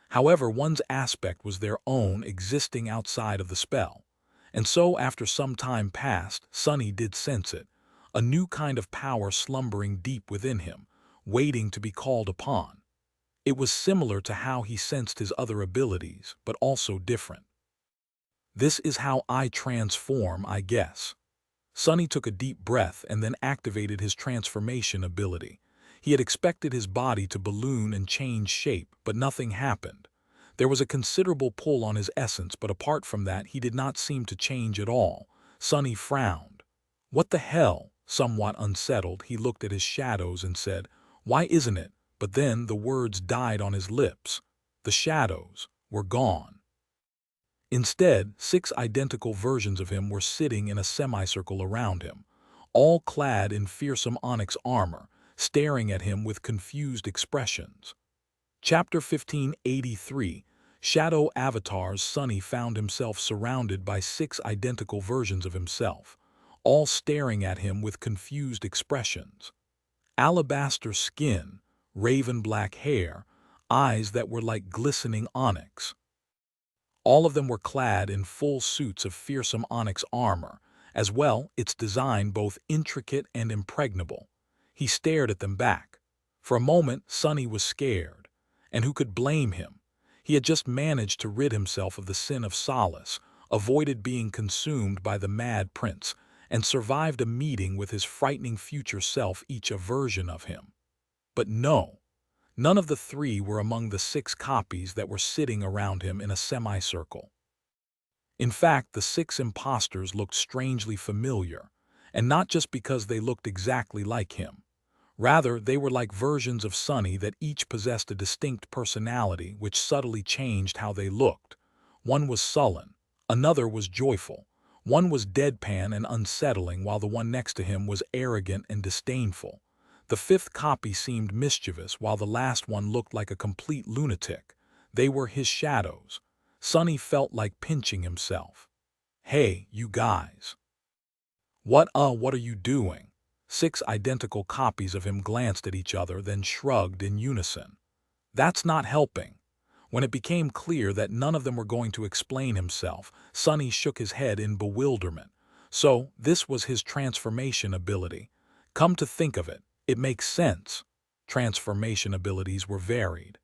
Speaker 1: However, one's aspect was their own, existing outside of the spell. And so, after some time passed, Sonny did sense it, a new kind of power slumbering deep within him, waiting to be called upon. It was similar to how he sensed his other abilities, but also different. "This is how I transform, I guess." Sonny took a deep breath and then activated his transformation ability. He had expected his body to balloon and change shape, but nothing happened. There was a considerable pull on his essence, but apart from that, he did not seem to change at all. Sonny frowned. "What the hell?" Somewhat unsettled, he looked at his shadows and said, "Why isn't it?" But then the words died on his lips. The shadows were gone. Instead, 6 identical versions of him were sitting in a semicircle around him, all clad in fearsome onyx armor, staring at him with confused expressions. Chapter 1583, Shadow Avatars. Sonny found himself surrounded by 6 identical versions of himself, all staring at him with confused expressions. Alabaster skin, raven black hair, eyes that were like glistening onyx. All of them were clad in full suits of fearsome onyx armor, as well, its design both intricate and impregnable. He stared at them back. For a moment, Sonny was scared. And who could blame him? He had just managed to rid himself of the sin of solace, avoided being consumed by the mad prince, and survived a meeting with his frightening future self, each a version of him. But no. None of the 3 were among the 6 copies that were sitting around him in a semicircle. In fact, the 6 imposters looked strangely familiar, and not just because they looked exactly like him. Rather, they were like versions of Sonny that each possessed a distinct personality which subtly changed how they looked. One was sullen, another was joyful, one was deadpan and unsettling, while the one next to him was arrogant and disdainful. The 5th copy seemed mischievous, while the last one looked like a complete lunatic. They were his shadows. Sonny felt like pinching himself. "Hey, you guys. What are you doing?" 6 identical copies of him glanced at each other, then shrugged in unison. "That's not helping." When it became clear that none of them were going to explain himself, Sonny shook his head in bewilderment. So, this was his transformation ability. Come to think of it, it makes sense. Transformation abilities were varied.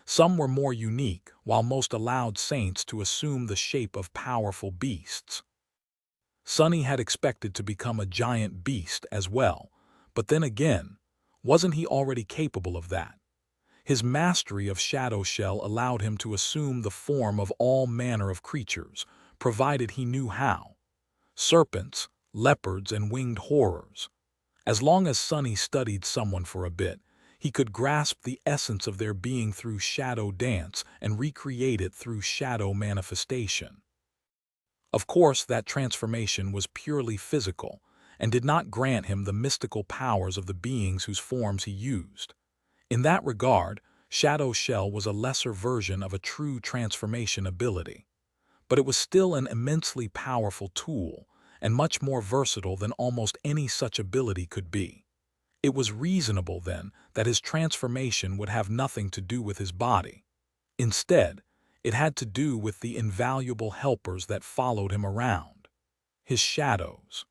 Speaker 1: Some were more unique, while most allowed saints to assume the shape of powerful beasts. Sonny had expected to become a giant beast as well, but then again, wasn't he already capable of that? His mastery of Shadow Shell allowed him to assume the form of all manner of creatures, provided he knew how. Serpents, leopards, and winged horrors. As long as Sonny studied someone for a bit, he could grasp the essence of their being through shadow dance and recreate it through shadow manifestation. Of course, that transformation was purely physical and did not grant him the mystical powers of the beings whose forms he used. In that regard, Shadow Shell was a lesser version of a true transformation ability. But it was still an immensely powerful tool, and much more versatile than almost any such ability could be. It was reasonable, then, that his transformation would have nothing to do with his body. Instead, It had to do with the invaluable helpers that followed him around, his shadows.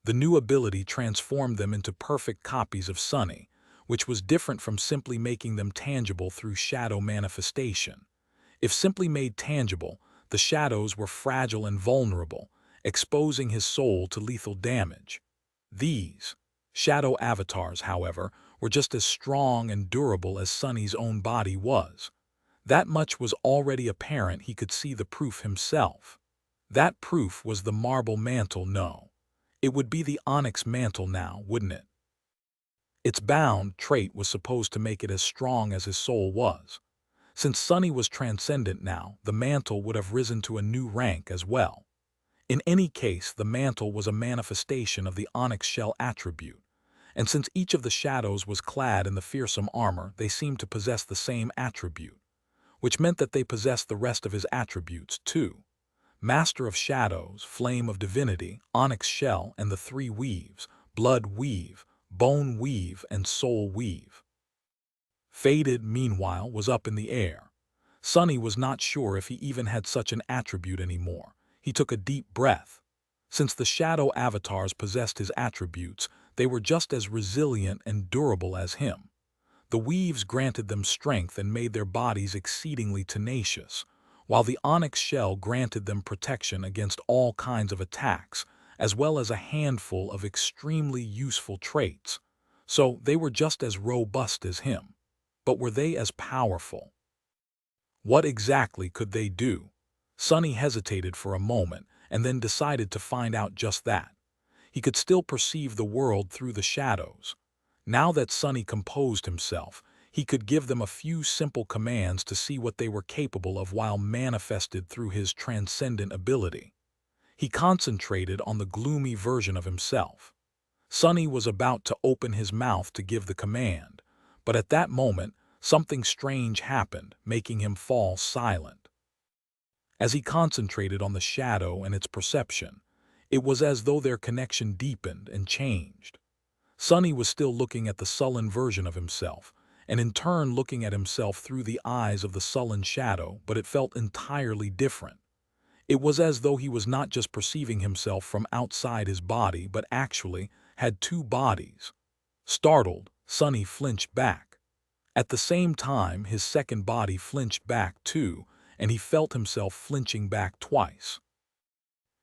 Speaker 1: The new ability transformed them into perfect copies of Sunny, which was different from simply making them tangible through shadow manifestation. If simply made tangible, the shadows were fragile and vulnerable, exposing his soul to lethal damage. These shadow avatars, however, were just as strong and durable as Sunny's own body was. That much was already apparent. He could see the proof himself. That proof was the marble mantle. No, it would be the onyx mantle now, wouldn't it? Its bound trait was supposed to make it as strong as his soul was. Since Sunny was transcendent now, the mantle would have risen to a new rank as well. In any case, the mantle was a manifestation of the onyx shell attribute, and since each of the shadows was clad in the fearsome armor, they seemed to possess the same attribute, which meant that they possessed the rest of his attributes too. Master of Shadows, Flame of Divinity, Onyx Shell, and the three weaves, Blood Weave, Bone Weave, and Soul Weave. Faded, meanwhile, was up in the air. Sunny was not sure if he even had such an attribute anymore. He took a deep breath. Since the shadow avatars possessed his attributes, they were just as resilient and durable as him. The weaves granted them strength and made their bodies exceedingly tenacious, while the onyx shell granted them protection against all kinds of attacks, as well as a handful of extremely useful traits. So they were just as robust as him. But were they as powerful? What exactly could they do? Sunny hesitated for a moment and then decided to find out just that. He could still perceive the world through the shadows. Now that Sunny composed himself, he could give them a few simple commands to see what they were capable of while manifested through his transcendent ability. He concentrated on the gloomy version of himself. Sunny was about to open his mouth to give the command, but at that moment, something strange happened, making him fall silent. As he concentrated on the shadow and its perception, it was as though their connection deepened and changed. Sunny was still looking at the sullen version of himself, and in turn looking at himself through the eyes of the sullen shadow, but it felt entirely different. It was as though he was not just perceiving himself from outside his body, but actually had two bodies. Startled, Sunny flinched back. At the same time, his second body flinched back too, and he felt himself flinching back twice.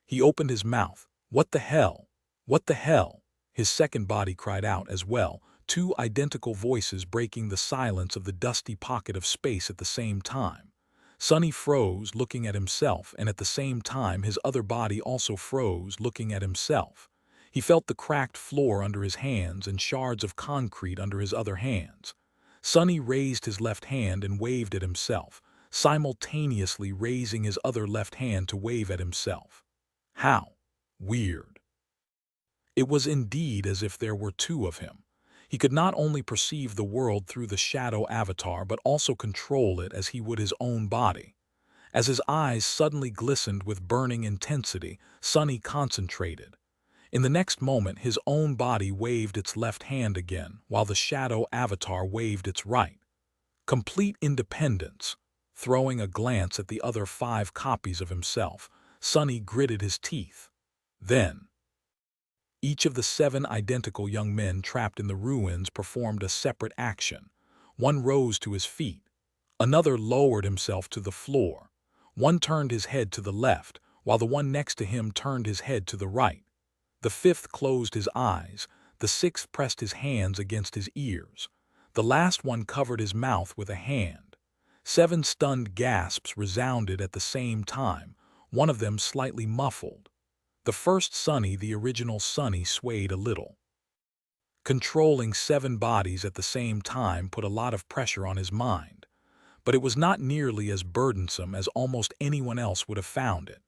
Speaker 1: He opened his mouth. "What the hell? What the hell?" His second body cried out as well, two identical voices breaking the silence of the dusty pocket of space at the same time. Sunny froze, looking at himself, and at the same time his other body also froze, looking at himself. He felt the cracked floor under his hands and shards of concrete under his other hands. Sunny raised his left hand and waved at himself, simultaneously raising his other left hand to wave at himself. How weird. It was indeed as if there were two of him. He could not only perceive the world through the shadow avatar but also control it as he would his own body. As his eyes suddenly glistened with burning intensity, Sunny concentrated. In the next moment, his own body waved its left hand again, while the shadow avatar waved its right. Complete independence. Throwing a glance at the other 5 copies of himself, Sunny gritted his teeth. Then, each of the 7 identical young men trapped in the ruins performed a separate action. One rose to his feet. Another lowered himself to the floor. One turned his head to the left, while the one next to him turned his head to the right. The 5th closed his eyes. The 6th pressed his hands against his ears. The last one covered his mouth with a hand. 7 stunned gasps resounded at the same time, one of them slightly muffled. The first Sunny, the original Sunny, swayed a little. Controlling 7 bodies at the same time put a lot of pressure on his mind, but it was not nearly as burdensome as almost anyone else would have found it.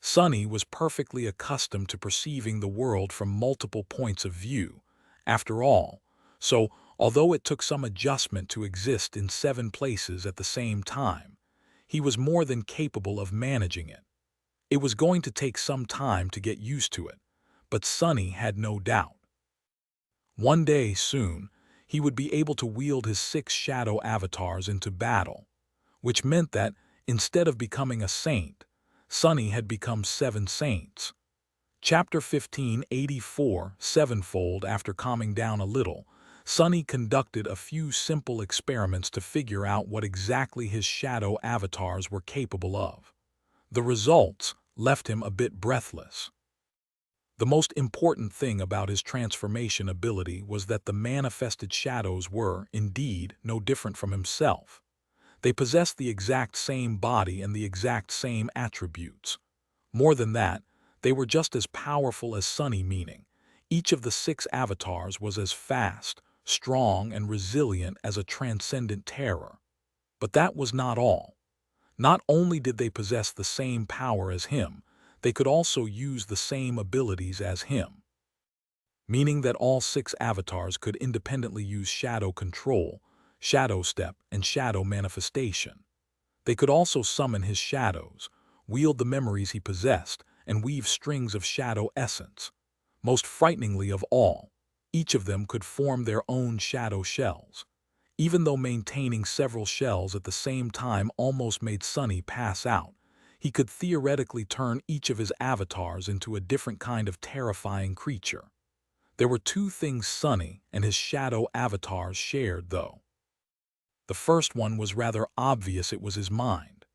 Speaker 1: Sunny was perfectly accustomed to perceiving the world from multiple points of view, after all, so although it took some adjustment to exist in 7 places at the same time, he was more than capable of managing it. It was going to take some time to get used to it, but Sunny had no doubt. One day soon, he would be able to wield his 6 shadow avatars into battle, which meant that, Instead of becoming a saint, Sunny had become 7 saints. Chapter 1584, Sevenfold. After calming down a little, Sunny conducted a few simple experiments to figure out what exactly his shadow avatars were capable of. The results left him a bit breathless. The most important thing about his transformation ability was that the manifested shadows were, indeed, no different from himself. They possessed the exact same body and the exact same attributes. More than that, they were just as powerful as Sunny, meaning each of the 6 avatars was as fast, strong, and resilient as a transcendent terror. But that was not all. Not only did they possess the same power as him, they could also use the same abilities as him, meaning that all 6 avatars could independently use shadow control, shadow step, and shadow manifestation. They could also summon his shadows, wield the memories he possessed, and weave strings of shadow essence. Most frighteningly of all, each of them could form their own shadow shells. Even though maintaining several shells at the same time almost made Sunny pass out, he could theoretically turn each of his avatars into a different kind of terrifying creature. There were 2 things Sunny and his shadow avatars shared, though. The first one was rather obvious. It was his mind.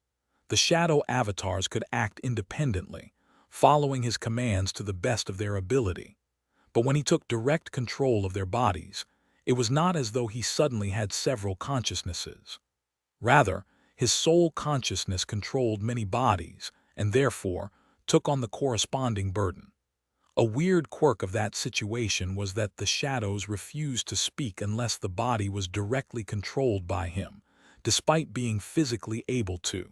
Speaker 1: The shadow avatars could act independently, following his commands to the best of their ability. But when he took direct control of their bodies, it was not as though he suddenly had several consciousnesses. Rather, his sole consciousness controlled many bodies, and therefore took on the corresponding burden. A weird quirk of that situation was that the shadows refused to speak unless the body was directly controlled by him, despite being physically able to.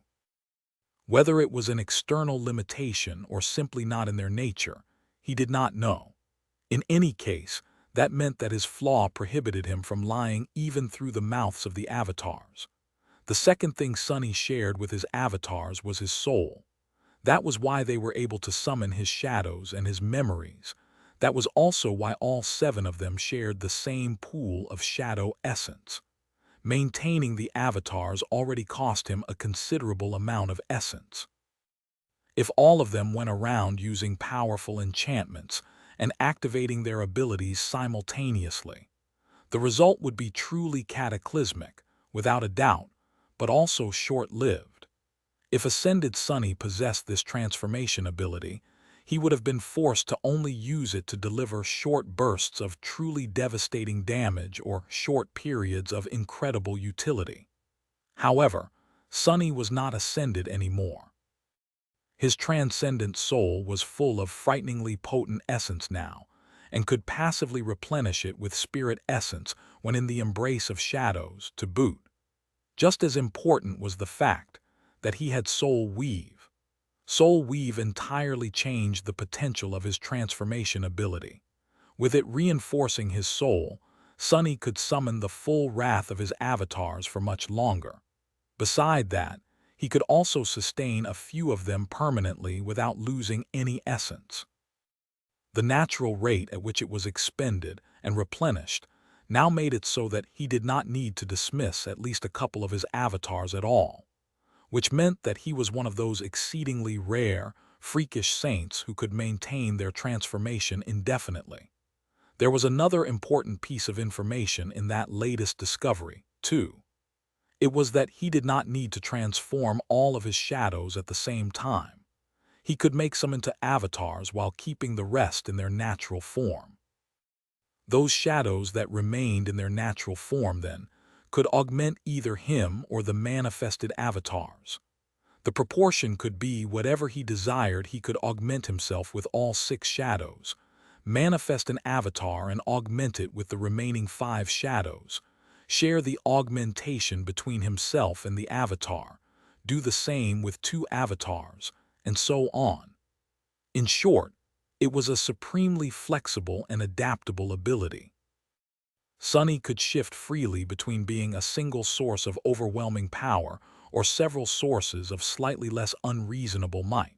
Speaker 1: Whether it was an external limitation or simply not in their nature, he did not know. In any case, that meant that his flaw prohibited him from lying even through the mouths of the avatars. The second thing Sunny shared with his avatars was his soul. That was why they were able to summon his shadows and his memories. That was also why all 7 of them shared the same pool of shadow essence. Maintaining the avatars already cost him a considerable amount of essence. If all of them went around using powerful enchantments and activating their abilities simultaneously, the result would be truly cataclysmic, without a doubt, but also short-lived. If Ascended Sunny possessed this transformation ability, he would have been forced to only use it to deliver short bursts of truly devastating damage or short periods of incredible utility. However, Sunny was not Ascended anymore. His transcendent soul was full of frighteningly potent essence now, and could passively replenish it with spirit essence when in the embrace of shadows, to boot. Just as important was the fact that he had Soul Weave. Soul Weave entirely changed the potential of his transformation ability. With it reinforcing his soul, Sunny could summon the full wrath of his avatars for much longer. Beside that, he could also sustain a few of them permanently without losing any essence. The natural rate at which it was expended and replenished now made it so that he did not need to dismiss at least a couple of his avatars at all, which meant that he was one of those exceedingly rare, freakish saints who could maintain their transformation indefinitely. There was another important piece of information in that latest discovery, too. It was that he did not need to transform all of his shadows at the same time. He could make some into avatars while keeping the rest in their natural form. Those shadows that remained in their natural form, then, could augment either him or the manifested avatars. The proportion could be whatever he desired. He could augment himself with all 6 shadows, manifest an avatar and augment it with the remaining 5 shadows, share the augmentation between himself and the avatar, do the same with 2 avatars, and so on. In short, it was a supremely flexible and adaptable ability. Sunny could shift freely between being a single source of overwhelming power or several sources of slightly less unreasonable might.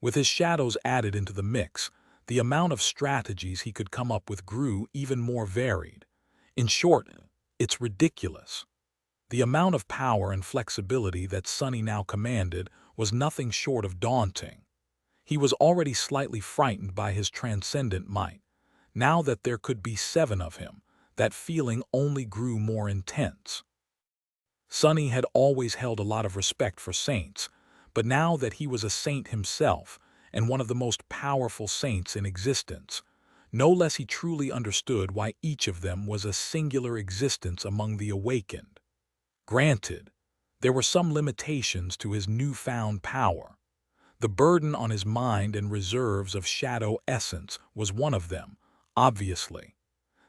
Speaker 1: With his shadows added into the mix, the amount of strategies he could come up with grew even more varied. In short, it's ridiculous. The amount of power and flexibility that Sonny now commanded was nothing short of daunting. He was already slightly frightened by his transcendent might. Now that there could be 7 of him, that feeling only grew more intense. Sonny had always held a lot of respect for saints, but now that he was a saint himself, and one of the most powerful saints in existence, no less he truly understood why each of them was a singular existence among the awakened. Granted, there were some limitations to his newfound power. The burden on his mind and reserves of shadow essence was one of them, obviously.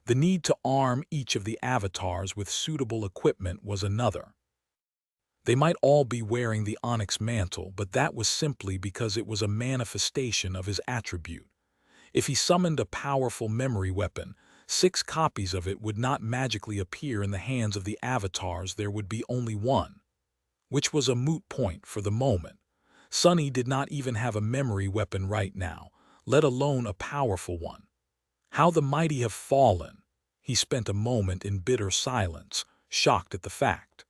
Speaker 1: The need to arm each of the avatars with suitable equipment was another. They might all be wearing the onyx mantle, but that was simply because it was a manifestation of his attribute. If he summoned a powerful memory weapon, 6 copies of it would not magically appear in the hands of the avatars. There would be only one, which was a moot point for the moment. Sonny did not even have a memory weapon right now, let alone a powerful one. How the mighty have fallen! He spent a moment in bitter silence, shocked at the fact.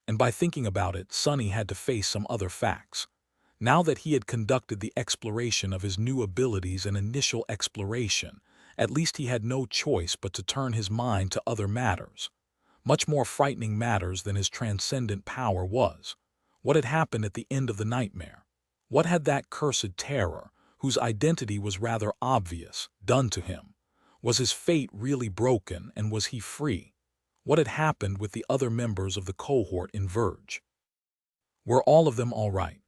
Speaker 1: And by thinking about it, Sonny had to face some other facts. Now that he had conducted the exploration of his new abilities and initial exploration, at least he had no choice but to turn his mind to other matters. Much more frightening matters than his transcendent power was. What had happened at the end of the nightmare? What had that cursed terror, whose identity was rather obvious, done to him? Was his fate really broken, and was he free? What had happened with the other members of the cohort in Verge? Were all of them all right?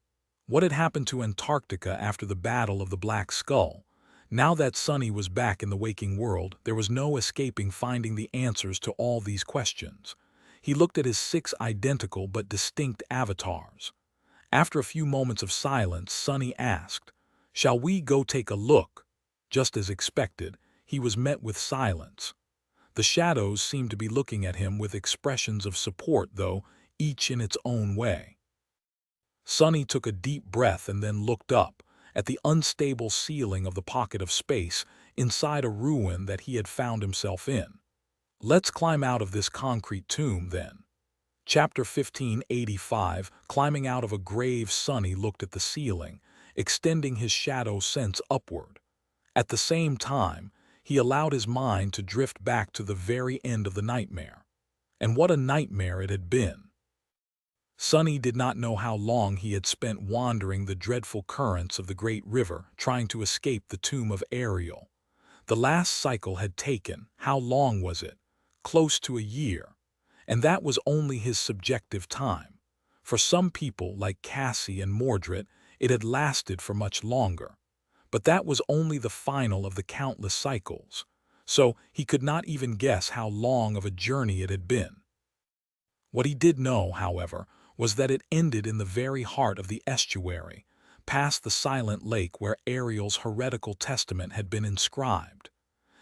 Speaker 1: What had happened to Antarctica after the Battle of the Black Skull? Now that Sonny was back in the waking world, there was no escaping finding the answers to all these questions. He looked at his 6 identical but distinct avatars. After a few moments of silence, Sonny asked, "Shall we go take a look?" Just as expected, he was met with silence. The shadows seemed to be looking at him with expressions of support, though, each in its own way. Sonny took a deep breath and then looked up at the unstable ceiling of the pocket of space inside a ruin that he had found himself in. Let's climb out of this concrete tomb, then. Chapter 1585, climbing out of a grave. Sonny looked at the ceiling, extending his shadow sense upward. At the same time, he allowed his mind to drift back to the very end of the nightmare. And what a nightmare it had been! Sonny did not know how long he had spent wandering the dreadful currents of the great river, trying to escape the tomb of Ariel. The last cycle had taken, how long was it? Close to a year. And that was only his subjective time. For some people, like Cassie and Mordred, it had lasted for much longer. But that was only the final of the countless cycles. So he could not even guess how long of a journey it had been. What he did know, however, was that it ended in the very heart of the estuary, past the silent lake where Ariel's heretical testament had been inscribed,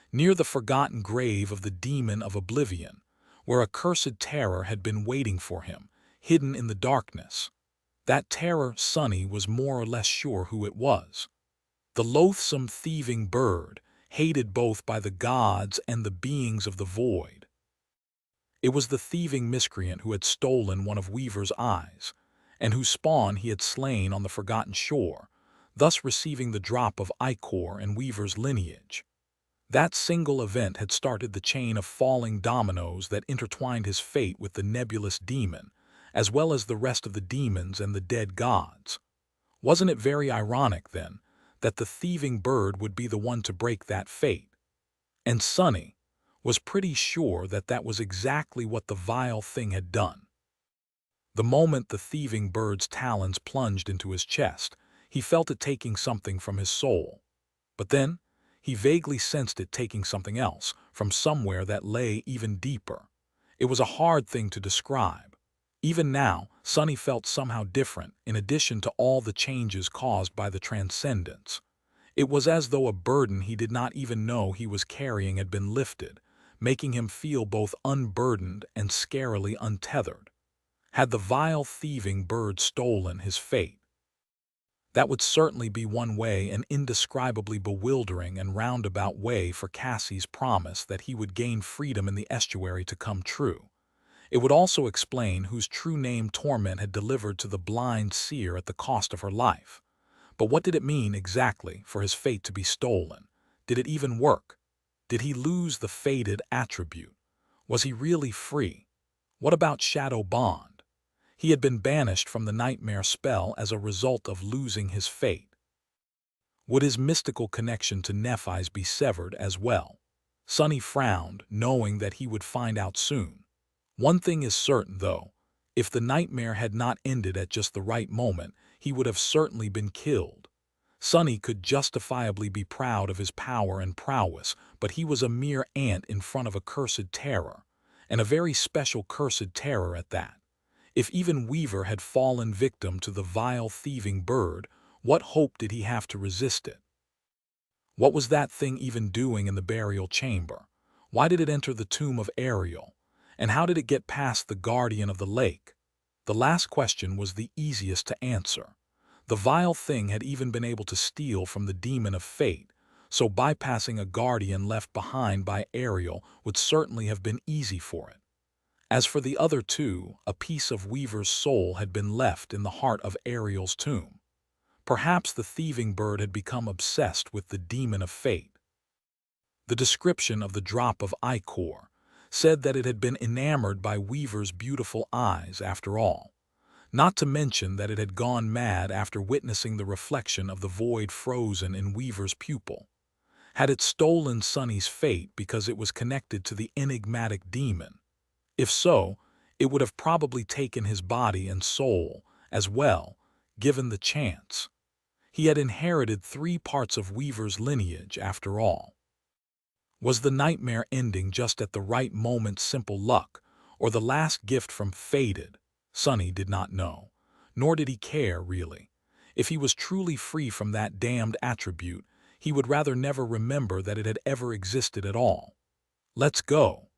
Speaker 1: near the forgotten grave of the demon of oblivion, where a cursed terror had been waiting for him, hidden in the darkness. That terror, Sonny was more or less sure who it was. The loathsome thieving bird, hated both by the gods and the beings of the void. It was the thieving miscreant who had stolen one of Weaver's eyes, and whose spawn he had slain on the forgotten shore, thus receiving the drop of ichor in Weaver's lineage. That single event had started the chain of falling dominoes that intertwined his fate with the nebulous demon, as well as the rest of the demons and the dead gods. Wasn't it very ironic, then, that the thieving bird would be the one to break that fate? And Sonny was pretty sure that that was exactly what the vile thing had done. The moment the thieving bird's talons plunged into his chest, he felt it taking something from his soul. But then, he vaguely sensed it taking something else from somewhere that lay even deeper. It was a hard thing to describe. Even now, Sonny felt somehow different, in addition to all the changes caused by the transcendence. It was as though a burden he did not even know he was carrying had been lifted, making him feel both unburdened and scarily untethered. Had the vile thieving bird stolen his fate? That would certainly be one way, an indescribably bewildering and roundabout way for Cassie's promise that he would gain freedom in the estuary to come true. It would also explain whose true name Torment had delivered to the blind seer at the cost of her life. But what did it mean exactly for his fate to be stolen? Did it even work? Did he lose the fated attribute? Was he really free? What about Shadow Bond? He had been banished from the nightmare spell as a result of losing his fate. Would his mystical connection to Nephis be severed as well? Sonny frowned, knowing that he would find out soon. One thing is certain, though. If the nightmare had not ended at just the right moment, he would have certainly been killed. Sonny could justifiably be proud of his power and prowess, but he was a mere ant in front of a cursed terror, and a very special cursed terror at that. If even Weaver had fallen victim to the vile thieving bird, what hope did he have to resist it? What was that thing even doing in the burial chamber? Why did it enter the tomb of Ariel? And how did it get past the guardian of the lake? The last question was the easiest to answer. The vile thing had even been able to steal from the demon of fate, so bypassing a guardian left behind by Ariel would certainly have been easy for it. As for the other two, a piece of Weaver's soul had been left in the heart of Ariel's tomb. Perhaps the thieving bird had become obsessed with the demon of fate. The description of the drop of ichor said that it had been enamored by Weaver's beautiful eyes after all, not to mention that it had gone mad after witnessing the reflection of the void frozen in Weaver's pupil. Had it stolen Sonny's fate because it was connected to the enigmatic demon? If so, it would have probably taken his body and soul as well, given the chance. He had inherited 3 parts of Weaver's lineage after all. Was the nightmare ending just at the right moment simple luck, or the last gift from Fated? Sonny did not know, nor did he care, really. If he was truly free from that damned attribute, he would rather never remember that it had ever existed at all. Let's go.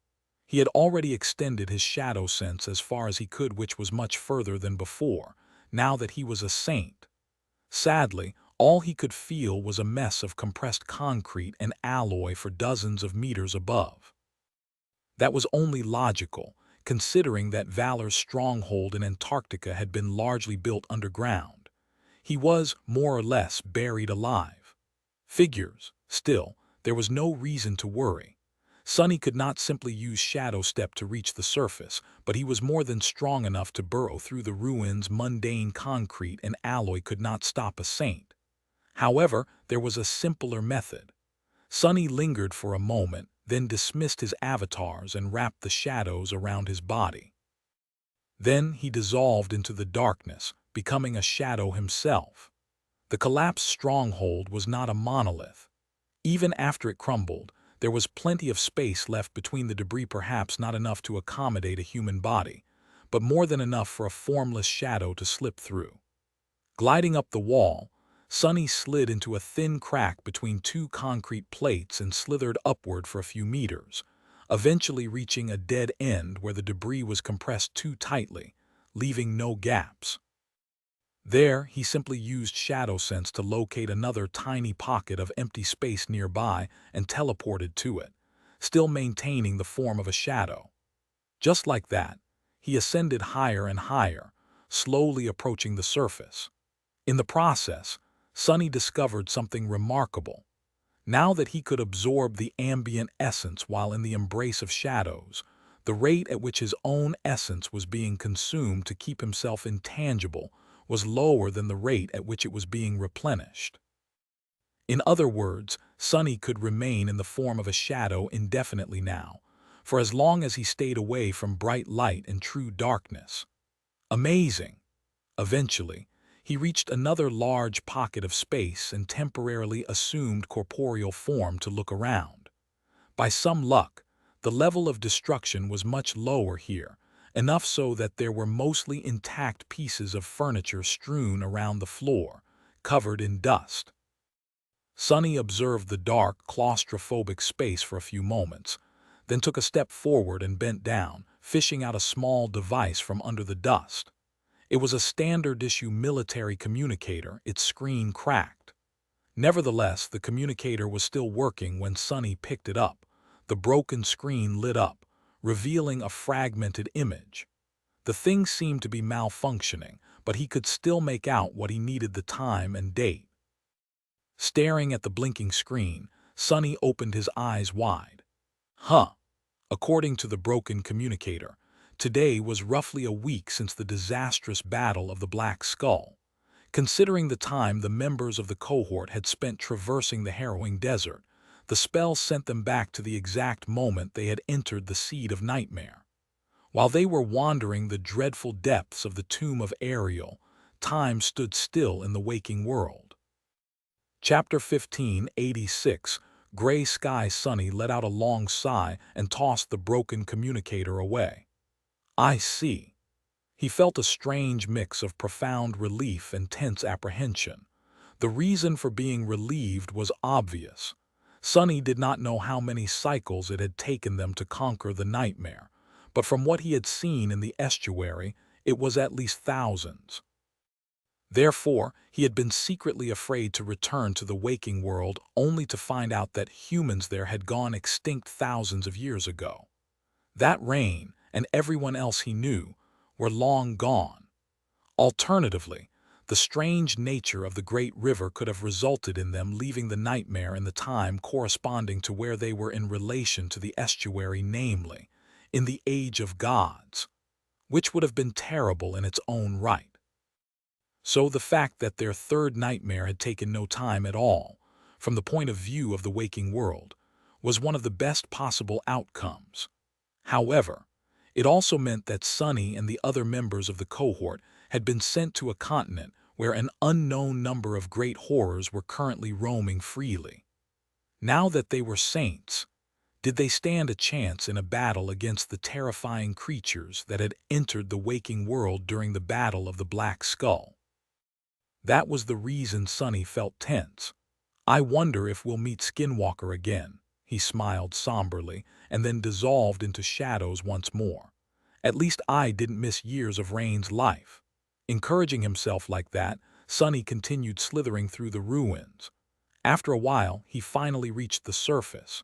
Speaker 1: He had already extended his shadow sense as far as he could, which was much further than before, now that he was a saint. Sadly, all he could feel was a mess of compressed concrete and alloy for dozens of meters above. That was only logical, considering that Valor's stronghold in Antarctica had been largely built underground. He was, more or less, buried alive. Figures. Still, there was no reason to worry. Sonny could not simply use Shadow Step to reach the surface, but he was more than strong enough to burrow through the ruins. Mundane concrete and alloy could not stop a saint. However, there was a simpler method. Sonny lingered for a moment, then dismissed his avatars and wrapped the shadows around his body. Then he dissolved into the darkness, becoming a shadow himself. The collapsed stronghold was not a monolith. Even after it crumbled, there was plenty of space left between the debris, perhaps not enough to accommodate a human body, but more than enough for a formless shadow to slip through. Gliding up the wall, Sonny slid into a thin crack between 2 concrete plates and slithered upward for a few meters, eventually reaching a dead end where the debris was compressed too tightly, leaving no gaps. There, he simply used Shadow Sense to locate another tiny pocket of empty space nearby and teleported to it, still maintaining the form of a shadow. Just like that, he ascended higher and higher, slowly approaching the surface. In the process, Sonny discovered something remarkable. Now that he could absorb the ambient essence while in the embrace of shadows, the rate at which his own essence was being consumed to keep himself intangible was lower than the rate at which it was being replenished. In other words, Sonny could remain in the form of a shadow indefinitely now, for as long as he stayed away from bright light and true darkness. Amazing! Eventually, he reached another large pocket of space and temporarily assumed corporeal form to look around. By some luck, the level of destruction was much lower here, enough so that there were mostly intact pieces of furniture strewn around the floor, covered in dust. Sonny observed the dark, claustrophobic space for a few moments, then took a step forward and bent down, fishing out a small device from under the dust. It was a standard-issue military communicator, its screen cracked. Nevertheless, the communicator was still working when Sonny picked it up. The broken screen lit up, revealing a fragmented image. The thing seemed to be malfunctioning, but he could still make out what he needed: the time and date. Staring at the blinking screen, Sonny opened his eyes wide. Huh. According to the broken communicator, today was roughly a week since the disastrous Battle of the Black Skull. Considering the time the members of the cohort had spent traversing the harrowing desert, the spell sent them back to the exact moment they had entered the Seed of Nightmare. While they were wandering the dreadful depths of the tomb of Ariel, time stood still in the waking world. Chapter 1586. Gray Sky. Sonny let out a long sigh and tossed the broken communicator away. I see. He felt a strange mix of profound relief and tense apprehension. The reason for being relieved was obvious. Sonny did not know how many cycles it had taken them to conquer the nightmare, but from what he had seen in the estuary, it was at least thousands. Therefore, he had been secretly afraid to return to the waking world, only to find out that humans there had gone extinct thousands of years ago. That Rain, and everyone else he knew, were long gone. Alternatively, the strange nature of the great river could have resulted in them leaving the nightmare in the time corresponding to where they were in relation to the estuary, namely, in the Age of Gods, which would have been terrible in its own right. So the fact that their third nightmare had taken no time at all, from the point of view of the waking world, was one of the best possible outcomes. However, it also meant that Sonny and the other members of the cohort had been sent to a continent where an unknown number of great horrors were currently roaming freely. Now that they were saints, did they stand a chance in a battle against the terrifying creatures that had entered the waking world during the Battle of the Black Skull? That was the reason Sonny felt tense. I wonder if we'll meet Skinwalker again, he smiled somberly, and then dissolved into shadows once more. At least I didn't miss years of Rain's life. Encouraging himself like that, Sonny continued slithering through the ruins. After a while, he finally reached the surface.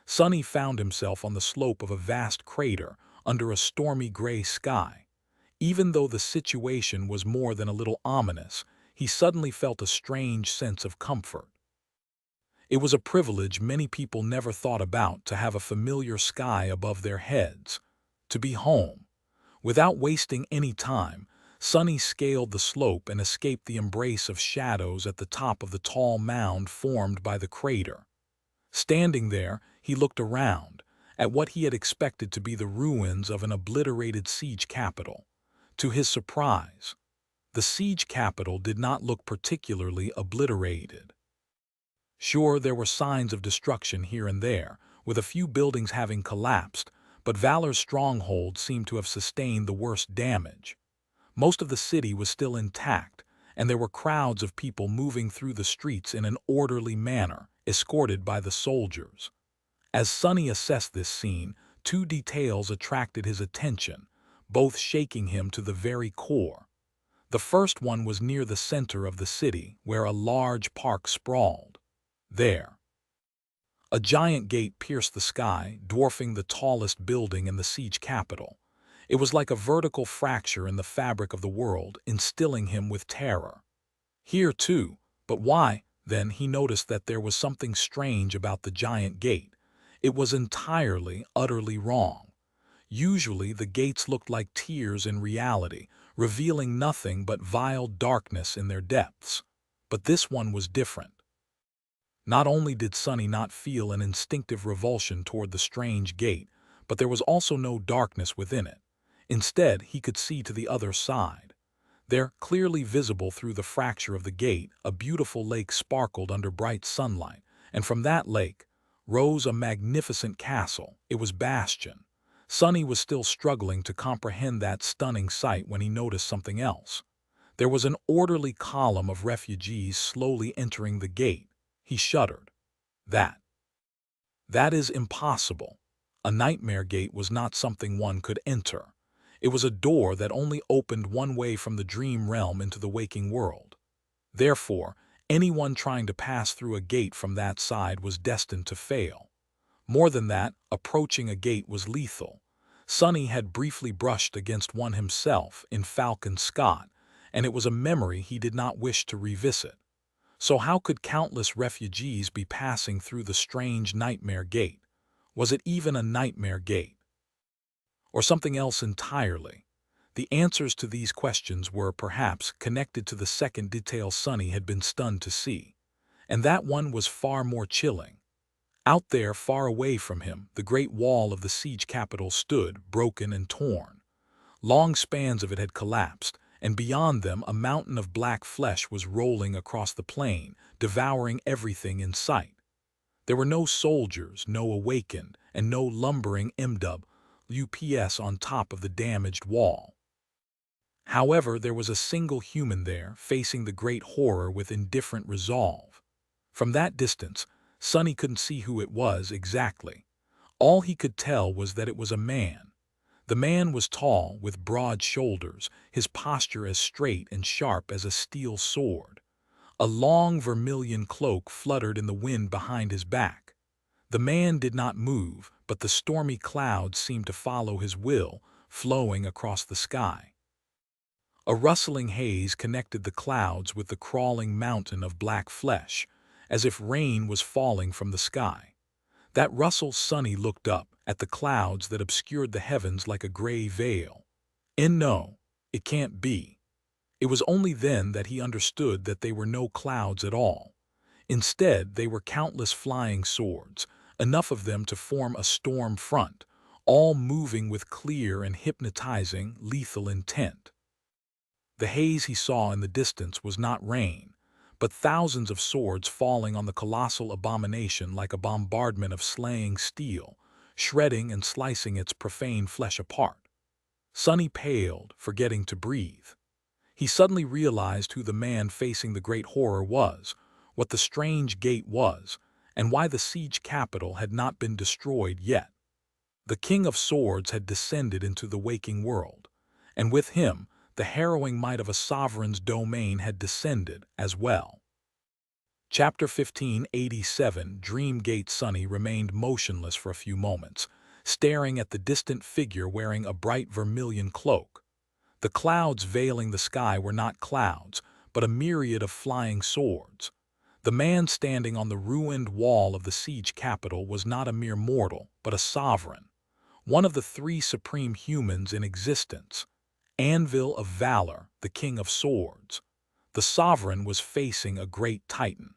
Speaker 1: Sonny found himself on the slope of a vast crater under a stormy gray sky. Even though the situation was more than a little ominous, he suddenly felt a strange sense of comfort. It was a privilege many people never thought about, to have a familiar sky above their heads, to be home. Without wasting any time, Sonny scaled the slope and escaped the embrace of shadows at the top of the tall mound formed by the crater. Standing there, he looked around, at what he had expected to be the ruins of an obliterated siege capital. To his surprise, the siege capital did not look particularly obliterated. Sure, there were signs of destruction here and there, with a few buildings having collapsed, but Valor's stronghold seemed to have sustained the worst damage. Most of the city was still intact, and there were crowds of people moving through the streets in an orderly manner, escorted by the soldiers. As Sonny assessed this scene, two details attracted his attention, both shaking him to the very core. The first one was near the center of the city, where a large park sprawled. There, a giant gate pierced the sky, dwarfing the tallest building in the siege capital. It was like a vertical fracture in the fabric of the world, instilling him with terror. Here too, but why? Then he noticed that there was something strange about the giant gate. It was entirely, utterly wrong. Usually the gates looked like tears in reality, revealing nothing but vile darkness in their depths. But this one was different. Not only did Sonny not feel an instinctive revulsion toward the strange gate, but there was also no darkness within it. Instead, he could see to the other side. There, clearly visible through the fracture of the gate, a beautiful lake sparkled under bright sunlight, and from that lake rose a magnificent castle. It was Bastion. Sonny was still struggling to comprehend that stunning sight when he noticed something else. There was an orderly column of refugees slowly entering the gate. He shuddered. That is impossible. A nightmare gate was not something one could enter. It was a door that only opened one way from the dream realm into the waking world. Therefore, anyone trying to pass through a gate from that side was destined to fail. More than that, approaching a gate was lethal. Sonny had briefly brushed against one himself in Falcon Scott, and it was a memory he did not wish to revisit. So how could countless refugees be passing through the strange nightmare gate? Was it even a nightmare gate? Or something else entirely? The answers to these questions were, perhaps, connected to the second detail Sonny had been stunned to see. And that one was far more chilling. Out there, far away from him, the great wall of the siege capital stood, broken and torn. Long spans of it had collapsed, and beyond them a mountain of black flesh was rolling across the plain, devouring everything in sight. There were no soldiers, no awakened, and no lumbering MW UPS on top of the damaged wall. However, there was a single human there, facing the great horror with indifferent resolve. From that distance, Sonny couldn't see who it was exactly. All he could tell was that it was a man. The man was tall, with broad shoulders, his posture as straight and sharp as a steel sword. A long vermilion cloak fluttered in the wind behind his back. The man did not move, but the stormy clouds seemed to follow his will, flowing across the sky. A rustling haze connected the clouds with the crawling mountain of black flesh, as if rain was falling from the sky. That rustle Sonny looked up at the clouds that obscured the heavens like a gray veil. And no, it can't be. It was only then that he understood that they were no clouds at all. Instead, they were countless flying swords, enough of them to form a storm front, all moving with clear and hypnotizing, lethal intent. The haze he saw in the distance was not rain, but thousands of swords falling on the colossal abomination like a bombardment of slaying steel, shredding and slicing its profane flesh apart. Sonny paled, forgetting to breathe. He suddenly realized who the man facing the great horror was, what the strange gate was, and why the siege capital had not been destroyed yet. The King of Swords had descended into the waking world, and with him, the harrowing might of a sovereign's domain had descended as well. Chapter 1587. Dream Gate. Sonny remained motionless for a few moments, staring at the distant figure wearing a bright vermilion cloak. The clouds veiling the sky were not clouds, but a myriad of flying swords. The man standing on the ruined wall of the siege capital was not a mere mortal, but a sovereign, one of the three supreme humans in existence. Anvil of Valor, the King of Swords. The sovereign was facing a great titan.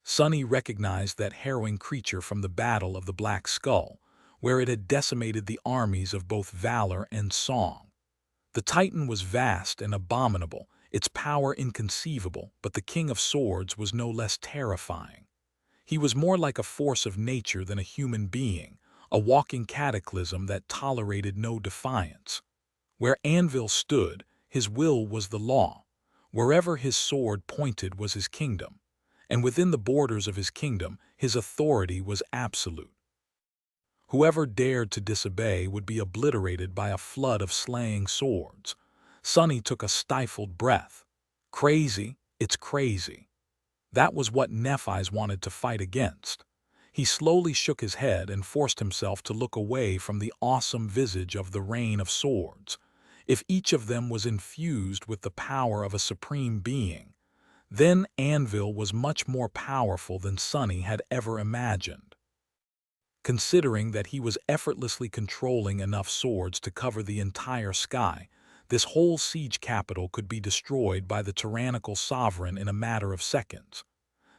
Speaker 1: Sonny recognized that harrowing creature from the Battle of the Black Skull, where it had decimated the armies of both Valor and Song. The titan was vast and abominable, its power inconceivable, but the King of Swords was no less terrifying. He was more like a force of nature than a human being, a walking cataclysm that tolerated no defiance. Where Anvil stood, his will was the law. Wherever his sword pointed was his kingdom, and within the borders of his kingdom, his authority was absolute. Whoever dared to disobey would be obliterated by a flood of slaying swords. Sonny took a stifled breath. Crazy, it's crazy. That was what Nephi's wanted to fight against. He slowly shook his head and forced himself to look away from the awesome visage of the Rain of Swords. If each of them was infused with the power of a supreme being, then Anvil was much more powerful than Sonny had ever imagined. Considering that he was effortlessly controlling enough swords to cover the entire sky, this whole siege capital could be destroyed by the tyrannical sovereign in a matter of seconds.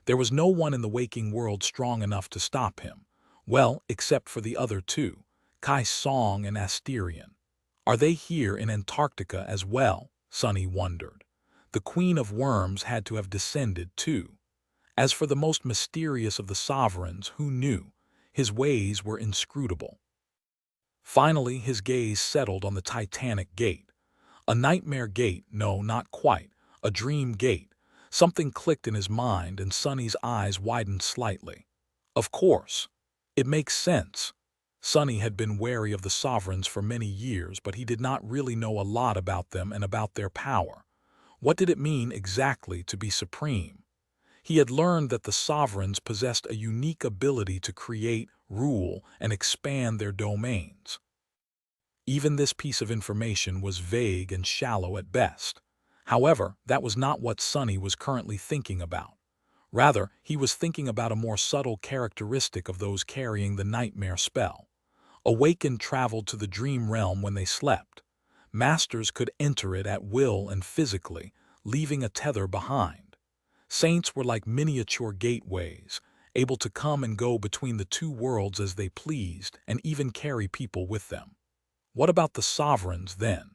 Speaker 1: There was no one in the waking world strong enough to stop him. Well, except for the other two, Kai Song and Asterion. Are they here in Antarctica as well? Sonny wondered. The Queen of Worms had to have descended too. As for the most mysterious of the sovereigns, who knew? His ways were inscrutable. Finally, his gaze settled on the Titanic gate. A nightmare gate, no, not quite. A dream gate. Something clicked in his mind and Sonny's eyes widened slightly. Of course. It makes sense. Sonny had been wary of the sovereigns for many years, but he did not really know a lot about them and about their power. What did it mean exactly to be supreme? He had learned that the sovereigns possessed a unique ability to create, rule, and expand their domains. Even this piece of information was vague and shallow at best. However, that was not what Sonny was currently thinking about. Rather, he was thinking about a more subtle characteristic of those carrying the nightmare spell. Awakened traveled to the dream realm when they slept. Masters could enter it at will and physically, leaving a tether behind. Saints were like miniature gateways, able to come and go between the two worlds as they pleased and even carry people with them. What about the sovereigns then?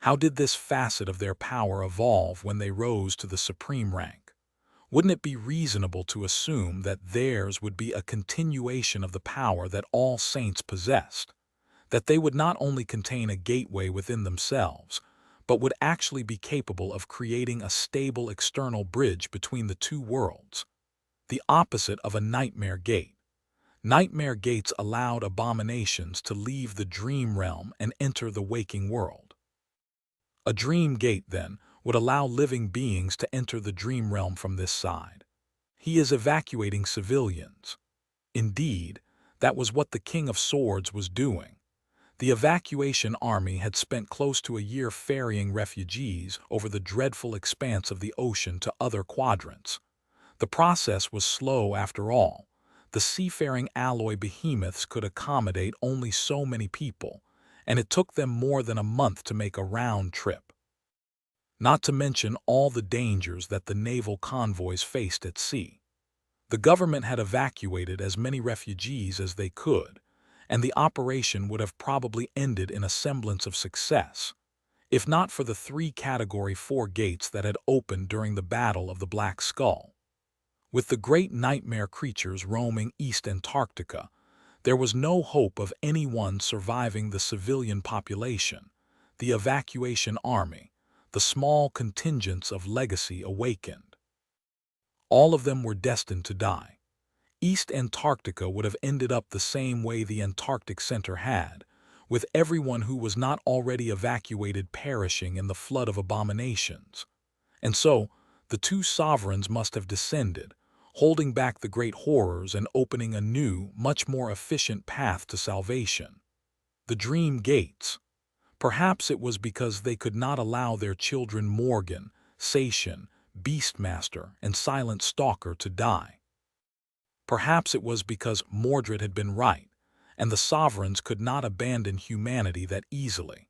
Speaker 1: How did this facet of their power evolve when they rose to the supreme rank? Wouldn't it be reasonable to assume that theirs would be a continuation of the power that all saints possessed? That they would not only contain a gateway within themselves, but would actually be capable of creating a stable external bridge between the two worlds? The opposite of a nightmare gate. Nightmare gates allowed abominations to leave the dream realm and enter the waking world. A dream gate, then, would allow living beings to enter the dream realm from this side. He is evacuating civilians. Indeed, that was what the King of Swords was doing. The evacuation army had spent close to a year ferrying refugees over the dreadful expanse of the ocean to other quadrants. The process was slow after all. The seafaring alloy behemoths could accommodate only so many people, and it took them more than a month to make a round trip. Not to mention all the dangers that the naval convoys faced at sea. The government had evacuated as many refugees as they could, and the operation would have probably ended in a semblance of success, if not for the 3 Category 4 gates that had opened during the Battle of the Black Skull. With the great nightmare creatures roaming East Antarctica, there was no hope of anyone surviving the civilian population, the evacuation army, the small contingents of legacy awakened. All of them were destined to die. East Antarctica would have ended up the same way the Antarctic Center had, with everyone who was not already evacuated perishing in the flood of abominations. And so, the 2 sovereigns must have descended, holding back the great horrors and opening a new, much more efficient path to salvation. The dream gates. Perhaps it was because they could not allow their children Morgan, Satian, Beastmaster, and Silent Stalker to die. Perhaps it was because Mordred had been right, and the sovereigns could not abandon humanity that easily.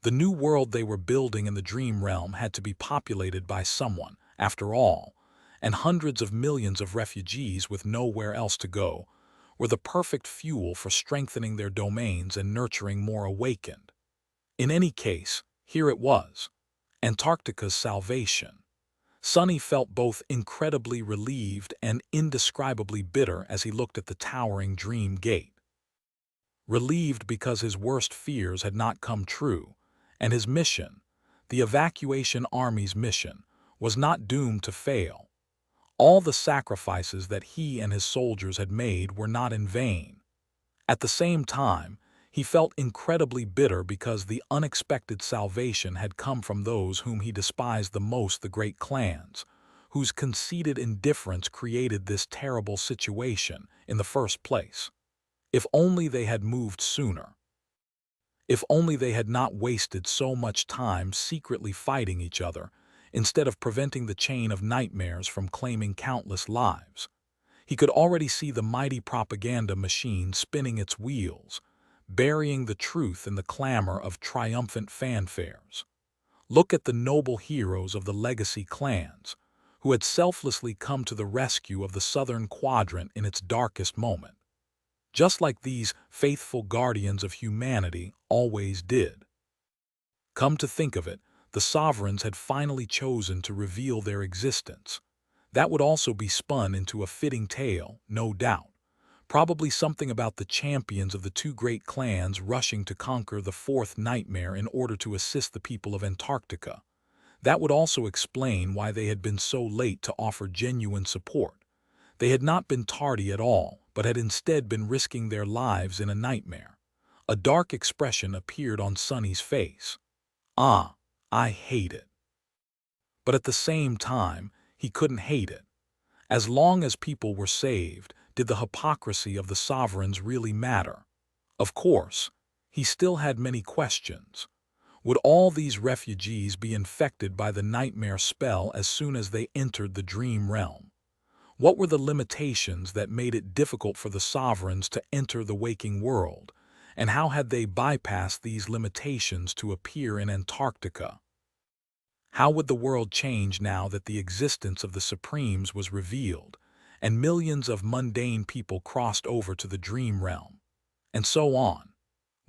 Speaker 1: The new world they were building in the dream realm had to be populated by someone, after all, and hundreds of millions of refugees with nowhere else to go were the perfect fuel for strengthening their domains and nurturing more awakened. In any case, here it was, Antarctica's salvation. Sonny felt both incredibly relieved and indescribably bitter as he looked at the towering dream gate. Relieved because his worst fears had not come true, and his mission, the evacuation army's mission, was not doomed to fail. All the sacrifices that he and his soldiers had made were not in vain. At the same time, he felt incredibly bitter because the unexpected salvation had come from those whom he despised the most, the great clans, whose conceited indifference created this terrible situation in the first place. If only they had moved sooner. If only they had not wasted so much time secretly fighting each other, instead of preventing the chain of nightmares from claiming countless lives. He could already see the mighty propaganda machine spinning its wheels, burying the truth in the clamor of triumphant fanfares. Look at the noble heroes of the legacy clans, who had selflessly come to the rescue of the southern quadrant in its darkest moment, just like these faithful guardians of humanity always did. Come to think of it, the sovereigns had finally chosen to reveal their existence. That would also be spun into a fitting tale, no doubt. Probably something about the champions of the 2 great clans rushing to conquer the 4th nightmare in order to assist the people of Antarctica. That would also explain why they had been so late to offer genuine support. They had not been tardy at all, but had instead been risking their lives in a nightmare. A dark expression appeared on Sonny's face. Ah, I hate it. But at the same time, he couldn't hate it. As long as people were saved, did the hypocrisy of the sovereigns really matter? Of course, he still had many questions. Would all these refugees be infected by the nightmare spell as soon as they entered the dream realm? What were the limitations that made it difficult for the sovereigns to enter the waking world, and how had they bypassed these limitations to appear in Antarctica? How would the world change now that the existence of the Supremes was revealed, and millions of mundane people crossed over to the dream realm? And so on.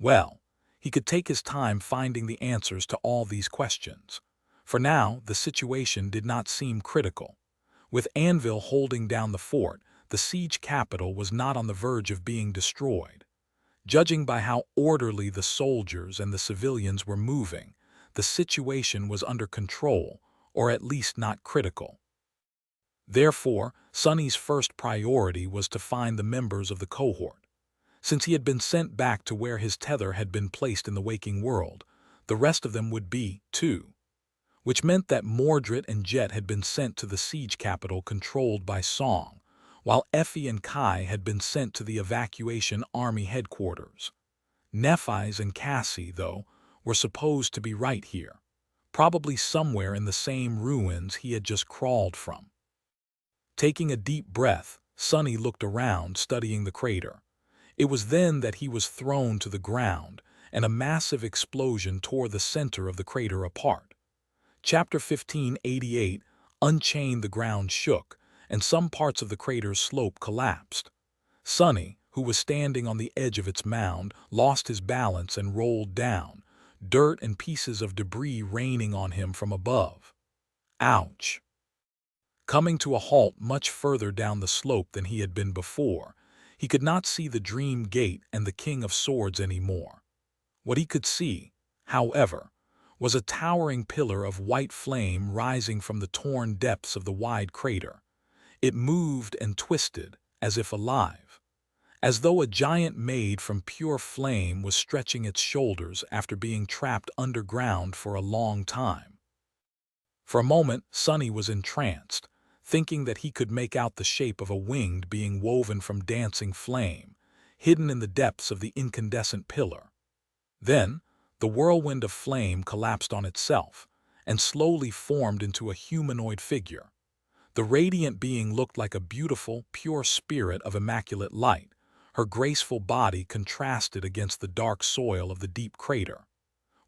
Speaker 1: Well, he could take his time finding the answers to all these questions. For now, the situation did not seem critical. With Anvil holding down the fort, the siege capital was not on the verge of being destroyed. Judging by how orderly the soldiers and the civilians were moving, the situation was under control, or at least not critical. Therefore, Sonny's first priority was to find the members of the cohort. Since he had been sent back to where his tether had been placed in the waking world, the rest of them would be, too. Which meant that Mordred and Jet had been sent to the siege capital controlled by Song, while Effie and Kai had been sent to the evacuation army headquarters. Nephi's and Cassie, though, were supposed to be right here, probably somewhere in the same ruins he had just crawled from. Taking a deep breath, Sonny looked around, studying the crater. It was then that he was thrown to the ground, and a massive explosion tore the center of the crater apart. Chapter 1588, Unchained, the ground shook, and some parts of the crater's slope collapsed. Sonny, who was standing on the edge of its mound, lost his balance and rolled down, dirt and pieces of debris raining on him from above. Ouch! Coming to a halt much further down the slope than he had been before, he could not see the Dream Gate and the King of Swords anymore. What he could see, however, was a towering pillar of white flame rising from the torn depths of the wide crater. It moved and twisted, as if alive, as though a giant made from pure flame was stretching its shoulders after being trapped underground for a long time. For a moment, Sonny was entranced, thinking that he could make out the shape of a winged being woven from dancing flame, hidden in the depths of the incandescent pillar. Then, the whirlwind of flame collapsed on itself and slowly formed into a humanoid figure. The radiant being looked like a beautiful, pure spirit of immaculate light. Her graceful body contrasted against the dark soil of the deep crater.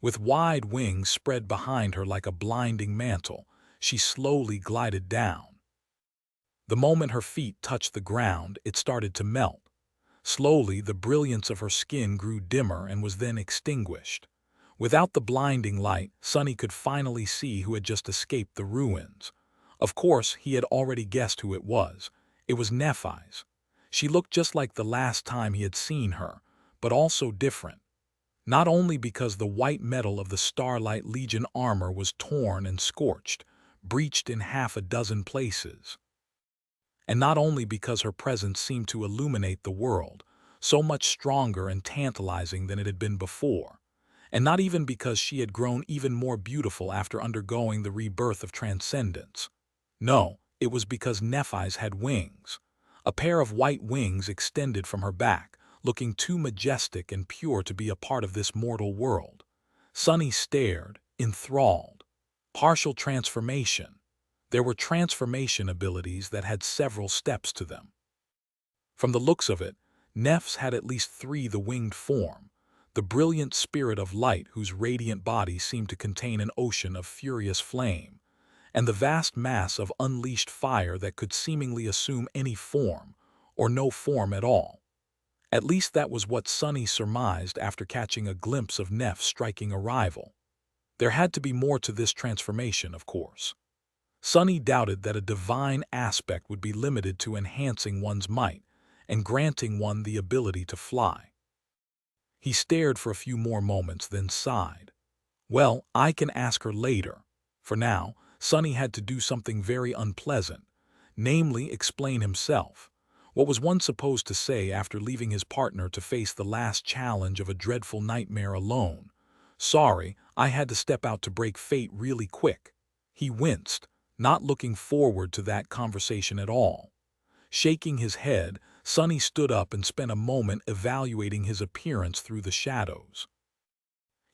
Speaker 1: With wide wings spread behind her like a blinding mantle, she slowly glided down. The moment her feet touched the ground, it started to melt. Slowly, the brilliance of her skin grew dimmer and was then extinguished. Without the blinding light, Sonny could finally see who had just escaped the ruins. Of course, he had already guessed who it was. It was Nephi's. She looked just like the last time he had seen her, but also different. Not only because the white metal of the Starlight Legion armor was torn and scorched, breached in half a dozen places. And not only because her presence seemed to illuminate the world, so much stronger and tantalizing than it had been before. And not even because she had grown even more beautiful after undergoing the rebirth of transcendence. No, it was because Nephi's had wings. A pair of white wings extended from her back, looking too majestic and pure to be a part of this mortal world. Sonny stared, enthralled. Partial transformation. There were transformation abilities that had several steps to them. From the looks of it, Neph's had at least 3 the winged form, the brilliant spirit of light whose radiant body seemed to contain an ocean of furious flame, and the vast mass of unleashed fire that could seemingly assume any form, or no form at all. At least that was what Sonny surmised after catching a glimpse of Neph's striking arrival. There had to be more to this transformation, of course. Sonny doubted that a divine aspect would be limited to enhancing one's might and granting one the ability to fly. He stared for a few more moments, then sighed. Well, I can ask her later. For now, Sonny had to do something very unpleasant, namely explain himself. What was one supposed to say after leaving his partner to face the last challenge of a dreadful nightmare alone? Sorry, I had to step out to break fate really quick. He winced, not looking forward to that conversation at all. Shaking his head, Sonny stood up and spent a moment evaluating his appearance through the shadows.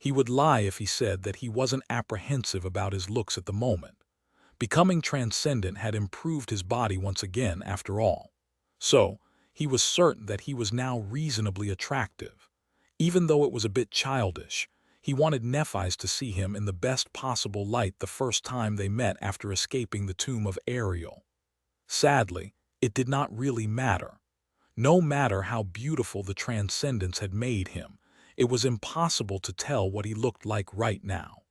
Speaker 1: He would lie if he said that he wasn't apprehensive about his looks at the moment. Becoming transcendent had improved his body once again, after all. So, he was certain that he was now reasonably attractive. Even though it was a bit childish, he wanted Nephis to see him in the best possible light the first time they met after escaping the tomb of Ariel. Sadly, it did not really matter. No matter how beautiful the transcendence had made him, it was impossible to tell what he looked like right now.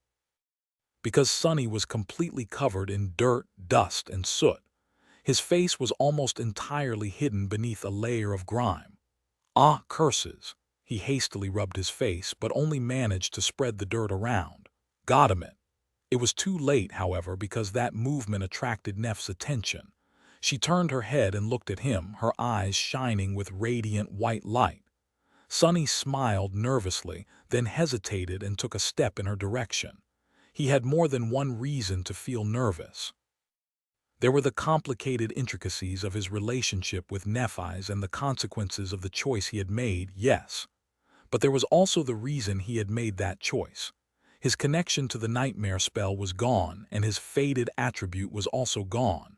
Speaker 1: Because Sonny was completely covered in dirt, dust, and soot, his face was almost entirely hidden beneath a layer of grime. Ah, curses! He hastily rubbed his face, but only managed to spread the dirt around. Got him it. It was too late, however, because that movement attracted Neff's attention. She turned her head and looked at him, her eyes shining with radiant white light. Sonny smiled nervously, then hesitated and took a step in her direction. He had more than one reason to feel nervous. There were the complicated intricacies of his relationship with Nephis and the consequences of the choice he had made, yes. But there was also the reason he had made that choice. His connection to the nightmare spell was gone, and his faded attribute was also gone.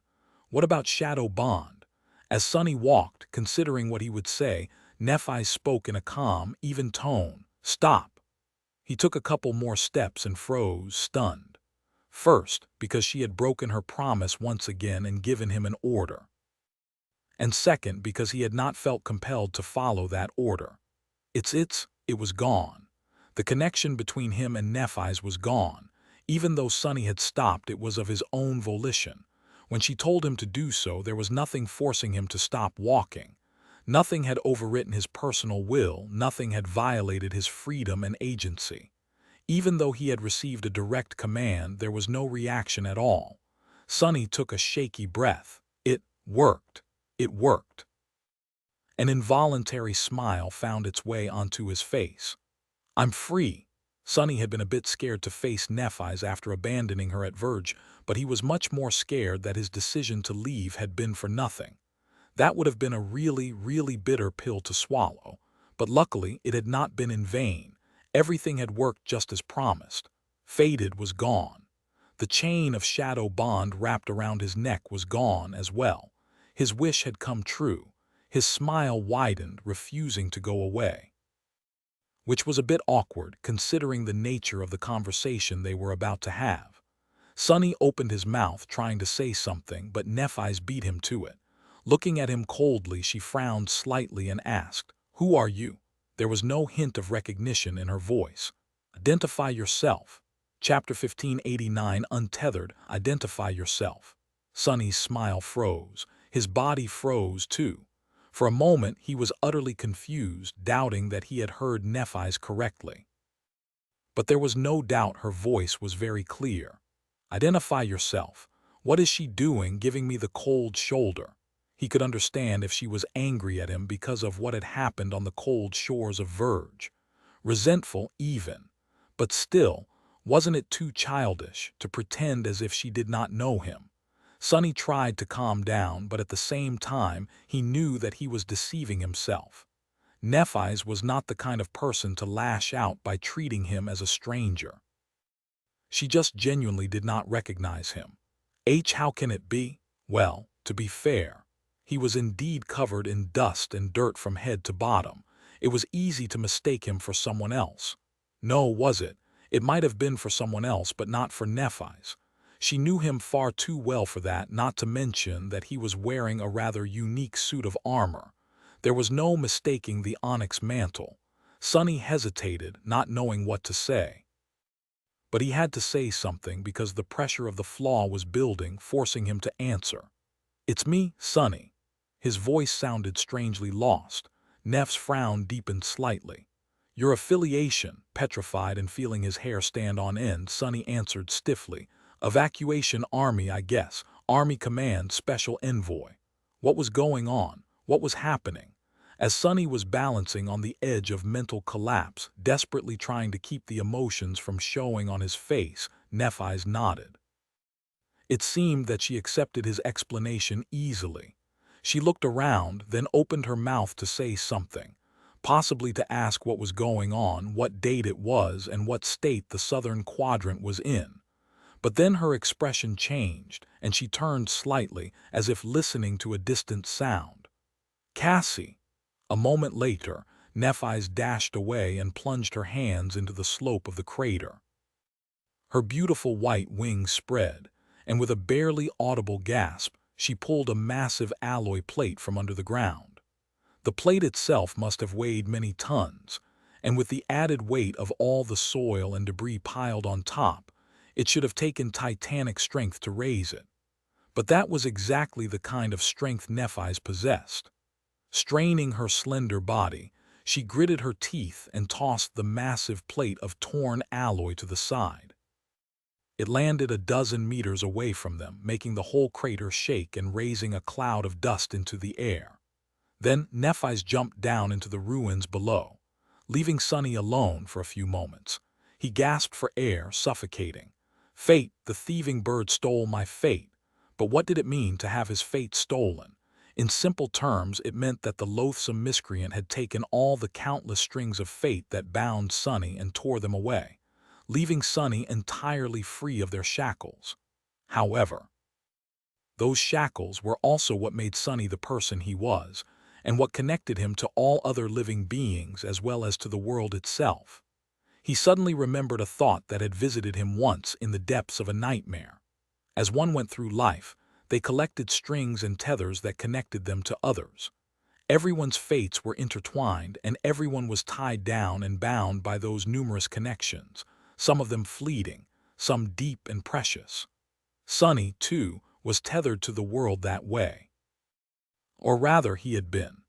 Speaker 1: What about Shadow Bond? As Sonny walked, considering what he would say, Nephis spoke in a calm, even tone. Stop. He took a couple more steps and froze, stunned. First, because she had broken her promise once again and given him an order. And second, because he had not felt compelled to follow that order. It was gone. The connection between him and Nephis was gone. Even though Sonny had stopped, it was of his own volition. When she told him to do so, there was nothing forcing him to stop walking. Nothing had overwritten his personal will, nothing had violated his freedom and agency. Even though he had received a direct command, there was no reaction at all. Sonny took a shaky breath. It worked. It worked. An involuntary smile found its way onto his face. I'm free. Sonny had been a bit scared to face Nephis after abandoning her at Verge, but he was much more scared that his decision to leave had been for nothing. That would have been a really, really bitter pill to swallow, but luckily it had not been in vain. Everything had worked just as promised. Faded was gone. The chain of Shadow Bond wrapped around his neck was gone as well. His wish had come true. His smile widened, refusing to go away. Which was a bit awkward, considering the nature of the conversation they were about to have. Sonny opened his mouth, trying to say something, but Nephis beat him to it. Looking at him coldly, she frowned slightly and asked, "Who are you?" There was no hint of recognition in her voice. "Identify yourself." Chapter 1589, Untethered, Identify Yourself. Sonny's smile froze. His body froze, too. For a moment, he was utterly confused, doubting that he had heard Nephis correctly. But there was no doubt her voice was very clear. "Identify yourself. What is she doing giving me the cold shoulder?" He could understand if she was angry at him because of what had happened on the cold shores of Verge. Resentful, even. But still, wasn't it too childish to pretend as if she did not know him? Sonny tried to calm down, but at the same time, he knew that he was deceiving himself. Nephis was not the kind of person to lash out by treating him as a stranger. She just genuinely did not recognize him. How can it be? Well, to be fair, he was indeed covered in dust and dirt from head to bottom. It was easy to mistake him for someone else. No, was it? It might have been for someone else, but not for Nephis. She knew him far too well for that, not to mention that he was wearing a rather unique suit of armor. There was no mistaking the onyx mantle. Sonny hesitated, not knowing what to say. But he had to say something because the pressure of the flaw was building, forcing him to answer. "It's me, Sonny." His voice sounded strangely lost. Neff's frown deepened slightly. "Your affiliation," petrified and feeling his hair stand on end, Sonny answered stiffly. "Evacuation Army, I guess. Army Command Special Envoy." What was going on? What was happening? As Sonny was balancing on the edge of mental collapse, desperately trying to keep the emotions from showing on his face, Nephis nodded. It seemed that she accepted his explanation easily. She looked around, then opened her mouth to say something. possibly to ask what was going on, what date it was, and what state the southern quadrant was in. But then her expression changed, and she turned slightly, as if listening to a distant sound. Cassie! A moment later, Nephis dashed away and plunged her hands into the slope of the crater. Her beautiful white wings spread, and with a barely audible gasp, she pulled a massive alloy plate from under the ground. The plate itself must have weighed many tons, and with the added weight of all the soil and debris piled on top, it should have taken titanic strength to raise it. But that was exactly the kind of strength Nephis possessed. Straining her slender body, she gritted her teeth and tossed the massive plate of torn alloy to the side. It landed a dozen meters away from them, making the whole crater shake and raising a cloud of dust into the air. Then Nephis jumped down into the ruins below, leaving Sunny alone for a few moments. He gasped for air, suffocating. Fate, the thieving bird stole my fate. But what did it mean to have his fate stolen? In simple terms, it meant that the loathsome miscreant had taken all the countless strings of fate that bound Sunny and tore them away, leaving Sunny entirely free of their shackles. However, those shackles were also what made Sunny the person he was, and what connected him to all other living beings as well as to the world itself. He suddenly remembered a thought that had visited him once in the depths of a nightmare. As one went through life, they collected strings and tethers that connected them to others. Everyone's fates were intertwined, and everyone was tied down and bound by those numerous connections, some of them fleeting, some deep and precious. Sunny, too, was tethered to the world that way. Or rather, he had been.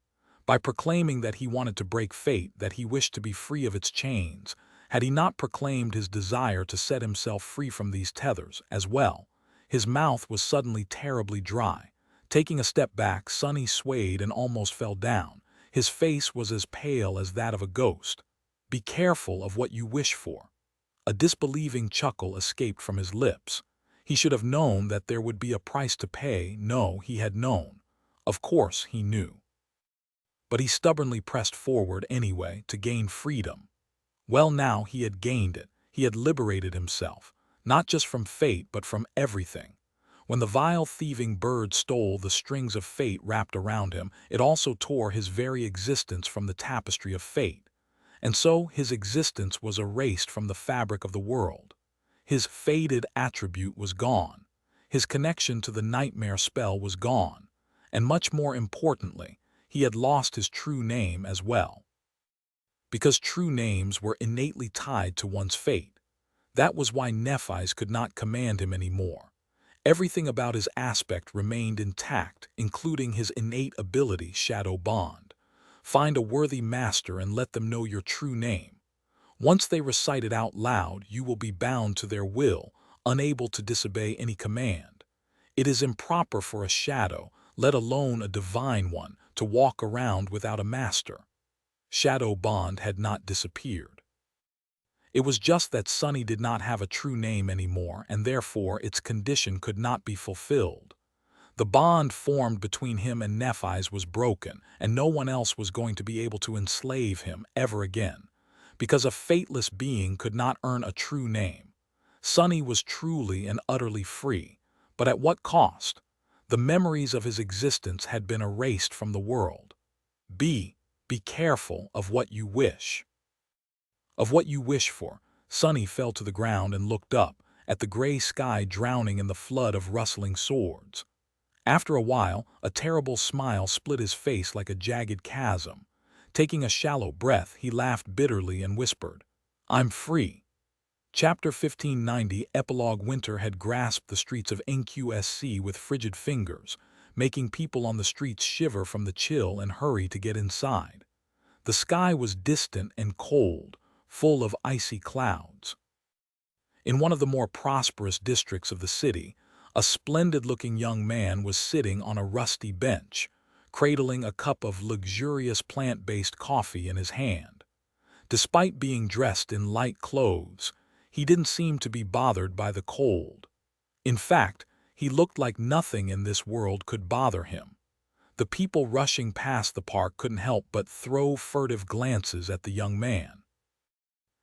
Speaker 1: By proclaiming that he wanted to break fate, that he wished to be free of its chains, had he not proclaimed his desire to set himself free from these tethers as well? His mouth was suddenly terribly dry. Taking a step back, Sunny swayed and almost fell down. His face was as pale as that of a ghost. "Be careful of what you wish for." A disbelieving chuckle escaped from his lips. He should have known that there would be a price to pay. No, he had known. Of course he knew. But he stubbornly pressed forward anyway to gain freedom. Well, now he had gained it. He had liberated himself, not just from fate but from everything. When the vile thieving bird stole the strings of fate wrapped around him, it also tore his very existence from the tapestry of fate. And so his existence was erased from the fabric of the world. His fated attribute was gone. His connection to the nightmare spell was gone. And much more importantly, he had lost his true name as well. Because true names were innately tied to one's fate. That was why Nephis could not command him anymore. Everything about his aspect remained intact, including his innate ability, Shadow Bond. Find a worthy master and let them know your true name. Once they recite it out loud, you will be bound to their will, unable to disobey any command. It is improper for a shadow, let alone a divine one, to walk around without a master. Shadow Bond had not disappeared. It was just that Sunny did not have a true name anymore, and therefore its condition could not be fulfilled. The bond formed between him and Nephis was broken, and no one else was going to be able to enslave him ever again, because a fateless being could not earn a true name. Sunny was truly and utterly free, but at what cost? The memories of his existence had been erased from the world. Be careful of what you wish. Of what you wish for. Sunny fell to the ground and looked up, at the gray sky drowning in the flood of rustling swords. After a while, a terrible smile split his face like a jagged chasm. Taking a shallow breath, he laughed bitterly and whispered, "I'm free." Chapter 1590 Epilogue. Winter had grasped the streets of NQSC with frigid fingers, making people on the streets shiver from the chill and hurry to get inside. The sky was distant and cold, full of icy clouds. In one of the more prosperous districts of the city, a splendid-looking young man was sitting on a rusty bench, cradling a cup of luxurious plant-based coffee in his hand. Despite being dressed in light clothes, he didn't seem to be bothered by the cold. In fact, he looked like nothing in this world could bother him. The people rushing past the park couldn't help but throw furtive glances at the young man.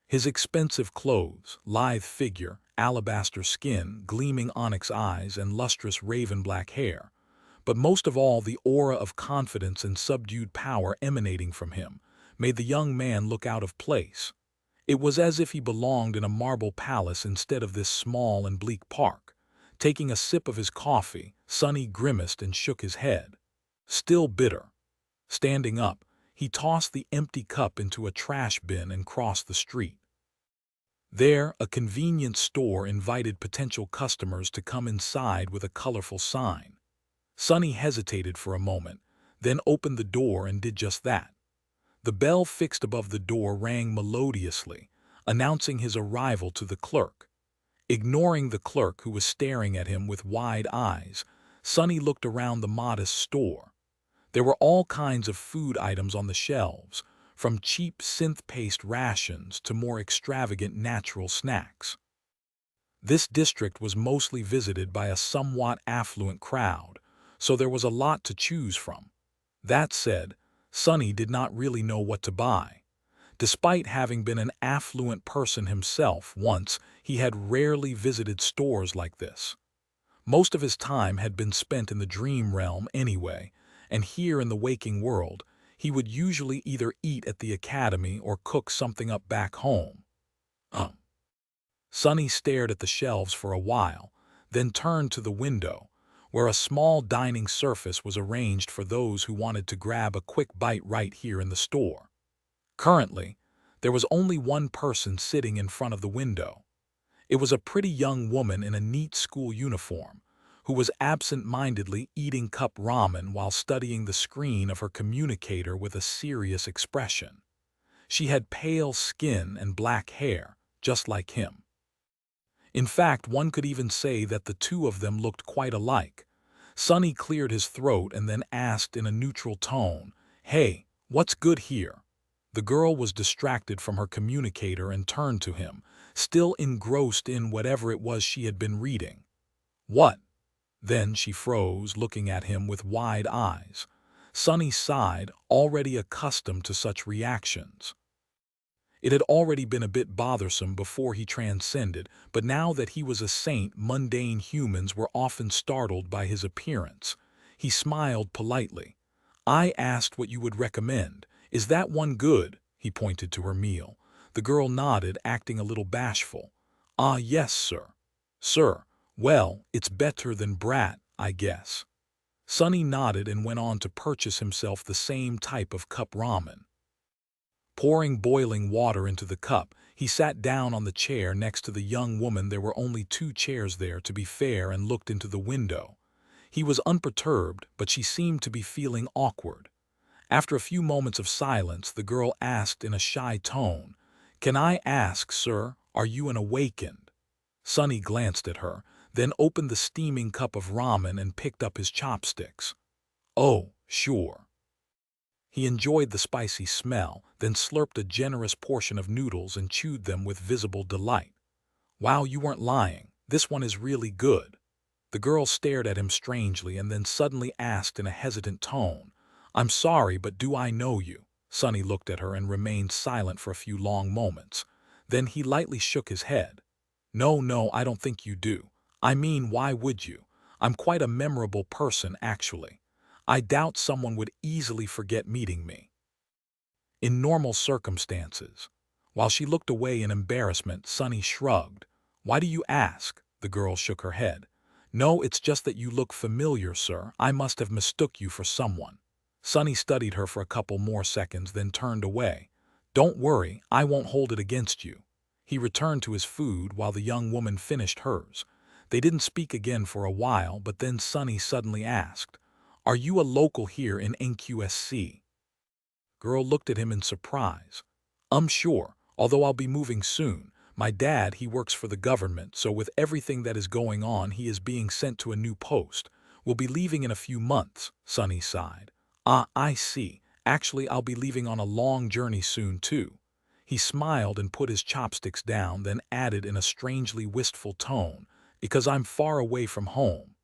Speaker 1: His expensive clothes, lithe figure, alabaster skin, gleaming onyx eyes, and lustrous raven-black hair, but most of all the aura of confidence and subdued power emanating from him, made the young man look out of place. It was as if he belonged in a marble palace instead of this small and bleak park. Taking a sip of his coffee, Sonny grimaced and shook his head. Still bitter. Standing up, he tossed the empty cup into a trash bin and crossed the street. There, a convenience store invited potential customers to come inside with a colorful sign. Sonny hesitated for a moment, then opened the door and did just that. The bell fixed above the door rang melodiously, announcing his arrival to the clerk. Ignoring the clerk who was staring at him with wide eyes, Sonny looked around the modest store. There were all kinds of food items on the shelves, from cheap synth-paste rations to more extravagant natural snacks. This district was mostly visited by a somewhat affluent crowd, so there was a lot to choose from. That said, Sonny did not really know what to buy. Despite having been an affluent person himself once, he had rarely visited stores like this. Most of his time had been spent in the dream realm anyway, and here in the waking world, he would usually either eat at the academy or cook something up back home. Sonny stared at the shelves for a while, then turned to the window, where a small dining surface was arranged for those who wanted to grab a quick bite right here in the store. Currently, there was only one person sitting in front of the window. It was a pretty young woman in a neat school uniform, who was absent-mindedly eating cup ramen while studying the screen of her communicator with a serious expression. She had pale skin and black hair, just like him. In fact, one could even say that the two of them looked quite alike. Sonny cleared his throat and then asked in a neutral tone, "Hey, what's good here?" The girl was distracted from her communicator and turned to him, still engrossed in whatever it was she had been reading. "What?" Then she froze, looking at him with wide eyes. Sonny sighed, already accustomed to such reactions. It had already been a bit bothersome before he transcended, but now that he was a saint, mundane humans were often startled by his appearance. He smiled politely. "I asked what you would recommend. Is that one good?" He pointed to her meal. The girl nodded, acting a little bashful. "Ah, yes, sir." "Sir, well, it's better than brat, I guess." Sonny nodded and went on to purchase himself the same type of cup ramen. Pouring boiling water into the cup, he sat down on the chair next to the young woman. There were only 2 chairs there, to be fair, and looked into the window. He was unperturbed, but she seemed to be feeling awkward. After a few moments of silence, the girl asked in a shy tone, "Can I ask, sir, are you an awakened?" Sonny glanced at her, then opened the steaming cup of ramen and picked up his chopsticks. "Oh, sure." He enjoyed the spicy smell, then slurped a generous portion of noodles and chewed them with visible delight. "Wow, you weren't lying. This one is really good." The girl stared at him strangely and then suddenly asked in a hesitant tone, "I'm sorry, but do I know you?" Sonny looked at her and remained silent for a few long moments. Then he lightly shook his head. No, I don't think you do. I mean, why would you? I'm quite a memorable person, actually. I doubt someone would easily forget meeting me." In normal circumstances. While she looked away in embarrassment, Sonny shrugged. "Why do you ask?" The girl shook her head. "No, it's just that you look familiar, sir. I must have mistook you for someone." Sonny studied her for a couple more seconds, then turned away. "Don't worry, I won't hold it against you." He returned to his food while the young woman finished hers. They didn't speak again for a while, but then Sonny suddenly asked, "Are you a local here in NQSC?" Girl looked at him in surprise. Sure, although I'll be moving soon. My dad, he works for the government, so with everything that is going on, he is being sent to a new post. We'll be leaving in a few months," Sonny sighed. "Ah, I see. Actually, I'll be leaving on a long journey soon, too." He smiled and put his chopsticks down, then added in a strangely wistful tone, "Because I'm far away from home."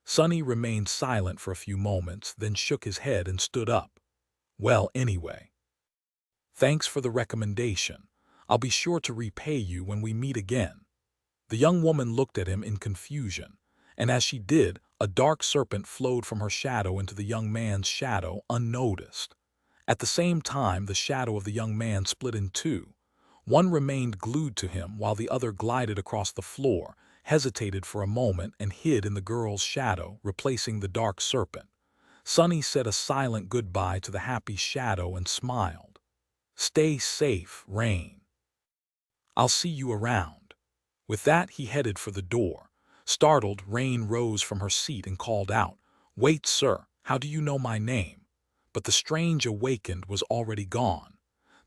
Speaker 1: Sonny remained silent for a few moments, then shook his head and stood up. Well, anyway. Thanks for the recommendation. I'll be sure to repay you when we meet again. The young woman looked at him in confusion, and as she did, a dark serpent flowed from her shadow into the young man's shadow unnoticed. At the same time, the shadow of the young man split in two. One remained glued to him while the other glided across the floor, hesitated for a moment, and hid in the girl's shadow, replacing the dark serpent. Sonny said a silent goodbye to the happy shadow and smiled. Stay safe, Rain. I'll see you around. With that, he headed for the door. Startled, Rain rose from her seat and called out, "Wait, sir, how do you know my name?" But the strange awakened was already gone.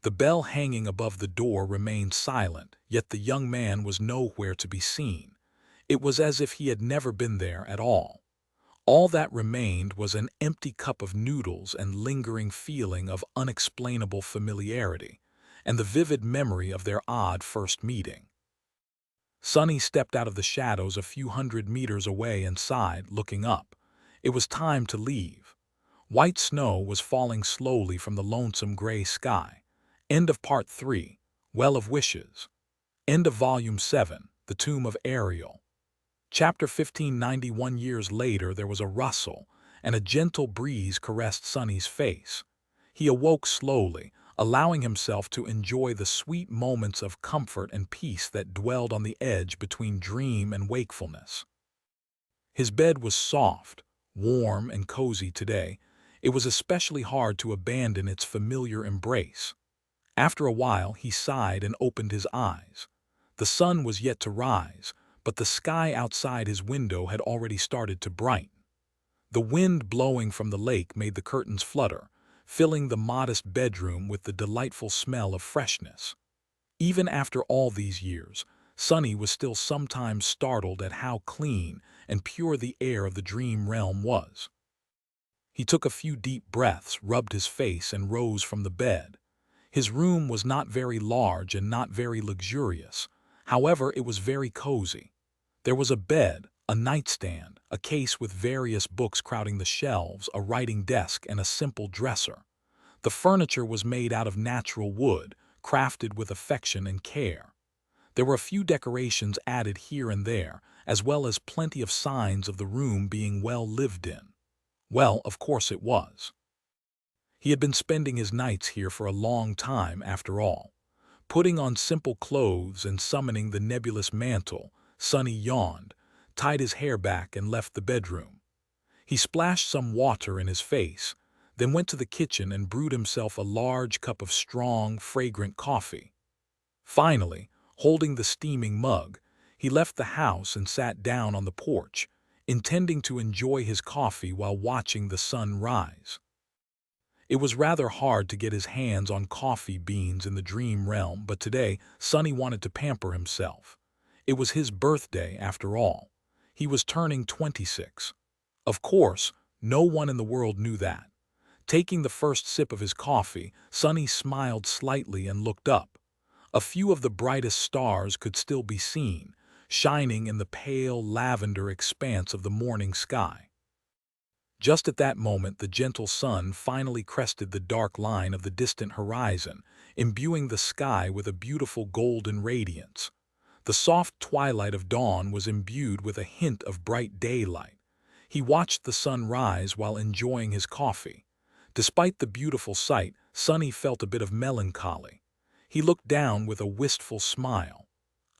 Speaker 1: The bell hanging above the door remained silent, yet the young man was nowhere to be seen. It was as if he had never been there at all. All that remained was an empty cup of noodles and lingering feeling of unexplainable familiarity, and the vivid memory of their odd first meeting. Sonny stepped out of the shadows a few hundred meters away and sighed, looking up. It was time to leave. White snow was falling slowly from the lonesome gray sky. End of Part 3, Well of Wishes. End of Volume 7, The Tomb of Ariel. Chapter 1591. Years later, there was a rustle, and a gentle breeze caressed Sonny's face. He awoke slowly, allowing himself to enjoy the sweet moments of comfort and peace that dwelled on the edge between dream and wakefulness. His bed was soft, warm, and cozy today. It was especially hard to abandon its familiar embrace. After a while, he sighed and opened his eyes. The sun was yet to rise, but the sky outside his window had already started to brighten. The wind blowing from the lake made the curtains flutter, filling the modest bedroom with the delightful smell of freshness. Even after all these years, Sonny was still sometimes startled at how clean and pure the air of the dream realm was. He took a few deep breaths, rubbed his face, and rose from the bed. His room was not very large and not very luxurious. However, it was very cozy. There was a bed, a nightstand, a case with various books crowding the shelves, a writing desk, and a simple dresser. The furniture was made out of natural wood, crafted with affection and care. There were a few decorations added here and there, as well as plenty of signs of the room being well lived in. Well, of course it was. He had been spending his nights here for a long time, after all. Putting on simple clothes and summoning the nebulous mantle, Sonny yawned, tied his hair back, and left the bedroom. He splashed some water in his face, then went to the kitchen and brewed himself a large cup of strong, fragrant coffee. Finally, holding the steaming mug, he left the house and sat down on the porch, intending to enjoy his coffee while watching the sun rise. It was rather hard to get his hands on coffee beans in the dream realm, but today Sonny wanted to pamper himself. It was his birthday, after all. He was turning 26. Of course, no one in the world knew that. Taking the first sip of his coffee, Sonny smiled slightly and looked up. A few of the brightest stars could still be seen, shining in the pale lavender expanse of the morning sky. Just at that moment, the gentle sun finally crested the dark line of the distant horizon, imbuing the sky with a beautiful golden radiance. The soft twilight of dawn was imbued with a hint of bright daylight. He watched the sun rise while enjoying his coffee. Despite the beautiful sight, Sonny felt a bit of melancholy. He looked down with a wistful smile.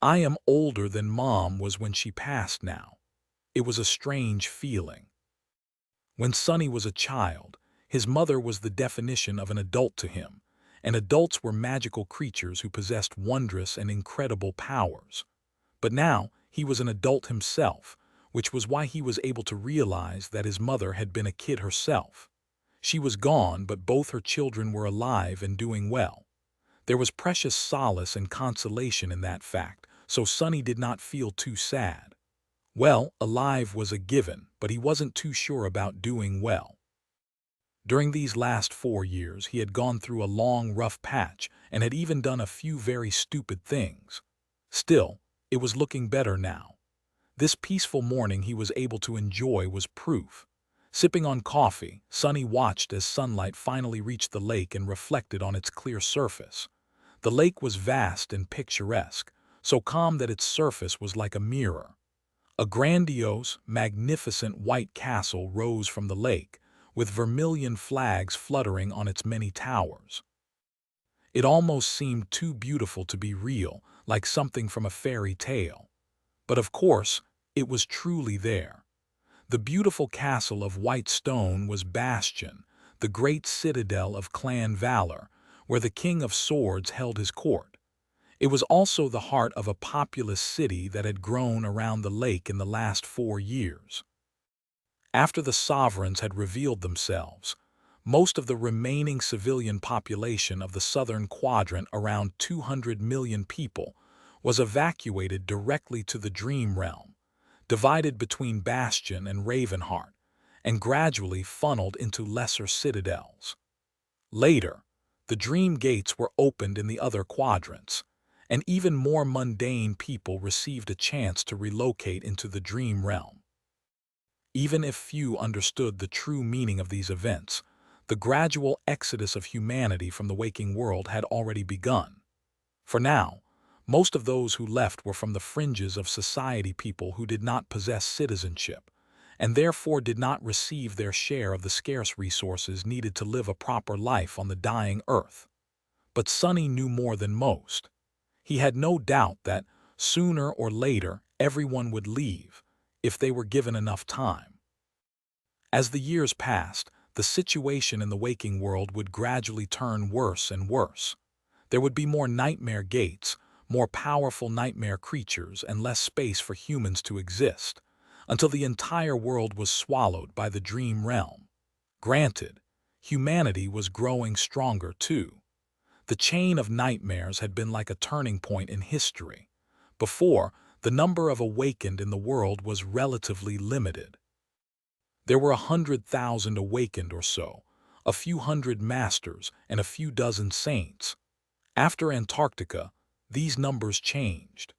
Speaker 1: "I am older than Mom was when she passed now." It was a strange feeling. When Sonny was a child, his mother was the definition of an adult to him, and adults were magical creatures who possessed wondrous and incredible powers. But now he was an adult himself, which was why he was able to realize that his mother had been a kid herself. She was gone, but both her children were alive and doing well. There was precious solace and consolation in that fact, so Sonny did not feel too sad. Well, alive was a given, but he wasn't too sure about doing well. During these last 4 years, he had gone through a long, rough patch and had even done a few very stupid things. Still, it was looking better now. This peaceful morning he was able to enjoy was proof. Sipping on coffee, Sonny watched as sunlight finally reached the lake and reflected on its clear surface. The lake was vast and picturesque, so calm that its surface was like a mirror. A grandiose, magnificent white castle rose from the lake, with vermilion flags fluttering on its many towers. It almost seemed too beautiful to be real, like something from a fairy tale. But of course, it was truly there. The beautiful castle of white stone was Bastion, the great citadel of clan valor, where the King of Swords held his court. It was also the heart of a populous city that had grown around the lake in the last 4 years. After the sovereigns had revealed themselves, most of the remaining civilian population of the southern quadrant, around 200 million people, was evacuated directly to the Dream Realm, divided between Bastion and Ravenheart, and gradually funneled into lesser citadels. Later, the Dream Gates were opened in the other quadrants, and even more mundane people received a chance to relocate into the Dream Realm. Even if few understood the true meaning of these events, the gradual exodus of humanity from the waking world had already begun. For now, most of those who left were from the fringes of society, people who did not possess citizenship, and therefore did not receive their share of the scarce resources needed to live a proper life on the dying earth. But Sonny knew more than most. He had no doubt that, sooner or later, everyone would leave, if they were given enough time. As the years passed, the situation in the waking world would gradually turn worse and worse. There would be more nightmare gates, more powerful nightmare creatures, and less space for humans to exist, until the entire world was swallowed by the Dream Realm. Granted, humanity was growing stronger too. The chain of nightmares had been like a turning point in history. Before, the number of awakened in the world was relatively limited. There were 100,000 awakened or so, a few hundred masters, and a few dozen saints. After Antarctica, these numbers changed.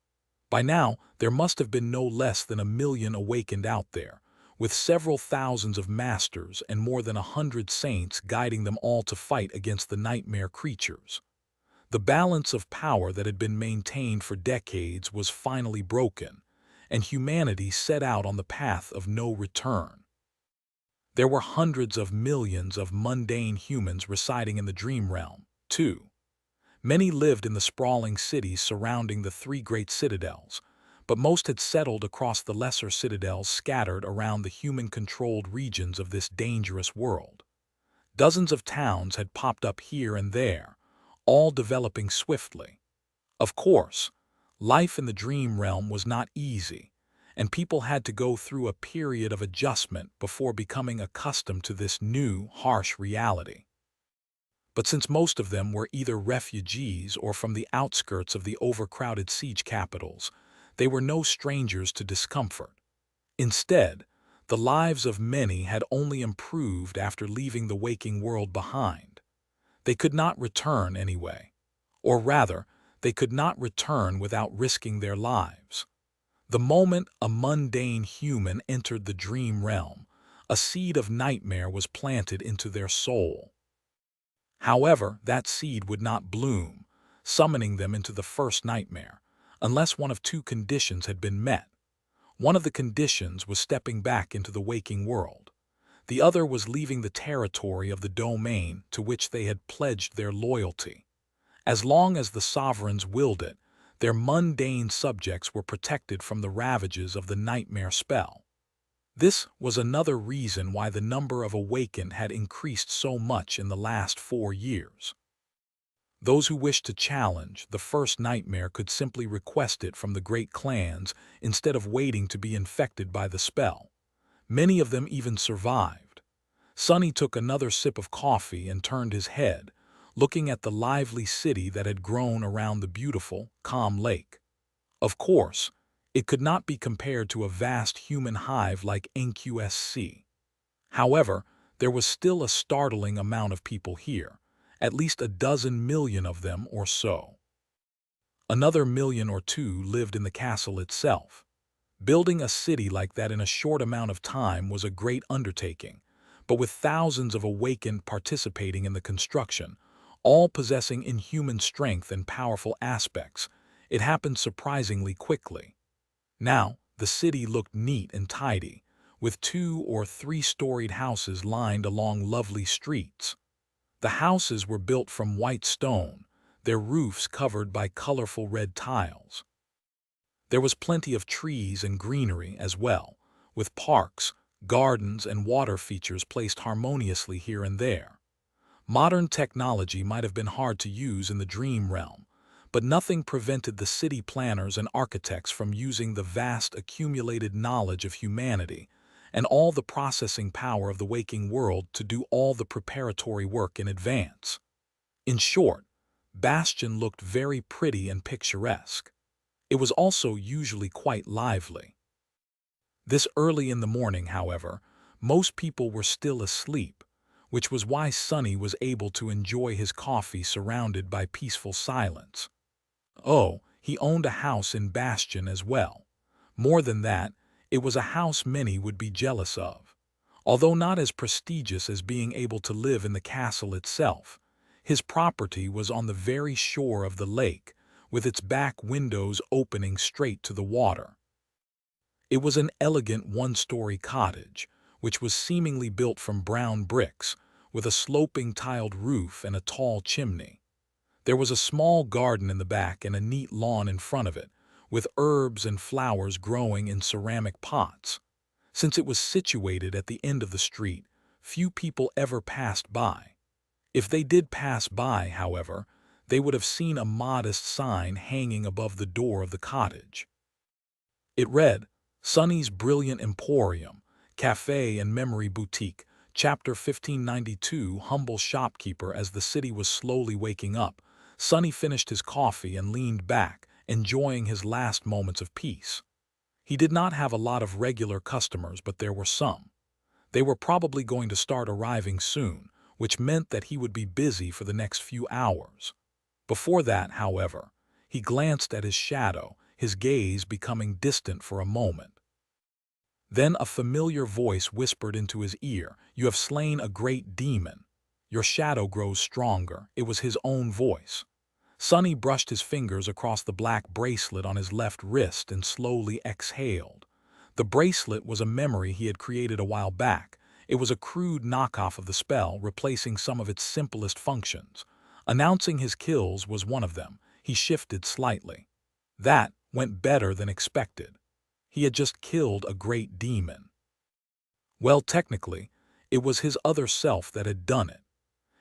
Speaker 1: By now, there must have been no less than 1 million awakened out there, with several thousands of masters and more than 100 saints guiding them all to fight against the nightmare creatures. The balance of power that had been maintained for decades was finally broken, and humanity set out on the path of no return. There were hundreds of millions of mundane humans residing in the Dream Realm, too. Many lived in the sprawling cities surrounding the 3 great citadels, but most had settled across the lesser citadels scattered around the human-controlled regions of this dangerous world. Dozens of towns had popped up here and there, all developing swiftly. Of course, life in the Dream Realm was not easy, and people had to go through a period of adjustment before becoming accustomed to this new, harsh reality. But since most of them were either refugees or from the outskirts of the overcrowded siege capitals, they were no strangers to discomfort. Instead, the lives of many had only improved after leaving the waking world behind. They could not return anyway. Or rather, they could not return without risking their lives. The moment a mundane human entered the Dream Realm, a seed of nightmare was planted into their soul. However, that seed would not bloom, summoning them into the first nightmare, unless one of 2 conditions had been met. One of the conditions was stepping back into the waking world. The other was leaving the territory of the domain to which they had pledged their loyalty. As long as the sovereigns willed it, their mundane subjects were protected from the ravages of the nightmare spell. This was another reason why the number of awakened had increased so much in the last 4 years. Those who wished to challenge the first nightmare could simply request it from the great clans instead of waiting to be infected by the spell. Many of them even survived. Sonny took another sip of coffee and turned his head, looking at the lively city that had grown around the beautiful, calm lake. Of course, it could not be compared to a vast human hive like NQSC. However, there was still a startling amount of people here, at least 12 million of them or so. Another 1 million or 2 lived in the castle itself. Building a city like that in a short amount of time was a great undertaking, but with thousands of awakened participating in the construction, all possessing inhuman strength and powerful aspects, it happened surprisingly quickly. Now, the city looked neat and tidy, with 2- or 3-storied houses lined along lovely streets. The houses were built from white stone, their roofs covered by colorful red tiles. There was plenty of trees and greenery as well, with parks, gardens, and water features placed harmoniously here and there. Modern technology might have been hard to use in the dream realm, but nothing prevented the city planners and architects from using the vast accumulated knowledge of humanity and all the processing power of the waking world to do all the preparatory work in advance. In short, Bastion looked very pretty and picturesque. It was also usually quite lively. This early in the morning, however, most people were still asleep, which was why Sonny was able to enjoy his coffee surrounded by peaceful silence. Oh, he owned a house in Bastion as well. More than that, it was a house many would be jealous of. Although not as prestigious as being able to live in the castle itself, his property was on the very shore of the lake, with its back windows opening straight to the water. It was an elegant 1-story cottage, which was seemingly built from brown bricks, with a sloping tiled roof and a tall chimney. There was a small garden in the back and a neat lawn in front of it, with herbs and flowers growing in ceramic pots. Since it was situated at the end of the street, few people ever passed by. If they did pass by, however, they would have seen a modest sign hanging above the door of the cottage. It read, Sonny's Brilliant Emporium, Cafe and Memory Boutique, Chapter 1592. Humble shopkeeper. As the city was slowly waking up, Sonny finished his coffee and leaned back, enjoying his last moments of peace. He did not have a lot of regular customers, but there were some. They were probably going to start arriving soon, which meant that he would be busy for the next few hours. Before that, however, he glanced at his shadow, his gaze becoming distant for a moment. Then a familiar voice whispered into his ear, "You have slain a great demon. Your shadow grows stronger." It was his own voice. Sonny brushed his fingers across the black bracelet on his left wrist and slowly exhaled. The bracelet was a memory he had created a while back. It was a crude knockoff of the spell, replacing some of its simplest functions. Announcing his kills was one of them. He shifted slightly. That went better than expected. He had just killed a great demon. Well, technically, it was his other self that had done it.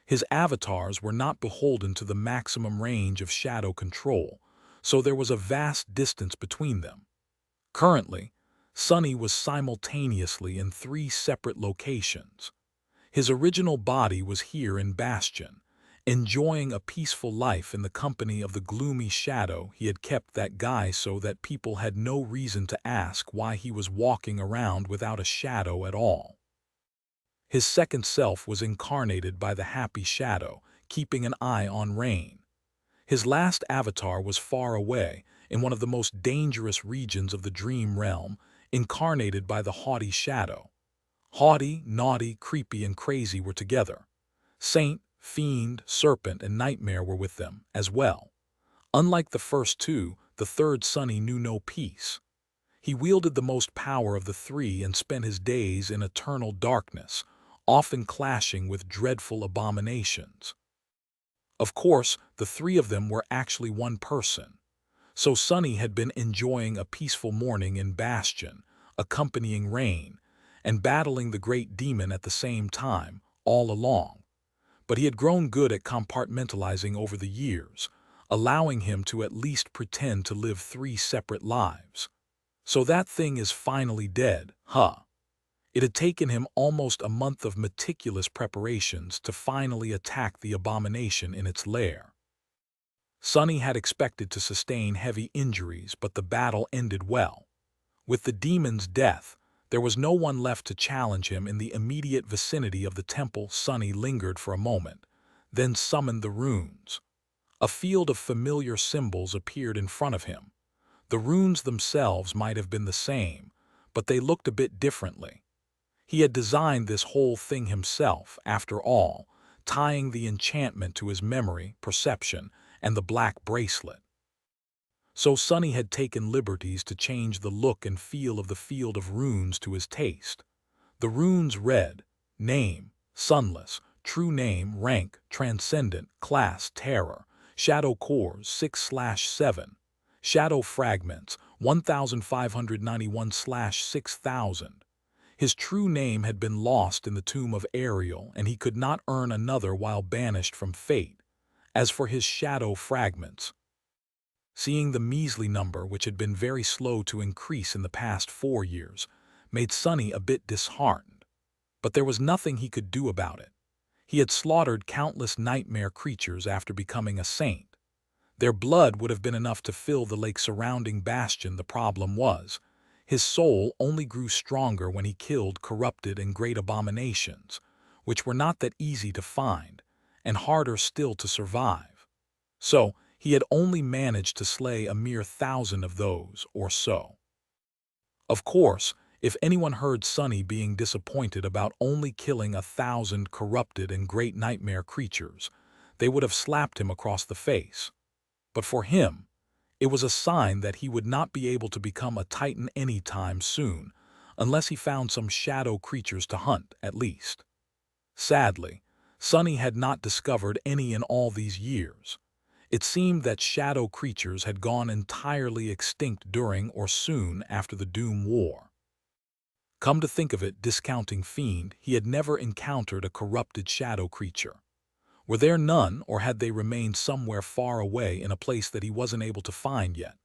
Speaker 1: His avatars were not beholden to the maximum range of shadow control, so there was a vast distance between them. Currently, Sonny was simultaneously in 3 separate locations. His original body was here in Bastion, enjoying a peaceful life in the company of the gloomy shadow. He had kept that guy so that people had no reason to ask why he was walking around without a shadow at all. His second self was incarnated by the happy shadow, keeping an eye on Rain. His last avatar was far away, in one of the most dangerous regions of the dream realm, incarnated by the haughty shadow. Haughty, naughty, creepy, and crazy were together. Saint, fiend, serpent, and nightmare were with them as well. Unlike the first two, the third Sonny knew no peace. He wielded the most power of the 3 and spent his days in eternal darkness, often clashing with dreadful abominations. Of course, the 3 of them were actually one person. So Sonny had been enjoying a peaceful morning in Bastion, accompanying Rain, and battling the great demon at the same time, all along. But he had grown good at compartmentalizing over the years, allowing him to at least pretend to live 3 separate lives. So that thing is finally dead, huh? It had taken him almost a month of meticulous preparations to finally attack the abomination in its lair. Sonny had expected to sustain heavy injuries, but the battle ended well. With the demon's death, there was no one left to challenge him in the immediate vicinity of the temple. Sonny lingered for a moment, then summoned the runes. A field of familiar symbols appeared in front of him. The runes themselves might have been the same, but they looked a bit differently. He had designed this whole thing himself, after all, tying the enchantment to his memory, perception, and the black bracelet. So Sonny had taken liberties to change the look and feel of the field of runes to his taste. The runes read: name, sunless; true name, rank, transcendent; class, terror; shadow cores, 6/7; shadow fragments, 1591/6000. His true name had been lost in the tomb of Ariel, and he could not earn another while banished from fate. As for his shadow fragments, seeing the measly number, which had been very slow to increase in the past 4 years, made Sonny a bit disheartened. But there was nothing he could do about it. He had slaughtered countless nightmare creatures after becoming a saint. Their blood would have been enough to fill the lake surrounding Bastion. The problem was, his soul only grew stronger when he killed corrupted and great abominations, which were not that easy to find, and harder still to survive. So, he had only managed to slay a mere 1,000 of those, or so. Of course, if anyone heard Sonny being disappointed about only killing 1,000 corrupted and great nightmare creatures, they would have slapped him across the face. But for him, it was a sign that he would not be able to become a titan anytime soon, unless he found some shadow creatures to hunt, at least. Sadly, Sonny had not discovered any in all these years. It seemed that shadow creatures had gone entirely extinct during or soon after the Doom War. Come to think of it, discounting Fiend, he had never encountered a corrupted shadow creature. Were there none, or had they remained somewhere far away in a place that he wasn't able to find yet?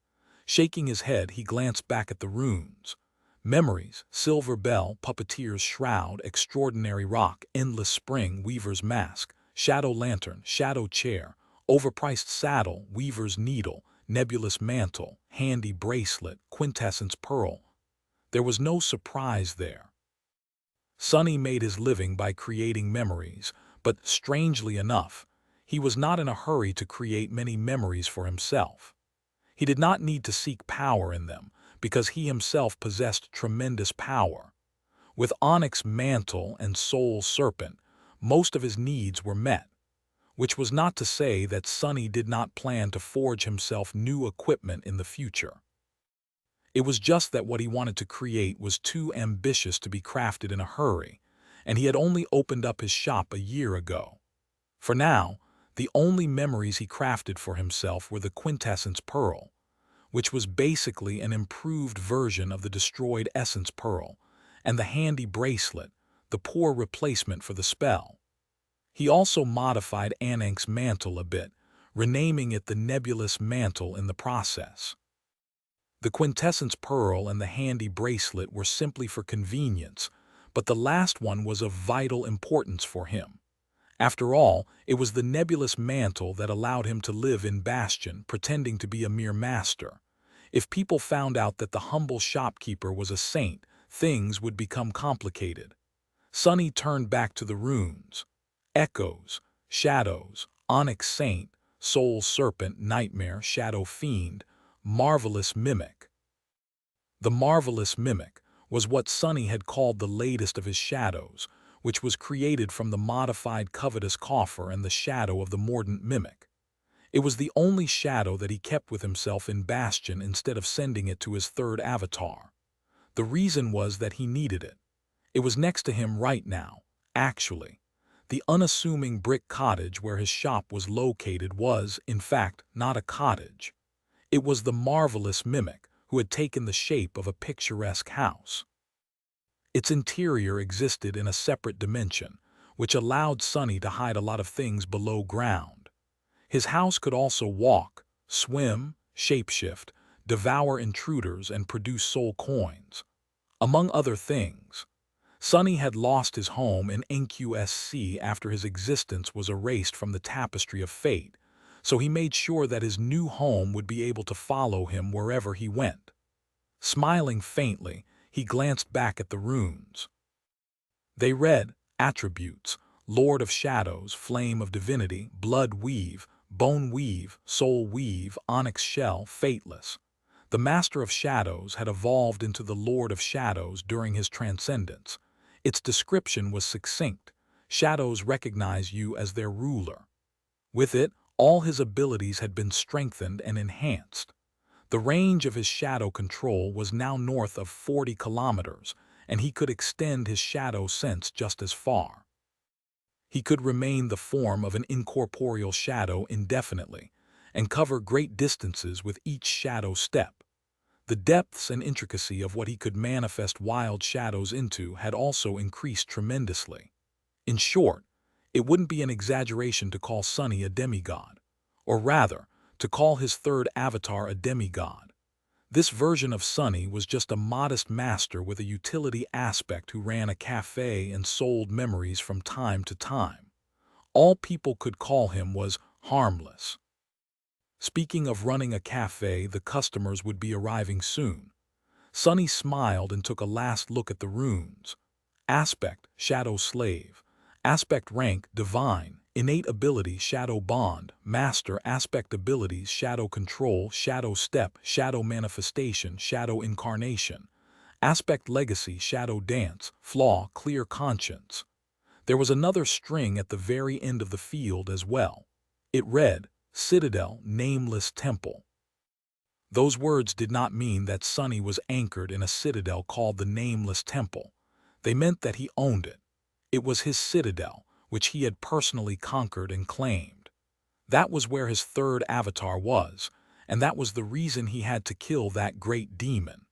Speaker 1: Shaking his head, he glanced back at the runes. Memories, Silver Bell, Puppeteer's Shroud, Extraordinary Rock, Endless Spring, Weaver's Mask, Shadow Lantern, Shadow Chair, Overpriced Saddle, Weaver's Needle, Nebulous Mantle, Handy Bracelet, Quintessence Pearl. There was no surprise there. Sonny made his living by creating memories, but strangely enough, he was not in a hurry to create many memories for himself. He did not need to seek power in them, because he himself possessed tremendous power. With Onyx Mantle and Soul Serpent, most of his needs were met, which was not to say that Sonny did not plan to forge himself new equipment in the future. It was just that what he wanted to create was too ambitious to be crafted in a hurry, and he had only opened up his shop a year ago. For now, the only memories he crafted for himself were the Quintessence Pearl, which was basically an improved version of the destroyed Essence Pearl, and the Handy Bracelet, the poor replacement for the spell. He also modified Anank's mantle a bit, renaming it the Nebulous Mantle in the process. The Quintessence Pearl and the Handy Bracelet were simply for convenience, but the last one was of vital importance for him. After all, it was the Nebulous Mantle that allowed him to live in Bastion, pretending to be a mere master. If people found out that the humble shopkeeper was a saint, things would become complicated. Sonny turned back to the runes. Echoes, Shadows, Onyx Saint, Soul Serpent, Nightmare, Shadow Fiend, Marvelous Mimic. The Marvelous Mimic was what Sonny had called the latest of his shadows, which was created from the modified Covetous Coffer and the shadow of the Mordant Mimic. It was the only shadow that he kept with himself in Bastion instead of sending it to his third avatar. The reason was that he needed it. It was next to him right now, actually. The unassuming brick cottage where his shop was located was, in fact, not a cottage. It was the Marvelous Mimic, who had taken the shape of a picturesque house. Its interior existed in a separate dimension, which allowed Sonny to hide a lot of things below ground. His house could also walk, swim, shapeshift, devour intruders, and produce soul coins, among other things. Sonny had lost his home in NQSC after his existence was erased from the tapestry of fate, so he made sure that his new home would be able to follow him wherever he went. Smiling faintly, he glanced back at the runes. They read: Attributes, Lord of Shadows, Flame of Divinity, Blood Weave, Bone Weave, Soul Weave, Onyx Shell, Fateless. The Master of Shadows had evolved into the Lord of Shadows during his transcendence. Its description was succinct. Shadows recognize you as their ruler. With it, all his abilities had been strengthened and enhanced. The range of his shadow control was now north of 40 kilometers, and he could extend his shadow sense just as far. He could remain the form of an incorporeal shadow indefinitely, and cover great distances with each shadow step. The depths and intricacy of what he could manifest wild shadows into had also increased tremendously. In short, it wouldn't be an exaggeration to call Sunny a demigod, or rather, to call his third avatar a demigod. This version of Sunny was just a modest master with a utility aspect who ran a cafe and sold memories from time to time. All people could call him was harmless. Speaking of running a cafe, the customers would be arriving soon. Sunny smiled and took a last look at the runes. Aspect, Shadow Slave. Aspect rank, Divine. Innate ability, Shadow Bond. Master aspect abilities, Shadow Control, Shadow Step, Shadow Manifestation, Shadow Incarnation. Aspect legacy, Shadow Dance. Flaw, Clear Conscience. There was another string at the very end of the field as well. It read, Citadel, Nameless Temple. Those words did not mean that Sunny was anchored in a citadel called the Nameless Temple. They meant that he owned it. It was his citadel, which he had personally conquered and claimed. That was where his third avatar was, and that was the reason he had to kill that great demon.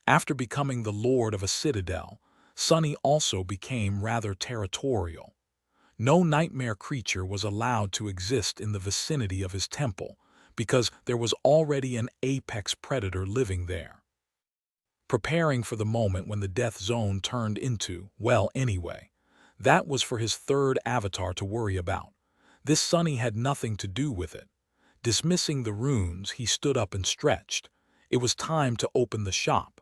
Speaker 1: After becoming the lord of a citadel, Sunny also became rather territorial. No nightmare creature was allowed to exist in the vicinity of his temple, because there was already an apex predator living there. Preparing for the moment when the death zone turned into, well, anyway, that was for his third avatar to worry about. This Sunny had nothing to do with it. Dismissing the runes, he stood up and stretched. It was time to open the shop.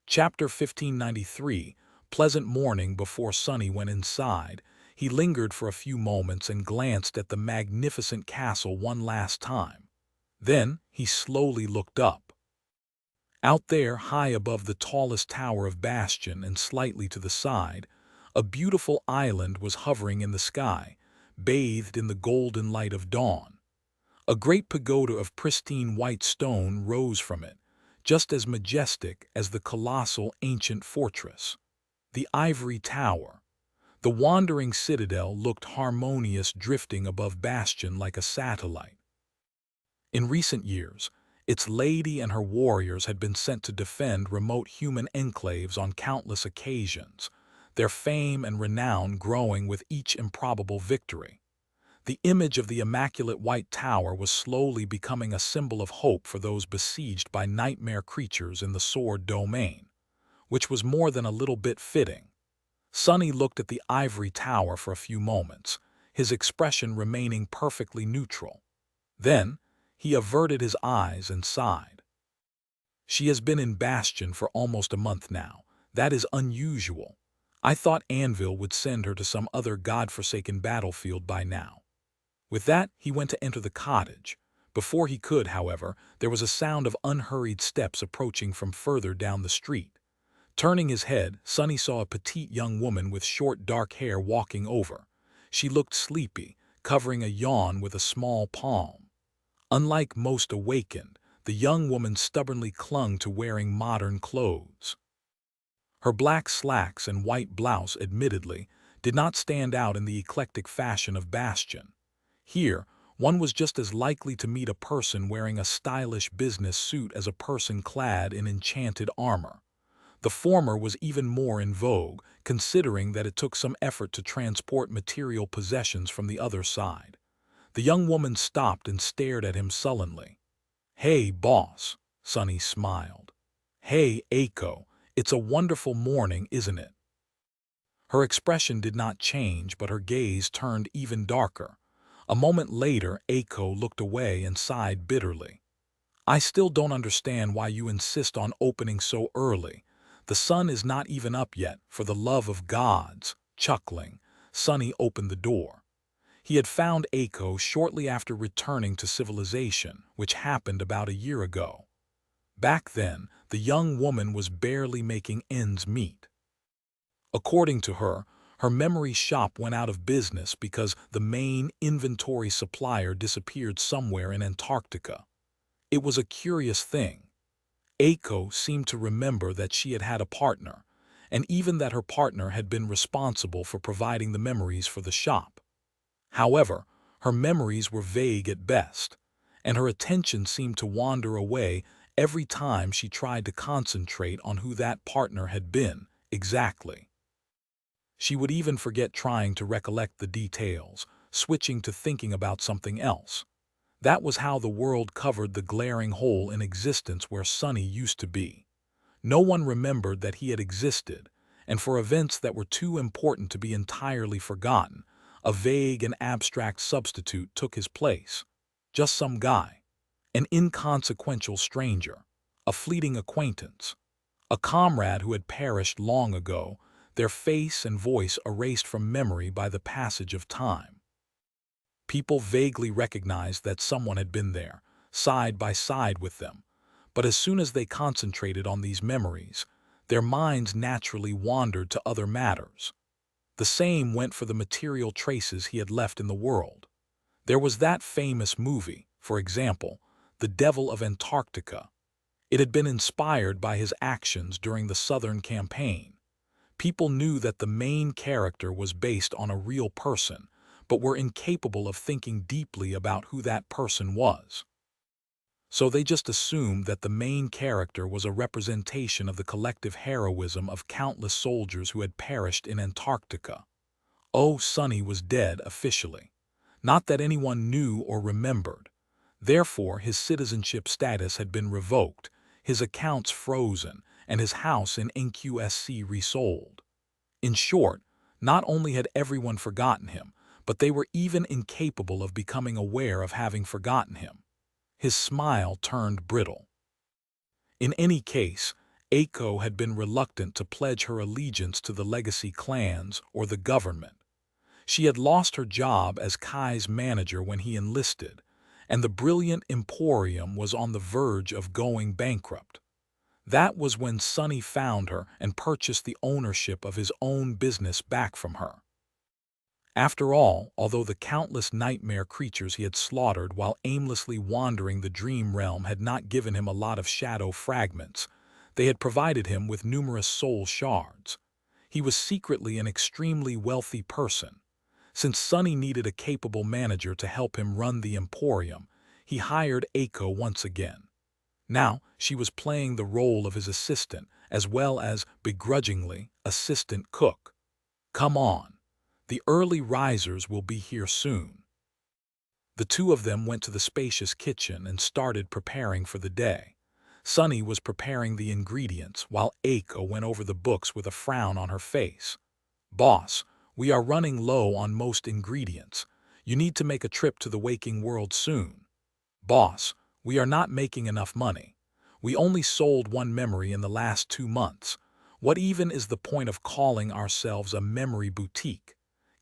Speaker 1: Chapter 1593, Pleasant morning before Sunny went inside. He lingered for a few moments and glanced at the magnificent castle one last time. Then he slowly looked up. Out there, high above the tallest tower of Bastion and slightly to the side, a beautiful island was hovering in the sky, bathed in the golden light of dawn. A great pagoda of pristine white stone rose from it, just as majestic as the colossal ancient fortress. The ivory tower. The wandering citadel looked harmonious, drifting above Bastion like a satellite. In recent years, its lady and her warriors had been sent to defend remote human enclaves on countless occasions, their fame and renown growing with each improbable victory. The image of the immaculate white tower was slowly becoming a symbol of hope for those besieged by nightmare creatures in the sword domain, which was more than a little bit fitting. Sunny looked at the ivory tower for a few moments, his expression remaining perfectly neutral. Then, he averted his eyes and sighed. She has been in Bastion for almost a month now. That is unusual. I thought Anvil would send her to some other godforsaken battlefield by now. With that, he went to enter the cottage. Before he could, however, there was a sound of unhurried steps approaching from further down the street. Turning his head, Sunny saw a petite young woman with short dark hair walking over. She looked sleepy, covering a yawn with a small palm. Unlike most awakened, the young woman stubbornly clung to wearing modern clothes. Her black slacks and white blouse, admittedly, did not stand out in the eclectic fashion of Bastion. Here, one was just as likely to meet a person wearing a stylish business suit as a person clad in enchanted armor. The former was even more in vogue, considering that it took some effort to transport material possessions from the other side. The young woman stopped and stared at him sullenly. "Hey, boss," Sunny smiled. "Hey, Aiko, it's a wonderful morning, isn't it?" Her expression did not change, but her gaze turned even darker. A moment later, Aiko looked away and sighed bitterly. "I still don't understand why you insist on opening so early. The sun is not even up yet, for the love of gods." Chuckling, Sunny opened the door. He had found Aiko shortly after returning to civilization, which happened about a year ago. Back then, the young woman was barely making ends meet. According to her, her memory shop went out of business because the main inventory supplier disappeared somewhere in Antarctica. It was a curious thing. Aiko seemed to remember that she had had a partner, and even that her partner had been responsible for providing the memories for the shop. However, her memories were vague at best, and her attention seemed to wander away every time she tried to concentrate on who that partner had been exactly. She would even forget trying to recollect the details, switching to thinking about something else. That was how the world covered the glaring hole in existence where Sonny used to be. No one remembered that he had existed, and for events that were too important to be entirely forgotten, a vague and abstract substitute took his place. Just some guy, an inconsequential stranger, a fleeting acquaintance, a comrade who had perished long ago, their face and voice erased from memory by the passage of time. People vaguely recognized that someone had been there, side by side with them, but as soon as they concentrated on these memories, their minds naturally wandered to other matters. The same went for the material traces he had left in the world. There was that famous movie, for example, The Devil of Antarctica. It had been inspired by his actions during the Southern Campaign. People knew that the main character was based on a real person, but were incapable of thinking deeply about who that person was. So they just assumed that the main character was a representation of the collective heroism of countless soldiers who had perished in Antarctica. Oh, Sonny was dead officially. Not that anyone knew or remembered. Therefore, his citizenship status had been revoked, his accounts frozen, and his house in NQSC resold. In short, not only had everyone forgotten him, but they were even incapable of becoming aware of having forgotten him. His smile turned brittle. In any case, Aiko had been reluctant to pledge her allegiance to the legacy clans or the government. She had lost her job as Kai's manager when he enlisted, and the brilliant Emporium was on the verge of going bankrupt. That was when Sonny found her and purchased the ownership of his own business back from her. After all, although the countless nightmare creatures he had slaughtered while aimlessly wandering the dream realm had not given him a lot of shadow fragments, they had provided him with numerous soul shards. He was secretly an extremely wealthy person. Since Sonny needed a capable manager to help him run the Emporium, he hired Aiko once again. Now, she was playing the role of his assistant, as well as, begrudgingly, assistant cook. Come on. The early risers will be here soon. The two of them went to the spacious kitchen and started preparing for the day. Sonny was preparing the ingredients while Aiko went over the books with a frown on her face. Boss, we are running low on most ingredients. You need to make a trip to the waking world soon. Boss, we are not making enough money. We only sold one memory in the last 2 months. What even is the point of calling ourselves a memory boutique?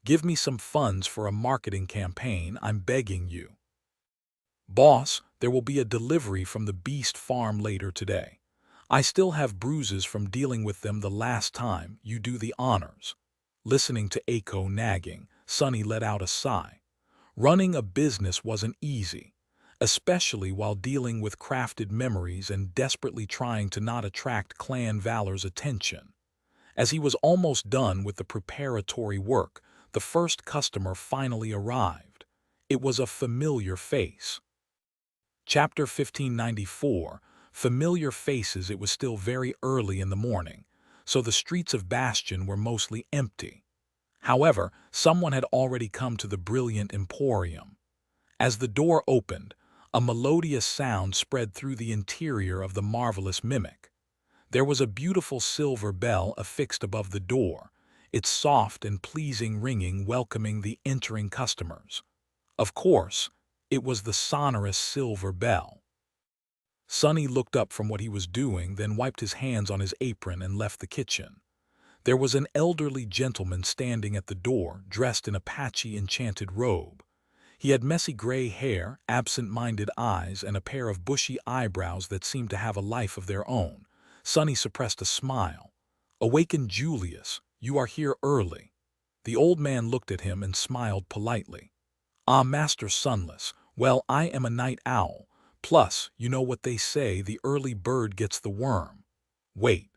Speaker 1: Give me some funds for a marketing campaign, I'm begging you. Boss, there will be a delivery from the Beast Farm later today. I still have bruises from dealing with them the last time, you do the honors. Listening to Aiko nagging, Sonny let out a sigh. Running a business wasn't easy, especially while dealing with crafted memories and desperately trying to not attract Clan Valor's attention. As he was almost done with the preparatory work, the first customer finally arrived. It was a familiar face. Chapter 1594, Familiar Faces. It was still very early in the morning, so the streets of Bastion were mostly empty. However, someone had already come to the brilliant Emporium. As the door opened, a melodious sound spread through the interior of the marvelous mimic. There was a beautiful silver bell affixed above the door, its soft and pleasing ringing welcoming the entering customers. Of course, it was the sonorous silver bell. Sonny looked up from what he was doing, then wiped his hands on his apron and left the kitchen. There was an elderly gentleman standing at the door, dressed in a patchy enchanted robe. He had messy gray hair, absent-minded eyes, and a pair of bushy eyebrows that seemed to have a life of their own. Sonny suppressed a smile. "Awaken Julius, you are here early." The old man looked at him and smiled politely. "Ah, Master Sunless, well, I am a night owl. Plus, you know what they say, the early bird gets the worm." "Wait.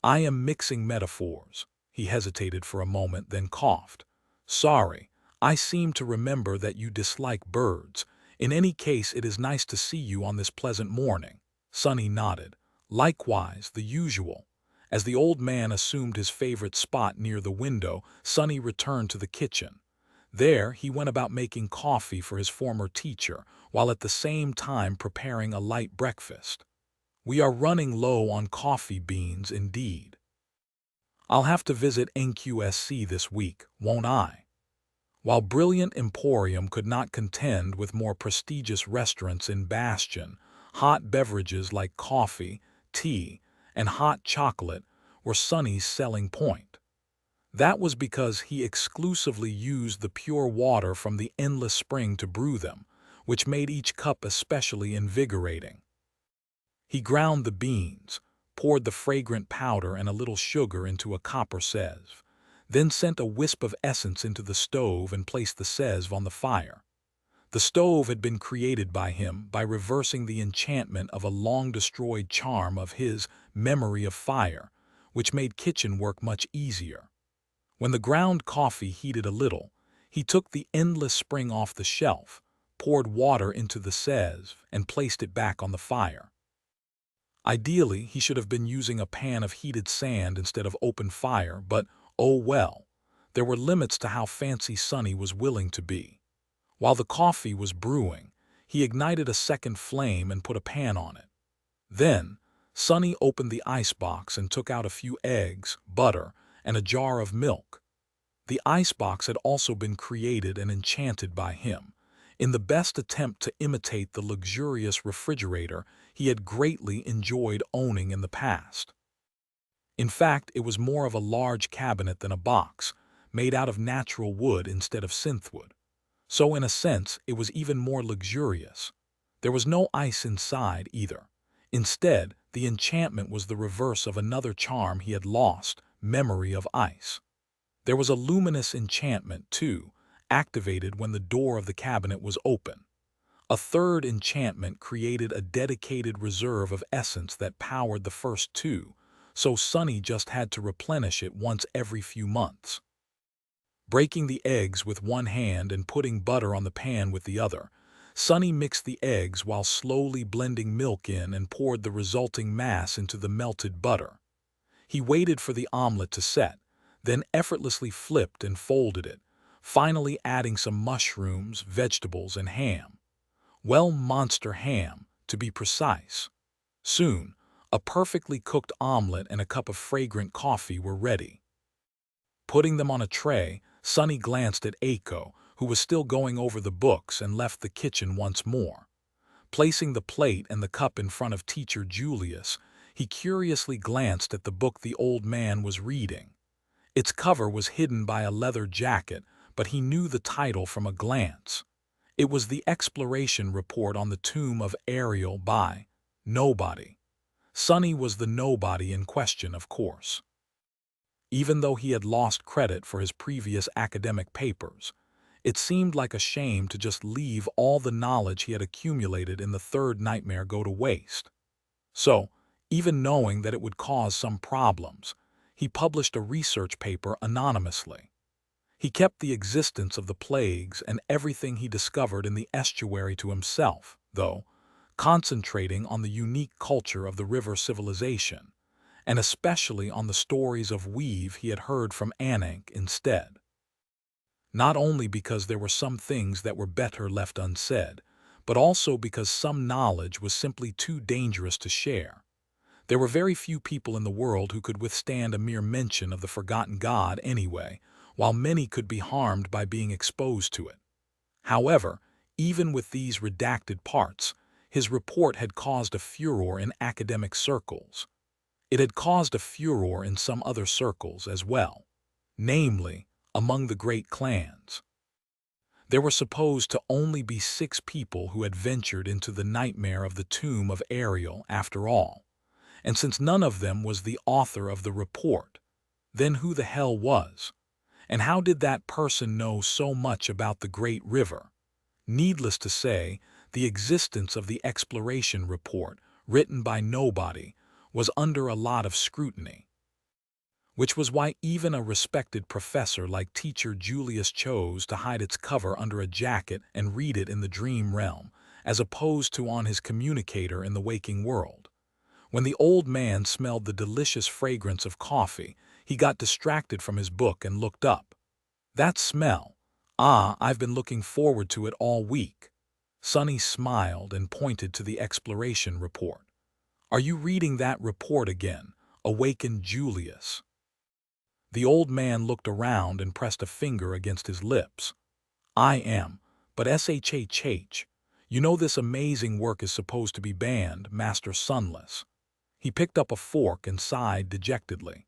Speaker 1: I am mixing metaphors." He hesitated for a moment, then coughed. "Sorry, I seem to remember that you dislike birds. In any case, it is nice to see you on this pleasant morning." Sonny nodded. "Likewise, the usual." As the old man assumed his favorite spot near the window, Sonny returned to the kitchen. There, he went about making coffee for his former teacher, while at the same time preparing a light breakfast. "We are running low on coffee beans indeed. I'll have to visit NQSC this week, won't I?" While brilliant Emporium could not contend with more prestigious restaurants in Bastion, hot beverages like coffee, tea, and hot chocolate were Sonny's selling point. That was because he exclusively used the pure water from the endless spring to brew them, which made each cup especially invigorating. He ground the beans, poured the fragrant powder and a little sugar into a copper sieve, then sent a wisp of essence into the stove and placed the sieve on the fire. The stove had been created by him by reversing the enchantment of a long-destroyed charm of his memory of fire, which made kitchen work much easier. When the ground coffee heated a little, he took the endless spring off the shelf, poured water into the sieve, and placed it back on the fire. Ideally, he should have been using a pan of heated sand instead of open fire, but oh well, there were limits to how fancy Sonny was willing to be. While the coffee was brewing, he ignited a second flame and put a pan on it. Then, Sonny opened the icebox and took out a few eggs, butter, and a jar of milk. The icebox had also been created and enchanted by him, in the best attempt to imitate the luxurious refrigerator he had greatly enjoyed owning in the past. In fact, it was more of a large cabinet than a box, made out of natural wood instead of synthwood. So in a sense, it was even more luxurious. There was no ice inside either. Instead, the enchantment was the reverse of another charm he had lost, memory of ice. There was a luminous enchantment, too, activated when the door of the cabinet was open. A third enchantment created a dedicated reserve of essence that powered the first two, so Sonny just had to replenish it once every few months. Breaking the eggs with one hand and putting butter on the pan with the other, Sonny mixed the eggs while slowly blending milk in and poured the resulting mass into the melted butter. He waited for the omelet to set, then effortlessly flipped and folded it, finally adding some mushrooms, vegetables, and ham. Well, monster ham, to be precise. Soon, a perfectly cooked omelet and a cup of fragrant coffee were ready. Putting them on a tray, Sonny glanced at Aiko, who was still going over the books, and left the kitchen once more. Placing the plate and the cup in front of Teacher Julius, he curiously glanced at the book the old man was reading. Its cover was hidden by a leather jacket, but he knew the title from a glance. It was the exploration report on the tomb of Ariel by Nobody. Sonny was the nobody in question, of course. Even though he had lost credit for his previous academic papers, it seemed like a shame to just leave all the knowledge he had accumulated in the third nightmare go to waste. So, even knowing that it would cause some problems, he published a research paper anonymously. He kept the existence of the plagues and everything he discovered in the estuary to himself, though, concentrating on the unique culture of the river civilization, and especially on the stories of weave he had heard from Anank instead. Not only because there were some things that were better left unsaid, but also because some knowledge was simply too dangerous to share. There were very few people in the world who could withstand a mere mention of the forgotten god anyway, while many could be harmed by being exposed to it. However, even with these redacted parts, his report had caused a furor in academic circles. It had caused a furor in some other circles as well, namely, among the great clans. There were supposed to only be 6 people who had ventured into the nightmare of the tomb of Ariel after all. And since none of them was the author of the report, then who the hell was? And how did that person know so much about the Great River? Needless to say, the existence of the exploration report, written by nobody, was under a lot of scrutiny. Which was why even a respected professor like teacher Julius chose to hide its cover under a jacket and read it in the dream realm, as opposed to on his communicator in the waking world. When the old man smelled the delicious fragrance of coffee, he got distracted from his book and looked up. That smell. Ah, I've been looking forward to it all week. Sonny smiled and pointed to the exploration report. Are you reading that report again? Awakened Julius. The old man looked around and pressed a finger against his lips. I am, but SHHH. You know this amazing work is supposed to be banned, Master Sunless. He picked up a fork and sighed dejectedly.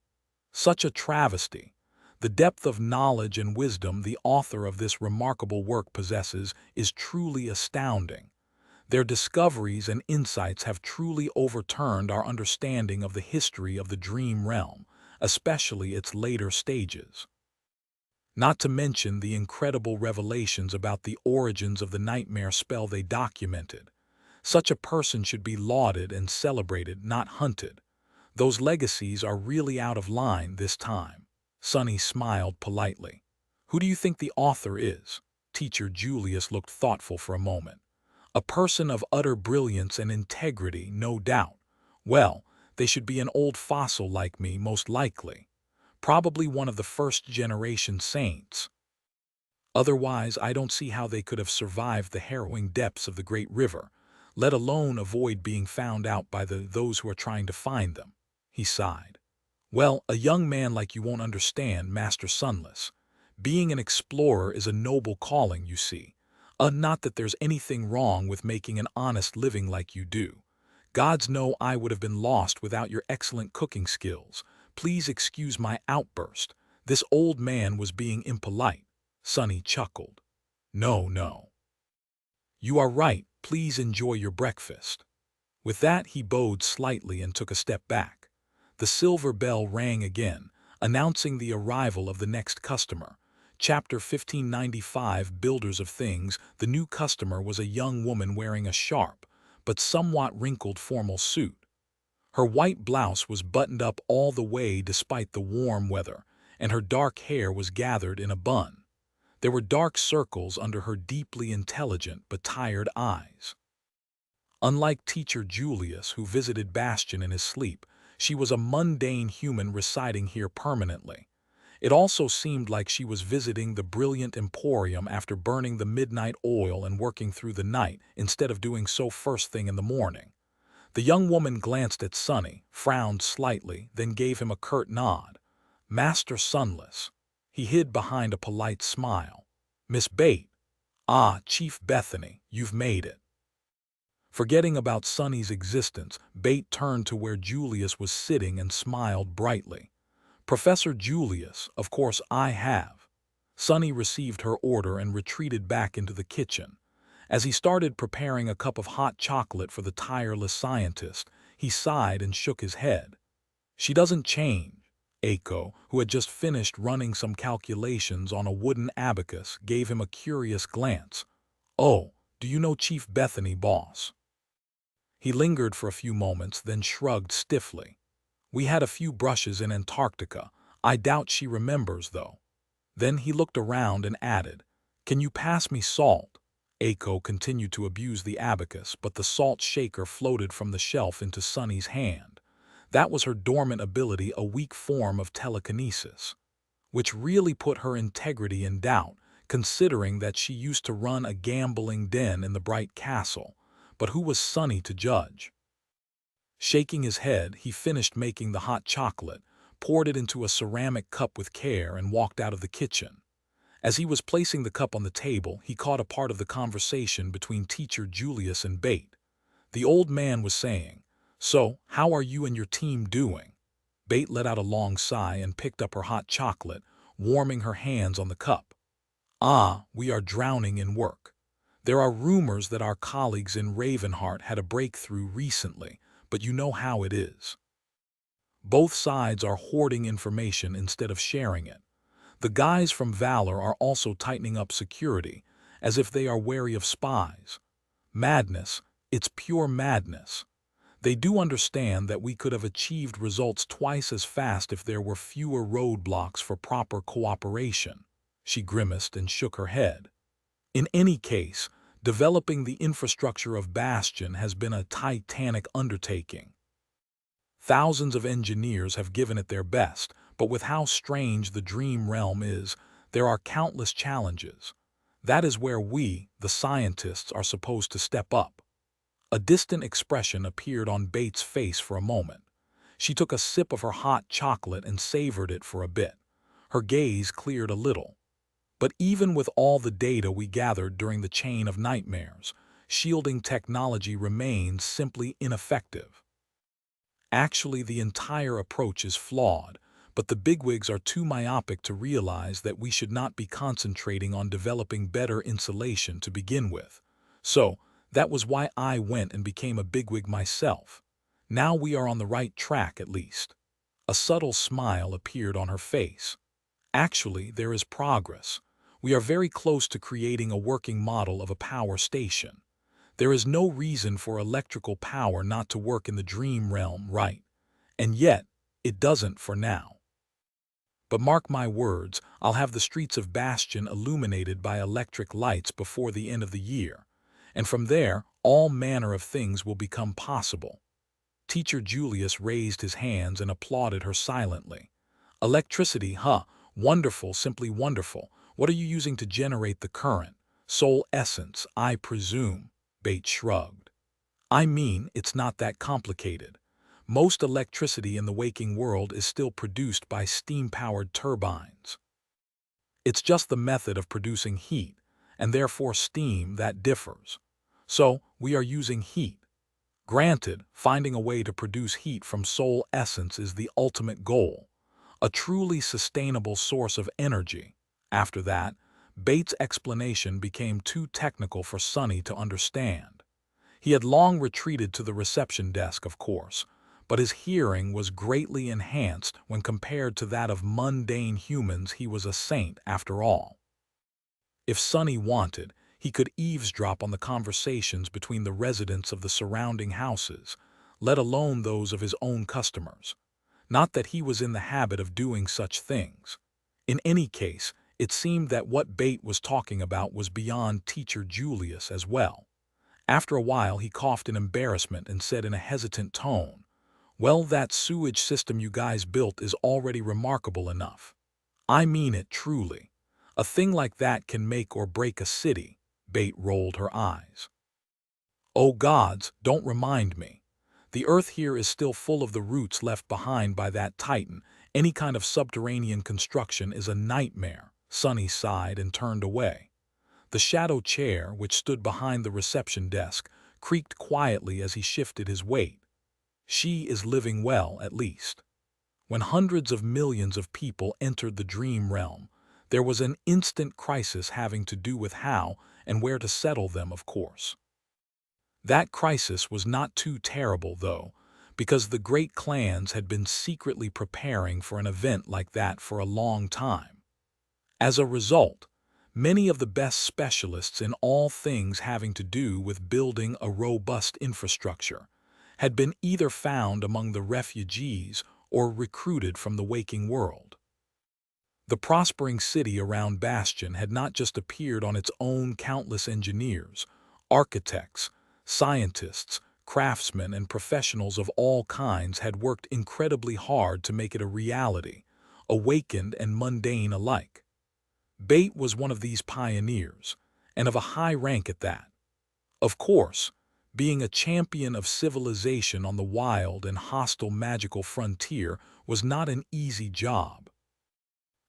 Speaker 1: Such a travesty. The depth of knowledge and wisdom the author of this remarkable work possesses is truly astounding. Their discoveries and insights have truly overturned our understanding of the history of the dream realm, especially its later stages. Not to mention the incredible revelations about the origins of the nightmare spell they documented. Such a person should be lauded and celebrated, not hunted. Those legacies are really out of line this time. Sonny smiled politely. Who do you think the author is? Teacher Julius looked thoughtful for a moment. A person of utter brilliance and integrity, no doubt. Well, they should be an old fossil like me, most likely. Probably one of the first-generation saints. Otherwise, I don't see how they could have survived the harrowing depths of the great river, let alone avoid being found out by those who are trying to find them. He sighed. Well, a young man like you won't understand, Master Sunless. Being an explorer is a noble calling, you see. Not that there's anything wrong with making an honest living like you do. Gods know I would have been lost without your excellent cooking skills. Please excuse my outburst. This old man was being impolite. Sonny chuckled. No, no. You are right. Please enjoy your breakfast. With that, he bowed slightly and took a step back. The silver bell rang again, announcing the arrival of the next customer. Chapter 1595, Builders of Things. The new customer was a young woman wearing a sharp, but somewhat wrinkled formal suit. Her white blouse was buttoned up all the way despite the warm weather, and her dark hair was gathered in a bun. There were dark circles under her deeply intelligent but tired eyes. Unlike teacher Julius, who visited Bastion in his sleep, she was a mundane human residing here permanently. It also seemed like she was visiting the brilliant emporium after burning the midnight oil and working through the night instead of doing so first thing in the morning. The young woman glanced at Sonny, frowned slightly, then gave him a curt nod. Master Sunless. He hid behind a polite smile. Miss Bate. Ah, Chief Bethany, you've made it. Forgetting about Sonny's existence, Bate turned to where Julius was sitting and smiled brightly. Professor Julius, of course I have. Sonny received her order and retreated back into the kitchen. As he started preparing a cup of hot chocolate for the tireless scientist, he sighed and shook his head. She doesn't change. Aiko, who had just finished running some calculations on a wooden abacus, gave him a curious glance. Oh, do you know Chief Bethany, boss? He lingered for a few moments, then shrugged stiffly. We had a few brushes in Antarctica. I doubt she remembers, though. Then he looked around and added, Can you pass me salt? Aiko continued to abuse the abacus, but the salt shaker floated from the shelf into Sonny's hand. That was her dormant ability, a weak form of telekinesis, which really put her integrity in doubt, considering that she used to run a gambling den in the Bright Castle. But who was Sonny to judge? Shaking his head, he finished making the hot chocolate, poured it into a ceramic cup with care, and walked out of the kitchen. As he was placing the cup on the table, he caught a part of the conversation between teacher Julius and Bate. The old man was saying, So, how are you and your team doing? Bate let out a long sigh and picked up her hot chocolate, warming her hands on the cup. Ah, we are drowning in work. There are rumors that our colleagues in Ravenheart had a breakthrough recently, but you know how it is. Both sides are hoarding information instead of sharing it. The guys from Valor are also tightening up security, as if they are wary of spies. Madness, it's pure madness. They do understand that we could have achieved results twice as fast if there were fewer roadblocks for proper cooperation. She grimaced and shook her head. In any case, developing the infrastructure of Bastion has been a titanic undertaking. Thousands of engineers have given it their best, but with how strange the dream realm is, there are countless challenges. That is where we, the scientists, are supposed to step up. A distant expression appeared on Bates' face for a moment. She took a sip of her hot chocolate and savored it for a bit. Her gaze cleared a little. But even with all the data we gathered during the chain of nightmares, shielding technology remains simply ineffective. Actually, the entire approach is flawed, but the bigwigs are too myopic to realize that we should not be concentrating on developing better insulation to begin with. So, that was why I went and became a bigwig myself. Now we are on the right track at least. A subtle smile appeared on her face. Actually, there is progress. We are very close to creating a working model of a power station. There is no reason for electrical power not to work in the dream realm, right? And yet, it doesn't for now. But mark my words, I'll have the streets of Bastion illuminated by electric lights before the end of the year. And from there, all manner of things will become possible. Teacher Julius raised his hands and applauded her silently. Electricity, huh? Wonderful, simply wonderful. What are you using to generate the current? Soul essence, I presume. Bates shrugged. I mean, it's not that complicated. Most electricity in the waking world is still produced by steam-powered turbines. It's just the method of producing heat, and therefore steam, that differs. So, we are using heat. Granted, finding a way to produce heat from soul essence is the ultimate goal, a truly sustainable source of energy. After that, Bates' explanation became too technical for Sonny to understand. He had long retreated to the reception desk, of course, but his hearing was greatly enhanced when compared to that of mundane humans. He was a saint after all. If Sonny wanted, he could eavesdrop on the conversations between the residents of the surrounding houses, let alone those of his own customers. Not that he was in the habit of doing such things. In any case, it seemed that what Bate was talking about was beyond Teacher Julius as well. After a while, he coughed in embarrassment and said in a hesitant tone, "Well, that sewage system you guys built is already remarkable enough. I mean it truly. A thing like that can make or break a city." Bate rolled her eyes. "Oh gods, don't remind me. The earth here is still full of the roots left behind by that Titan. Any kind of subterranean construction is a nightmare." Sonny sighed and turned away. The shadow chair, which stood behind the reception desk, creaked quietly as he shifted his weight. She is living well, at least. When hundreds of millions of people entered the dream realm, there was an instant crisis having to do with how and where to settle them, of course. That crisis was not too terrible, though, because the great clans had been secretly preparing for an event like that for a long time. As a result, many of the best specialists in all things having to do with building a robust infrastructure had been either found among the refugees or recruited from the waking world. The prospering city around Bastion had not just appeared on its own. Countless engineers, architects, scientists, craftsmen, and professionals of all kinds had worked incredibly hard to make it a reality, awakened and mundane alike. Bate was one of these pioneers, and of a high rank at that. Of course, being a champion of civilization on the wild and hostile magical frontier was not an easy job,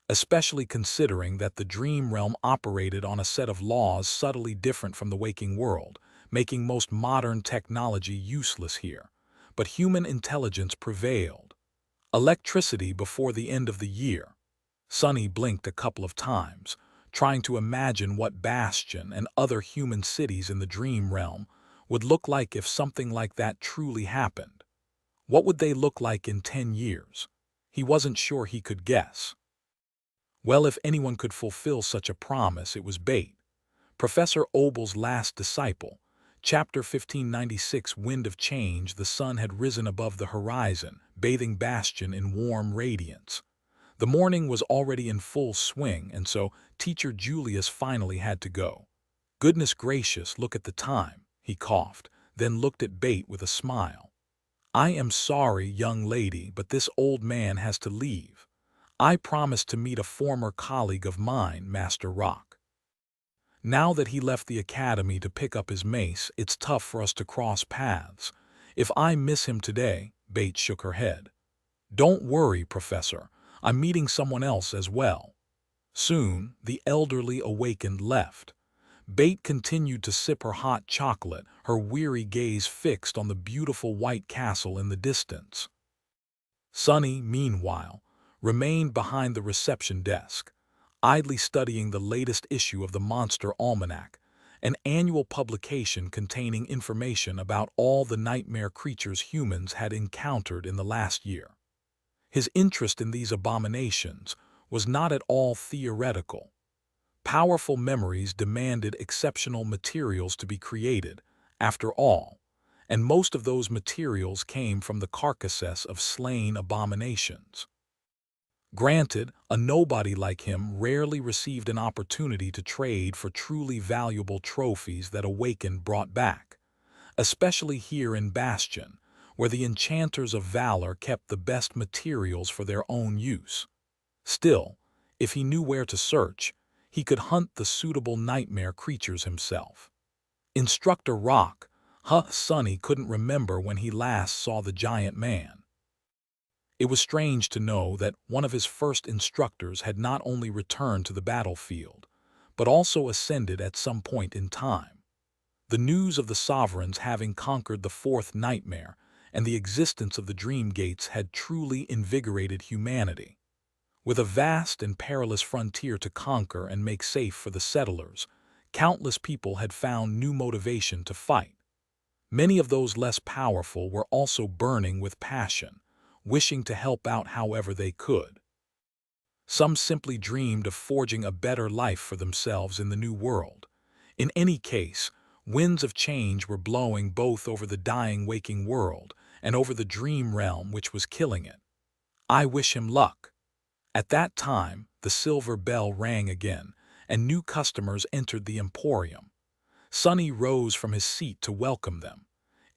Speaker 1: especially considering that the dream realm operated on a set of laws subtly different from the waking world, making most modern technology useless here. But human intelligence prevailed. Electricity before the end of the year. Sonny blinked a couple of times, trying to imagine what Bastion and other human cities in the dream realm would look like if something like that truly happened. What would they look like in 10 years? He wasn't sure he could guess. Well, if anyone could fulfill such a promise, it was Bate, Professor Obel's last disciple. Chapter 1596. Wind of Change. The sun had risen above the horizon, bathing Bastion in warm radiance. The morning was already in full swing, and so Teacher Julius finally had to go. Goodness gracious, look at the time, he coughed, then looked at Bate with a smile. I am sorry, young lady, but this old man has to leave. I promised to meet a former colleague of mine, Master Rock. Now that he left the academy to pick up his mace, it's tough for us to cross paths. If I miss him today, Bate shook her head. Don't worry, Professor. I'm meeting someone else as well. Soon, the elderly awakened left. Bate continued to sip her hot chocolate, her weary gaze fixed on the beautiful white castle in the distance. Sonny, meanwhile, remained behind the reception desk, idly studying the latest issue of the Monster Almanac, an annual publication containing information about all the nightmare creatures humans had encountered in the last year. His interest in these abominations was not at all theoretical. Powerful memories demanded exceptional materials to be created, after all, and most of those materials came from the carcasses of slain abominations. Granted, a nobody like him rarely received an opportunity to trade for truly valuable trophies that Awakened brought back, especially here in Bastion, where the enchanters of valor kept the best materials for their own use. Still, if he knew where to search, he could hunt the suitable nightmare creatures himself. Instructor Rock, Sonny couldn't remember when he last saw the giant man. It was strange to know that one of his first instructors had not only returned to the battlefield, but also ascended at some point in time. The news of the sovereigns having conquered the fourth nightmare and the existence of the dream gates had truly invigorated humanity. With a vast and perilous frontier to conquer and make safe for the settlers, countless people had found new motivation to fight. Many of those less powerful were also burning with passion, wishing to help out however they could. Some simply dreamed of forging a better life for themselves in the new world. In any case, winds of change were blowing both over the dying waking world and over the dream realm which was killing it. I wish him luck. At that time, the silver bell rang again, and new customers entered the emporium. Sonny rose from his seat to welcome them.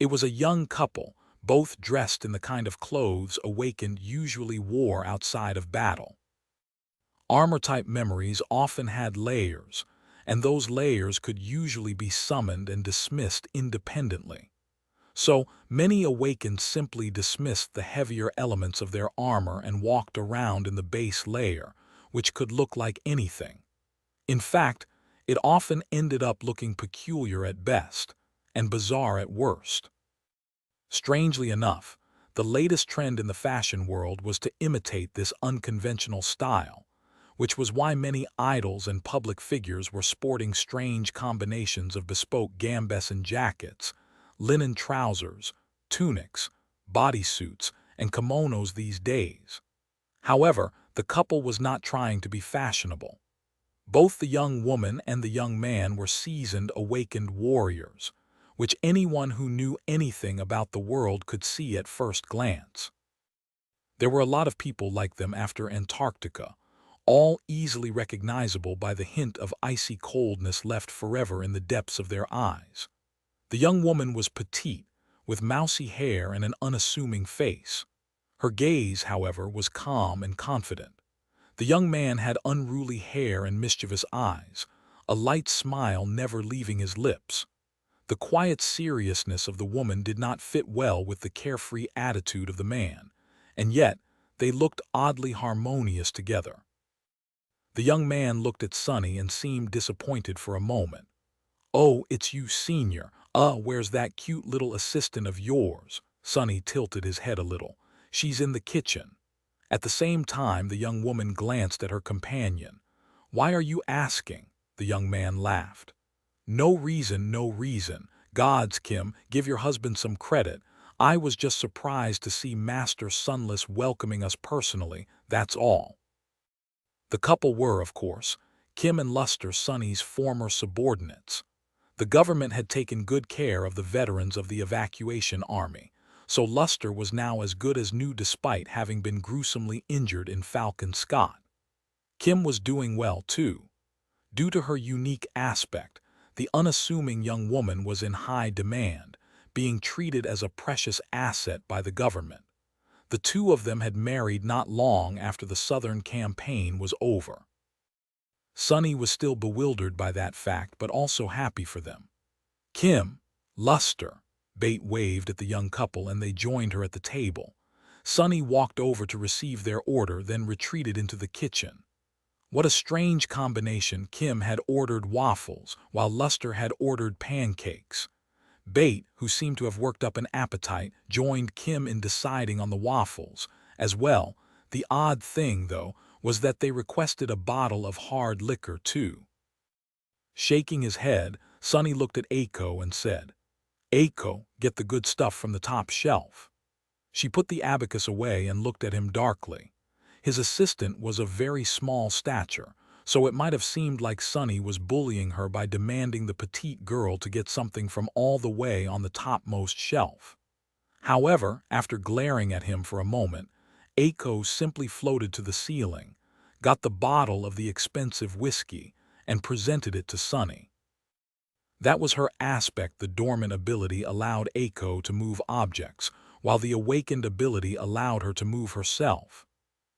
Speaker 1: It was a young couple, both dressed in the kind of clothes Awakened usually wore outside of battle. Armor-type memories often had layers, and those layers could usually be summoned and dismissed independently. So many Awakened simply dismissed the heavier elements of their armor and walked around in the base layer, which could look like anything. In fact, it often ended up looking peculiar at best and bizarre at worst. Strangely enough, the latest trend in the fashion world was to imitate this unconventional style, which was why many idols and public figures were sporting strange combinations of bespoke gambeson jackets, linen trousers, tunics, bodysuits, and kimonos these days. However, the couple was not trying to be fashionable. Both the young woman and the young man were seasoned Awakened warriors, which anyone who knew anything about the world could see at first glance. There were a lot of people like them after Antarctica, all easily recognizable by the hint of icy coldness left forever in the depths of their eyes. The young woman was petite, with mousy hair and an unassuming face. Her gaze, however, was calm and confident. The young man had unruly hair and mischievous eyes, a light smile never leaving his lips. The quiet seriousness of the woman did not fit well with the carefree attitude of the man, and yet they looked oddly harmonious together. The young man looked at Sonny and seemed disappointed for a moment. "Oh, it's you, Senior. Where's that cute little assistant of yours?" Sonny tilted his head a little. "She's in the kitchen." At the same time, the young woman glanced at her companion. "Why are you asking?" the young man laughed. "No reason, no reason. Gods, Kim, give your husband some credit. I was just surprised to see Master Sunless welcoming us personally, that's all." The couple were, of course, Kim and Luster, Sunny's former subordinates. The government had taken good care of the veterans of the evacuation army, so Luster was now as good as new despite having been gruesomely injured in Falcon Scott. Kim was doing well, too. Due to her unique aspect, the unassuming young woman was in high demand, being treated as a precious asset by the government. The two of them had married not long after the Southern campaign was over. Sunny was still bewildered by that fact, but also happy for them. "Kim, Luster," Bate waved at the young couple and they joined her at the table. Sunny walked over to receive their order, then retreated into the kitchen. What a strange combination. Kim had ordered waffles, while Luster had ordered pancakes. Bate, who seemed to have worked up an appetite, joined Kim in deciding on the waffles. As well, the odd thing, though, was that they requested a bottle of hard liquor, too. Shaking his head, Sunny looked at Aiko and said, "Aiko, get the good stuff from the top shelf." She put the abacus away and looked at him darkly. His assistant was of very small stature, so it might have seemed like Sunny was bullying her by demanding the petite girl to get something from all the way on the topmost shelf. However, after glaring at him for a moment, Aiko simply floated to the ceiling, got the bottle of the expensive whiskey, and presented it to Sunny. That was her aspect. The dormant ability allowed Aiko to move objects, while the awakened ability allowed her to move herself.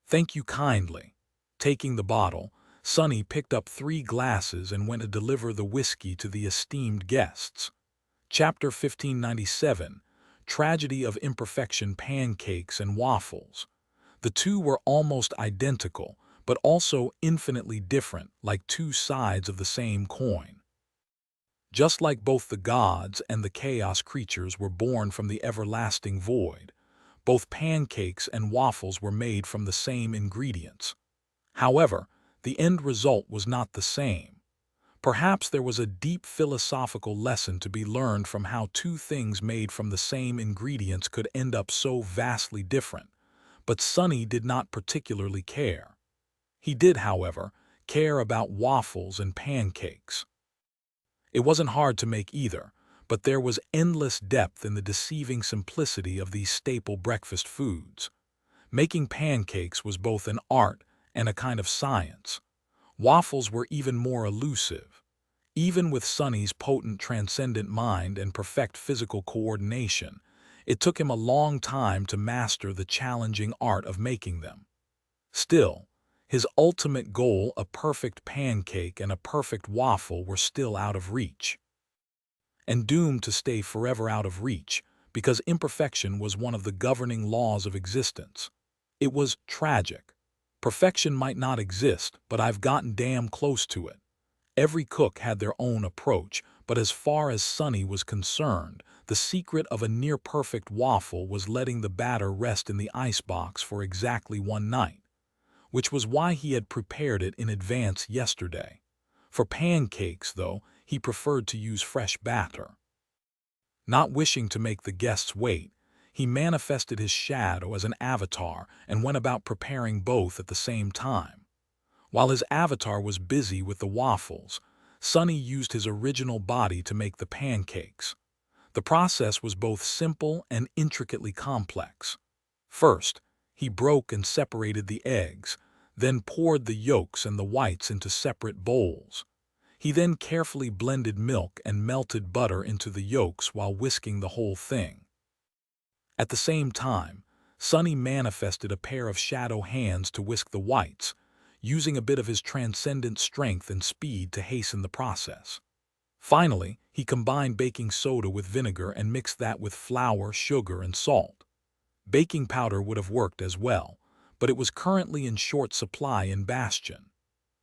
Speaker 1: "Thank you kindly." Taking the bottle, Sunny picked up 3 glasses and went to deliver the whiskey to the esteemed guests. Chapter 1597, Tragedy of Imperfection. Pancakes and waffles. The two were almost identical, but also infinitely different, like two sides of the same coin. Just like both the gods and the chaos creatures were born from the everlasting void, both pancakes and waffles were made from the same ingredients. However, the end result was not the same. Perhaps there was a deep philosophical lesson to be learned from how two things made from the same ingredients could end up so vastly different, but Sunny did not particularly care. He did, however, care about waffles and pancakes. It wasn't hard to make either, but there was endless depth in the deceiving simplicity of these staple breakfast foods. Making pancakes was both an art and a kind of science. Waffles were even more elusive. Even with Sunny's potent transcendent mind and perfect physical coordination, it took him a long time to master the challenging art of making them. Still, his ultimate goal, a perfect pancake and a perfect waffle, were still out of reach. And doomed to stay forever out of reach, because imperfection was one of the governing laws of existence. It was tragic. Perfection might not exist, but I've gotten damn close to it. Every cook had their own approach, but as far as Sunny was concerned, the secret of a near-perfect waffle was letting the batter rest in the icebox for exactly 1 night, which was why he had prepared it in advance yesterday. For pancakes, though, he preferred to use fresh batter. Not wishing to make the guests wait, he manifested his shadow as an avatar and went about preparing both at the same time. While his avatar was busy with the waffles, Sunny used his original body to make the pancakes. The process was both simple and intricately complex. First, he broke and separated the eggs, then poured the yolks and the whites into separate bowls. He then carefully blended milk and melted butter into the yolks while whisking the whole thing. At the same time, Sunny manifested a pair of shadow hands to whisk the whites, using a bit of his transcendent strength and speed to hasten the process. Finally, he combined baking soda with vinegar and mixed that with flour, sugar, and salt. Baking powder would have worked as well, but it was currently in short supply in Bastion.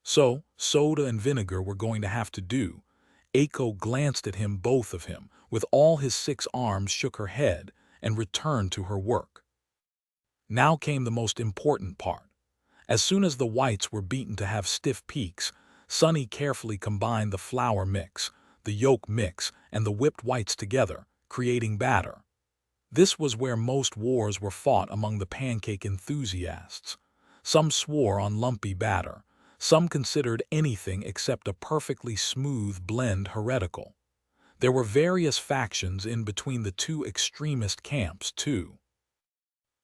Speaker 1: So, soda and vinegar were going to have to do. Aiko glanced at him, both of him, with all his 6 arms, shook her head, and returned to her work. Now came the most important part. As soon as the whites were beaten to have stiff peaks, Sonny carefully combined the flour mix, the yolk mix, and the whipped whites together, creating batter. This was where most wars were fought among the pancake enthusiasts. Some swore on lumpy batter. Some considered anything except a perfectly smooth blend heretical. There were various factions in between the two extremist camps, too.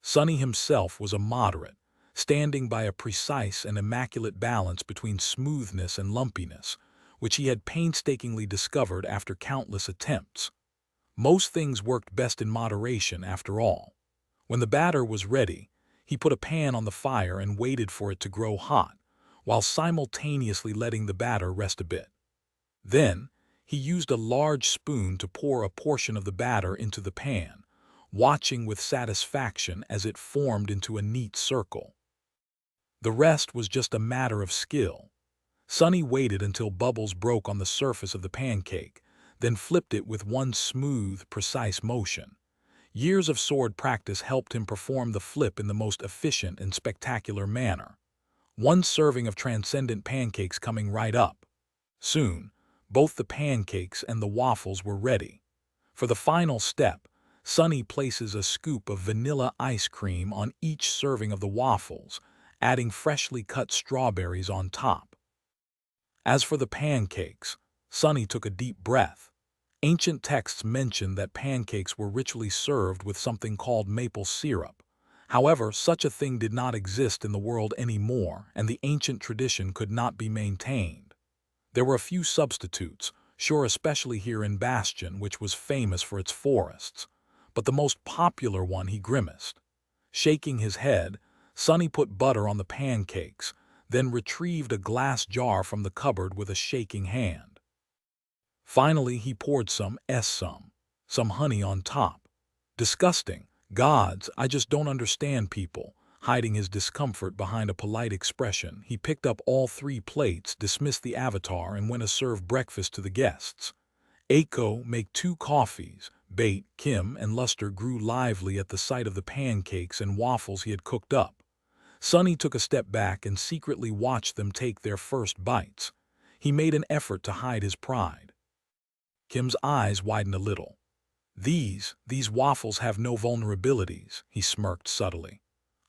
Speaker 1: Sonny himself was a moderate, standing by a precise and immaculate balance between smoothness and lumpiness, which he had painstakingly discovered after countless attempts. Most things worked best in moderation, after all. When the batter was ready, he put a pan on the fire and waited for it to grow hot, while simultaneously letting the batter rest a bit. Then, he used a large spoon to pour a portion of the batter into the pan, watching with satisfaction as it formed into a neat circle. The rest was just a matter of skill. Sonny waited until bubbles broke on the surface of the pancake, then flipped it with one smooth, precise motion. Years of sword practice helped him perform the flip in the most efficient and spectacular manner. One serving of transcendent pancakes coming right up. Soon, both the pancakes and the waffles were ready. For the final step, Sonny places a scoop of vanilla ice cream on each serving of the waffles, adding freshly cut strawberries on top. As for the pancakes, Sonny took a deep breath. Ancient texts mention that pancakes were ritually served with something called maple syrup. However, such a thing did not exist in the world anymore, and the ancient tradition could not be maintained. There were a few substitutes, sure, especially here in Bastion, which was famous for its forests. But the most popular one, he grimaced. Shaking his head, Sonny put butter on the pancakes, then retrieved a glass jar from the cupboard with a shaking hand. Finally, he poured some honey on top. Disgusting. Gods, I just don't understand people. Hiding his discomfort behind a polite expression, he picked up all 3 plates, dismissed the avatar, and went to serve breakfast to the guests. Aiko, make 2 coffees. Bate, Kim, and Luster grew lively at the sight of the pancakes and waffles he had cooked up. Sonny took a step back and secretly watched them take their first bites. He made an effort to hide his pride. Kim's eyes widened a little. These waffles have no vulnerabilities, he smirked subtly.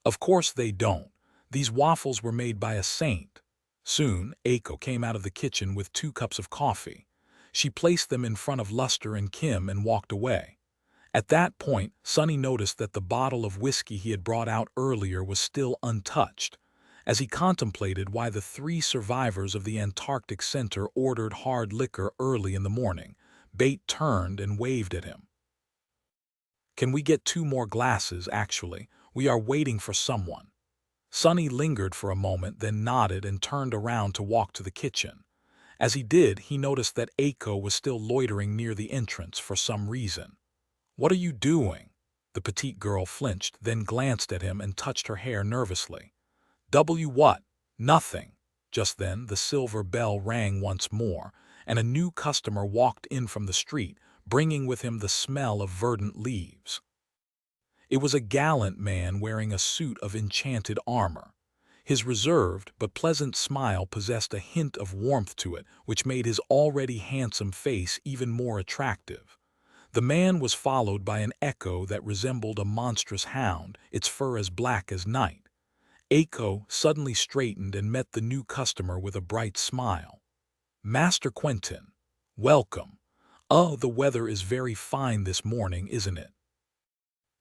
Speaker 1: Of course they don't. These waffles were made by a saint. Soon, Aiko came out of the kitchen with 2 cups of coffee. She placed them in front of Luster and Kim and walked away. At that point, Sonny noticed that the bottle of whiskey he had brought out earlier was still untouched. As he contemplated why the 3 survivors of the Antarctic Center ordered hard liquor early in the morning, Bate turned and waved at him. Can we get 2 more glasses, actually? We are waiting for someone. Sonny lingered for a moment, then nodded and turned around to walk to the kitchen. As he did, he noticed that Aiko was still loitering near the entrance for some reason. What are you doing? The petite girl flinched, then glanced at him and touched her hair nervously. What? Nothing. Just then, the silver bell rang once more, and a new customer walked in from the street, bringing with him the smell of verdant leaves. It was a gallant man wearing a suit of enchanted armor. His reserved but pleasant smile possessed a hint of warmth to it, which made his already handsome face even more attractive. The man was followed by an echo that resembled a monstrous hound, its fur as black as night. Aiko suddenly straightened and met the new customer with a bright smile. Master Quentin, welcome. Oh, the weather is very fine this morning, isn't it?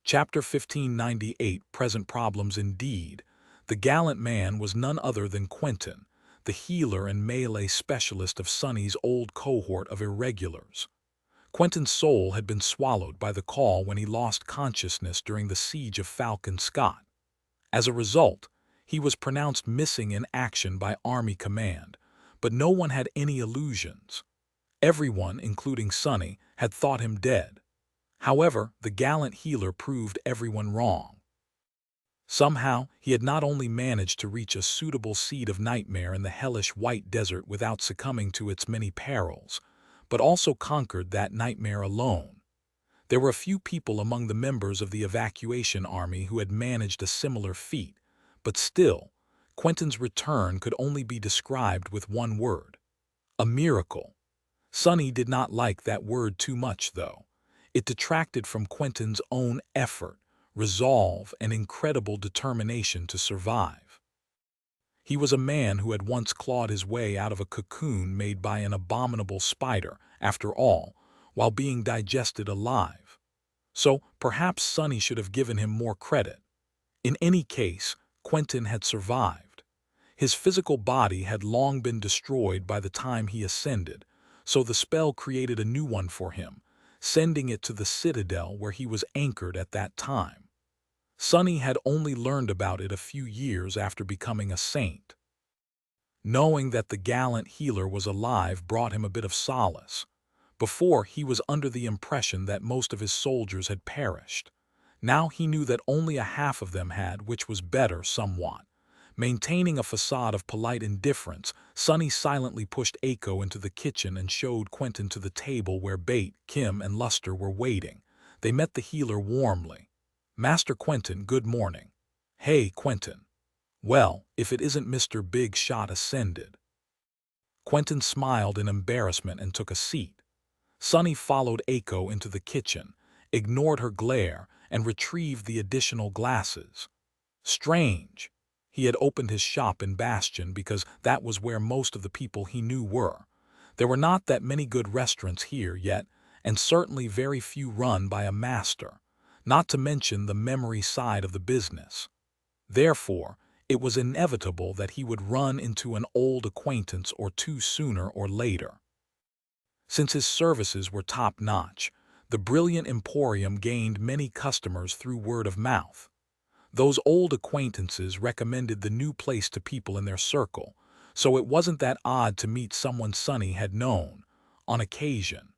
Speaker 1: Chapter 1598, Present Problems Indeed. The gallant man was none other than Quentin, the healer and melee specialist of Sonny's old cohort of irregulars. Quentin's soul had been swallowed by the call when he lost consciousness during the siege of Falcon Scott. As a result, he was pronounced missing in action by Army Command, but no one had any illusions. Everyone, including Sonny, had thought him dead. However, the gallant healer proved everyone wrong. Somehow, he had not only managed to reach a suitable seed of nightmare in the hellish white desert without succumbing to its many perils, but also conquered that nightmare alone. There were a few people among the members of the evacuation army who had managed a similar feat, but still, Quentin's return could only be described with one word: a miracle. Sonny did not like that word too much, though. It detracted from Quentin's own effort, resolve, and incredible determination to survive. He was a man who had once clawed his way out of a cocoon made by an abominable spider, after all, while being digested alive. So perhaps Sonny should have given him more credit. In any case, Quentin had survived. His physical body had long been destroyed by the time he ascended, so the spell created a new one for him, sending it to the citadel where he was anchored at that time. Sonny had only learned about it a few years after becoming a saint. Knowing that the gallant healer was alive brought him a bit of solace. Before, he was under the impression that most of his soldiers had perished. Now he knew that only a half of them had, which was better somewhat. Maintaining a facade of polite indifference, Sonny silently pushed Aiko into the kitchen and showed Quentin to the table where Bate, Kim, and Luster were waiting. They met the healer warmly. "Master Quentin, good morning." "Hey, Quentin." "Well, if it isn't Mr. Big Shot Ascended." Quentin smiled in embarrassment and took a seat. Sonny followed Aiko into the kitchen, ignored her glare, and retrieved the additional glasses. Strange. He had opened his shop in Bastion because that was where most of the people he knew were. There were not that many good restaurants here yet, and certainly very few run by a master, not to mention the memory side of the business. Therefore, it was inevitable that he would run into an old acquaintance or two sooner or later. Since his services were top-notch, the brilliant emporium gained many customers through word of mouth. Those old acquaintances recommended the new place to people in their circle, so it wasn't that odd to meet someone Sonny had known, on occasion.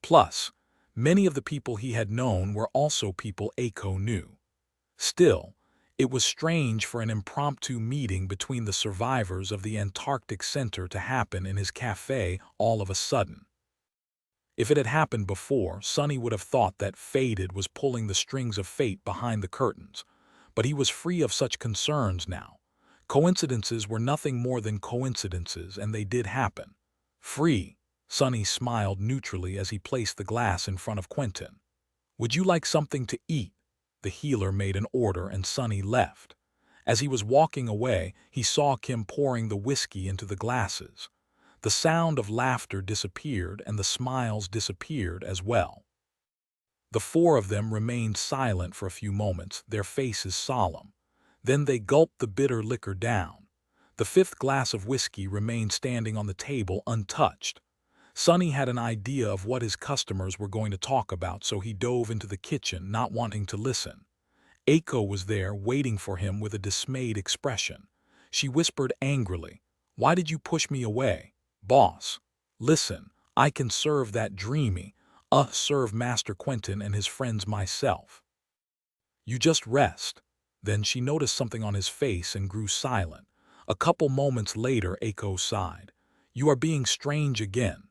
Speaker 1: Plus, many of the people he had known were also people Aiko knew. Still, it was strange for an impromptu meeting between the survivors of the Antarctic Center to happen in his cafe all of a sudden. If it had happened before, Sonny would have thought that Fated was pulling the strings of fate behind the curtains, but he was free of such concerns now. Coincidences were nothing more than coincidences, and they did happen. Free. Sonny smiled neutrally as he placed the glass in front of Quentin. "Would you like something to eat?" The healer made an order and Sonny left. As he was walking away, he saw Kim pouring the whiskey into the glasses. The sound of laughter disappeared and the smiles disappeared as well. The four of them remained silent for a few moments, their faces solemn. Then they gulped the bitter liquor down. The fifth glass of whiskey remained standing on the table untouched. Sonny had an idea of what his customers were going to talk about, so he dove into the kitchen, not wanting to listen. Aiko was there, waiting for him with a dismayed expression. She whispered angrily, "Why did you push me away? Boss, listen, I can serve that dreamy, serve Master Quentin and his friends myself. You just rest." Then she noticed something on his face and grew silent. A couple moments later, Aiko sighed. "You are being strange again."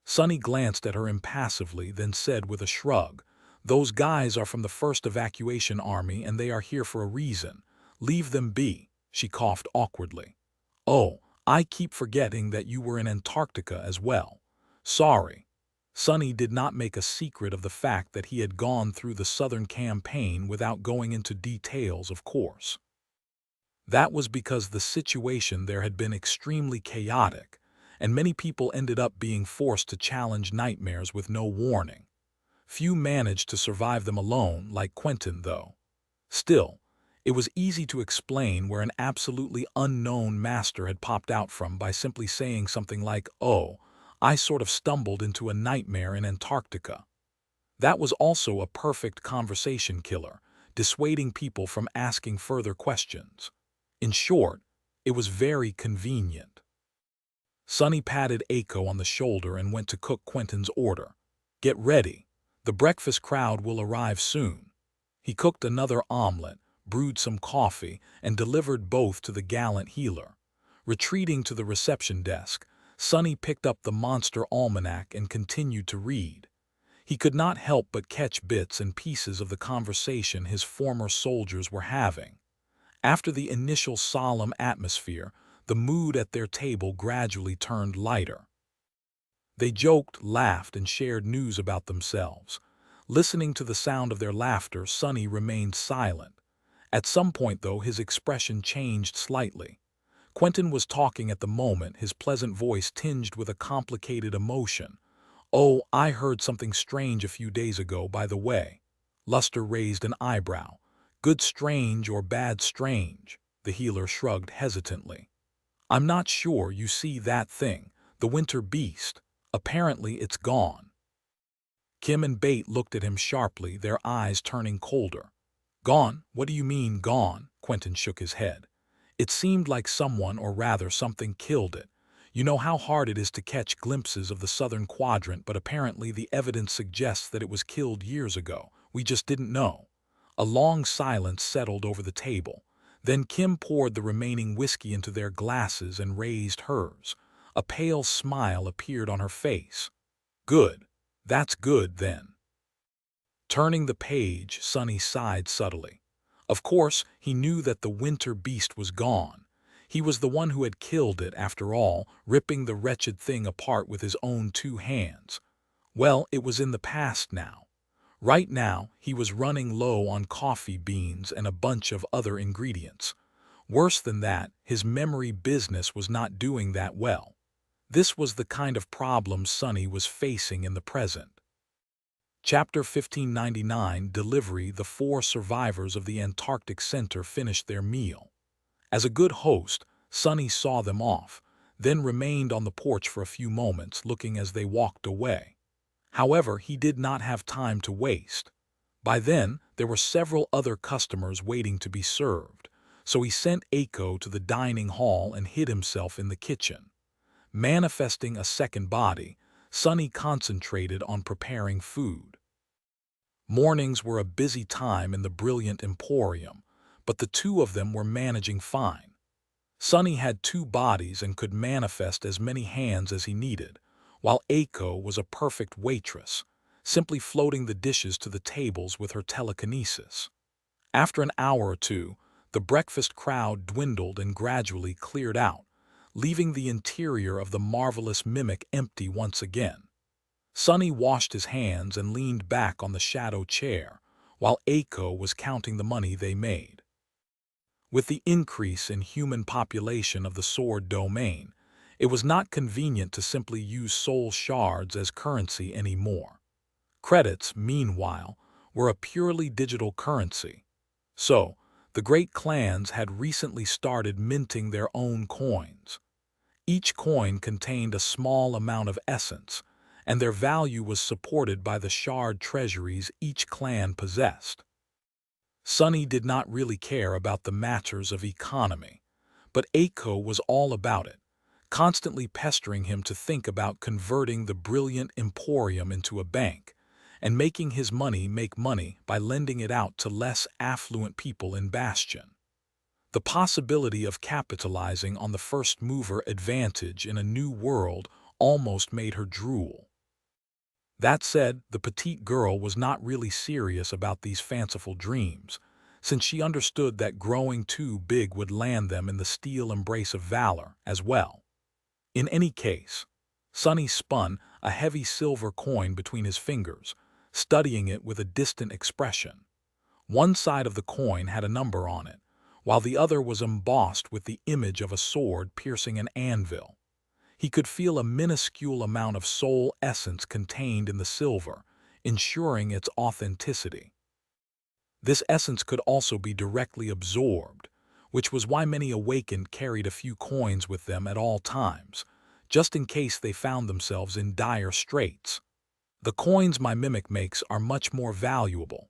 Speaker 1: Sonny glanced at her impassively, then said with a shrug, "Those guys are from the 1st Evacuation Army and they are here for a reason. Leave them be." She coughed awkwardly. "Oh, I keep forgetting that you were in Antarctica as well. Sorry." Sonny did not make a secret of the fact that he had gone through the Southern Campaign without going into details, of course. That was because the situation there had been extremely chaotic, and many people ended up being forced to challenge nightmares with no warning. Few managed to survive them alone, like Quentin, though. Still, it was easy to explain where an absolutely unknown master had popped out from by simply saying something like, "Oh, I sort of stumbled into a nightmare in Antarctica." That was also a perfect conversation killer, dissuading people from asking further questions. In short, it was very convenient. Sonny patted Aiko on the shoulder and went to cook Quentin's order. "Get ready. The breakfast crowd will arrive soon." He cooked another omelet, brewed some coffee, and delivered both to the gallant healer. Retreating to the reception desk, Sonny picked up the monster almanac and continued to read. He could not help but catch bits and pieces of the conversation his former soldiers were having. After the initial solemn atmosphere, the mood at their table gradually turned lighter. They joked, laughed, and shared news about themselves. Listening to the sound of their laughter, Sonny remained silent. At some point, though, his expression changed slightly. Quentin was talking at the moment, his pleasant voice tinged with a complicated emotion. "Oh, I heard something strange a few days ago, by the way." Luster raised an eyebrow. "Good strange or bad strange?" The healer shrugged hesitantly. "I'm not sure. You see, that thing, the winter beast, apparently it's gone." Kim and Bate looked at him sharply, their eyes turning colder. "Gone? What do you mean, gone?" Quentin shook his head. "It seemed like someone, or rather something, killed it. You know how hard it is to catch glimpses of the southern quadrant, but apparently the evidence suggests that it was killed years ago. We just didn't know." A long silence settled over the table. Then Kim poured the remaining whiskey into their glasses and raised hers. A pale smile appeared on her face. "Good. That's good, then." Turning the page, Sonny sighed subtly. Of course, he knew that the winter beast was gone. He was the one who had killed it, after all, ripping the wretched thing apart with his own 2 hands. Well, it was in the past now. Right now, he was running low on coffee beans and a bunch of other ingredients. Worse than that, his memory business was not doing that well. This was the kind of problem Sonny was facing in the present. Chapter 1599 Delivery. The 4 survivors of the Antarctic Center finished their meal. As a good host, Sonny saw them off, then remained on the porch for a few moments, looking as they walked away. However, he did not have time to waste. By then, there were several other customers waiting to be served, so he sent Aiko to the dining hall and hid himself in the kitchen. Manifesting a second body, Sonny concentrated on preparing food. Mornings were a busy time in the brilliant emporium, but the 2 of them were managing fine. Sonny had 2 bodies and could manifest as many hands as he needed, while Aiko was a perfect waitress, simply floating the dishes to the tables with her telekinesis. After an hour or two, the breakfast crowd dwindled and gradually cleared out, leaving the interior of the marvelous mimic empty once again. Sonny washed his hands and leaned back on the shadow chair, while Aiko was counting the money they made. With the increase in human population of the Sword domain, it was not convenient to simply use soul shards as currency anymore. Credits, meanwhile, were a purely digital currency. So, the great clans had recently started minting their own coins. Each coin contained a small amount of essence, and their value was supported by the shard treasuries each clan possessed. Sonny did not really care about the matters of economy, but Aiko was all about it, constantly pestering him to think about converting the brilliant emporium into a bank, and making his money make money by lending it out to less affluent people in Bastion. The possibility of capitalizing on the first mover advantage in a new world almost made her drool. That said, the petite girl was not really serious about these fanciful dreams, since she understood that growing too big would land them in the steel embrace of valor as well. In any case, Sonny spun a heavy silver coin between his fingers, studying it with a distant expression. One side of the coin had a number on it, while the other was embossed with the image of a sword piercing an anvil. He could feel a minuscule amount of soul essence contained in the silver, ensuring its authenticity. This essence could also be directly absorbed, which was why many awakened carried a few coins with them at all times, just in case they found themselves in dire straits. The coins my mimic makes are much more valuable.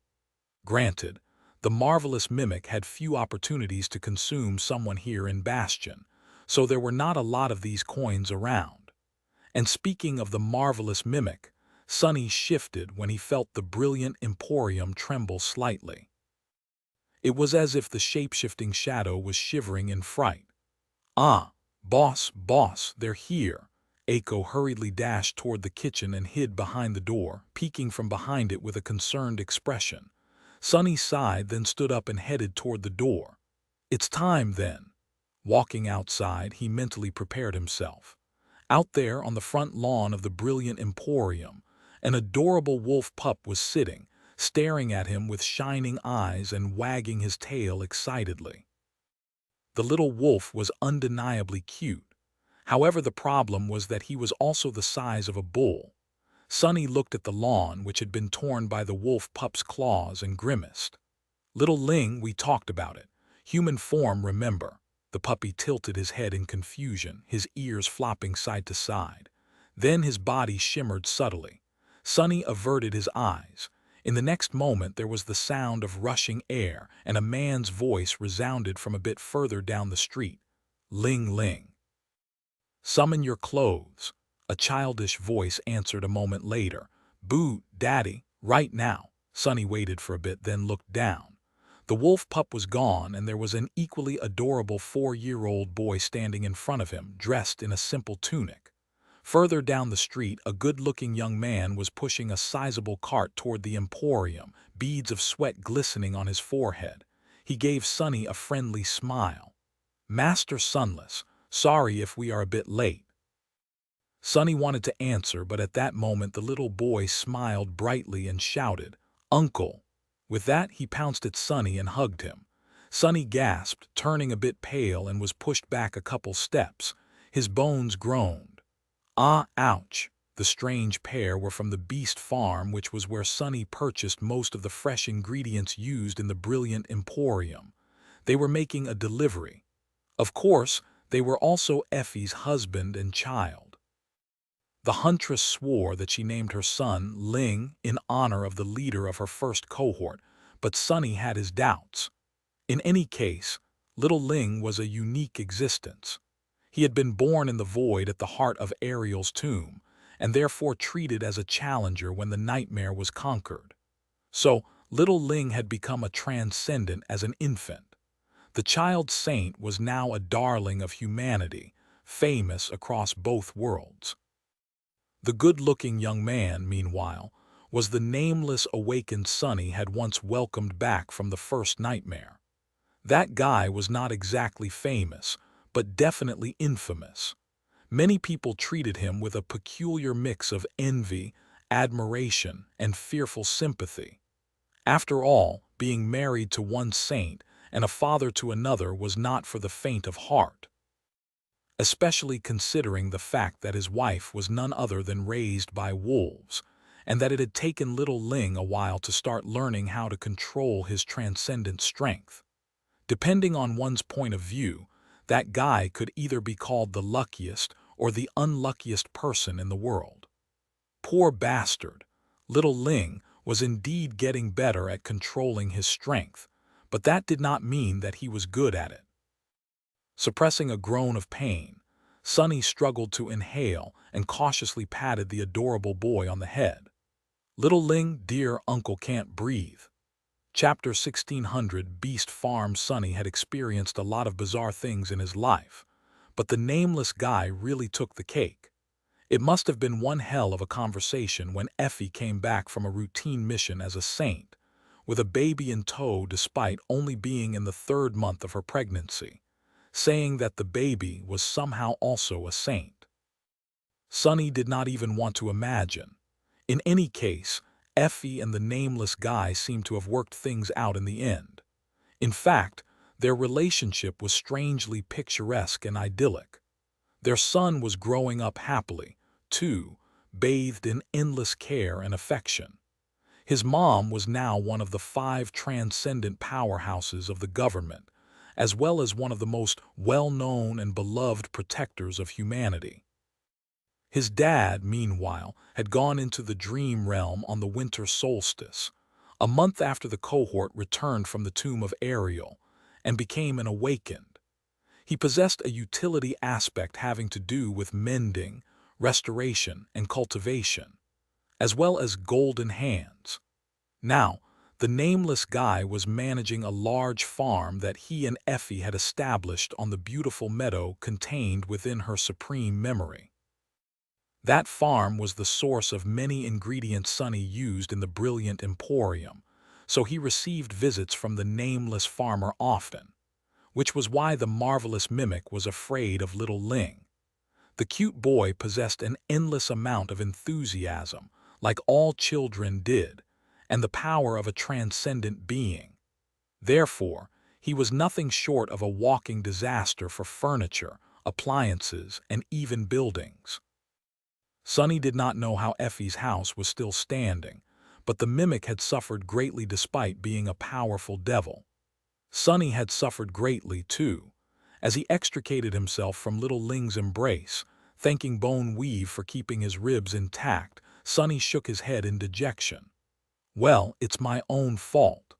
Speaker 1: Granted, the marvelous mimic had few opportunities to consume someone here in Bastion, so there were not a lot of these coins around. And speaking of the marvelous mimic, Sonny shifted when he felt the brilliant emporium tremble slightly. It was as if the shape-shifting shadow was shivering in fright. "Ah, boss, they're here." Aiko hurriedly dashed toward the kitchen and hid behind the door, peeking from behind it with a concerned expression. Sonny sighed, then stood up and headed toward the door. It's time then. Walking outside, he mentally prepared himself. Out there on the front lawn of the brilliant emporium, an adorable wolf pup was sitting, staring at him with shining eyes and wagging his tail excitedly. The little wolf was undeniably cute. However, the problem was that he was also the size of a bull. Sonny looked at the lawn, which had been torn by the wolf pup's claws, and grimaced. "Little Ling, we talked about it. Human form, remember." The puppy tilted his head in confusion, his ears flopping side to side. Then his body shimmered subtly. Sonny averted his eyes. In the next moment there was the sound of rushing air, and a man's voice resounded from a bit further down the street. "Ling Ling. Summon your clothes." A childish voice answered a moment later. "Boo, Daddy, right now." Sonny waited for a bit, then looked down. The wolf pup was gone, and there was an equally adorable 4-year-old boy standing in front of him, dressed in a simple tunic. Further down the street, a good-looking young man was pushing a sizable cart toward the emporium, beads of sweat glistening on his forehead. He gave Sonny a friendly smile. "Master Sunless, sorry if we are a bit late." Sonny wanted to answer, but at that moment the little boy smiled brightly and shouted, "Uncle!" With that, he pounced at Sonny and hugged him. Sonny gasped, turning a bit pale, and was pushed back a couple steps. His bones groaned. "Ah, ouch!" The strange pair were from the Beast Farm, which was where Sonny purchased most of the fresh ingredients used in the brilliant emporium. They were making a delivery. Of course, they were also Effie's husband and child. The huntress swore that she named her son Ling in honor of the leader of her first cohort, but Sonny had his doubts. In any case, little Ling was a unique existence. He had been born in the void at the heart of Ariel's tomb, and therefore treated as a challenger when the nightmare was conquered. So, little Ling had become a transcendent as an infant. The child saint was now a darling of humanity, famous across both worlds. The good-looking young man, meanwhile, was the nameless awakened Sonny had once welcomed back from the first nightmare. That guy was not exactly famous, but definitely infamous. Many people treated him with a peculiar mix of envy, admiration, and fearful sympathy. After all, being married to one saint and a father to another was not for the faint of heart, especially considering the fact that his wife was none other than raised by wolves, and that it had taken little Ling a while to start learning how to control his transcendent strength. Depending on one's point of view, that guy could either be called the luckiest or the unluckiest person in the world. Poor bastard! Little Ling was indeed getting better at controlling his strength, but that did not mean that he was good at it. Suppressing a groan of pain, Sonny struggled to inhale and cautiously patted the adorable boy on the head. "Little Ling, dear uncle can't breathe." Chapter 1600. Beast Farm. Sonny had experienced a lot of bizarre things in his life, but the nameless guy really took the cake. It must have been one hell of a conversation when Effie came back from a routine mission as a saint, with a baby in tow despite only being in the 3rd month of her pregnancy, saying that the baby was somehow also a saint. Sonny did not even want to imagine. In any case, Effie and the nameless guy seemed to have worked things out in the end. In fact, their relationship was strangely picturesque and idyllic. Their son was growing up happily, too, bathed in endless care and affection. His mom was now one of the 5 transcendent powerhouses of the government, as well as one of the most well-known and beloved protectors of humanity. His dad, meanwhile, had gone into the dream realm on the winter solstice, a month after the cohort returned from the tomb of Ariel, and became an awakened. He possessed a utility aspect having to do with mending, restoration, and cultivation, as well as golden hands. Now, the nameless guy was managing a large farm that he and Effie had established on the beautiful meadow contained within her supreme memory. That farm was the source of many ingredients Sonny used in the brilliant emporium, so he received visits from the nameless farmer often. which was why the marvelous mimic was afraid of little Ling. The cute boy possessed an endless amount of enthusiasm, like all children did, and the power of a transcendent being. Therefore, he was nothing short of a walking disaster for furniture, appliances, and even buildings. Sonny did not know how Effie's house was still standing, but the mimic had suffered greatly despite being a powerful devil. Sonny had suffered greatly, too. As he extricated himself from little Ling's embrace, thanking Bone Weave for keeping his ribs intact, Sonny shook his head in dejection. Well, it's my own fault.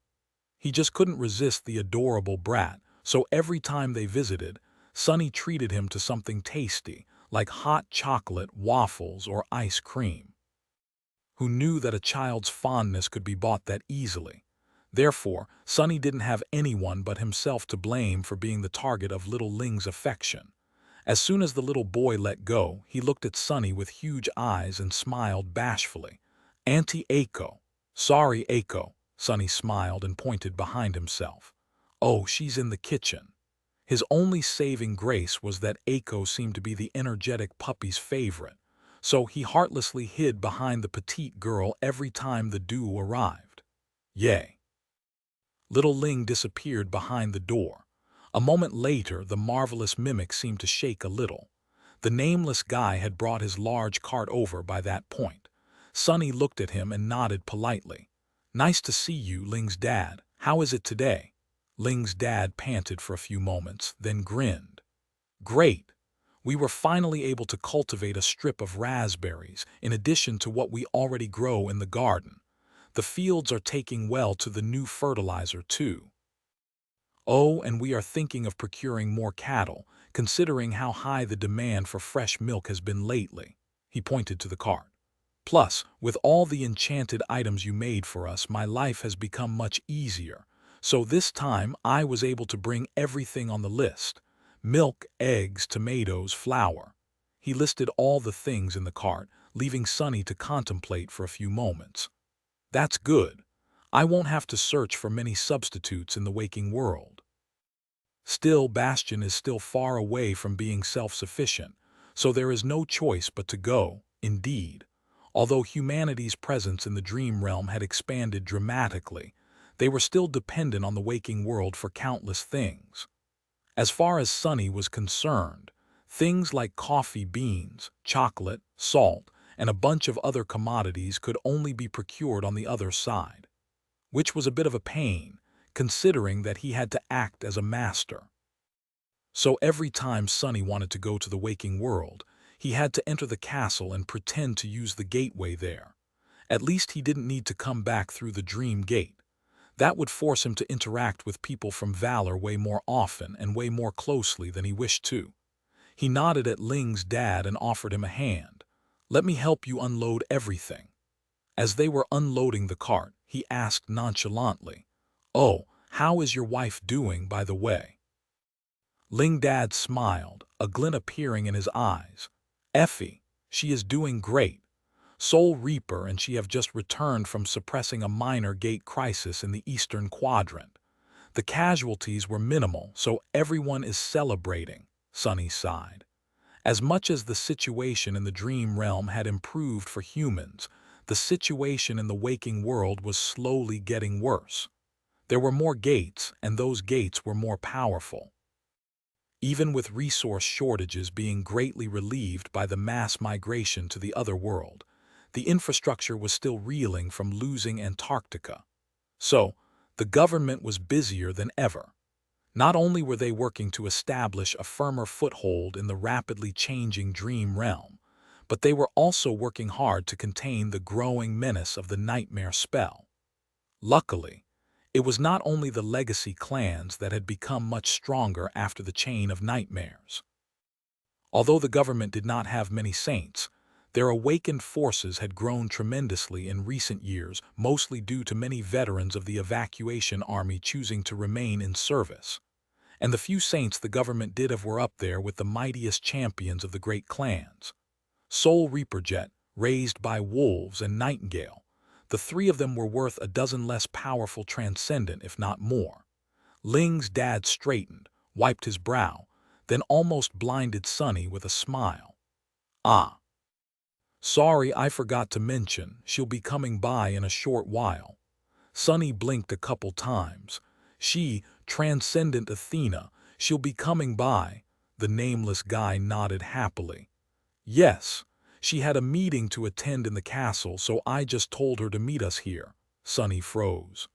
Speaker 1: He just couldn't resist the adorable brat, so every time they visited, Sonny treated him to something tasty, like hot chocolate, waffles, or ice cream. Who knew that a child's fondness could be bought that easily? Therefore, Sonny didn't have anyone but himself to blame for being the target of little Ling's affection. As soon as the little boy let go, he looked at Sonny with huge eyes and smiled bashfully. "Auntie Aiko." "Sorry, Aiko." Sonny smiled and pointed behind himself. "Oh, she's in the kitchen." His only saving grace was that Aiko seemed to be the energetic puppy's favorite, so he heartlessly hid behind the petite girl every time the duo arrived. Yay! Little Ling disappeared behind the door. A moment later, the marvelous mimic seemed to shake a little. The nameless guy had brought his large cart over by that point. Sonny looked at him and nodded politely. "Nice to see you, Ling's dad. How is it today?" Ling's dad panted for a few moments, then grinned. "Great! We were finally able to cultivate a strip of raspberries, in addition to what we already grow in the garden. The fields are taking well to the new fertilizer, too. Oh, and we are thinking of procuring more cattle, considering how high the demand for fresh milk has been lately." He pointed to the cart. "Plus, with all the enchanted items you made for us, my life has become much easier. So this time I was able to bring everything on the list. Milk, eggs, tomatoes, flour." He listed all the things in the cart, leaving Sonny to contemplate for a few moments. "That's good. I won't have to search for many substitutes in the waking world." Still, Bastion is still far away from being self-sufficient, so there is no choice but to go, indeed. Although humanity's presence in the dream realm had expanded dramatically, they were still dependent on the waking world for countless things. As far as Sonny was concerned, things like coffee beans, chocolate, salt, and a bunch of other commodities could only be procured on the other side, which was a bit of a pain, considering that he had to act as a master. So every time Sonny wanted to go to the waking world, he had to enter the castle and pretend to use the gateway there. At least he didn't need to come back through the dream gate. That would force him to interact with people from Valor way more often and way more closely than he wished to. He nodded at Ling's dad and offered him a hand. "Let me help you unload everything." As they were unloading the cart, he asked nonchalantly, "Oh, how is your wife doing, by the way?" Ling dad smiled, a glint appearing in his eyes. "Effie, she is doing great. Soul Reaper and she have just returned from suppressing a minor gate crisis in the Eastern Quadrant. The casualties were minimal, so everyone is celebrating," Sonny sighed. As much as the situation in the dream realm had improved for humans, the situation in the waking world was slowly getting worse. There were more gates, and those gates were more powerful. Even with resource shortages being greatly relieved by the mass migration to the other world, the infrastructure was still reeling from losing Antarctica. So, the government was busier than ever. Not only were they working to establish a firmer foothold in the rapidly changing dream realm, but they were also working hard to contain the growing menace of the nightmare spell. Luckily, it was not only the legacy clans that had become much stronger after the chain of nightmares. Although the government did not have many saints, their awakened forces had grown tremendously in recent years, mostly due to many veterans of the evacuation army choosing to remain in service. And the few saints the government did have were up there with the mightiest champions of the great clans. Soul Reaperjet, raised by wolves, and Nightingale. The three of them were worth a dozen less powerful transcendent, if not more. Ling's dad straightened. wiped his brow, then almost blinded Sonny with a smile. "Ah. Sorry, I forgot to mention, she'll be coming by in a short while." Sonny blinked a couple times. "She, transcendent Athena, she'll be coming by." The nameless guy nodded happily. "Yes, she had a meeting to attend in the castle, so I just told her to meet us here." Sonny froze.